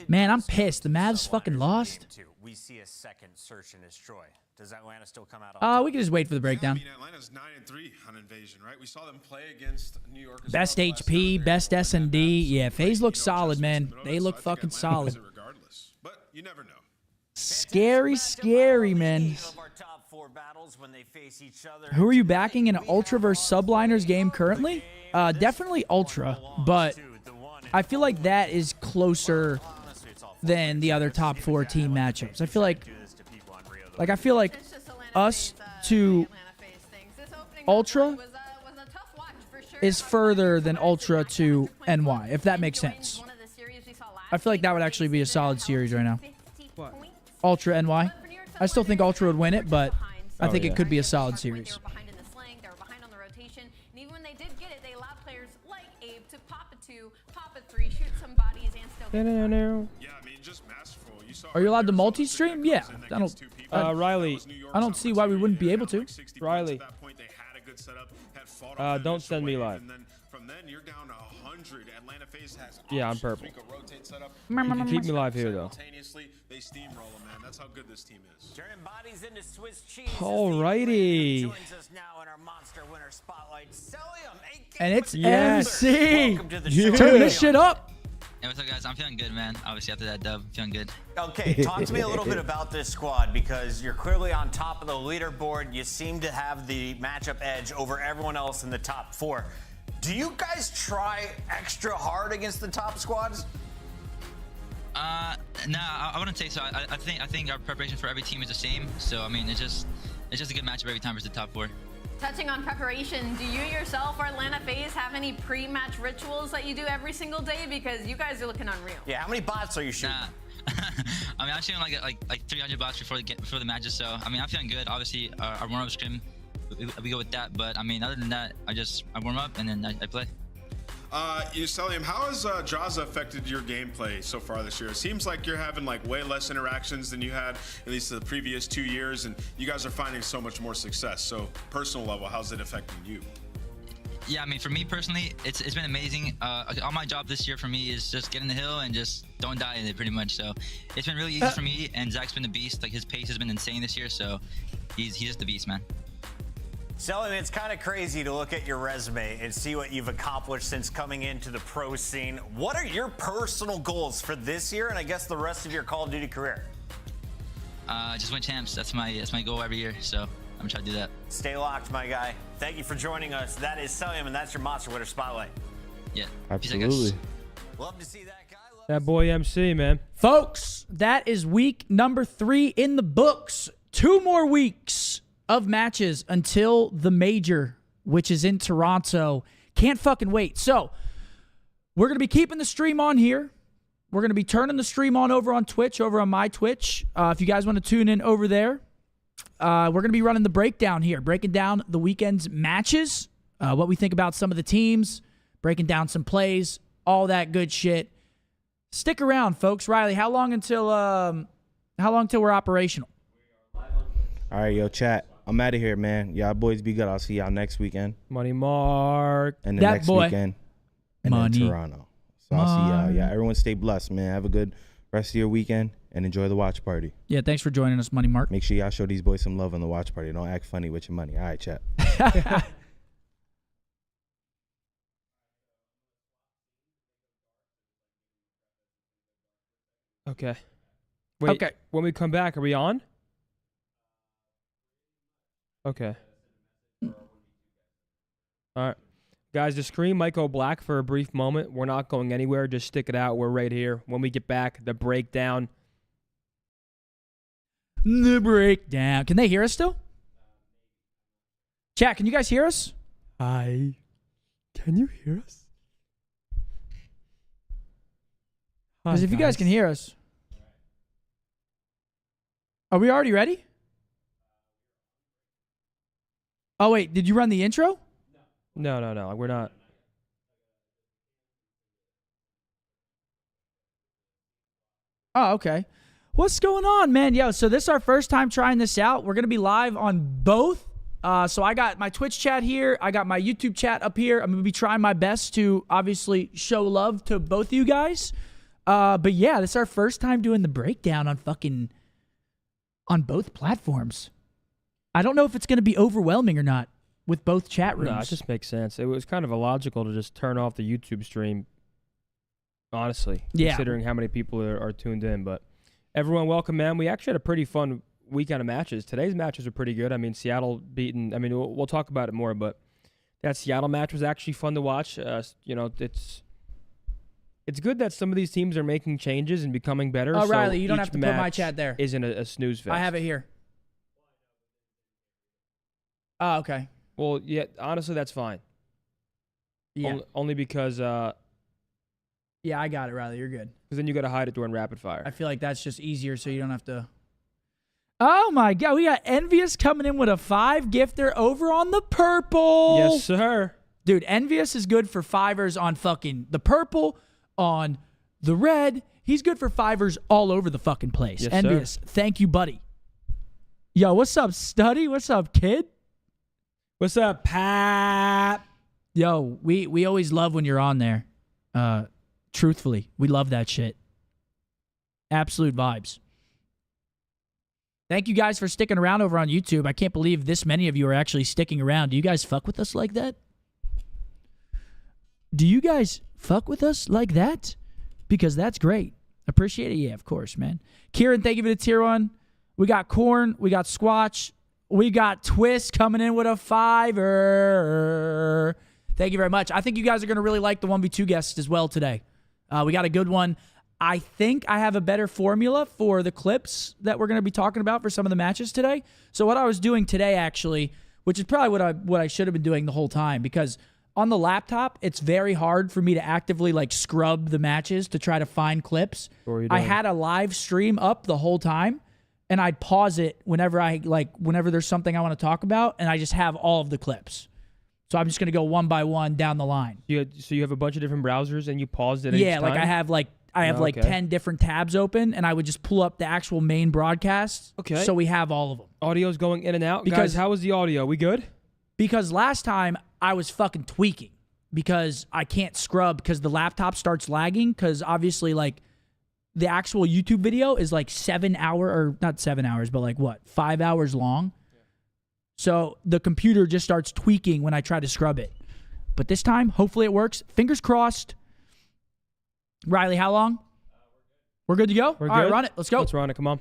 Man, I'm pissed. The Mavs fucking lost. We see a second search and destroy. Does Atlanta still come out? We can just wait for the breakdown. I mean, Atlanta's 9-3 on Invasion, right? We saw them play against New York. Best HP, best S&D. Yeah, FaZe looks solid, man. They look fucking solid. Regardless, but you never know. Scary, scary, man. Who are you backing in an Ultra versus Subliners game currently? Definitely Ultra, but I feel like that is closer than the other top 4 team matchups. I feel like us to Ultra is further than Ultra to NY, if that makes sense. I feel like that would actually be a solid series right now. What? Ultra NY. I still think Ultra would win it, but I think it could be a solid series. Are you allowed to multi-stream? Yeah. Riley. I don't see why we wouldn't be able to. Riley. Don't send me live. from then, you're down to 100. Atlanta FaZe has Yeah, I'm options. purple. We could rotate setup. You can keep me live here, though. Simultaneously, they steamroll them, man. That's how good this team is. Turning bodies into Swiss cheese. Alrighty. Joins us now in our monster winner spotlight. Celium, And it's Yes. MC. welcome to the show. Turn this shit up. Hey, what's up, guys? I'm feeling good, man. Obviously, after that dub, feeling good. Okay, talk to me a little bit about this squad because you're clearly on top of the leaderboard. You seem to have the matchup edge over everyone else in the top 4. Do you guys try extra hard against the top squads? Nah, I wouldn't say so. I think our preparation for every team is the same. So I mean, it's just a good matchup every time versus the top 4. Touching on preparation, do you yourself or Atlanta FaZe have any pre-match rituals that you do every single day? Because you guys are looking unreal. Yeah, how many bots are you shooting? Nah. I mean, I'm shooting like 300 bots before the matches. So I mean, I'm feeling good. Obviously, our warm-up scrim, we go with that. But I mean, other than that, I warm up and then I play. Celium, how has Jaza affected your gameplay so far this year? It seems like you're having like way less interactions than you had at least the previous 2 years, and you guys are finding so much more success. So, personal level, how's it affecting you? Yeah, I mean, for me personally, it's been amazing. All my job this year for me is just get in the hill and just don't die in it, pretty much. So it's been really easy for me, and Zach's been the beast. Like, his pace has been insane this year, so he's just the beast, man. Celium, it's kind of crazy to look at your resume and see what you've accomplished since coming into the pro scene. What are your personal goals for this year and I guess the rest of your Call of Duty career? Just win champs. That's my goal every year. So I'm gonna try to do that. Stay locked, my guy. Thank you for joining us. That is Celium, and that's your Monster Winner Spotlight. Yeah. Absolutely. Love to see that guy. That boy MC, man. Folks, that is week number 3 in the books. 2 more weeks of matches until the major, which is in Toronto. Can't fucking wait. So we're going to be keeping the stream on here. We're going to be turning the stream on over on Twitch, over on my Twitch. If you guys want to tune in over there, we're going to be running the breakdown here, breaking down the weekend's matches, what we think about some of the teams, breaking down some plays, all that good shit. Stick around, folks. Riley, how long until we're operational? All right, yo, chat. I'm out of here, man. Y'all boys be good. I'll see y'all next weekend. Money Mark. And the next weekend. And then Toronto. So I'll see y'all. Yeah, everyone stay blessed, man. Have a good rest of your weekend and enjoy the watch party. Yeah, thanks for joining us, Money Mark. Make sure y'all show these boys some love on the watch party. Don't act funny with your money. All right, chat. Okay. Wait, okay. When we come back, are we on? Okay. All right. Guys, the screen might go black for a brief moment. We're not going anywhere. Just stick it out. We're right here. When we get back, the breakdown. The breakdown. Can they hear us still? Chat, can you guys hear us? Hi. Can you hear us? Because if you guys can hear us. Are we already ready? Oh, wait. Did you run the intro? No. We're not. Oh, okay. What's going on, man? Yo, so this is our first time trying this out. We're going to be live on both. So I got my Twitch chat here. I got my YouTube chat up here. I'm going to be trying my best to obviously show love to both of you guys. But yeah, this is our first time doing the breakdown on both platforms. I don't know if it's going to be overwhelming or not with both chat rooms. No, it just makes sense. It was kind of illogical to just turn off the YouTube stream, honestly, considering how many people are tuned in. But everyone, welcome, man. We actually had a pretty fun weekend of matches. Today's matches were pretty good. I mean, Seattle beating, I mean, we'll talk about it more, but that Seattle match was actually fun to watch. You know, it's good that some of these teams are making changes and becoming better. Oh, so Riley, you don't have to put my match chat there. Isn't a snooze fest. I have it here. Oh, okay. Well, yeah, honestly, that's fine. Yeah. Only because... yeah, I got it, Riley. You're good. Because then you got to hide it during rapid fire. I feel like that's just easier so you don't have to... Oh, my God. We got Envious coming in with a 5 gifter over on the purple. Yes, sir. Dude, Envious is good for 5ers on fucking the purple, on the red. He's good for 5ers all over the fucking place. Yes, Envious, sir. thank you, buddy. Yo, what's up, Studdy? What's up, kid? What's up, Pat? Yo, we always love when you're on there. Truthfully, we love that shit. Absolute vibes. Thank you guys for sticking around over on YouTube. I can't believe this many of you are actually sticking around. Do you guys fuck with us like that? Do you guys fuck with us like that? Because that's great. Appreciate it. Yeah, of course, man. Kieran, thank you for the tier 1. We got Corn. We got Squatch. We got Twist coming in with a 5er. Thank you very much. I think you guys are going to really like the 1v2 guests as well today. We got a good one. I think I have a better formula for the clips that we're going to be talking about for some of the matches today. So what I was doing today, actually, which is probably what I should have been doing the whole time, because on the laptop, it's very hard for me to actively like scrub the matches to try to find clips. I had a live stream up the whole time, and I'd pause it whenever there's something I want to talk about, and I just have all of the clips. So I'm just going to go one by one down the line. So you have a bunch of different browsers, and you paused it each time? Like I have 10 different tabs open, and I would just pull up the actual main broadcast. Okay. So we have all of them. Audio's going in and out. Because Guys, how was the audio? We good? Because last time I was fucking tweaking because I can't scrub because the laptop starts lagging because obviously like the actual YouTube video is like 7 hour or not 7 hours, but like what, 5 hours long. So the computer just starts tweaking when I try to scrub it. But this time, hopefully it works. Fingers crossed. Riley, how long? We're good to go? We're All good. right, run it. Let's go. Let's run it. Come on.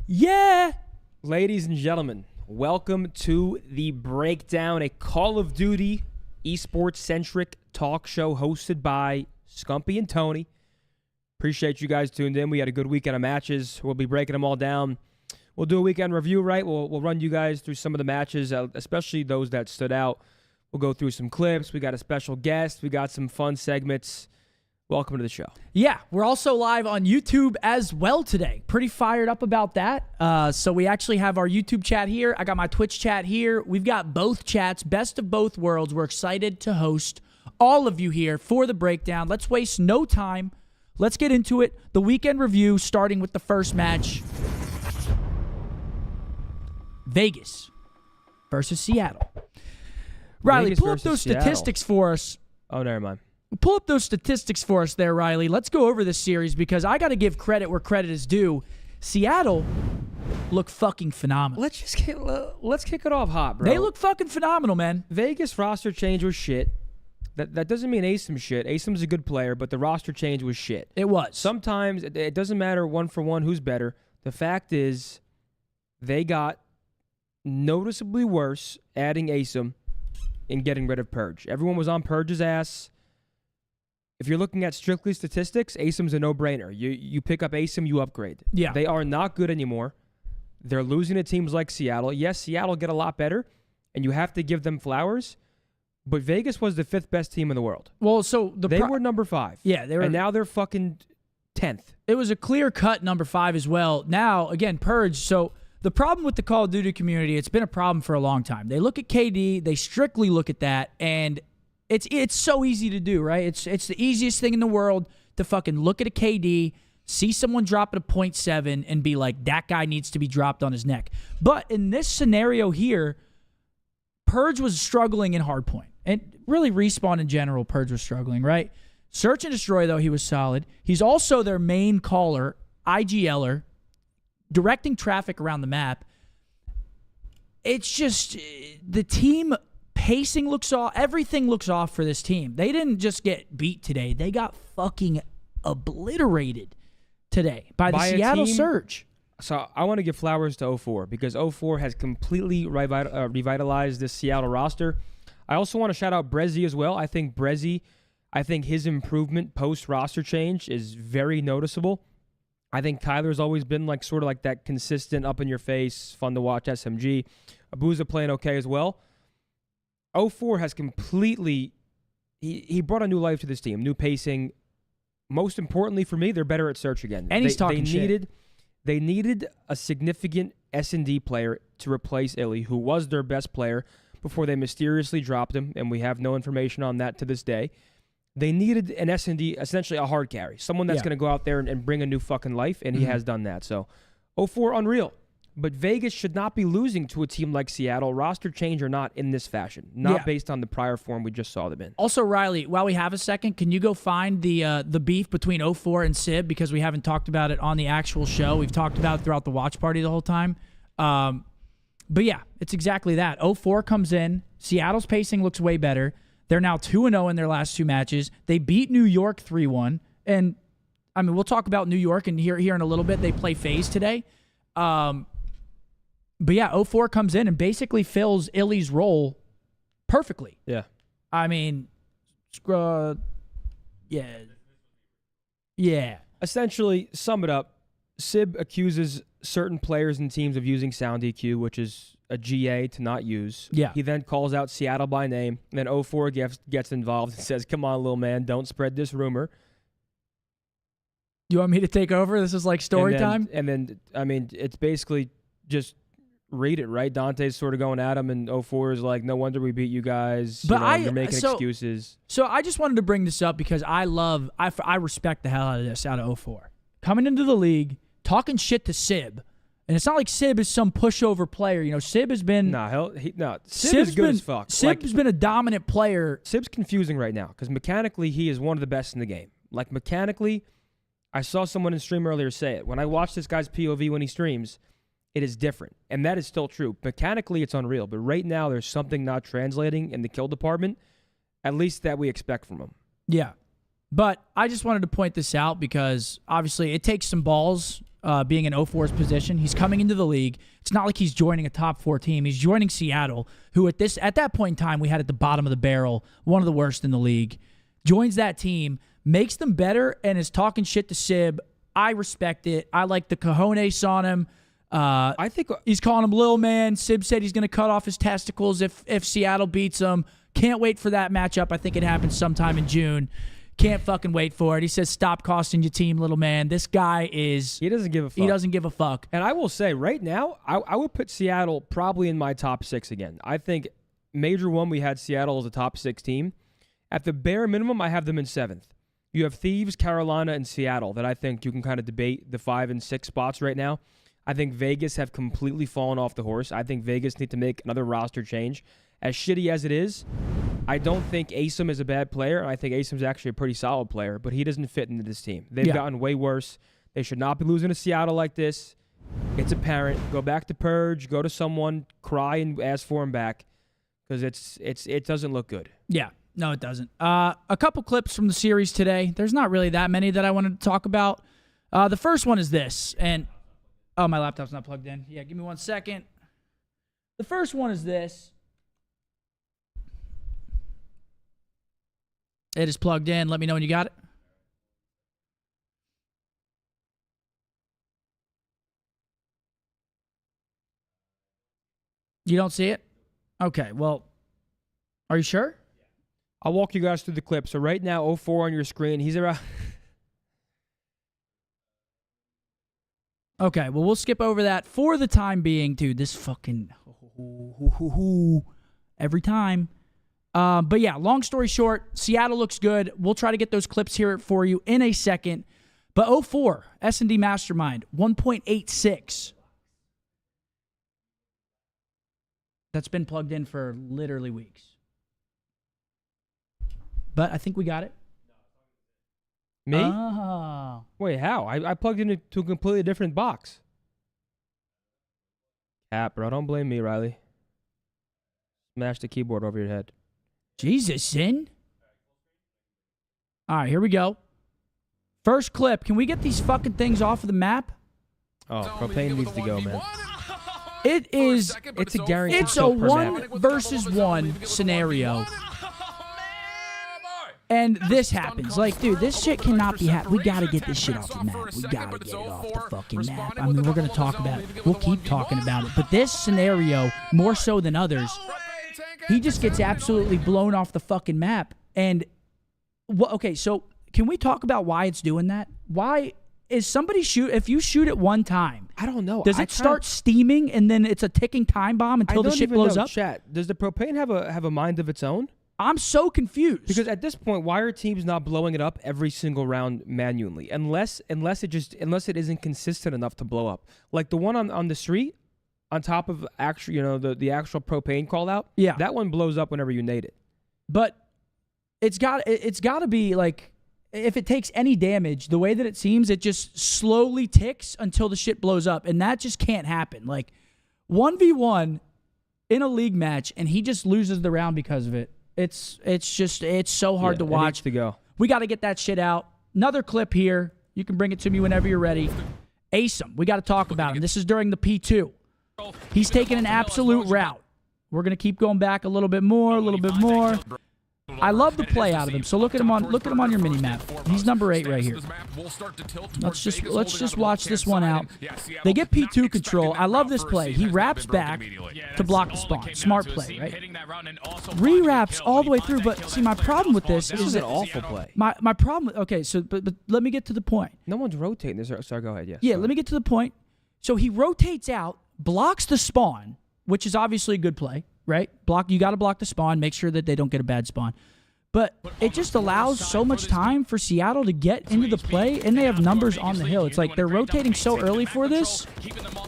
Yeah. Ladies and gentlemen, welcome to The Breakdown, a Call of Duty esports-centric talk show hosted by Scumpy and Tony. Appreciate you guys tuned in. We had a good weekend of matches. We'll be breaking them all down. We'll do a weekend review, right? We'll run you guys through some of the matches, especially those that stood out. We'll go through some clips. We got a special guest. We got some fun segments. Welcome to the show. Yeah, we're also live on YouTube as well today. Pretty fired up about that. So we actually have our YouTube chat here. I got my Twitch chat here. We've got both chats, best of both worlds. We're excited to host all of you here for the breakdown. Let's waste no time. Let's get into it. The weekend review starting with the first match. Vegas versus Seattle. Riley, Vegas pull up those Seattle. statistics for us. Oh, never mind. Pull up those statistics for us there, Riley. Let's go over this series because I got to give credit where credit is due. Seattle look fucking phenomenal. Let's kick it off hot, bro. They look fucking phenomenal, man. Vegas roster change was shit. That doesn't mean Asim's shit. Asim's a good player, but the roster change was shit. It was. Sometimes it doesn't matter one for one who's better. The fact is they got noticeably worse adding Asim and getting rid of Purge. Everyone was on Purge's ass. If you're looking at strictly statistics, Asim's a no-brainer. You pick up Asim, you upgrade. Yeah. They are not good anymore. They're losing to teams like Seattle. Yes, Seattle get a lot better, and you have to give them flowers, but Vegas was the 5th best team in the world. Well, so they were number 5. Yeah, they were. And now they're fucking 10th. It was a clear-cut number 5 as well. Now, again, Purge. So the problem with the Call of Duty community, it's been a problem for a long time. They look at KD, they strictly look at that, and it's so easy to do, right? It's the easiest thing in the world to fucking look at a KD, see someone drop at a 0.7, and be like, that guy needs to be dropped on his neck. But in this scenario here, Purge was struggling in Hardpoint. And really, Respawn in general, Purge was struggling, right? Search and Destroy, though, he was solid. He's also their main caller, IGLer, directing traffic around the map. It's just the team pacing looks off. Everything looks off for this team. They didn't just get beat today. They got fucking obliterated today by the Seattle Surge. So I want to give flowers to 04 because 04 has completely revitalized this Seattle roster. I also want to shout out Brezzy as well. I think his improvement post-roster change is very noticeable. I think Tyler's always been like sort of like that consistent, up-in-your-face, fun-to-watch SMG. Abuza playing okay as well. 04 has completely... He brought a new life to this team. New pacing, most importantly for me, they're better at search again. And he's talking shit. They needed a significant S&D player to replace Illy, who was their best player before they mysteriously dropped him, and we have no information on that to this day. They needed an S&D, essentially a hard carry, someone that's going to go out there and bring a new fucking life, and he has done that. So, 04, unreal. But Vegas should not be losing to a team like Seattle, roster change or not, in this fashion, not based on the prior form we just saw them in. Also, Riley, while we have a second, can you go find the beef between 04 and Sib, because we haven't talked about it on the actual show. We've talked about it throughout the watch party the whole time. But yeah, it's exactly that. 04 comes in. Seattle's pacing looks way better. They're now 2-0 in their last 2 matches. They beat New York 3-1. And, I mean, we'll talk about New York and here in a little bit. They play FaZe today. But yeah, 04 comes in and basically fills Illy's role perfectly. Yeah. I mean, yeah. Essentially, sum it up, Sib accuses certain players and teams of using sound EQ, which is a GA to not use. Yeah. He then calls out Seattle by name, and then 04 gets involved and says, come on, little man, don't spread this rumor. You want me to take over? This is like story time? And then, I mean, it's basically just read it, right? Dante's sort of going at him, and 04 is like, no wonder we beat you guys. But you're making excuses. So I just wanted to bring this up because I respect the hell out of this out of 04. Coming into the league, talking shit to Sib. And it's not like Sib is some pushover player. You know, Sib has been... Sib is good as fuck. Sib's been a dominant player. Sib's confusing right now because mechanically, he is one of the best in the game. Like, mechanically, I saw someone in stream earlier say it. When I watch this guy's POV when he streams, it is different. And that is still true. Mechanically, it's unreal. But right now, there's something not translating in the kill department, at least that we expect from him. Yeah. But I just wanted to point this out because, obviously, it takes some balls being in 04's position. He's coming into the league. It's not like he's joining a top 4 team. He's joining Seattle, who at that point in time, we had at the bottom of the barrel, one of the worst in the league. Joins that team, makes them better, and is talking shit to Sib. I respect it. I like the cojones on him. I think he's calling him little man. Sib said he's going to cut off his testicles if Seattle beats him. Can't wait for that matchup. I think it happens sometime in June. Can't fucking wait for it. He says, stop costing your team, little man. This guy is... He doesn't give a fuck. He doesn't give a fuck. And I will say, right now, I would put Seattle probably in my top 6 again. I think Major 1, we had Seattle as a top 6 team. At the bare minimum, I have them in 7th. You have Thieves, Carolina, and Seattle that I think you can kind of debate the 5 and 6 spots right now. I think Vegas have completely fallen off the horse. I think Vegas need to make another roster change. As shitty as it is, I don't think Asim is a bad player. I think Asim's actually a pretty solid player, but he doesn't fit into this team. They've gotten way worse. They should not be losing to Seattle like this. It's apparent. Go back to Purge. Go to someone. Cry and ask for him back because it doesn't look good. Yeah. No, it doesn't. A couple clips from the series today. There's not really that many that I wanted to talk about. The first one is this. And, oh, my laptop's not plugged in. Yeah, give me 1 second. The first one is this. It is plugged in. Let me know when you got it. You don't see it? Okay, well, are you sure? I'll walk you guys through the clip. So right now, 04 on your screen. He's around... Okay, well, we'll skip over that for the time being, dude. This fucking... Every time. But yeah, long story short, Seattle looks good. We'll try to get those clips here for you in a second. But 04, S&D Mastermind, 1.86. That's been plugged in for literally weeks. But I think we got it. Me? Oh. Wait, how? I plugged into a completely different box. Cap, bro. Don't blame me, Riley. Smash the keyboard over your head. Jesus, Sin. All right, here we go. First clip. Can we get these fucking things off of the map? Oh, Propane needs to go, man. It is... It's a guarantee. It's a 1 versus 1 scenario. And this happens. Like, dude, this shit cannot be happening. We got to get this shit off the map. We got to get it off the fucking map. I mean, we're going to talk about it. We'll keep talking about it. But this scenario, more so than others, he just gets absolutely blown off the fucking map. And, okay, so can we talk about why it's doing that? Why is somebody if you shoot it one time, I don't know. Does it start steaming and then it's a ticking time bomb until the shit blows up? Chat, does the propane have a mind of its own? I'm so confused. Because at this point, why are teams not blowing it up every single round manually? Unless it isn't consistent enough to blow up. Like the one on the street, on top of the actual propane call out. Yeah. That one blows up whenever you nade it. But it's got to be like, if it takes any damage, the way that it seems, it just slowly ticks until the shit blows up. And that just can't happen. Like 1v1 in a league match and he just loses the round because of it. It's so hard to watch. It needs to go. We got to get that shit out. Another clip here. You can bring it to me whenever you're ready. Asim, we got to talk about him. This is during the P2. He's taking an absolute route. We're going to keep going back a little bit more. I love the play out of him. So look at him on your mini map. He's number 8 right here. Let's just watch this one out. They get P2 control. I love this play. He wraps back to block the spawn. Smart play, right? Re-wraps all the way through. But see, my problem with this is an awful play. My problem. Okay, so but let me get to the point. No one's rotating this. Sorry, go ahead. Yes. Yeah, let me get to the point. So he rotates out, blocks the spawn, which is obviously a good play. Right? You got to block the spawn, make sure that they don't get a bad spawn. But it just allows so much time for Seattle to get into the play, and they have numbers on the hill. It's like they're rotating so early for this,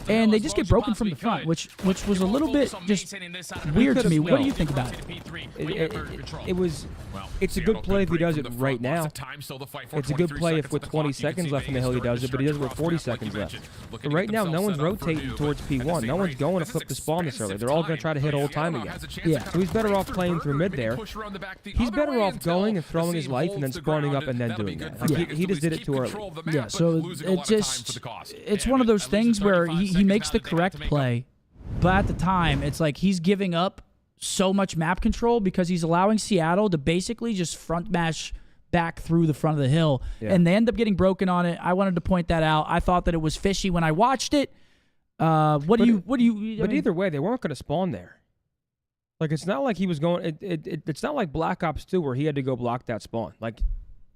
and they just get broken from the front, which was a little bit just weird to me. What do you think about it? It's a good play if he does it right now. It's a good play if with 20 seconds left in the hill he does it, but he does it with 40 seconds left. But right now, no one's rotating towards P1. No one's going to flip the spawn this early. They're all going to try to hit old time again. Yeah. So he's better off playing through mid there. He's better off going and throwing his life and then spawning up and then doing that. Like he just did it too early. Yeah, so it's one of those things where he makes the correct play, but at the time, it's like he's giving up so much map control because he's allowing Seattle to basically just front mash back through the front of the hill, and they end up getting broken on it. I wanted to point that out. I thought that it was fishy when I watched it. What do you? But either way, they weren't going to spawn there. Like it's not like he was going. It's not like Black Ops 2 where he had to go block that spawn. Like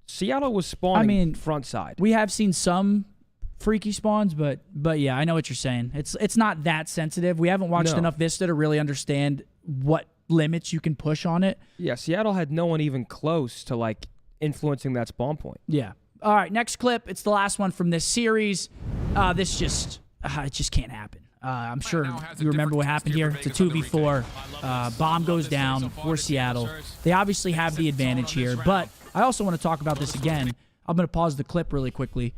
Seattle was spawning front side. We have seen some freaky spawns, but yeah, I know what you're saying. It's not that sensitive. We haven't watched enough Vista to really understand what limits you can push on it. Yeah, Seattle had no one even close to like influencing that spawn point. Yeah. All right, next clip. It's the last one from this series. It just can't happen. I'm sure you remember what happened here. It's a 2v4. Bomb goes down for Seattle. They obviously have the advantage here, but I also want to talk about this again. I'm going to pause the clip really quickly.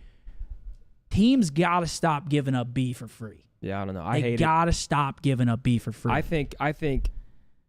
Teams got to stop giving up B for free. Yeah, I don't know. They got to stop giving up B for free. I think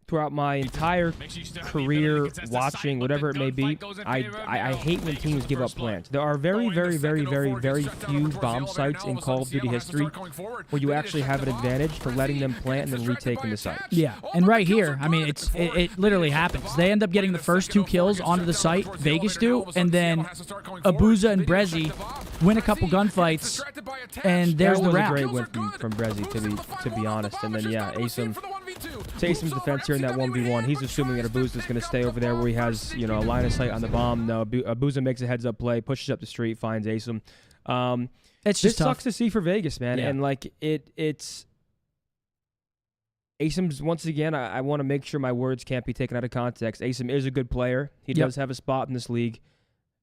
throughout my entire career watching whatever it may be, I hate when teams give up plants. There are very, very, very, very, very few bomb sites in Call of Duty history where you actually have an advantage for letting them plant and then retaking the site. Yeah, and right here, I mean, it literally happens. They end up getting the first 2 kills onto the site, Vegas do, and then OpTicBoZe and Brezzy win a couple gunfights, and there's the round. That was a great win from Brezzy, to be honest. And then, yeah, Asim's defense here in that 1v1. He's assuming that OpTicBoZe is going to stay over there where he has, a line of sight on the bomb. No, OpTicBoZe makes a heads-up play, pushes up the street, finds Asim. This sucks to see for Vegas, man. Yeah. And, like, it's... Asim's, once again, I want to make sure my words can't be taken out of context. Asim is a good player. He does have a spot in this league.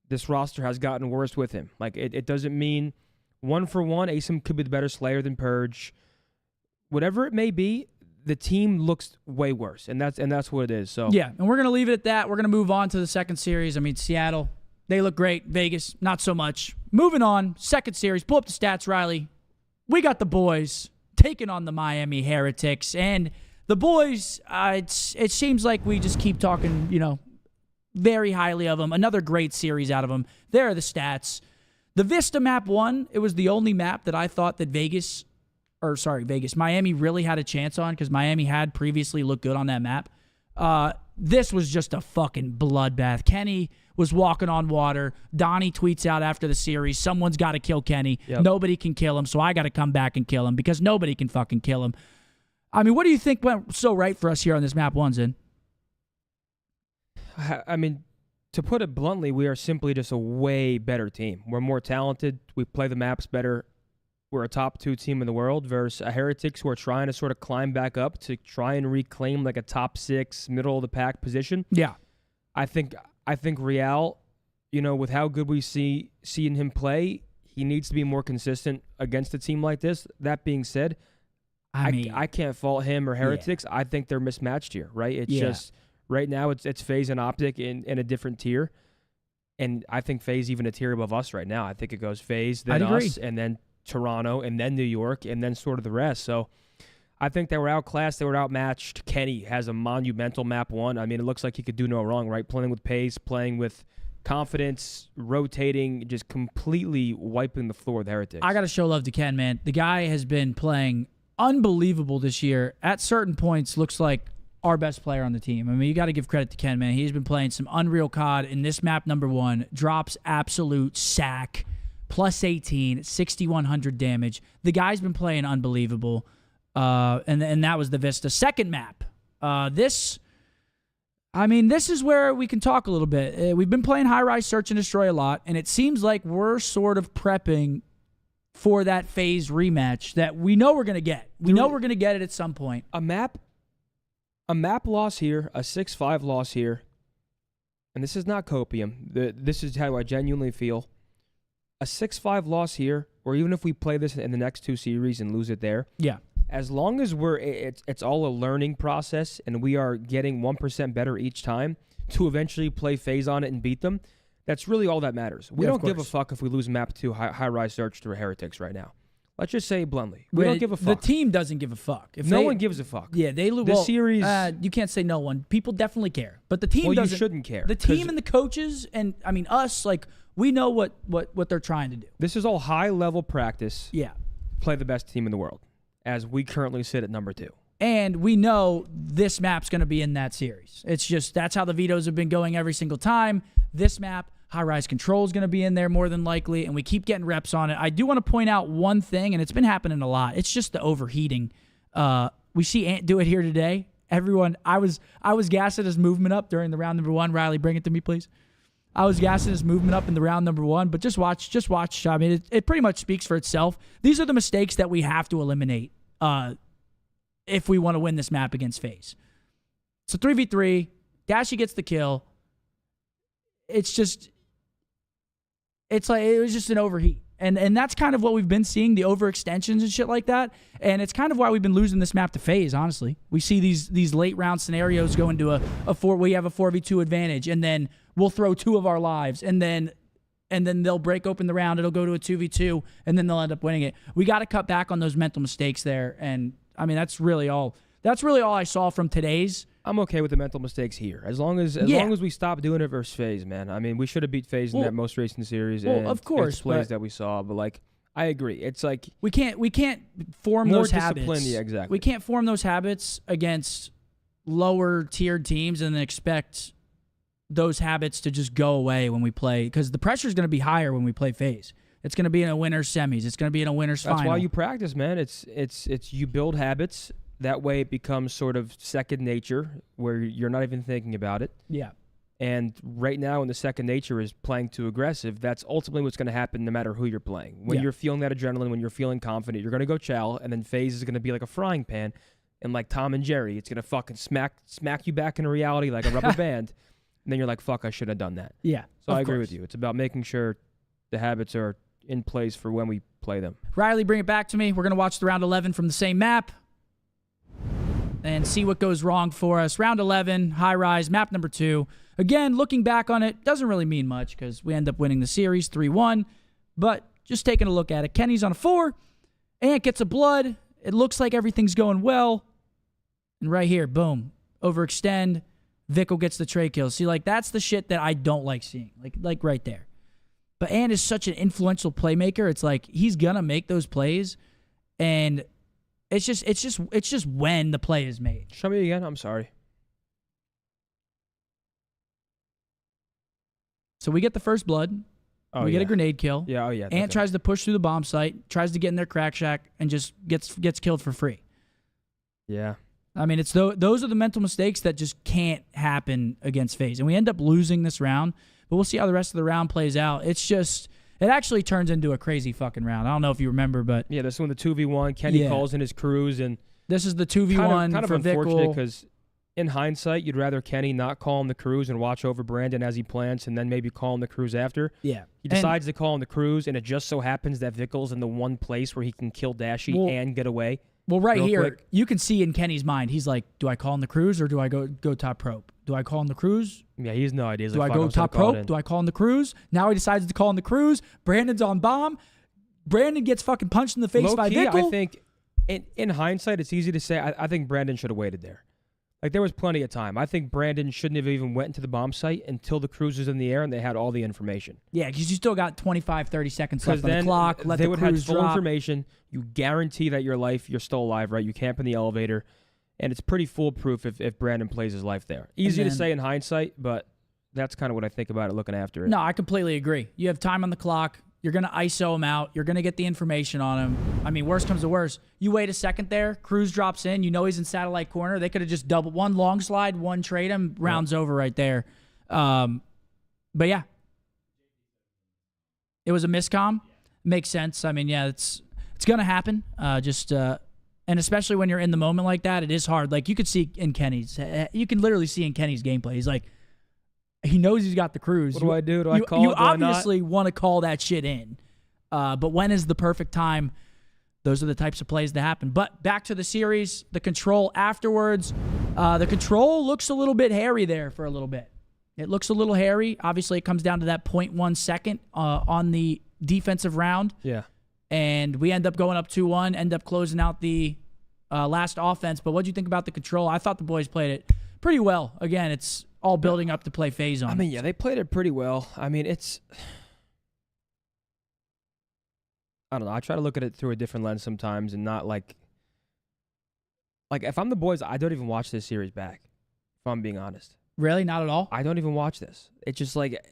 This roster has gotten worse with him. Like, it doesn't mean 1-for-1, Asim could be the better Slayer than Purge. Whatever it may be, the team looks way worse, and that's what it is. So yeah, and we're gonna leave it at that. We're gonna move on to the second series. I mean, Seattle, they look great. Vegas, not so much. Moving on, second series. Pull up the stats, Riley. We got the boys taking on the Miami Heretics, and the boys. It seems like we just keep talking, very highly of them. Another great series out of them. There are the stats. The Vista map won. It was the only map that I thought that Miami really had a chance on because Miami had previously looked good on that map. This was just a fucking bloodbath. Kenny was walking on water. Donnie tweets out after the series, someone's got to kill Kenny. Yep. Nobody can kill him, so I got to come back and kill him because nobody can fucking kill him. I mean, what do you think went so right for us here on this map one, Zin? I mean, to put it bluntly, we are simply just a way better team. We're more talented. We play the maps better. We're a top 2 team in the world versus a Heretics who are trying to sort of climb back up to try and reclaim like a top 6, middle of the pack position. Yeah. I think Real, with how good we seeing him play, he needs to be more consistent against a team like this. That being said, I can't fault him or Heretics. Yeah. I think they're mismatched here, right? It's just right now it's FaZe and Optic in a different tier. And I think FaZe even a tier above us right now. I think it goes FaZe, then us, and then Toronto, and then New York, and then sort of the rest. So I think they were outclassed. They were outmatched. Kenny has a monumental map 1. I mean, it looks like he could do no wrong, right? Playing with pace, playing with confidence, rotating, just completely wiping the floor with Heretics. I got to show love to Ken, man. The guy has been playing unbelievable this year. At certain points, looks like our best player on the team. I mean, you got to give credit to Ken, man. He's been playing some unreal COD in this map number 1. Drops absolute sack. Plus 18, 6,100 damage. The guy's been playing unbelievable. And that was the Vista. Second map. This is where we can talk a little bit. We've been playing high-rise search and destroy a lot, and it seems like we're sort of prepping for that FaZe rematch that we know we're going to get. We know we're going to get it at some point. A map loss here, a 6-5 loss here, and this is not copium. This is how I genuinely feel. A 6-5 loss here, or even if we play this in the next 2 series and lose it there. Yeah. As long as it's all a learning process and we are getting 1% better each time to eventually play FaZe on it and beat them, that's really all that matters. We don't give a fuck if we lose map 2 high-rise search to Heretics right now. Let's just say it bluntly. We don't give a fuck. The team doesn't give a fuck. If no one gives a fuck. Yeah, they lose. This series... you can't say no one. People definitely care. But the team doesn't. You shouldn't care. The team and the coaches and, us, we know what they're trying to do. This is all high-level practice. Yeah. Play the best team in the world, as we currently sit at number 2. And we know this map's going to be in that series. It's just that's how the vetoes have been going every single time. This map, high-rise control is going to be in there more than likely, and we keep getting reps on it. I do want to point out one thing, and it's been happening a lot. It's just the overheating. We see Ant do it here today. Everyone, I was gassing his movement up during the round number 1. Riley, bring it to me, please. I was gassing his movement up in the round number 1, but just watch. I mean, it pretty much speaks for itself. These are the mistakes that we have to eliminate if we want to win this map against FaZe. So 3v3, Dashy gets the kill. It was just an overheat. And that's kind of what we've been seeing, the overextensions and shit like that. And it's kind of why we've been losing this map to FaZe, honestly. We see these late round scenarios go into we have a 4v2 advantage, and then we'll throw 2 of our lives, and then they'll break open the round, it'll go to a 2v2, and then they'll end up winning it. We got to cut back on those mental mistakes there. And I mean, that's really all I saw from today's. I'm okay with the mental mistakes here. As long as we stop doing it versus FaZe, man. I mean, we should have beat FaZe in that most recent series. Well, of course, plays that we saw, but I agree. It's like we can't form those habits. More discipline, yeah, exactly. We can't form those habits against lower tiered teams and then expect those habits to just go away when we play, because the pressure is going to be higher when we play FaZe. It's going to be in a winner's semis. It's going to be in a winner's final. That's why you practice, man. It's you build habits. That way it becomes sort of second nature where you're not even thinking about it. Yeah. And right now when the second nature is playing too aggressive, that's ultimately what's going to happen no matter who you're playing. When you're feeling that adrenaline, when you're feeling confident, you're going to go chow, and then FaZe is going to be like a frying pan, and like Tom and Jerry, it's going to fucking smack you back into reality like a rubber band, and then you're like, fuck, I should have done that. Yeah. So I agree with you. It's about making sure the habits are in place for when we play them. Riley, bring it back to me. We're going to watch the round 11 from the same map and see what goes wrong for us. Round 11, high rise, map number 2. Again, looking back on it, doesn't really mean much because we end up winning the series 3-1. But just taking a look at it, Kenny's on a 4. Ant gets a blood. It looks like everything's going well. And right here, boom, overextend. Vickle gets the tray kill. See, that's the shit that I don't like seeing. Like right there. But Ant is such an influential playmaker. It's like he's gonna make those plays, and it's just when the play is made. Show me again. I'm sorry. So we get the first blood. We get a grenade kill. Yeah. Oh yeah. Ant tries to push through the bomb site, tries to get in their crack shack, and just gets killed for free. Yeah. I mean, it's those are the mental mistakes that just can't happen against FaZe. And we end up losing this round, but we'll see how the rest of the round plays out. It's just, it actually turns into a crazy fucking round. I don't know if you remember, but... Yeah, this one, the 2v1. Kenny calls in his crews, and... This is the 2v1 kind of for unfortunate Vickle. because in hindsight, you'd rather Kenny not call him the cruise and watch over Brandon as he plants and then maybe call him the cruise after. Yeah. He decides to call him the cruise, and it just so happens that Vickle's in the one place where he can kill Dashy and get away. Well, right here, quick. you can see in Kenny's mind, he's like, do I call him the cruise or do I go top rope? Do I call him the cruise? Yeah, he has no idea. Do I go top rope? Do I call him the cruise? Now he decides to call him the cruise. Brandon's on bomb. Brandon gets fucking punched in the face by Vickle. I think in hindsight, it's easy to say, I think Brandon should have waited there. Like, there was plenty of time. I think Brandon shouldn't have even went into the bomb site until the cruise was in the air and they had all the information. Yeah, because you still got 25, 30 seconds left on the then clock. Let they the would have cruise full drop. information. You guarantee that you're still alive, right? You camp in the elevator, and it's pretty foolproof if Brandon plays his life there. Easy to say in hindsight, but that's kind of what I think about it looking after it. No, I completely agree. You have time on the clock. You're going to ISO him out. You're going to get the information on him. I mean, worst comes to worst. You wait a second there. Cruz drops in. You know he's in satellite corner. They could have just doubled one long slide, one trade him. Round's over right there. But yeah. It was a miscomm. Makes sense. I mean, yeah, it's going to happen. And especially when you're in the moment like that, it is hard. Like, you could see in Kenny's. You can literally see in Kenny's gameplay. He's like, he knows he's got the cruise. What do I do? Do I call You it? Do I obviously want to call that shit in. But when is the perfect time? Those are the types of plays that happen. But back to the series, the control afterwards. The control looks a little bit hairy there for a little bit. It looks a little hairy. Obviously, it comes down to that 0.1 second on the defensive round. Yeah. And we end up going up 2-1, end up closing out the last offense. But what do you think about the control? I thought the boys played it pretty well. Again, it's all building up to play FaZe on. I mean, yeah, they played it pretty well. I mean, I don't know. I try to look at it through a different lens sometimes and not like if I'm the boys, I don't even watch this series back, if I'm being honest. Really? Not at all? I don't even watch this. It's just like,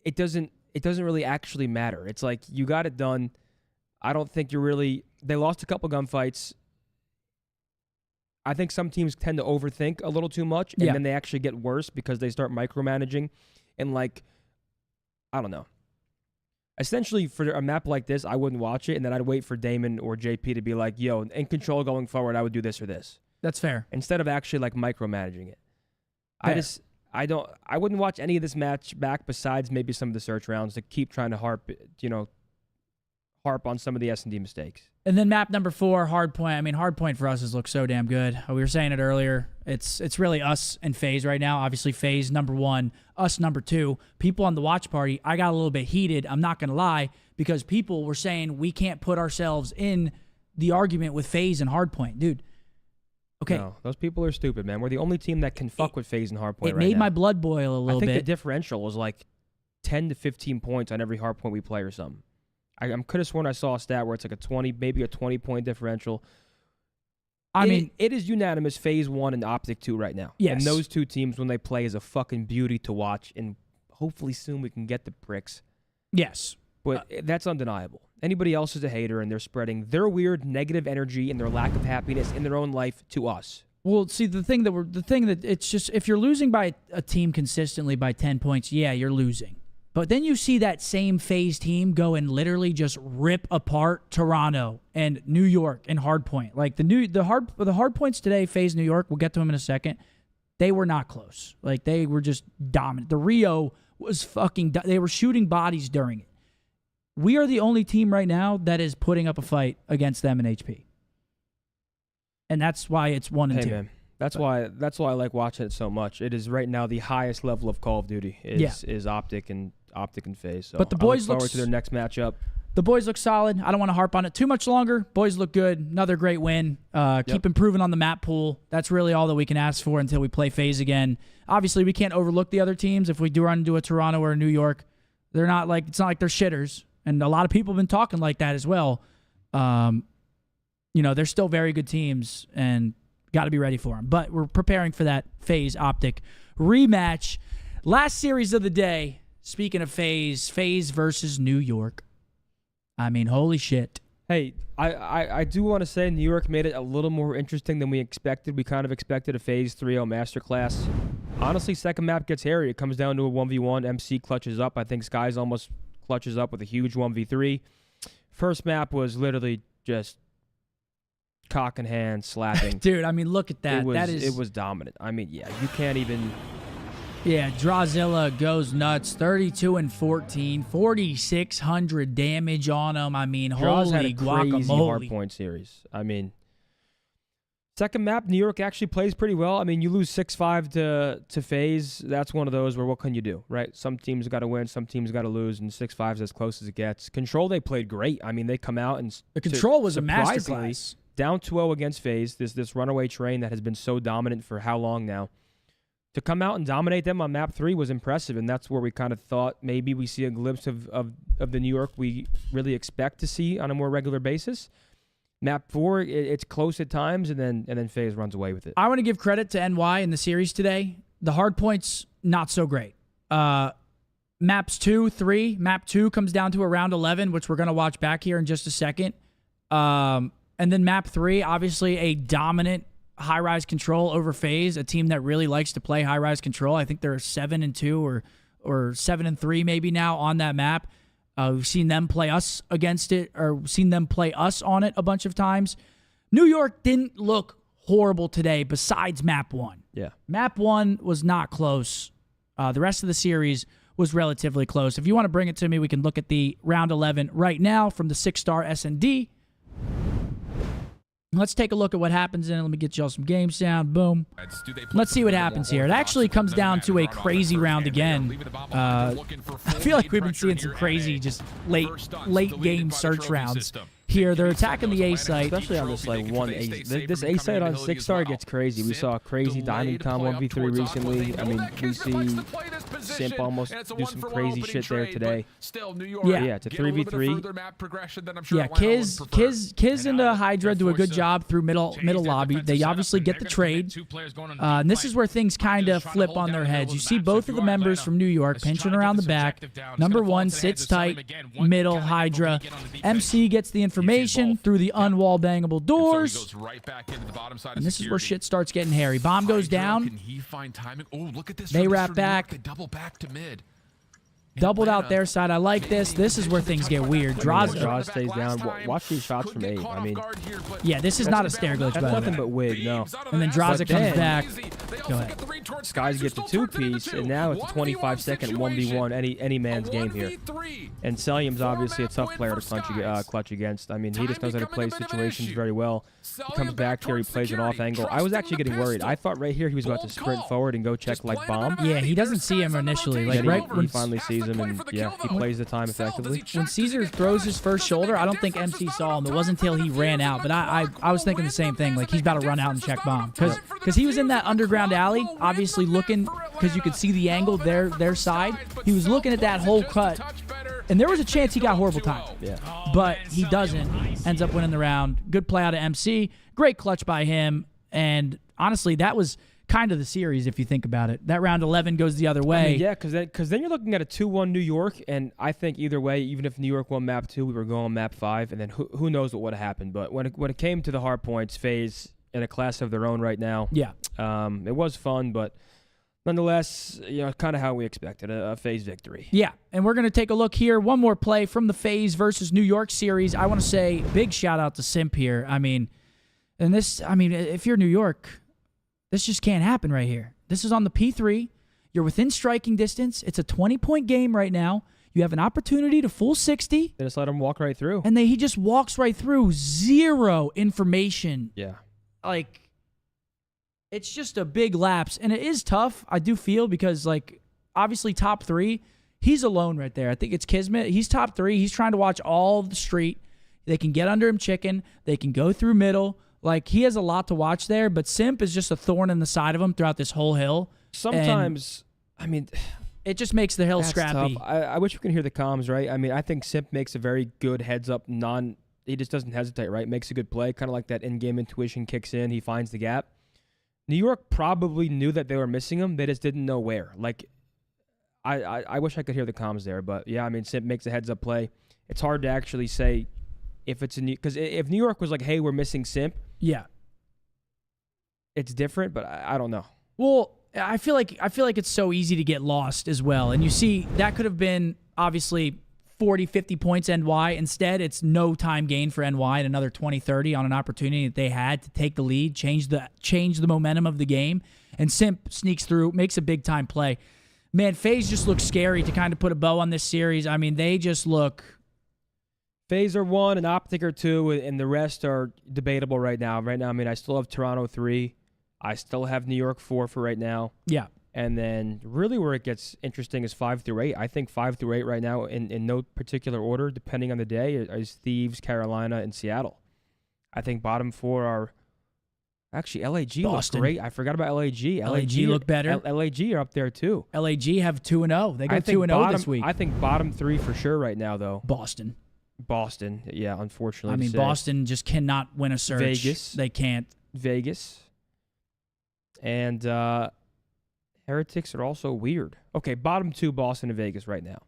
it doesn't really actually matter. It's like, you got it done. I don't think they lost a couple gunfights. I think some teams tend to overthink a little too much, and then they actually get worse because they start micromanaging. And, I don't know. Essentially, for a map like this, I wouldn't watch it, and then I'd wait for Damon or JP to be like, yo, in control going forward, I would do this or this. That's fair. Instead of actually, micromanaging it. Fair. I wouldn't watch any of this match back besides maybe some of the search rounds to keep trying to harp on some of the S&D mistakes. And then map number 4, Hardpoint. I mean, Hardpoint for us has looked so damn good. We were saying it earlier. It's really us and FaZe right now. Obviously, FaZe number 1, us number 2. People on the watch party, I got a little bit heated, I'm not going to lie, because people were saying we can't put ourselves in the argument with FaZe and Hardpoint. Dude, okay. No, those people are stupid, man. We're the only team that can fuck with FaZe and Hardpoint right now. It made my blood boil a little bit. I think the differential was 10 to 15 points on every Hardpoint we play or something. I could have sworn I saw a stat where it's maybe a 20-point differential. I mean, it is unanimous FaZe 1 and Optic 2 right now. Yes. And those two teams, when they play, is a fucking beauty to watch. And hopefully soon we can get the bricks. Yes. But that's undeniable. Anybody else is a hater, and they're spreading their weird negative energy and their lack of happiness in their own life to us. Well, see, the thing that it's just, if you're losing by a team consistently by 10 points, yeah, you're losing. But then you see that same FaZe team go and literally just rip apart Toronto and New York and Hardpoint. Like the Hardpoints today, FaZe New York, we'll get to them in a second. They were not close. Like, they were just dominant. The Rio was they were shooting bodies during it. We are the only team right now that is putting up a fight against them in HP. And that's why it's 1 and 2. Man. That's why I like watching it so much. It is right now the highest level of Call of Duty is Optic and FaZe. So but the boys I look forward to their next matchup. The boys look solid. I don't want to harp on it too much longer. Boys look good. Another great win. Keep improving on the map pool. That's really all that we can ask for until we play FaZe again. Obviously, we can't overlook the other teams. If we do run into a Toronto or a New York, it's not like they're shitters. And a lot of people have been talking like that as well. They're still very good teams and got to be ready for them. But we're preparing for that FaZe Optic rematch. Last series of the day. Speaking of FaZe versus New York. I mean, holy shit. Hey, I do want to say New York made it a little more interesting than we expected. We kind of expected a FaZe 3-0 masterclass. Honestly, second map gets hairy. It comes down to a 1v1. MC clutches up. I think Skies almost clutches up with a huge 1v3. First map was literally just cock in hand slapping. Dude, I mean, look at that. It was dominant. I mean, yeah, you can't even... Yeah, Drawzilla goes nuts. 32 and 14, 4,600 damage on him. I mean, Draws had a holy crazy guacamole. Hardpoint series. I mean, second map, New York actually plays pretty well. I mean, you lose 6-5 to FaZe. That's one of those where what can you do, right? Some teams got to win, some teams got to lose, and 6-5 is as close as it gets. Control, they played great. I mean, they come out and the Control was a surprisingly, masterclass. Down 2-0 against FaZe, this runaway train that has been so dominant for how long now. To come out and dominate them on map 3 was impressive, and that's where we kind of thought maybe we see a glimpse of the New York we really expect to see on a more regular basis. Map 4, it's close at times, and then FaZe runs away with it. I want to give credit to NY in the series today. The Hardpoint's not so great. Maps 2, 3. Map 2 comes down to around 11, which we're going to watch back here in just a second. And then map 3, obviously a dominant high-rise Control over FaZe, a team that really likes to play high-rise Control. I think they're 7-2 or 7-3 maybe now on that map. We've seen them play us against it, or seen them play us on it a bunch of times. New York didn't look horrible today besides map 1. Yeah. Map 1 was not close. The rest of the series was relatively close. If you want to bring it to me, we can look at the round 11 right now from the 6-star S&D. Let's take a look at what happens in it. Let me get y'all some game sound. Boom. Let's see what happens here. It actually comes down to a crazy round again. I feel like we've been seeing some crazy just late game search rounds here. They're attacking the A site. Especially on this like one A. This A site on 6-star gets crazy. We saw a crazy Diamond Com 1v3 recently. I mean, we see Simp almost do some crazy shit there today. Yeah, it's a 3v3. Yeah, Kiz and Hydra do a good job through middle lobby. They obviously get the trade. And this is where things kind of flip on their heads. You see both of the members from New York pinching around the back. Number 1 sits tight, middle, Hydra. MC gets the information through the unwall bangable doors. And this is where shit starts getting hairy. Bomb goes down. They wrap back. Doubled out their side. I like this. This is where things get weird. Draws stays down. Watch these shots from A. I mean, yeah, this is not a stair glitch. That's nothing but wig, no. And then Draza comes back. Go ahead. Skies get the 2-piece, and now it's a 25-second 1v1 any man's game here. And Selim's obviously a tough player to clutch against. I mean, he just knows how to play situations very well. He comes back here, he plays an off angle. I was actually getting worried. I thought right here he was about to sprint forward and go check like bomb. Yeah, he doesn't see him initially. Like right when he finally sees him, and yeah, he plays the time effectively. When Caesar throws his first shoulder, I don't think MC saw him. It wasn't until he ran out. But I was thinking the same thing. Like he's about to run out and check bomb because he was in that underground alley, obviously looking because you could see the angle their side. He was looking at that whole cut, and there was a chance he got horrible time. Yeah, but he doesn't. Ends up winning the round. Good play out of MC. Great clutch by him. And honestly, that was kind of the series if you think about it. That round 11 goes the other way. I mean, yeah, because then you're looking at a 2-1 New York, and I think either way, even if New York won map 2, we were going map 5, and then who knows what would have happened. But when it came to the Hardpoints, FaZe in a class of their own right now. Yeah, it was fun, but nonetheless, kind of how we expected a FaZe victory. Yeah, and we're gonna take a look here. One more play from the FaZe versus New York series. I want to say big shout out to Simp here. I mean, if you're New York, this just can't happen right here. This is on the P3. You're within striking distance. It's a 20-point game right now. You have an opportunity to full 60. They just let him walk right through. And he just walks right through. Zero information. Yeah. Like, it's just a big lapse. And it is tough, I do feel, because, like, obviously top 3, he's alone right there. I think it's Kismet. He's top 3. He's trying to watch all of the street. They can get under him chicken. They can go through middle. Like, he has a lot to watch there, but Simp is just a thorn in the side of him throughout this whole hill. Sometimes, I mean, it just makes the hill scrappy. I wish we could hear the comms, right? I mean, I think Simp makes a very good heads-up, he just doesn't hesitate, right? Makes a good play, kind of like that in-game intuition kicks in, he finds the gap. New York probably knew that they were missing him, they just didn't know where. Like, I wish I could hear the comms there, but yeah, I mean, Simp makes a heads-up play. It's hard to actually say if it's because if New York was like, hey, we're missing Scump, yeah, it's different. But I don't know. Well, I feel like it's so easy to get lost as well. And you see, that could have been obviously 40, 50 points NY. Instead, it's no time gain for NY and another 20, 30 on an opportunity that they had to take the lead, change the momentum of the game. And Scump sneaks through, makes a big-time play. Man, FaZe just looks scary to kind of put a bow on this series. I mean, they just look... FaZe are 1 and Optic are 2, and the rest are debatable right now. Right now, I mean, I still have Toronto 3. I still have New York 4 for right now. Yeah. And then really where it gets interesting is 5 through 8. I think 5 through 8 right now, in no particular order, depending on the day, is Thieves, Carolina, and Seattle. I think bottom 4 are... Actually, LAG looks great. I forgot about LAG. LAG look better. LAG are up there, too. LAG have 2-0. They got 2-0 this week. I think bottom 3 for sure right now, though. Boston, yeah, unfortunately. I mean, Boston just cannot win a search. Vegas. They can't. Vegas. And Heretics are also weird. Okay, bottom 2, Boston and Vegas right now.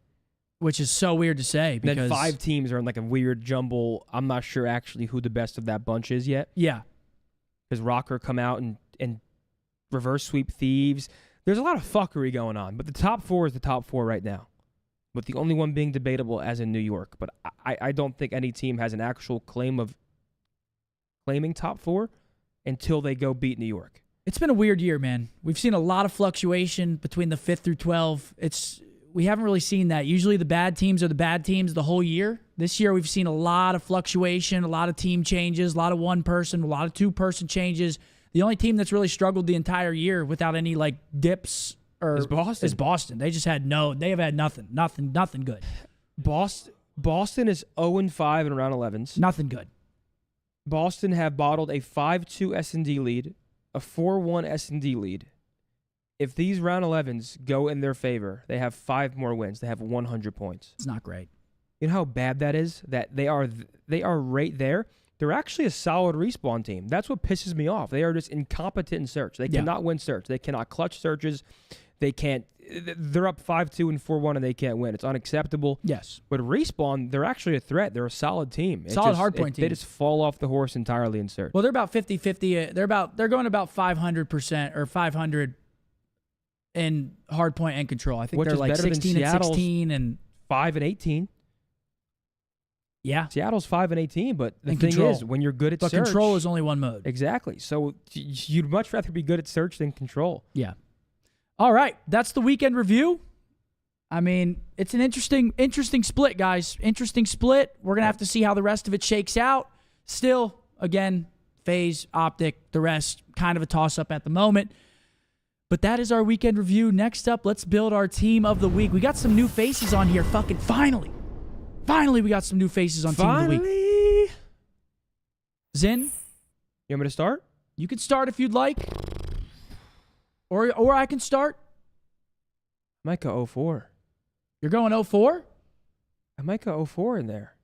Which is so weird to say. Because then 5 teams are in like a weird jumble. I'm not sure actually who the best of that bunch is yet. Yeah. Because Rocker come out and reverse sweep Thieves. There's a lot of fuckery going on, but the top 4 is the top 4 right now. But the only one being debatable as in New York. But I don't think any team has an actual claim of claiming top 4 until they go beat New York. It's been a weird year, man. We've seen a lot of fluctuation between the 5th through 12. We haven't really seen that. Usually the bad teams are the bad teams the whole year. This year we've seen a lot of fluctuation, a lot of team changes, a lot of one-person, a lot of two-person changes. The only team that's really struggled the entire year without any like dips is Boston. They just had they have had nothing good. Boston is 0-5 in round 11s. Nothing good. Boston have bottled a 5-2 S&D lead, a 4-1 S&D lead. If these round 11s go in their favor, they have 5 more wins. They have 100 points. It's not great. You know how bad that is? That they are right there. They're actually a solid respawn team. That's what pisses me off. They are just incompetent in search. They cannot win search. They cannot clutch searches. They can't. They're up 5-2 and 4-1 and they can't win. It's unacceptable. Yes. But respawn, they're actually a threat. They're a solid team. Hardpoint team. They just fall off the horse entirely in search. Well, they're about 50-50. They're going about 500% or 500 in hardpoint and control. I think they're like 16-16 and 5-18. Yeah. Seattle's 5-18, but the thing is, when you're good at search... But control is only one mode. Exactly. So you'd much rather be good at search than control. Yeah. All right. That's the weekend review. I mean, it's an interesting split, guys. Interesting split. We're going to have to see how the rest of it shakes out. Still, again, FaZe, Optic, the rest, kind of a toss-up at the moment. But that is our weekend review. Next up, let's build our team of the week. We got some new faces on here. Fucking finally. Finally, we got some new faces on Team of the Week. Zin? You want me to start? You can start if you'd like. Or I can start. I might go 04. You're going 04? I might go 04 in there.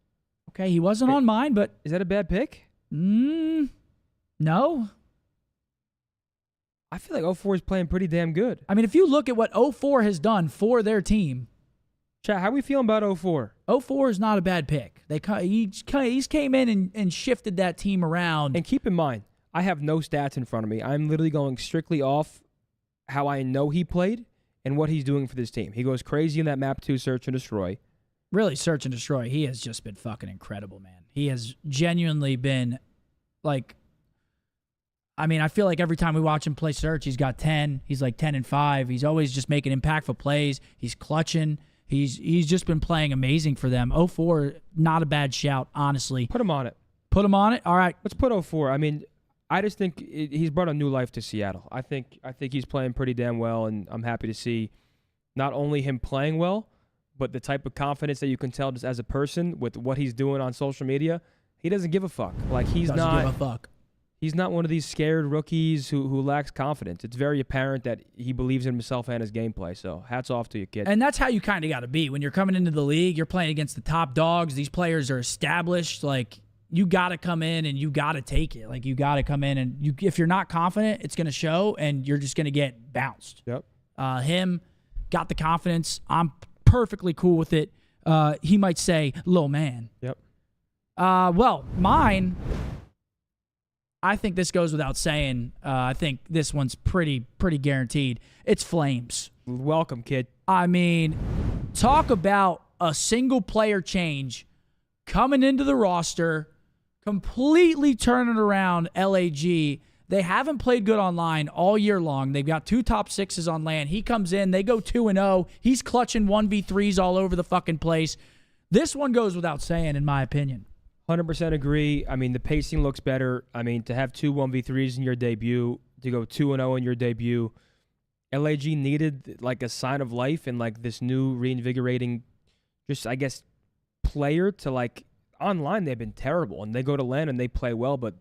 Okay, he wasn't on mine, but... Is that a bad pick? No. I feel like 04 is playing pretty damn good. I mean, if you look at what 04 has done for their team... Chat, how are we feeling about 04? 04 is not a bad pick. He's came in and shifted that team around. And keep in mind, I have no stats in front of me. I'm literally going strictly off how I know he played and what he's doing for this team. He goes crazy in that map 2 search and destroy. Really, search and destroy. He has just been fucking incredible, man. He has genuinely been like... I mean, I feel like every time we watch him play search, he's got 10. He's like 10-5. He's always just making impactful plays. He's clutching. He's just been playing amazing for them. 04, not a bad shout, honestly. Put him on it. Put him on it? All right. Let's put 04. I mean, I just think he's brought a new life to Seattle. I think he's playing pretty damn well, and I'm happy to see not only him playing well, but the type of confidence that you can tell just as a person with what he's doing on social media. He doesn't give a fuck. Like, he's not give a fuck. He's not one of these scared rookies who lacks confidence. It's very apparent that he believes in himself and his gameplay. So hats off to you, kid. And that's how you kind of got to be. When you're coming into the league, you're playing against the top dogs. These players are established. Like, you got to come in and you got to take it. Like, you got to come in and if you're not confident, it's going to show and you're just going to get bounced. Yep. Him got the confidence. I'm perfectly cool with it. He might say, "Little man." Yep. Well, mine, I think this goes without saying. I think this one's pretty guaranteed. It's Flames. Welcome, kid. I mean, talk about a single player change coming into the roster, completely turning around LAG. They haven't played good online all year long. They've got 2 top 6s on LAN. He comes in, they go 2-0. He's clutching 1v3s all over the fucking place. This one goes without saying, in my opinion. 100% agree. I mean, the pacing looks better. I mean, to have 2 1v3s in your debut, to go 2-0 in your debut, LAG needed like a sign of life and like this new reinvigorating, just I guess, player to like online. They've been terrible, and they go to LAN and they play well, but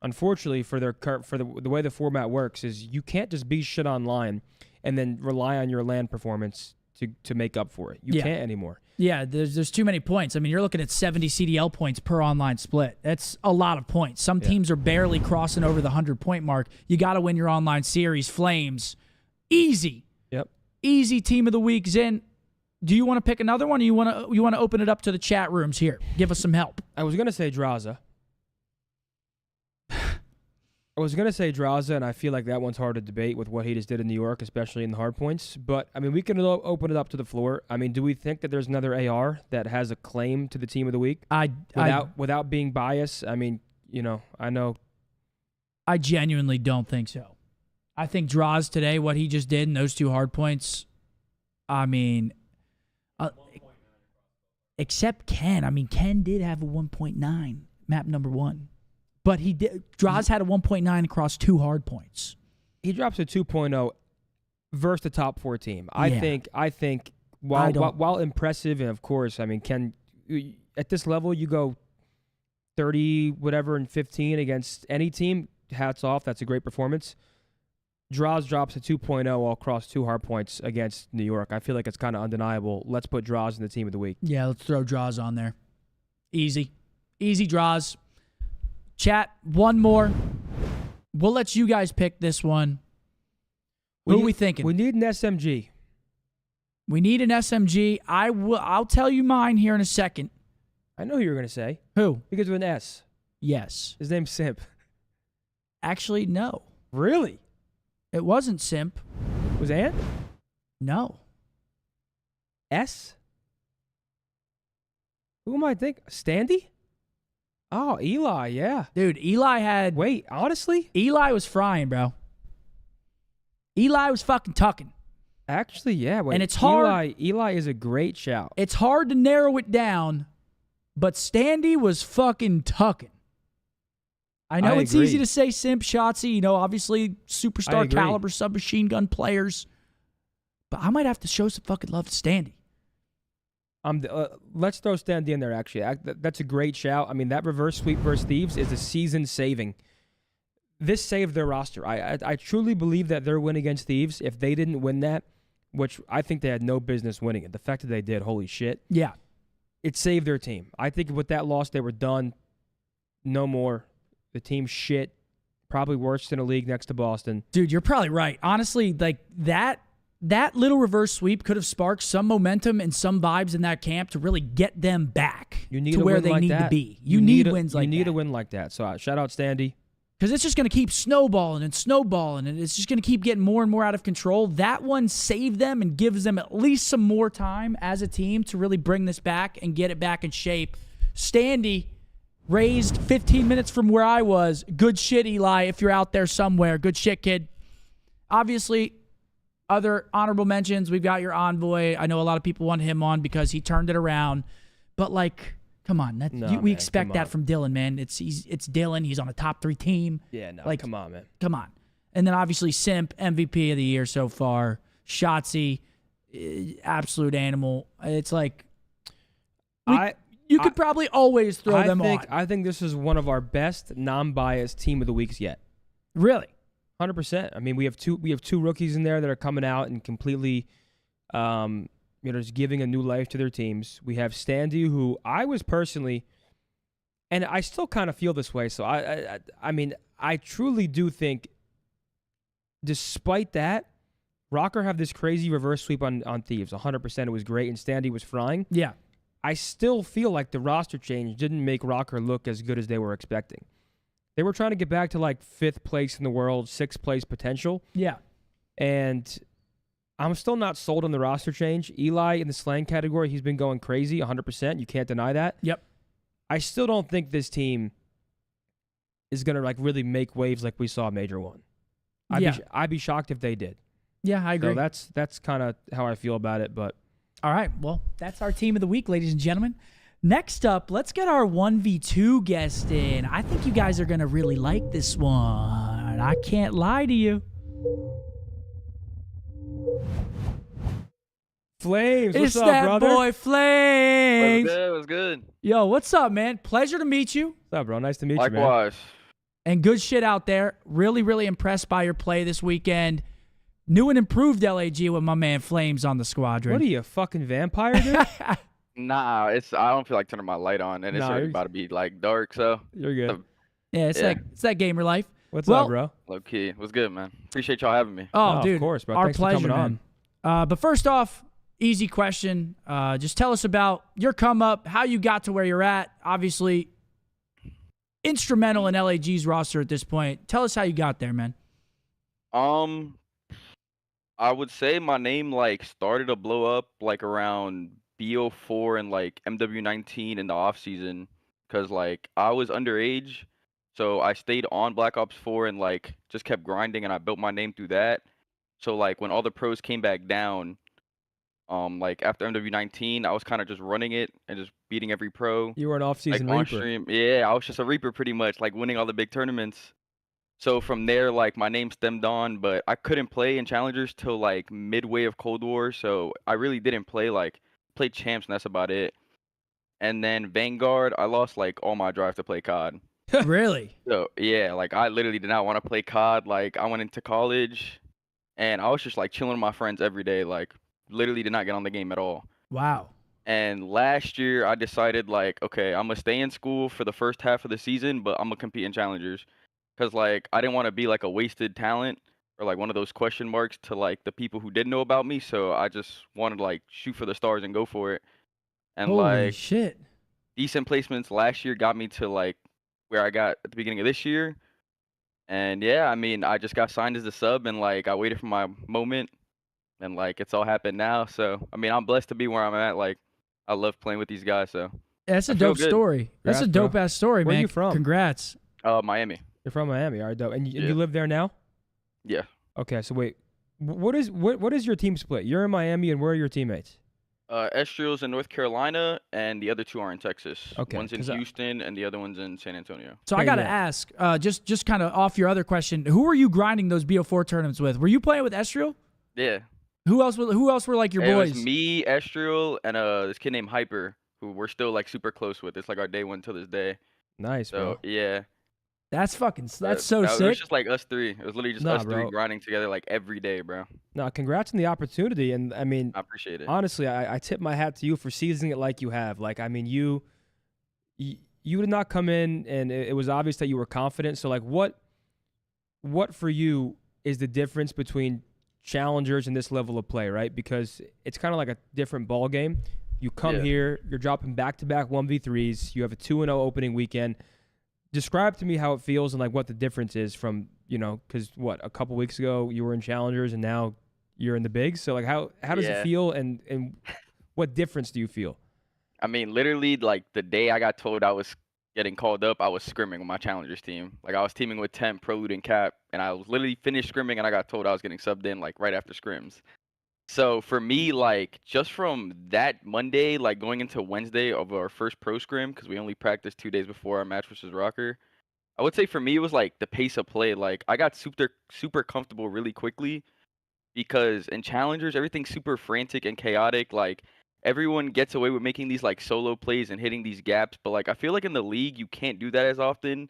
unfortunately for the way the format works is you can't just be shit online and then rely on your LAN performance to make up for it. You can't anymore. Yeah, there's too many points. I mean, you're looking at 70 CDL points per online split. That's a lot of points. Some teams are barely crossing over the 100-point mark. You got to win your online series. Flames, easy. Yep. Easy team of the week. Zen, do you want to pick another one, or you want to open it up to the chat rooms here? Give us some help. I was going to say Draza. And I feel like that one's hard to debate with what he just did in New York, especially in the hard points. But, I mean, we can open it up to the floor. I mean, do we think that there's another AR that has a claim to the team of the week? Without being biased, I mean, you know, I know. I genuinely don't think so. I think Draws today, what he just did in those 2 hard points, I mean, except Ken. I mean, Ken did have a 1.9, map number 1. But Draws had a 1.9 across 2 hard points. He drops a 2.0 versus the top 4 team. I think while impressive, and of course, I mean, at this level you go 30 whatever and 15 against any team, hats off. That's a great performance. Draws drops a 2.0 all across 2 hard points against New York. I feel like it's kind of undeniable. Let's put Draws in the team of the week. Yeah, let's throw Draws on there. Easy Draws. Chat, one more. We'll let you guys pick this one. Who are we thinking? We need an SMG. We need an SMG. I'll tell you mine here in a second. I know who you're going to say. Who? Because with an S. Yes. His name's Simp. Actually, no. Really? It wasn't Simp. Was Ant? No. S? Who am I thinking? Standy? Oh, Eli, yeah. Dude, Eli had... Wait, honestly? Eli was frying, bro. Eli was fucking tucking. Actually, yeah. Wait, and it's hard... Eli is a great shout. It's hard to narrow it down, but Standy was fucking tucking. I know it's easy to say Simp, Shotzi, you know, obviously superstar caliber submachine gun players, but I might have to show some fucking love to Standy. Let's throw Standy in there, actually. That's a great shout. I mean, that reverse sweep versus Thieves is a season saving. This saved their roster. I truly believe that their win against Thieves, if they didn't win that, which I think they had no business winning it, the fact that they did, holy shit. Yeah. It saved their team. I think with that loss, they were done. No more. The team's shit. Probably worse than a league next to Boston. Dude, you're probably right. Honestly, like that little reverse sweep could have sparked some momentum and some vibes in that camp to really get them back to where they need to be. You need wins like that. You need a win like that. So shout out Standy. Because it's just going to keep snowballing, and it's just going to keep getting more and more out of control. That one saved them and gives them at least some more time as a team to really bring this back and get it back in shape. Standy raised 15 minutes from where I was. Good shit, Eli, if you're out there somewhere. Good shit, kid. Obviously, other honorable mentions, we've got your Envoy. I know a lot of people want him on because he turned it around. But, like, come on. We expect that from Dylan, man. It's Dylan. He's on a top 3 team. Yeah, no, like, come on, man. Come on. And then, obviously, Simp, MVP of the year so far. Shotzi, absolute animal. It's like, you could probably always throw them on. I think this is one of our best non-biased team of the weeks yet. Really? 100%. I mean, we have two rookies in there that are coming out and completely, just giving a new life to their teams. We have Standy, who I was personally, and I still kind of feel this way. So I mean, I truly do think, despite that, Rocker have this crazy reverse sweep on Thieves. 100%. It was great, and Standy was frying. Yeah. I still feel like the roster change didn't make Rocker look as good as they were expecting. They were trying to get back to like 5th place in the world, 6th place potential. Yeah. And I'm still not sold on the roster change. Eli in the slang category, he's been going crazy 100%. You can't deny that. Yep. I still don't think this team is going to like really make waves like we saw Major 1. I'd be shocked if they did. Yeah, I agree. So that's kind of how I feel about it. But all right, well, that's our team of the week, ladies and gentlemen. Next up, let's get our 1v2 guest in. I think you guys are going to really like this one. I can't lie to you. Flames, it's what's up, that brother? boy Flames. What's good? Yo, what's up, man? Pleasure to meet you. What's up, bro? Nice to meet you, man. Likewise. And good shit out there. Really, really impressed by your play this weekend. New and improved LAG with my man Flames on the squadron. What are you, a fucking vampire, dude? Nah, I don't feel like turning my light on, and it's already about to be like dark, so you're good. Yeah, it's that gamer life. What's up, bro? Low key. What's good, man? Appreciate y'all having me. Oh, dude, of course, bro. Our Thanks pleasure, for coming man. But first off, easy question. Just tell us about your come up, how you got to where you're at. Obviously, instrumental in LAG's roster at this point. Tell us how you got there, man. I would say my name like started to blow up like around BO4 and like MW19 in the off season, cause like I was underage, so I stayed on Black Ops 4 and like just kept grinding, and I built my name through that. So like when all the pros came back down, like after MW19, I was kind of just running it and just beating every pro. You were an off-season like, on Reaper. stream. Yeah, I was just a Reaper pretty much, like winning all the big tournaments. So from there, like my name stemmed on, but I couldn't play in challengers till like midway of Cold War, so I really didn't play played champs and that's about it. And then Vanguard, I lost like all my drive to play COD. Really? So yeah, like I literally did not want to play COD. Like I went into college, and I was just like chilling with my friends every day. Like literally did not get on the game at all. Wow. And last year I decided like, okay, I'm gonna stay in school for the first half of the season, but I'm gonna compete in challengers. Cause like I didn't want to be like a wasted talent or like one of those question marks to like the people who didn't know about me. So I just wanted to like shoot for the stars and go for it. And Holy like shit. Decent placements last year got me to like where I got at the beginning of this year. And yeah, I mean, I just got signed as a sub, and like I waited for my moment, and like it's all happened now. So I mean, I'm blessed to be where I'm at. Like I love playing with these guys. So That's a dope story. That's a dope ass story, man. Where are you from? Congrats. Miami. You're from Miami, all right, dope. And you live there now? Yeah. Okay, so wait, what is your team split? You're in Miami, and where are your teammates? Estriel's in North Carolina, and the other two are in Texas. Okay, One's in Houston, and the other one's in San Antonio. So I got to ask, just kind of off your other question, who were you grinding those BO4 tournaments with? Were you playing with Estriel? Yeah. Who else were like your boys? It was me, Estriel, and this kid named Hyper, who we're still like super close with. It's like our day one till this day. Nice, so, bro. Yeah. That's so sick. It was just like us three. It was literally just us bro. three grinding together like every day, bro. No, congrats on the opportunity. And I mean, I appreciate it. Honestly, I tip my hat to you for seizing it like you have. Like, I mean, you did not come in, and it was obvious that you were confident. So like, what for you is the difference between challengers and this level of play, right? Because it's kind of like a different ball game. You come here, you're dropping back-to-back 1v3s. You have a 2-0 opening weekend. Describe to me how it feels and like what the difference is from, because a couple weeks ago you were in challengers and now you're in the bigs. So like how does it feel and what difference do you feel? I mean, literally like the day I got told I was getting called up, I was scrimming with my challengers team. Like I was teaming with Temp, Prelude, and Cap, and I was literally finished scrimming and I got told I was getting subbed in like right after scrims. So for me, like just from that Monday, like going into Wednesday of our first pro scrim, because we only practiced 2 days before our match versus Rocker, I would say for me it was like the pace of play. Like I got super comfortable really quickly, because in challengers everything's super frantic and chaotic. Like everyone gets away with making these like solo plays and hitting these gaps, but like I feel like in the league you can't do that as often.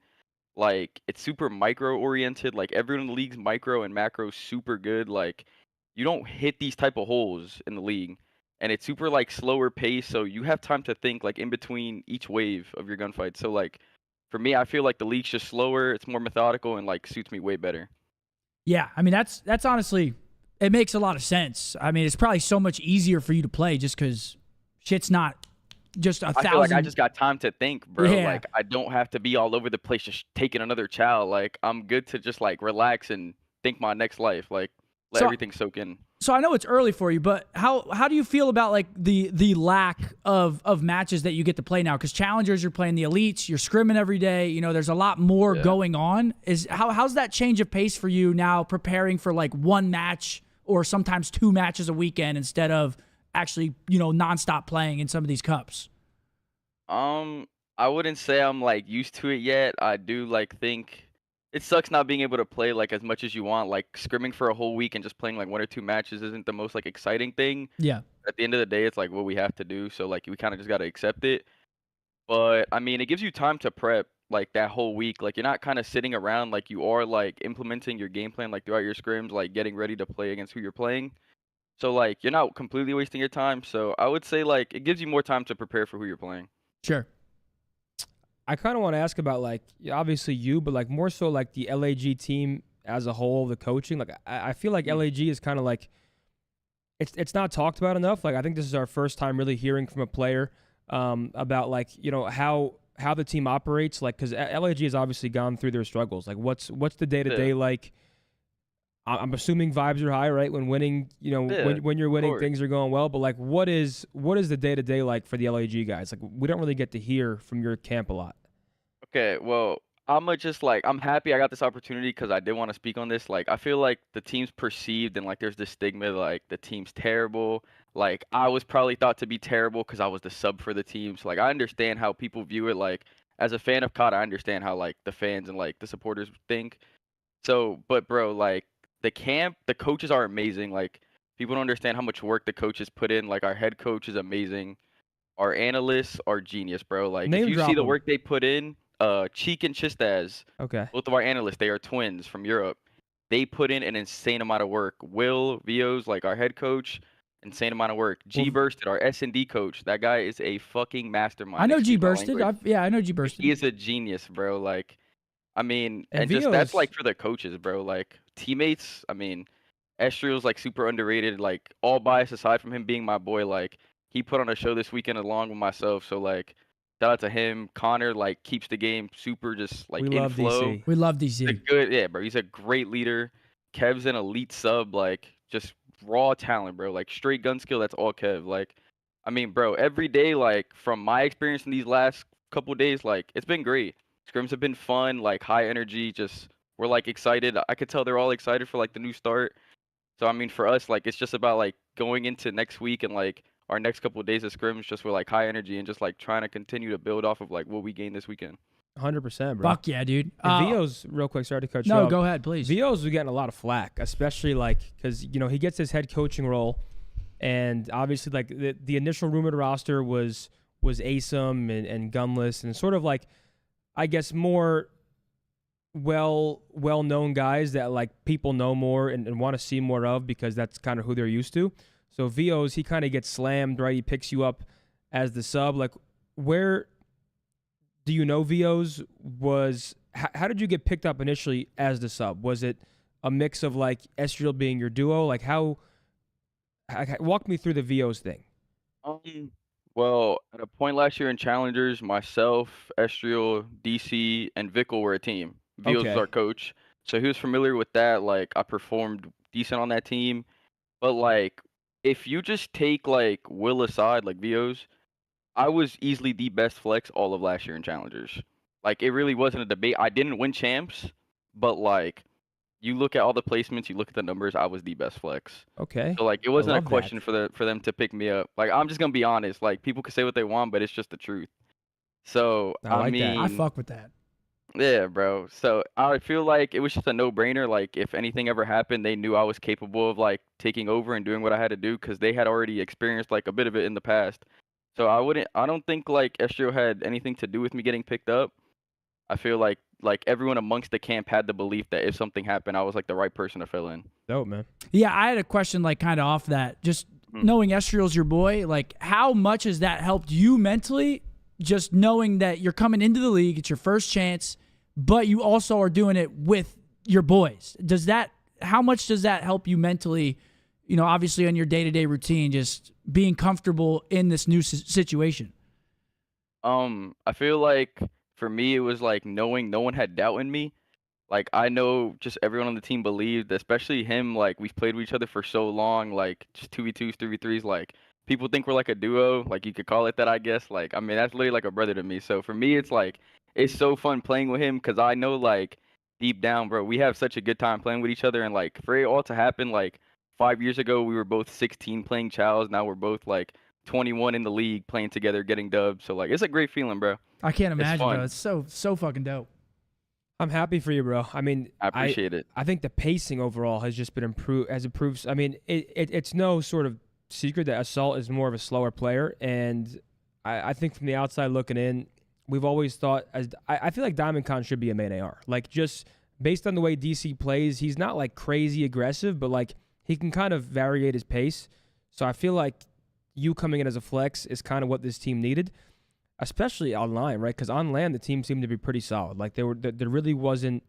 Like it's super micro oriented. Like everyone in the league's micro and macro super good. Like you don't hit these type of holes in the league, and it's super like slower pace, so you have time to think like in between each wave of your gunfight. So like for me, I feel like the league's just slower, it's more methodical, and like suits me way better. Yeah, I mean that's honestly, it makes a lot of sense. I mean, it's probably so much easier for you to play just because shit's not just a I thousand. feel like I just got time to think, bro. Yeah. Like I don't have to be all over the place just taking another chow. Like I'm good to just like relax and think my next life. Like let everything soak in. So I know it's early for you, but how do you feel about like the lack of matches that you get to play now? Because challengers, you're playing the elites, you're scrimming every day. You know, there's a lot more going on. How's that change of pace for you now, preparing for like one match or sometimes 2 matches a weekend instead of actually, you know, nonstop playing in some of these cups? I wouldn't say I'm like used to it yet. I do like think it sucks not being able to play like as much as you want. Like scrimming for a whole week and just playing like 1 or 2 matches isn't the most like exciting thing. Yeah. At the end of the day, it's like what we have to do. So like we kind of just got to accept it. But I mean, it gives you time to prep like that whole week. Like you're not kind of sitting around, like you are like implementing your game plan like throughout your scrims, like getting ready to play against who you're playing. So like you're not completely wasting your time. So I would say like it gives you more time to prepare for who you're playing. Sure. I kind of want to ask about like obviously you, but like more so like the LAG team as a whole, the coaching. Like I feel like LAG is kind of like it's not talked about enough. Like I think this is our first time really hearing from a player about like, you know, how the team operates. Like because LAG has obviously gone through their struggles. Like what's the day to day like? I'm assuming vibes are high, right? When winning, you know, when you're winning, things are going well. But like, what is the day to day like for the LAG guys? Like, we don't really get to hear from your camp a lot. Okay, well, I'm happy I got this opportunity because I did want to speak on this. Like, I feel like the team's perceived and like there's this stigma like the team's terrible. Like, I was probably thought to be terrible because I was the sub for the team. So like, I understand how people view it. Like, as a fan of COD, I understand how like the fans and like the supporters think. So, but bro, like. The camp, the coaches are amazing. Like people don't understand how much work the coaches put in. Like our head coach is amazing. Our analysts are genius, bro. Like if you see the work they put in, Cheek and Chistaz, both of our analysts, they are twins from Europe. They put in an insane amount of work. Will Vios, like our head coach, insane amount of work. G Bursted, our S&D coach, that guy is a fucking mastermind. I know G Bursted. I know G Bursted. He is a genius, bro. Like, I mean, and just that's like for the coaches, bro. Like teammates, I mean, Estriel's like super underrated. Like all bias aside from him being my boy, like he put on a show this weekend along with myself. So like, shout out to him. Connor like keeps the game super just like in flow. DC. We love DC. Yeah, bro. He's a great leader. Kev's an elite sub, like just raw talent, bro. Like straight gun skill. That's all Kev. Like, I mean, bro, every day, like from my experience in these last couple of days, like it's been great. Scrims have been fun, like high energy. Just we're like excited. I could tell they're all excited for like the new start. So I mean, for us, like it's just about like going into next week and like our next couple of days of scrims, just with like high energy and just like trying to continue to build off of like what we gained this weekend. 100%, bro. Fuck yeah, dude. And Vio's, real quick, sorry to cut you off. No, go ahead, please. Vio's getting a lot of flack, especially like because you know he gets his head coaching role, and obviously like the initial rumored roster was ASUM and Gunless and sort of like I guess more well-known guys that like people know more and want to see more of because that's kind of who they're used to. So Vio's, he kind of gets slammed, right? He picks you up as the sub. Like, where do you know Vio's was? How did you get picked up initially as the sub? Was it a mix of like Estriel being your duo? Like, walk me through the Vio's thing. Well, at a point last year in Challengers, myself, Estriel, DC, and Vickle were a team. Vio's was our coach. So he was familiar with that. Like, I performed decent on that team. But, like, if you just take, like, Will aside, like, Vio's, I was easily the best flex all of last year in Challengers. Like, it really wasn't a debate. I didn't win champs, but, like, you look at all the placements, you look at the numbers, I was the best flex. Okay. So like it wasn't a question for them to pick me up. Like I'm just gonna be honest. Like people can say what they want, but it's just the truth. So I mean, I fuck with that. Yeah, bro. So I feel like it was just a no-brainer. Like if anything ever happened, they knew I was capable of like taking over and doing what I had to do because they had already experienced like a bit of it in the past. So I don't think like Estriel had anything to do with me getting picked up. I feel like everyone amongst the camp had the belief that if something happened, I was like the right person to fill in. Dope, man. Yeah, I had a question like kind of off that. Just knowing Estriel's your boy, like how much has that helped you mentally? Just knowing that you're coming into the league, it's your first chance, but you also are doing it with your boys. How much does that help you mentally? You know, obviously on your day-to-day routine, just being comfortable in this new situation. I feel like for me it was like knowing no one had doubt in me. Like I know just everyone on the team believed, especially him. Like we've played with each other for so long, like just 2v2s, 3v3s. Like people think we're like a duo, like you could call it that, I guess. Like I mean that's literally like a brother to me. So for me it's like it's so fun playing with him because I know like deep down, bro, we have such a good time playing with each other. And like for it all to happen, like 5 years ago we were both 16 playing Chows. Now we're both like 21 in the league playing together, getting dubs. So like it's a great feeling, bro. I can't imagine, bro. It's so fucking dope. I'm happy for you, bro. I mean, I appreciate it. I think the pacing overall has just been improved. I mean, it's no sort of secret that Assault is more of a slower player, and I think from the outside looking in, we've always thought I feel like DiamondCon should be a main AR. Like just based on the way DC plays, he's not like crazy aggressive, but like he can kind of variate his pace. So I feel like you coming in as a flex is kind of what this team needed. Especially online, right? Because on land, the team seemed to be pretty solid. Like there really wasn't.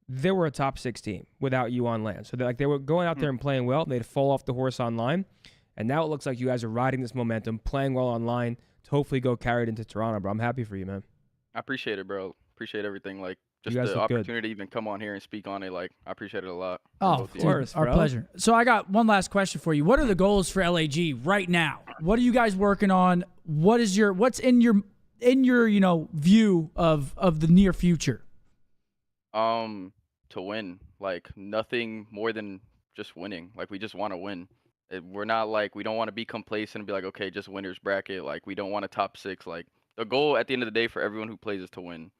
They were a top 6 team without you on land. So they were going out there and playing well. And they'd fall off the horse online, and now it looks like you guys are riding this momentum, playing well online to hopefully go carry it into Toronto, bro. I'm happy for you, man. I appreciate it, bro. Appreciate everything. Like just You guys the look good. opportunity to even come on here and speak on it. Like I appreciate it a lot. Oh, Both of you. dude, our pleasure. So I got one last question for you. What are the goals for LAG right now? What are you guys working on? What's in your view of the near future? To win. Like nothing more than just winning. Like we just want to win. We're not like, we don't want to be complacent and be like, okay, just winners bracket. Like we don't want a top 6. Like the goal at the end of the day for everyone who plays is to win.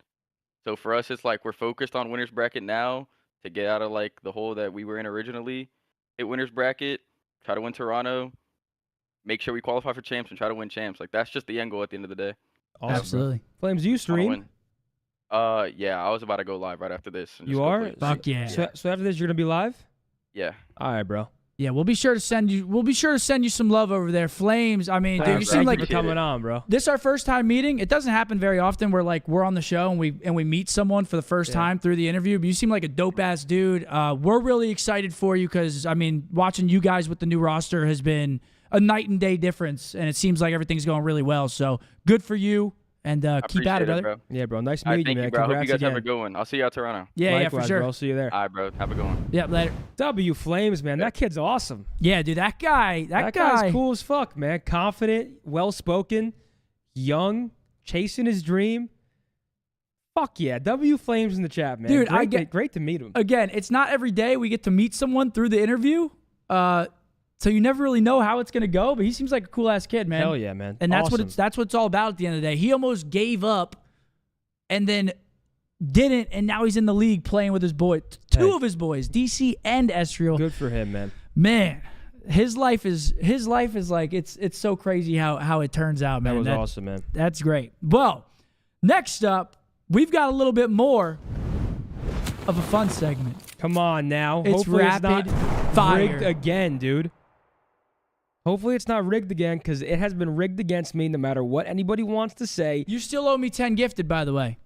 So for us, it's like we're focused on winners bracket now to get out of like the hole that we were in originally. Hit winners bracket, try to win Toronto, make sure we qualify for champs and try to win champs. Like that's just the end goal at the end of the day. Awesome, Absolutely. Bro. Flames, do you stream? Yeah, I was about to go live right after this. And You just go are? play. Fuck yeah. So after this, you're gonna be live? Yeah. All right, bro. Yeah, we'll be sure to send you some love over there. Flames, I mean, dude, you seem like for coming on, bro. This is our first time meeting. It doesn't happen very often where like we're on the show and we meet someone for the first time through the interview. But you seem like a dope ass dude. We're really excited for you because I mean, watching you guys with the new roster has been a night and day difference, and it seems like everything's going really well. So good for you. And keep at it, brother. Bro. Yeah, bro. Nice All right, meeting you, man. thank you, bro. I hope you Congrats guys have a again. good one. I'll see you at Toronto. Yeah, Likewise, yeah, for sure. Bro. I'll see you there. All right, bro. Have a good one. Yeah, later. W Flames, man. That kid's awesome. Yeah, dude, that guy's cool as fuck, man. Confident, well-spoken, young, chasing his dream. Fuck yeah. W Flames in the chat, man. Dude, great to meet him. Again, it's not every day we get to meet someone through the interview. So you never really know how it's gonna go, but he seems like a cool ass kid, man. Hell yeah, man. And that's Awesome. what it's all about at the end of the day. He almost gave up and then didn't, and now he's in the league playing with his boy. Two of his boys, DC and Estriel. Good for him, man. Man, his life is like it's so crazy how it turns out, man. That was awesome, man. That's great. Well, next up, we've got a little bit more of a fun segment. Come on now. It's Hopefully rapid it's not fire. rigged again, dude. Hopefully it's not rigged again, because it has been rigged against me no matter what anybody wants to say. You still owe me 10 gifted, by the way.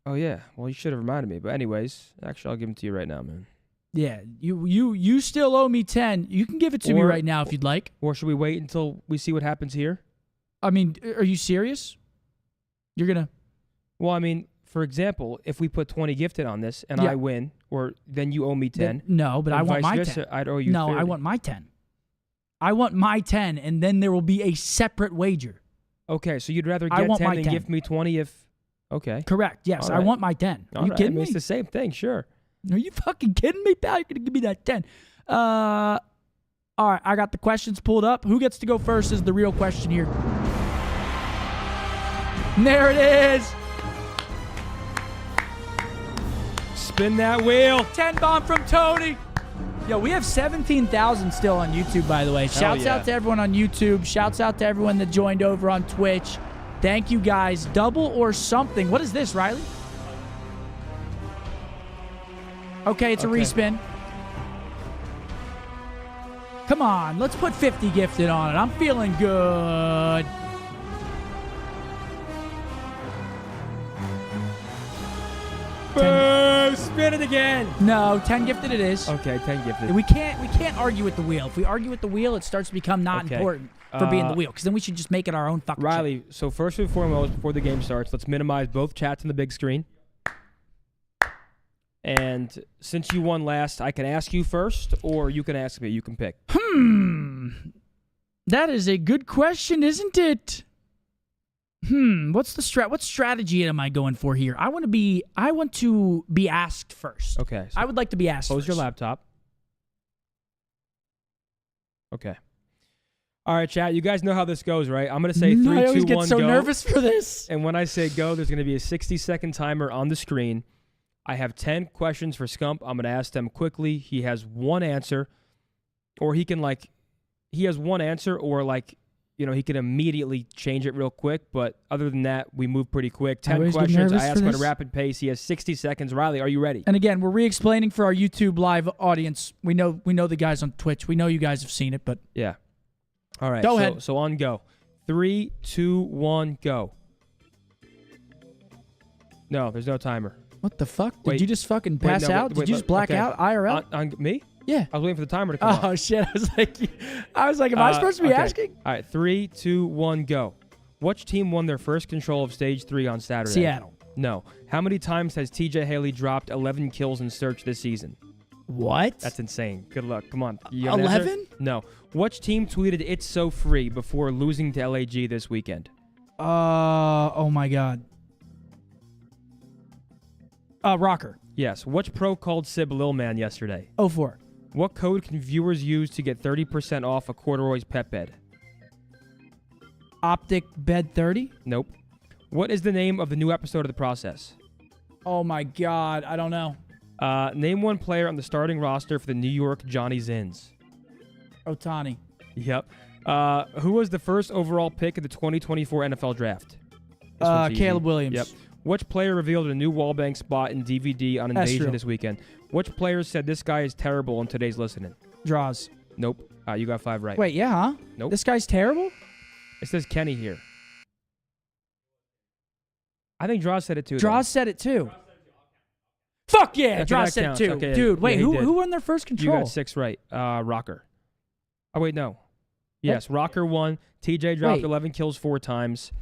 Oh, yeah. Well, you should have reminded me. But anyways, actually, I'll give them to you right now, man. Yeah, you still owe me 10. You can give it to me right now if you'd like. Or should we wait until we see what happens here? I mean, are you serious? You're going to... Well, I mean, for example, if we put 20 gifted on this and I win, or then you owe me 10. No, but I want my 10. I'd owe you 30. I want my 10. I want my 10, and then there will be a separate wager. Okay, so you'd rather get 10 than give me 20 if... Okay. Correct, yes. Right. I want my 10. Are you right. kidding I mean, me? It's the same thing, sure. Are you fucking kidding me, pal? You're going to give me that 10. All right, I got the questions pulled up. Who gets to go first is the real question here. And there it is. Spin that wheel. 10 bomb from Tony. Yo, we have 17,000 still on YouTube, by the way. Shouts out to everyone on YouTube. Shouts out to everyone that joined over on Twitch. Thank you, guys. Double or something. What is this, Riley? Okay, it's a respin. Come on, let's put 50 gifted on it. I'm feeling good. First spin it again. No, 10 gifted it is. Okay, 10 gifted. We can't argue with the wheel. If we argue with the wheel, it starts to become not important for being the wheel, because then we should just make it our own fucking Riley, so first and foremost, before the game starts, let's minimize both chats on the big screen. And since you won last, I can ask you first, or you can ask me. You can pick. That is a good question, isn't it? What's the what strategy am I going for here? I want to be asked first. Okay. So I would like to be asked close first. your laptop. Okay. All right, chat. You guys know how this goes, right? I'm going to say 3, 2, 1, I always get so go. nervous for this. And when I say go, there's going to be a 60-second timer on the screen. I have 10 questions for Scump. I'm going to ask them quickly. He has one answer, or he can he has one answer, or he can immediately change it real quick. But other than that, we move pretty quick. 10 questions. I ask at a rapid pace. He has 60 seconds. Riley, are you ready? And again, we're re-explaining for our YouTube live audience. We know the guys on Twitch. We know you guys have seen it, but yeah. All right. Go ahead. So on go. 3, 2, 1, go. No, there's no timer. What the fuck? Did you just fucking pass out? Did you just black out IRL? On me? Yeah. I was waiting for the timer to come up. Oh shit! I was like, am I supposed to be asking? All right, 3, 2, 1, go. Which team won their first control of Stage 3 on Saturday? Seattle. No. How many times has TJ Haley dropped 11 kills in Search this season? What? That's insane. Good luck. Come on. 11? No. Which team tweeted "It's so free" before losing to LAG this weekend? Oh my god. Rocker. Yes. Which pro called Sib Lil Man yesterday? 04. What code can viewers use to get 30% off a corduroy's pet bed? Optic Bed 30? Nope. What is the name of the new episode of The Process? Oh my god, I don't know. Name one player on the starting roster for the New York Johnny Zins. Otani. Yep. Who was the first overall pick of the 2024 NFL Draft? Caleb Williams. Yep. Which player revealed a new wallbang spot in DVD on Invasion this weekend? Which player said this guy is terrible in today's listening? Draws. Nope. You got 5 right. Wait, yeah, huh? Nope. This guy's terrible? It says Kenny here. I think Draws said it too. Draws said it too. Fuck yeah, Draws said it too. Okay, dude, wait, yeah, who won their first control? You got 6 right. Rocker. Oh, wait, no. Yes, Rocker won. TJ dropped 11 kills 4 times.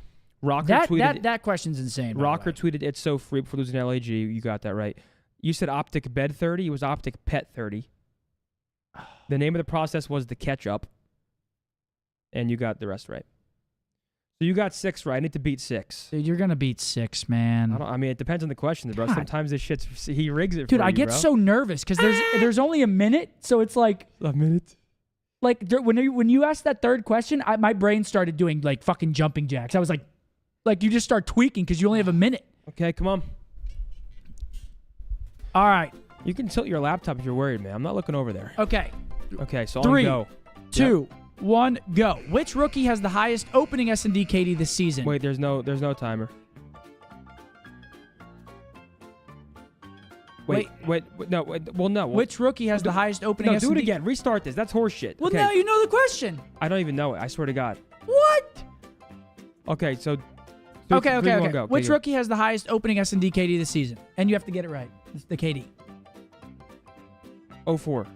Rocker tweeted that question's insane. Rocker tweeted "It's so free" before losing LAG. You got that right. You said Optic Bed 30. It was Optic Pet 30. The name of the process was the Ketchup. And you got the rest right. So you got 6 right. I need to beat 6. Dude, you're gonna beat 6, man. I mean, it depends on the question, bro. God. Sometimes this shit's he rigs it. Dude, for I you, get bro. so nervous because there's only a minute, so it's like a minute. Like when you asked that third question, my brain started doing like fucking jumping jacks. I was like you just start tweaking because you only have a minute. Okay, come on. All right. You can tilt your laptop if you're worried, man. I'm not looking over there. Okay. Okay, so 3, on go. 2, 1, go. Which rookie has the highest opening S&D KD this season? Wait, there's no timer. Wait, no. Well, no. Which rookie has the highest opening No, S&D? do it again. Restart this. That's horseshit. Well, okay. now you know the question. I don't even know it. I swear to God. What? Okay, so. Okay. Go. Which rookie has the highest opening S&D KD this season? And you have to get it right. It's the KD. 04.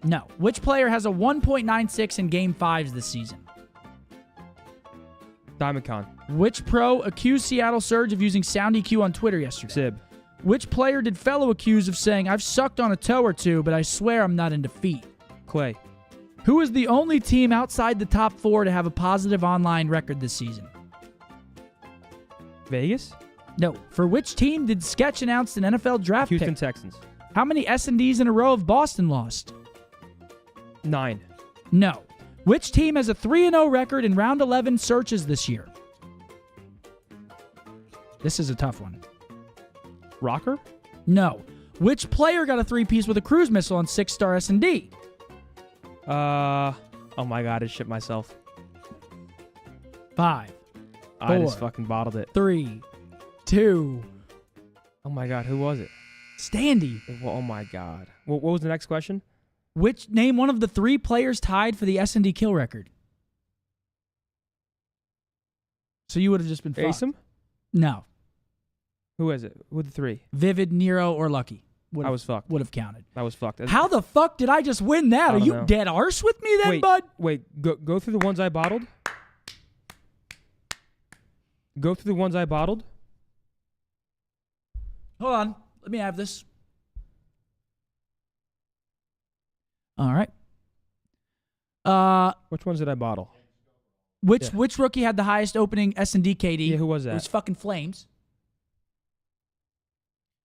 No. Which player has a 1.96 in Game 5s this season? Diamond Which pro accused Seattle Surge of using sound EQ on Twitter yesterday? Sib. Which player did fellow accuse of saying, "I've sucked on a toe or two, but I swear I'm not in defeat"? Clay. Who is the only team outside the top 4 to have a positive online record this season? Vegas? No. For which team did Sketch announce an NFL draft Houston pick? Texans. How many S&Ds in a row have Boston lost? 9. No. Which team has a 3-0 record in round 11 searches this year? This is a tough one. Rocker? No. Which player got a 3-piece with a cruise missile on 6-star S&D? Oh my God, I shit myself. 5. I just fucking bottled it. 3, 2. Oh my God, who was it? Standy. Oh my God. What was the next question? Name one of the 3 players tied for the S&D kill record. So you would have just been fucked. Asim? No. Who is it? Who are the 3? Vivid, Nero, or Lucky. I was fucked. Would have counted. I was fucked. How the fuck did I just win that? Are you know. dead arse with me then, bud? Wait. Go through the ones I bottled. Go through the ones I bottled. Hold on. Let me have this. All right. Which ones did I bottle? Which rookie had the highest opening S&D KD? Yeah, who was that? It was fucking Flames.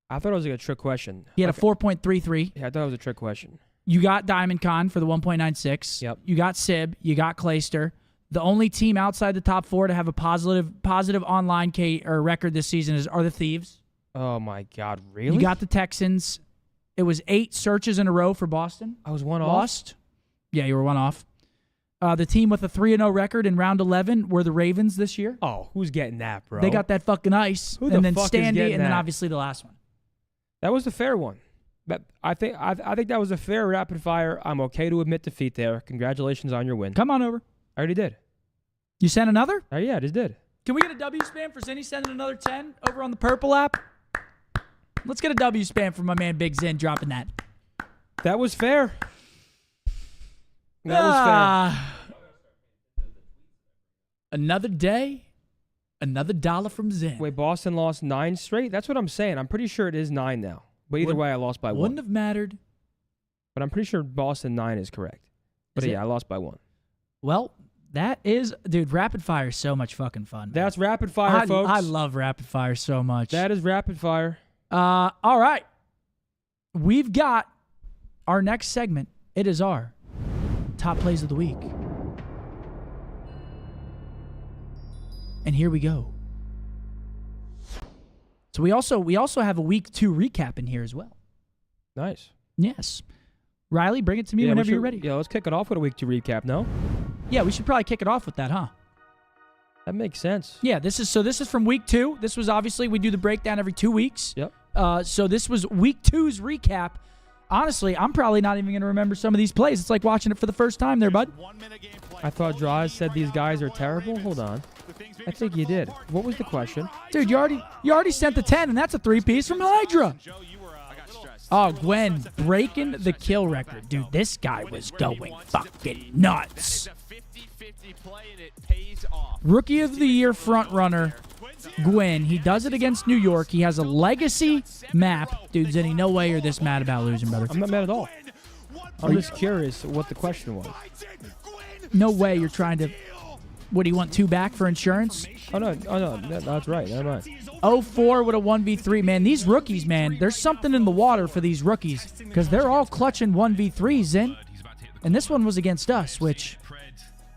I thought it was like a trick question. He had a 4.33. Yeah, I thought it was a trick question. You got Diamond Con for the 1.96. Yep. You got Sib. You got Clayster. The only team outside the top 4 to have a positive online record this season are the Thieves. Oh my God, really? You got the Texans. It was 8 searches in a row for Boston. I was one Lost. Yeah, you were one off. The team with a 3-0 record in round 11 were the Ravens this year. Oh, who's getting that, bro? They got that fucking ice. Who and the then fuck is Standy, getting and then that? obviously the last one. That was a fair one. But I think that was a fair rapid fire. I'm okay to admit defeat there. Congratulations on your win. Come on over. I already did. You sent another? Oh yeah, I just did. Can we get a W spam for Zinni sending another 10 over on the Purple app? Let's get a W spam for my man Big Zen dropping that. That was fair. That was fair. Another day, another dollar from Zen. Wait, Boston lost 9 straight? That's what I'm saying. I'm pretty sure it is 9 now. But either way, I lost by 1. Wouldn't have mattered. But I'm pretty sure Boston 9 is correct. But yeah, I lost by 1. Well, that is, dude, rapid fire is so much fucking fun. Man. That's rapid fire, folks. I love rapid fire so much. That is rapid fire. All right. We've got our next segment. It is our top plays of the week. And here we go. So we also have a week 2 recap in here as well. Nice. Yes. Riley, bring it to me whenever you're ready. Yeah, let's kick it off with a week 2 recap, no? Yeah, we should probably kick it off with that, huh? That makes sense. Yeah, this is from week 2. This was obviously, we do the breakdown every 2 weeks. Yep. So this was week 2's recap. Honestly, I'm probably not even going to remember some of these plays. It's like watching it for the first time there, bud. I thought Draz said these guys are terrible. Hold on. I think you did. What was the question? Dude, you already sent the 10, and that's a 3-piece from Hydra. Oh, Gwen breaking the kill record. Dude, this guy was going fucking nuts. Rookie of the Year frontrunner, Gwen. He does it against New York. He has a legacy map. Dude, Zenny, no way you're this mad about losing, brother. I'm not mad at all. I'm just curious what the question was. No way you're trying to... What, do you want 2 back for insurance? Oh, no, that's right. Never mind. 0-4 with a 1v3. Man, these rookies, man, there's something in the water for these rookies because they're all clutching 1v3s in. And this one was against us, which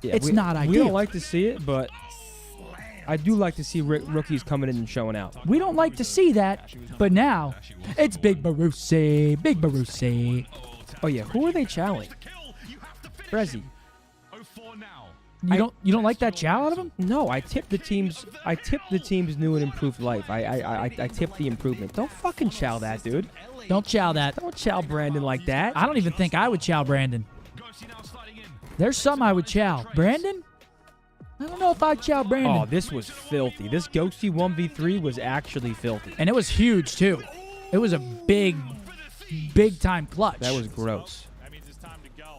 it's not ideal. We don't like to see it, but I do like to see rookies coming in and showing out. We don't like to see that, but now it's Big Barusi. Big Barusi. Oh, yeah. Who are they chowing? Brezzy. You don't like that chow out of him? No, I tip the team's new and improved life. I tip the improvement. Don't fucking chow that, dude. Don't chow that. Don't chow Brandon like that. I don't even think I would chow Brandon. There's some I would chow. Brandon? I don't know if I'd chow Brandon. Oh, this was filthy. This Ghosty 1v3 was actually filthy. And it was huge, too. It was a big time clutch. That was gross.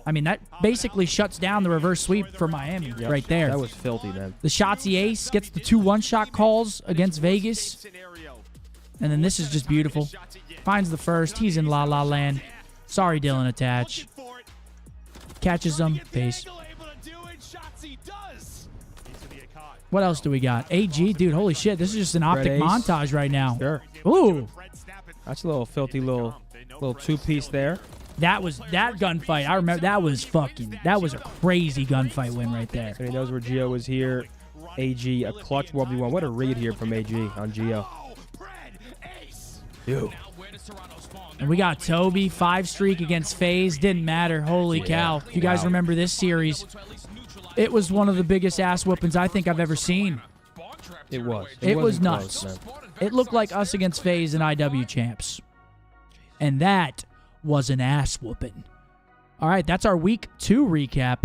I mean, that basically shuts down the reverse sweep for Miami right there. That was filthy, man. The Shotzzy ace gets the 2 one-shot calls against Vegas. And then this is just beautiful. Finds the first. He's in La La Land. Sorry, Dylan Attach. Catches them. Peace. What else do we got? AG, dude, holy shit. This is just an Optic montage right now. Sure. Ooh. That's a little filthy little 2-piece there. That gunfight. I remember that was a crazy gunfight win right there. And he knows where Gio was here. AG, a clutch 1v1. What a read here from AG on Gio. Dude. And we got Toby, 5 streak against FaZe. Didn't matter. Holy cow. If you guys remember this series, it was one of the biggest ass whoopings I think I've ever seen. It was. It was nuts. Close, it looked like us against FaZe and IW champs. And that was an ass whooping. All right, that's our week 2 recap.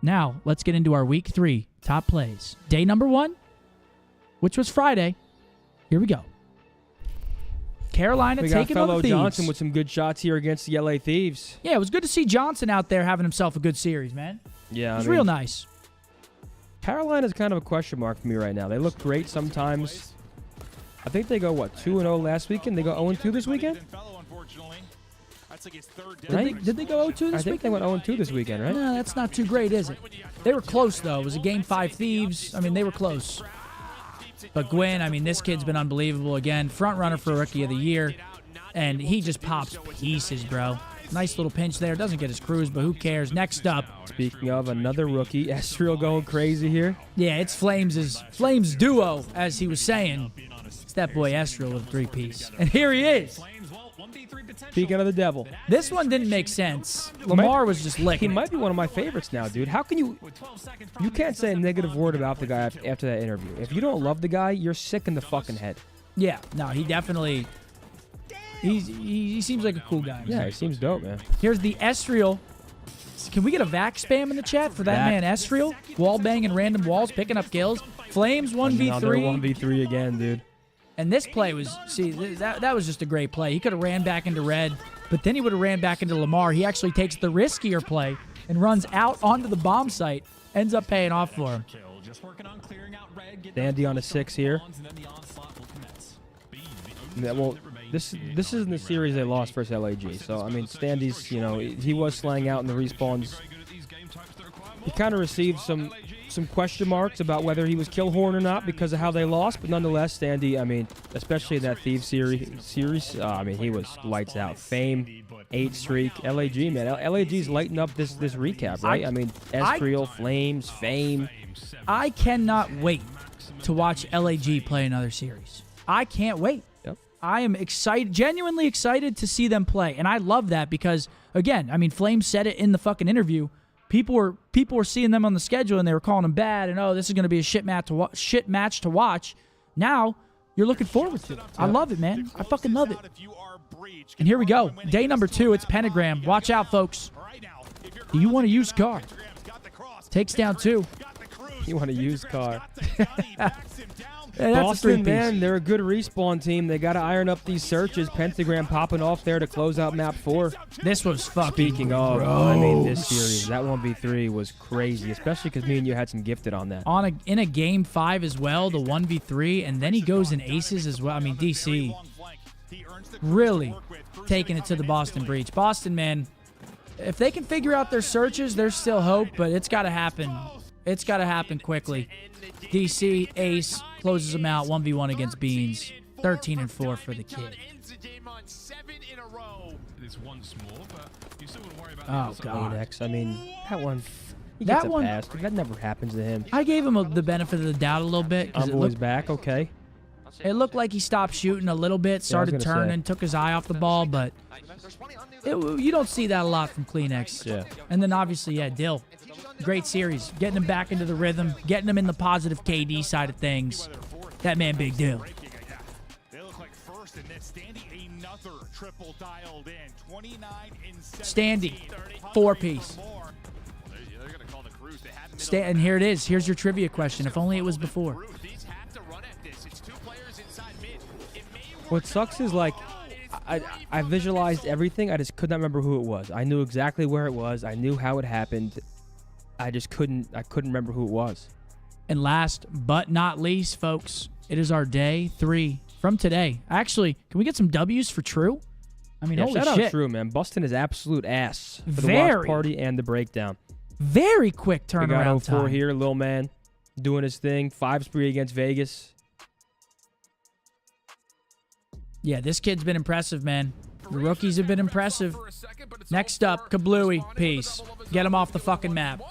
Now, let's get into our week 3 top plays. Day number 1, which was Friday. Here we go. Carolina We got taking on the fellow Thieves. Johnson with some good shots here against the LA Thieves. Yeah, it was good to see Johnson out there having himself a good series, man. Yeah, it was real nice. Carolina's kind of a question mark for me right now. They look great sometimes. I think they go, what, 2-0 last weekend? They go 0-2 this weekend? Did they go 0-2 this weekend? I think they went 0-2 this weekend, right? No, that's not too great, is it? They were close, though. It was a Game 5 Thieves. I mean, they were close. But Gwyn, I mean, this kid's been unbelievable again. Front runner for Rookie of the Year. And he just pops pieces, bro. Nice little pinch there. Doesn't get his cruise, but who cares? Next up. Speaking of another rookie, Esriel going crazy here. Yeah, it's Flames' duo, as he was saying. It's that boy Esriel with a three-piece. And here he is. Speaking of the devil. This one didn't make sense. Lamar was just licking. He might be one of my favorites now, dude. How can you... You can't say a negative word about the guy after that interview. If you don't love the guy, you're sick in the fucking head. Yeah, no, he definitely... He seems like a cool guy. Yeah, he seems dope, man. Here's the Esriel. Can we get a vac spam in the chat for that man Esriel? Wall banging random walls, picking up kills. Flames 1v3. Another 1v3 again, dude. And this play was, see, that was just a great play. He could have ran back into red, but then he would have ran back into Lamar. He actually takes the riskier play and runs out onto the bomb site. Ends up paying off for him. Dandy on a 6 here. Yeah, well, this isn't the series they lost versus LAG. So, I mean, Standy's, you know, he was slaying out in the respawns. He kind of received some question marks about whether he was Killhorn or not because of how they lost. But nonetheless, Standy, I mean, especially that Thieves series, I mean, he was lights out. Fame, 8 streak, LAG, man. LAG's lighting up this recap, right? I mean, Esriel, Flames, Fame. I cannot wait to watch LAG play another series. I can't wait. I am excited, genuinely excited to see them play. And I love that because, again, I mean, Flames said it in the fucking interview. People were seeing them on the schedule and they were calling them bad and, oh, this is going to be a shit match to watch. Now, you're looking forward to it. I love it, man. I fucking love it. And here we go. Day number 2, it's Pentagram. Watch out, folks. Do you want to use car? Takes down 2. You want to use car. Yeah, Boston, man, they're a good respawn team. They got to iron up these searches. Pentagram popping off there to close out map 4. This was fucking Speaking of, I mean, this series, that 1v3 was crazy, especially because me and you had some gifted on that. In a game 5 as well, the 1v3, and then he goes in aces as well. I mean, DC really taking it to the Boston breach. Boston, man, if they can figure out their searches, there's still hope, but it's got to happen. It's got to happen quickly. DC, ace, closes them out, 1v1 against Beans. 13-4 for the kid. Oh, God. I mean, that one, he gets a pass. That never happens to him. I gave him the benefit of the doubt a little bit. Envoy's back, okay. It looked like he stopped shooting a little bit, started turning, took his eye off the ball, but you don't see that a lot from Kleenex. Yeah. And then obviously, yeah, Dill. Great series. Getting him back into the rhythm, getting him in the positive KD side of things. That man, Big Dill. Standy, 4-piece. And here it is. Here's your trivia question. If only it was before. What sucks is, like, I visualized everything. I just could not remember who it was. I knew exactly where it was. I knew how it happened. I couldn't remember who it was. And last but not least, folks, it is our day 3 from today. Actually, can we get some W's for True? I mean, yeah, holy shout shit. out True, man. Busting his absolute ass for the Very. watch party and the breakdown. Very quick turnaround we got 04 time. here, Lil Man, doing his thing. 5 spree against Vegas. Yeah, this kid's been impressive, man. The rookies have been impressive. Next up, Kablooey. Peace. Get him off the fucking map.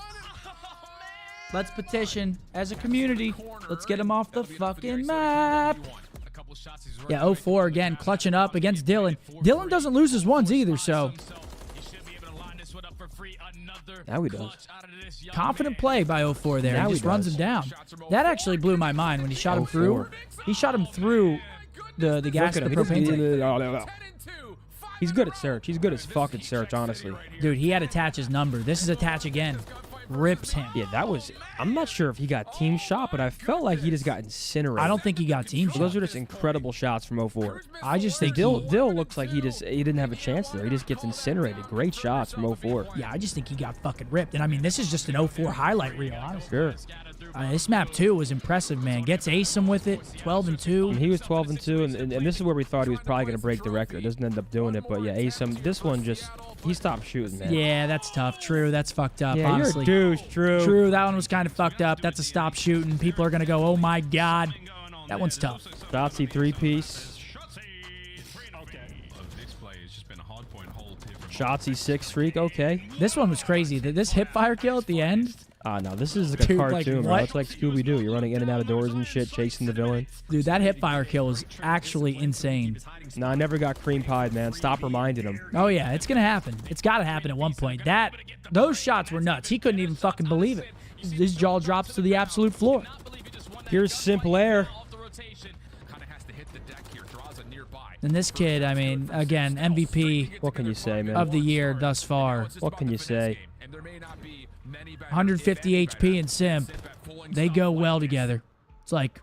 Let's petition as a community. Let's get him off the fucking map. Yeah, 04 again, clutching up against Dylan. Dylan doesn't lose his ones either, so. Now he does. Confident play by 04 there. Now he just runs him down. That actually blew my mind when he shot him through. He shot him through the gas, the propane tank. He's good at search. He's good as fucking search, honestly. Dude, he had Attach's number. This is Attach again. rips him. Yeah, that was. I'm not sure if he got team shot, but I felt like he just got incinerated. I don't think he got team shot. Those are just incredible shots from 04. I just think Dill looks like he didn't have a chance there. He just gets incinerated. Great shots from 04. Yeah, I just think he got fucking ripped. And I mean, this is just an 04 highlight reel, honestly. Sure. This map too was impressive, man. Gets Asim with it, 12-2. And he was 12-2, and this is where we thought he was probably going to break the record. Doesn't end up doing it, but yeah, Asim. This one just he stopped shooting, man. Yeah, that's tough. True, that's fucked up. Yeah, honestly. You're a douche. True. True, that one was kind of fucked up. That's a stop shooting. People are gonna go, oh my god, that one's tough. Shotzzy 3-piece. Shotzzy 6 streak. Okay. This one was crazy. This hip fire kill at the end. No, this is like a cartoon, bro. It's like Scooby-Doo. You're running in and out of doors and shit, chasing the villain. Dude, that hip fire kill was actually insane. No, I never got cream pied, man. Stop reminding him. Oh, yeah, it's going to happen. It's got to happen at one point. Those shots were nuts. He couldn't even fucking believe it. His jaw drops to the absolute floor. Here's Simple Air. And this kid, I mean, again, MVP. What can you say, man? Of the year thus far. What can you say? 150 HP and Simp, they go well together. It's like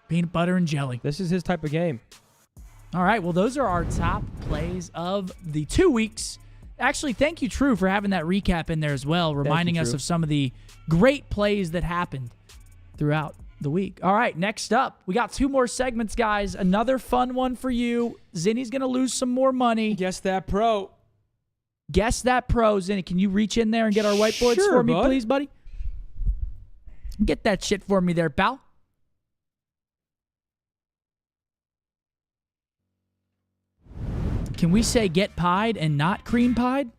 peanut butter and jelly. This is his type of game. All right, well, those are our top plays of the 2 weeks. Actually, thank you, True, for having that recap in there as well, reminding us of some of the great plays that happened throughout the week. All right, next up, we got 2 more segments, guys. Another fun one for you. Zinni's going to lose some more money. Guess that pro. Guess that pro, Zinni. Can you reach in there and get our whiteboards for me, please, buddy? Get that shit for me there, pal. Can we say get pied and not cream pied?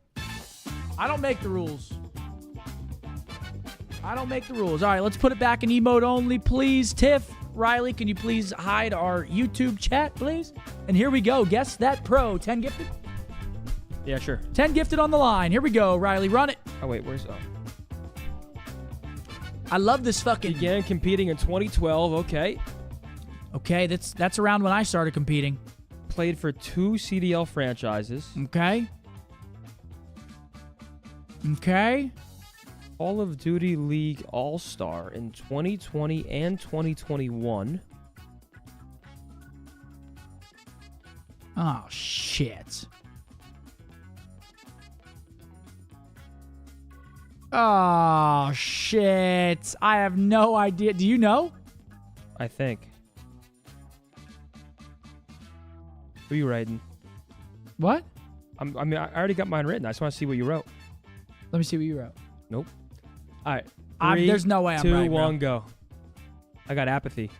I don't make the rules. I don't make the rules. All right, let's put it back in emote only, please. Tiff, Riley, can you please hide our YouTube chat, please? And here we go. Guess that pro. 10 gifted? Yeah, sure. 10 gifted on the line. Here we go, Riley. Run it. Oh, wait. Where's... I love this fucking... Began competing in 2012. Okay. Okay, that's around when I started competing. Played for 2 CDL franchises. Okay. Okay. Call of Duty League All-Star in 2020 and 2021. Oh, shit. Oh, shit. I have no idea. Do you know? I think. Who are you writing? What? I mean, I already got mine written. I just want to see what you wrote. Let me see what you wrote. Nope. All right. 3, there's no way I'm 2, right, 1, go. I got apathy.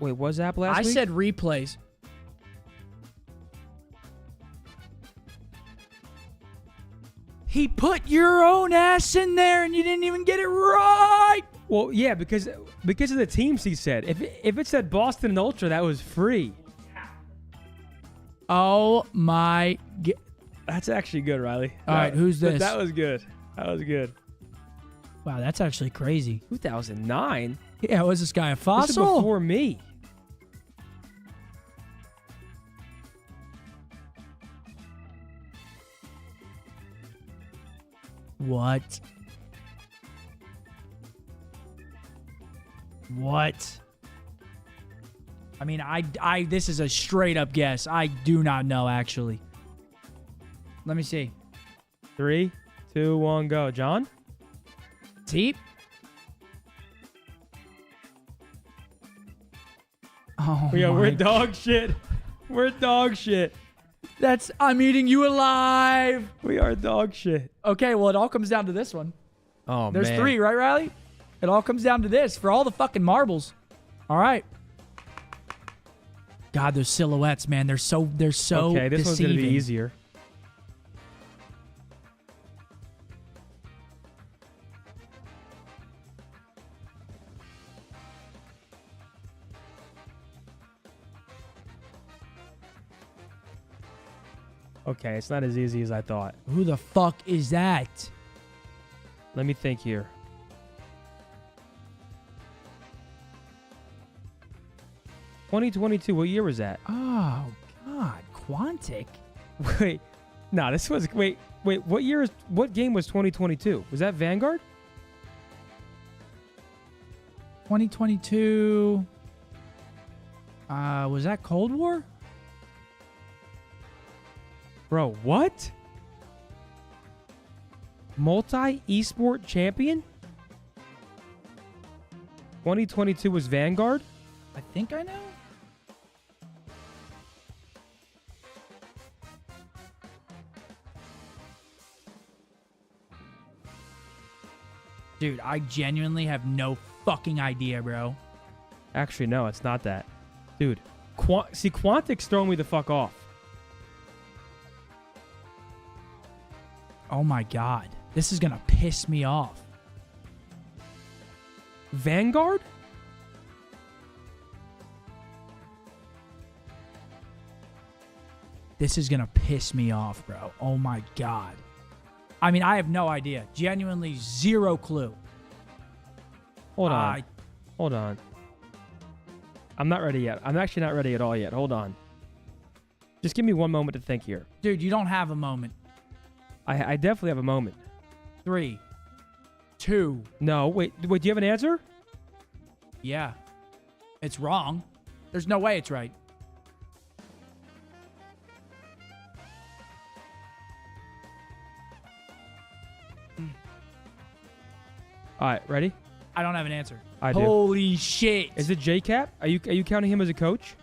Wait, was App last week? I said replays. He put your own ass in there and you didn't even get it right. Well, yeah, because of the teams he said. If it said Boston and Ultra, that was free. Oh my god. That's actually good, Riley. All right, who's this? That was good. That was good. Wow, that's actually crazy. 2009? Yeah, was this guy a fossil? This is before me. What? What? I mean, this is a straight up guess. I do not know, actually. Let me see. 3, 2, 1, go. John? Teep? Oh, yeah, we're dog shit. We're dog shit. I'm eating you alive. We are dog shit. Okay, well, it all comes down to this one. Oh, There's man. 3, right, Riley? It all comes down to this for all the fucking marbles. All right. God, those silhouettes, man. They're so Okay, this deceiving. one's going to be easier. Okay, it's not as easy as I thought. Who the fuck is that? Let me think here. (2022). What year was that? Oh, God. Quantic? Wait. Nah, this was wait. What game was 2022? Was that Vanguard? 2022. Was that Cold War? Bro, what? Multi-esport champion? 2022 was Vanguard? I think I know. Dude, I genuinely have no fucking idea, bro. Actually, no, it's not that. Dude, see, Quantic's throwing me the fuck off. Oh my god. This is gonna piss me off. Vanguard? This is gonna piss me off, bro. Oh my god. I mean, I have no idea. Genuinely zero clue. Hold on. Hold on. I'm not ready yet. I'm actually not ready at all yet. Hold on. Just give me one moment to think here. Dude, you don't have a moment. I definitely have a moment. 3, 2. No, wait, do you have an answer? Yeah. It's wrong. There's no way it's right. All right, ready? I don't have an answer. I do. Holy shit. Is it JCap? Are you counting him as a coach?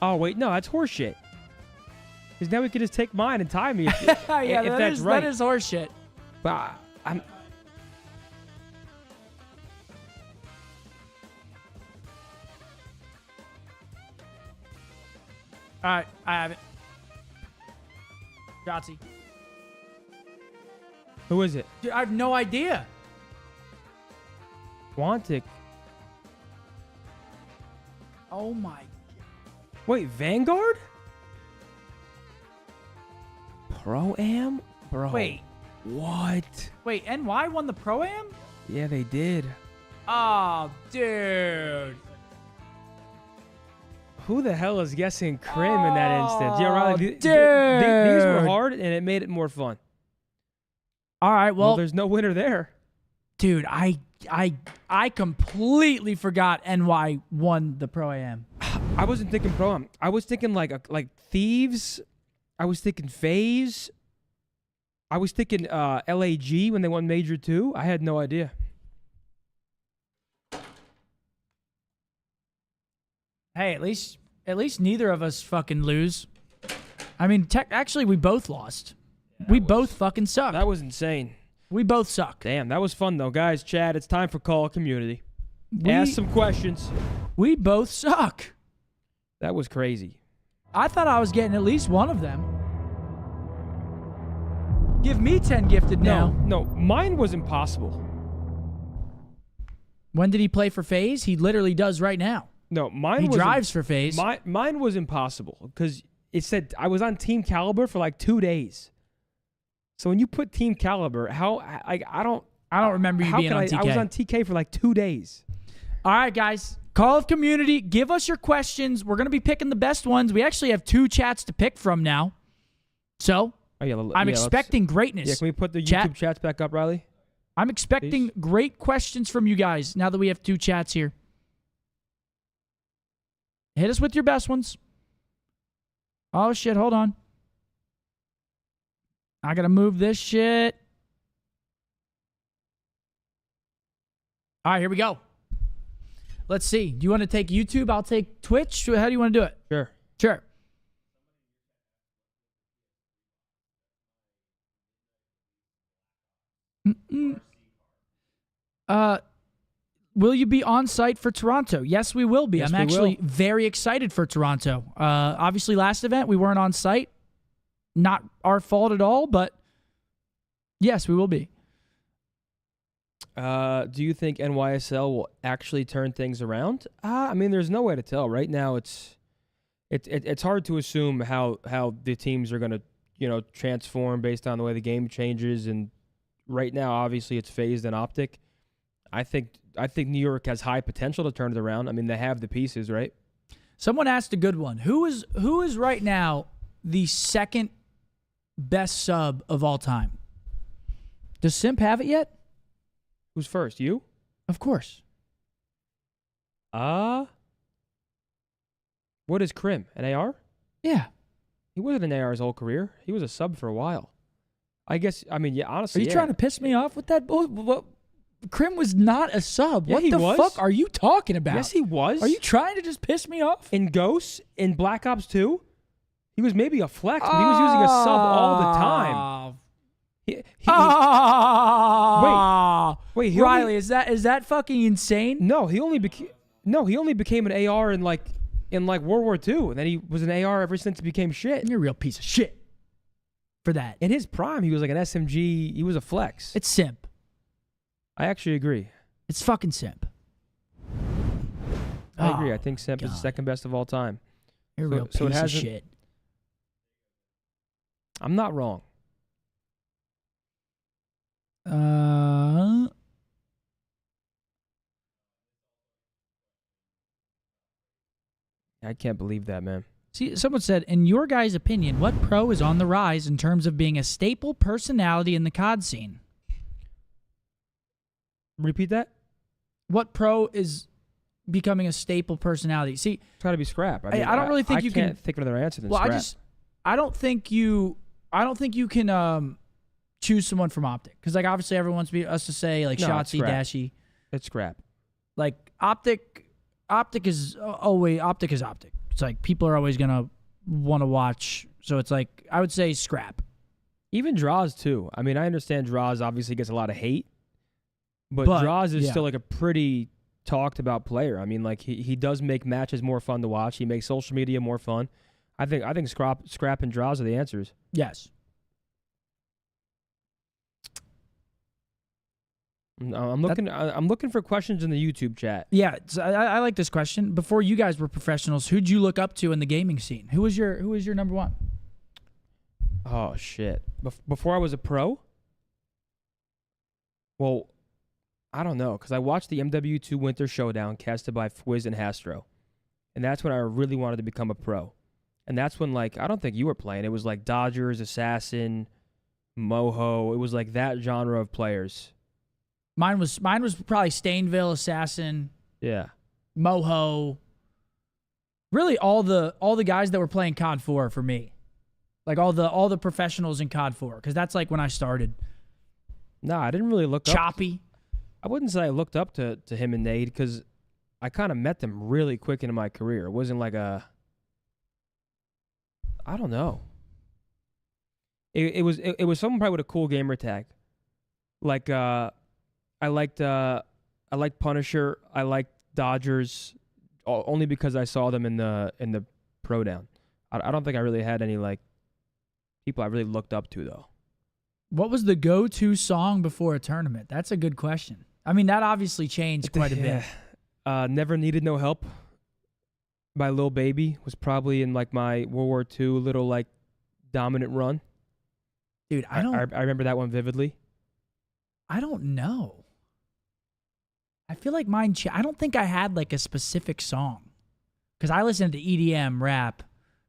Oh, wait, no, that's horseshit. Because now we could just take mine and tie me if, yeah, if that's right. That is horseshit. But I'm... All right, I have it. Jotzi. Who is it? Dude, I have no idea. Quantic. Oh my. Wait, Vanguard? Pro-Am? Bro. Wait. What? Wait, NY won the Pro-Am? Yeah, they did. Oh, dude. Who the hell is guessing Crim in that instance? Yeah, Riley, dude. These were hard, and it made it more fun. All right, well, there's no winner there. Dude, I completely forgot NY won the Pro-Am. I wasn't thinking Pro-Am. I was thinking like Thieves. I was thinking FaZe. I was thinking LAG when they won Major 2. I had no idea. Hey, at least neither of us fucking lose. I mean, actually, we both lost. We both fucking suck. That was insane. We both suck. Damn, that was fun though, guys. Chad, it's time for Call Community. Ask some questions. We both suck. That was crazy. I thought I was getting at least one of them. Give me 10 gifted now. No, mine was impossible. When did he play for FaZe? He literally does right now. No, mine. He drives for FaZe. Mine was impossible because it said I was on Team Caliber for like 2 days. So when you put Team Caliber, I don't remember you being on TK. I was on TK for like 2 days. All right, guys. Call of Community. Give us your questions. We're going to be picking the best ones. We actually have 2 chats to pick from now. So, I'm expecting greatness. Yeah, can we put the YouTube chats back up, Riley? I'm expecting great questions from you guys now that we have 2 chats here. Hit us with your best ones. Oh, shit. Hold on. I got to move this shit. All right, here we go. Let's see. Do you want to take YouTube? I'll take Twitch. How do you want to do it? Sure. Sure. Will you be on site for Toronto? Yes, we will be. Yes, I'm actually very excited for Toronto. Obviously, last event, we weren't on site. Not our fault at all, but yes, we will be. Do you think NYSL will actually turn things around? I mean, there's no way to tell. Right now, it's hard to assume how the teams are going to transform based on the way the game changes. And right now, obviously, it's FaZe and Optic. I think New York has high potential to turn it around. I mean, they have the pieces, right? Someone asked a good one. Who is right now the second best sub of all time? Does Simp have it yet? Who's first? You? Of course. What is Krim? An AR? Yeah. He wasn't an AR his whole career. He was a sub for a while. I guess, I mean, yeah, honestly. Are you trying to piss me off with that? What? Krim was not a sub. Yeah, what he the was. fuck are you talking about? Yes, he was. Are you trying to just piss me off? In Ghosts, in Black Ops 2, he was maybe a flex, but he was using a sub all the time. Wait, Riley, is that fucking insane? No, he only became an AR in like World War II, and then he was an AR ever since he became shit. You're a real piece of shit for that. In his prime, he was like an SMG. He was a flex. It's simp. I actually agree. It's fucking simp. I agree. I think simp is the second best of all time. You're a real piece of shit. I'm not wrong. I can't believe that, man. See, someone said, in your guys' opinion, what pro is on the rise in terms of being a staple personality in the COD scene? Repeat that? What pro is becoming a staple personality? See, it's got to be Scrap. I don't really think you can. I can't think of another answer than Scrap. I don't think you can choose someone from Optic, because like obviously everyone wants us to say like Shotzi, Dashy. It's Scrap. Like Optic is always Optic. It's like people are always gonna want to watch. So it's like I would say Scrap. Even Draws too. I mean, I understand Draws obviously gets a lot of hate, but Draws is still like a pretty talked about player. I mean, like he does make matches more fun to watch. He makes social media more fun. I think Scrap and Draws are the answers. Yes. I'm looking for questions in the YouTube chat. Yeah, I like this question. Before you guys were professionals, who'd you look up to in the gaming scene? Who was your number one? Oh shit! Before I was a pro. Well, I don't know, because I watched the MW2 Winter Showdown casted by FaZe and Hastro, and that's when I really wanted to become a pro. And that's when, like, I don't think you were playing. It was like Dodgers, Assassin, Moho. It was like that genre of players. Mine was probably Stainville, Assassin. Yeah. Moho. Really, all the guys that were playing COD 4 for me, like all the professionals in COD 4, because that's like when I started. No, I didn't really look Choppy. I wouldn't say I looked up to him and Nade, because I kind of met them really quick into my career. It wasn't like a. I don't know. It was someone probably with a cool gamer tag, like I liked Punisher. I liked Dodgers, only because I saw them in the pro down. I don't think I really had any like people I really looked up to though. What was the go-to song before a tournament? That's a good question. I mean, that obviously changed quite a bit. Never Needed No Help by Lil Baby was probably in like my World War II little like dominant run. Dude, I remember that one vividly. I don't know. I feel like mine. I don't think I had like a specific song, because I listened to EDM, rap,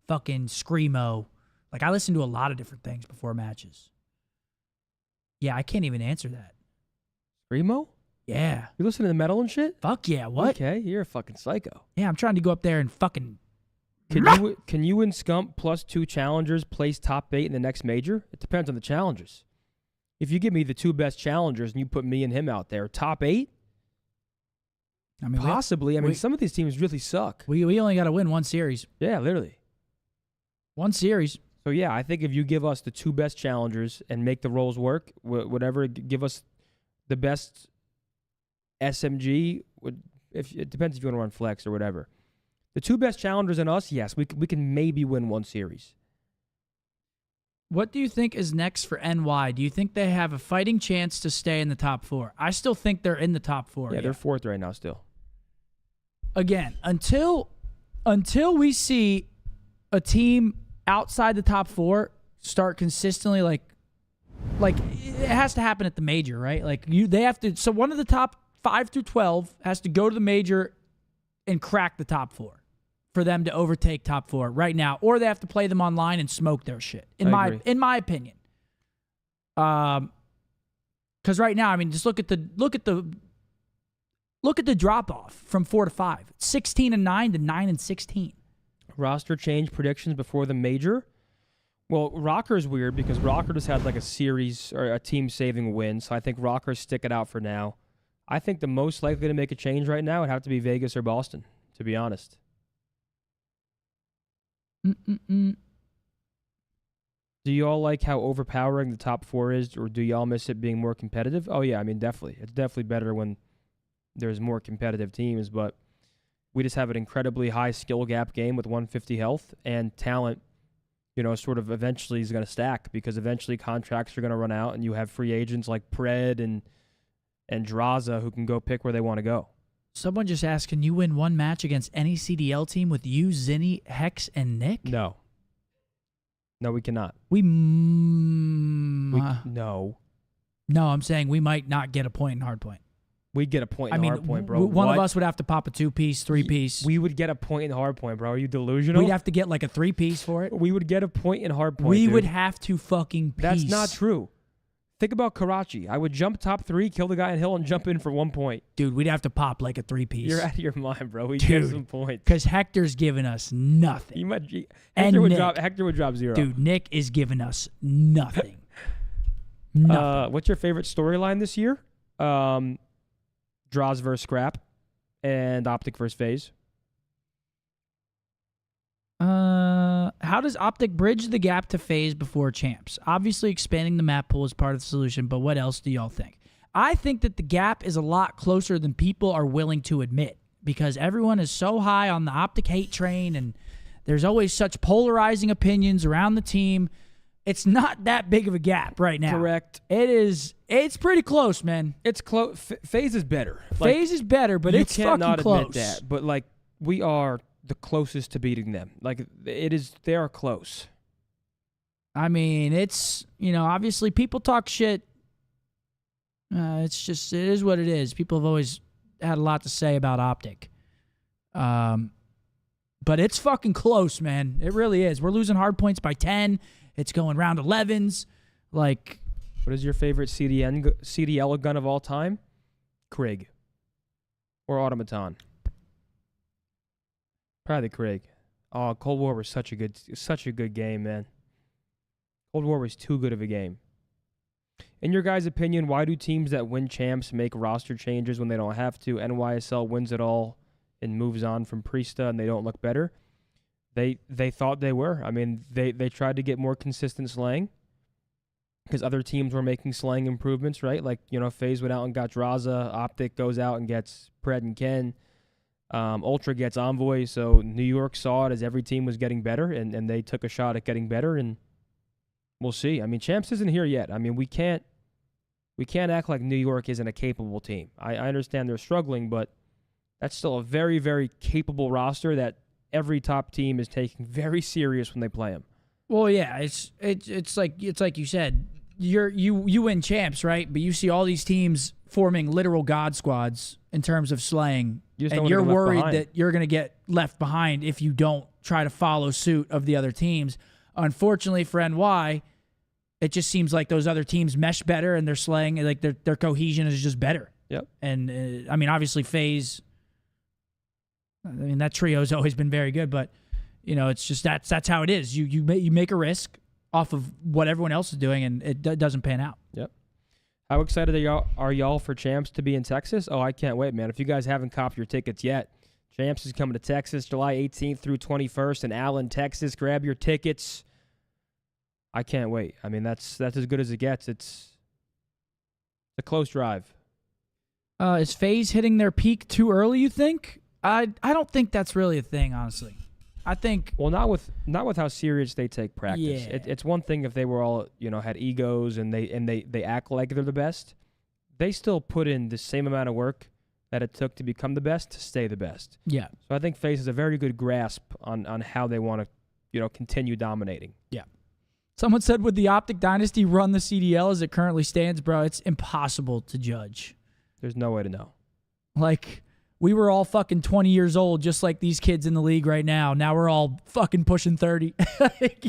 fucking screamo. Like I listened to a lot of different things before matches. Yeah, I can't even answer that. Screamo? Yeah. You listen to the metal and shit? Fuck yeah. What? Okay, you're a fucking psycho. Yeah, I'm trying to go up there and fucking. Can you and Scump plus 2 challengers place top 8 in the next major? It depends on the challengers. If you give me the 2 best challengers and you put me and him out there, top 8? I mean, possibly. I mean, some of these teams really suck. We only got to win one series. Yeah, literally. One series. So yeah, I think if you give us the 2 best challengers and make the roles work, whatever, give us the best SMG. If it depends if you want to run flex or whatever. The 2 best challengers and us, yes, we can maybe win one series. What do you think is next for NY? Do you think they have a fighting chance to stay in the top 4? I still think they're in the top 4. Yeah, they're 4th right now still. Again, until we see a team outside the top 4 start consistently, like it has to happen at the major, right? Like they have to. So one of the top 5 through 12 has to go to the major and crack the top 4 for them to overtake top 4 right now, or they have to play them online and smoke their shit. In my opinion. Because right now, I mean, just look at the drop off from 4 to 5, 16-9 to 9-16. Roster change predictions before the major. Well, Rocker's weird because Rocker just had like a series or a team-saving win, so I think Rockers stick it out for now. I think the most likely to make a change right now would have to be Vegas or Boston, to be honest. Do y'all like how overpowering the top 4 is, or do y'all miss it being more competitive? Oh, yeah, I mean, definitely. It's definitely better when there's more competitive teams, but we just have an incredibly high skill gap game with 150 health, and talent, sort of eventually is going to stack because eventually contracts are going to run out, and you have free agents like Pred and Draza who can go pick where they want to go. Someone just asked, can you win one match against any CDL team with you, Zinni, Hex, and Nick? No. No, we cannot. No. No, I'm saying we might not get a point in Hardpoint. We'd get a point in Hardpoint, bro. One of us would have to pop a 2-piece, 3-piece. We would get a point in Hardpoint, bro. Are you delusional? We'd have to get like a 3-piece for it. We would get a point in Hardpoint, We dude. would have to fucking piece. That's not true. Think about Karachi. I would jump top 3, kill the guy in hill, and jump in for 1 point. Dude, we'd have to pop like a 3-piece. You're out of your mind, bro. We'd get some points. Because Hector's giving us nothing. Hector would drop 0. Dude, Nick is giving us nothing. What's your favorite storyline this year? Draws versus Scrap and Optic versus FaZe. How does Optic bridge the gap to FaZe before champs? Obviously, expanding the map pool is part of the solution, but what else do y'all think? I think that the gap is a lot closer than people are willing to admit because everyone is so high on the Optic hate train, and there's always such polarizing opinions around the team. It's not that big of a gap right now. Correct. It is. It's pretty close, man. It's close. FaZe is better. FaZe is better, but it's fucking close. You cannot admit that. But like we are the closest to beating them. Like it is. They are close. I mean, it's obviously people talk shit. It's just it is what it is. People have always had a lot to say about Optic. But it's fucking close, man. It really is. We're losing hard points by 10. It's going round 11s. Like, what is your favorite CDL gun of all time? Krieg or Automaton? Probably Krieg. Oh, Cold War was such a good game, man. Cold War was too good of a game. In your guys' opinion, why do teams that win champs make roster changes when they don't have to? NYSL wins it all and moves on from Priesta, and they don't look better. They thought they were. I mean, they tried to get more consistent slang because other teams were making slang improvements, right? Like, FaZe went out and got Draza. Optic goes out and gets Pred and Ken. Ultra gets Envoy. So New York saw it as every team was getting better, and they took a shot at getting better, and we'll see. I mean, champs isn't here yet. I mean, we can't act like New York isn't a capable team. I understand they're struggling, but that's still a very, very capable roster that every top team is taking very serious when they play them. Well, yeah, it's like you said, you win champs, right? But you see all these teams forming literal god squads in terms of slaying, and you're worried that you're going to get left behind if you don't try to follow suit of the other teams. Unfortunately for NY, it just seems like those other teams mesh better, and they're slaying, like their cohesion is just better. Yep. And I mean, obviously FaZe. I mean, that trio's always been very good, but it's just that's how it is. You make a risk off of what everyone else is doing, and it doesn't pan out. Yep. How excited are y'all for champs to be in Texas? Oh, I can't wait, man. If you guys haven't copped your tickets yet, champs is coming to Texas July 18th through 21st in Allen, Texas. Grab your tickets. I can't wait. I mean, that's as good as it gets. It's a close drive. Is FaZe hitting their peak too early, you think? I don't think that's really a thing, honestly. I think not with how serious they take practice. Yeah. It's one thing if they were all had egos and they act like they're the best. They still put in the same amount of work that it took to become the best to stay the best. Yeah. So I think FaZe has a very good grasp on how they want to continue dominating. Yeah. Someone said, would the Optic Dynasty run the CDL as it currently stands, bro? It's impossible to judge. There's no way to know. Like, we were all fucking 20 years old, just like these kids in the league right now. Now we're all fucking pushing 30.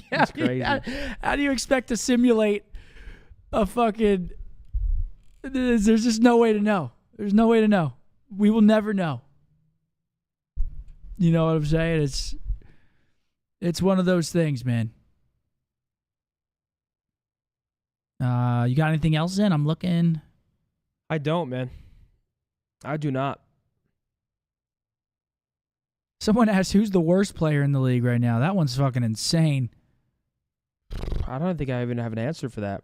That's crazy. How do you expect to simulate a fucking... There's just no way to know. There's no way to know. We will never know. You know what I'm saying? It's one of those things, man. You got anything else in? I'm looking. I don't, man. I do not. Someone asked, who's the worst player in the league right now? That one's fucking insane. I don't think I even have an answer for that.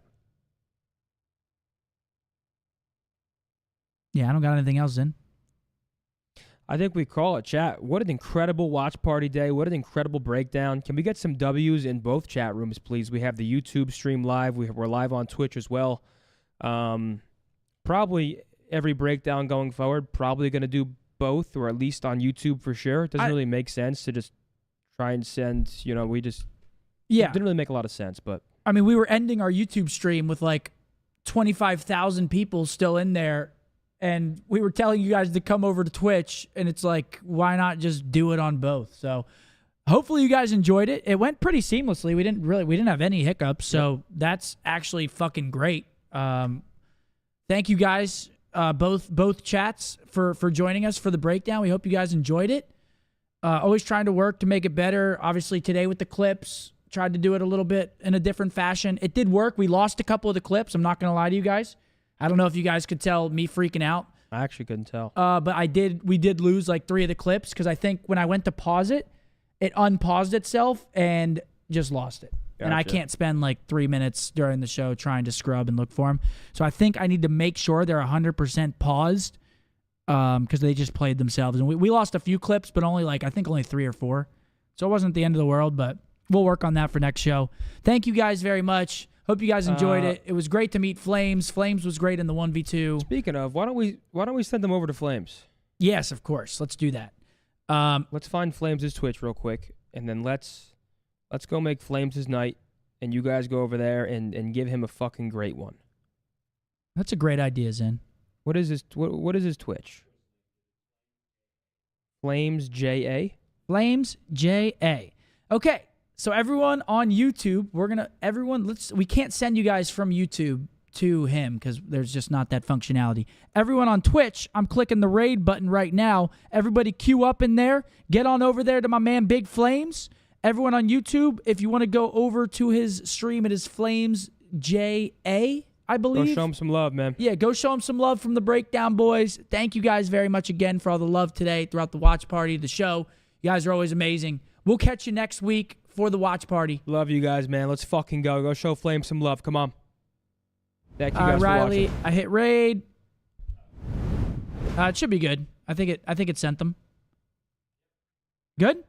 Yeah, I don't got anything else in. I think we call it, chat. What an incredible watch party day. What an incredible breakdown. Can we get some W's in both chat rooms, please? We have the YouTube stream live. We're live on Twitch as well. Probably every breakdown going forward, probably going to do both, or at least on YouTube for sure. It doesn't really make sense to just try and send, you know, it didn't really make a lot of sense. But I mean, we were ending our YouTube stream with like 25,000 people still in there. And we were telling you guys to come over to Twitch, and it's like, why not just do it on both? So hopefully you guys enjoyed it. It went pretty seamlessly. We didn't have any hiccups, so that's actually fucking great. Thank you guys, both chats for joining us for the breakdown. We hope you guys enjoyed it. Always trying to work to make it better. Obviously today with the clips, tried to do it a little bit in a different fashion. It did work. We lost a couple of the clips. I'm not gonna lie to you guys. I don't know if you guys could tell me freaking out. I actually couldn't tell. But we did lose like 3 of the clips because I think when I went to pause it, it unpaused itself and just lost it. Gotcha. And I can't spend like 3 minutes during the show trying to scrub and look for them. So I think I need to make sure they're 100% paused because they just played themselves. And we lost a few clips, but only 3 or 4. So it wasn't the end of the world, but we'll work on that for next show. Thank you guys very much. Hope you guys enjoyed it. It was great to meet Flames. Flames was great in the 1v2. Speaking of, why don't we send them over to Flames? Yes, of course. Let's do that. Let's find Flames' Twitch real quick, and then let's go make Flames' night, and you guys go over there and give him a fucking great one. That's a great idea, Zen. What is his Twitch? Flames JA? Flames JA. Okay. So everyone on YouTube, we can't send you guys from YouTube to him because there's just not that functionality. Everyone on Twitch, I'm clicking the raid button right now. Everybody queue up in there. Get on over there to my man Big Flames. Everyone on YouTube, if you want to go over to his stream, it is Flames JA, I believe. Go show him some love, man. Yeah, go show him some love from the Breakdown Boys. Thank you guys very much again for all the love today throughout the watch party, the show. You guys are always amazing. We'll catch you next week for the watch party. Love you guys, man. Let's fucking go. Go show Flame some love. Come on. Thank you guys Riley, for watching. I hit raid. It should be good. I think it sent them. Good?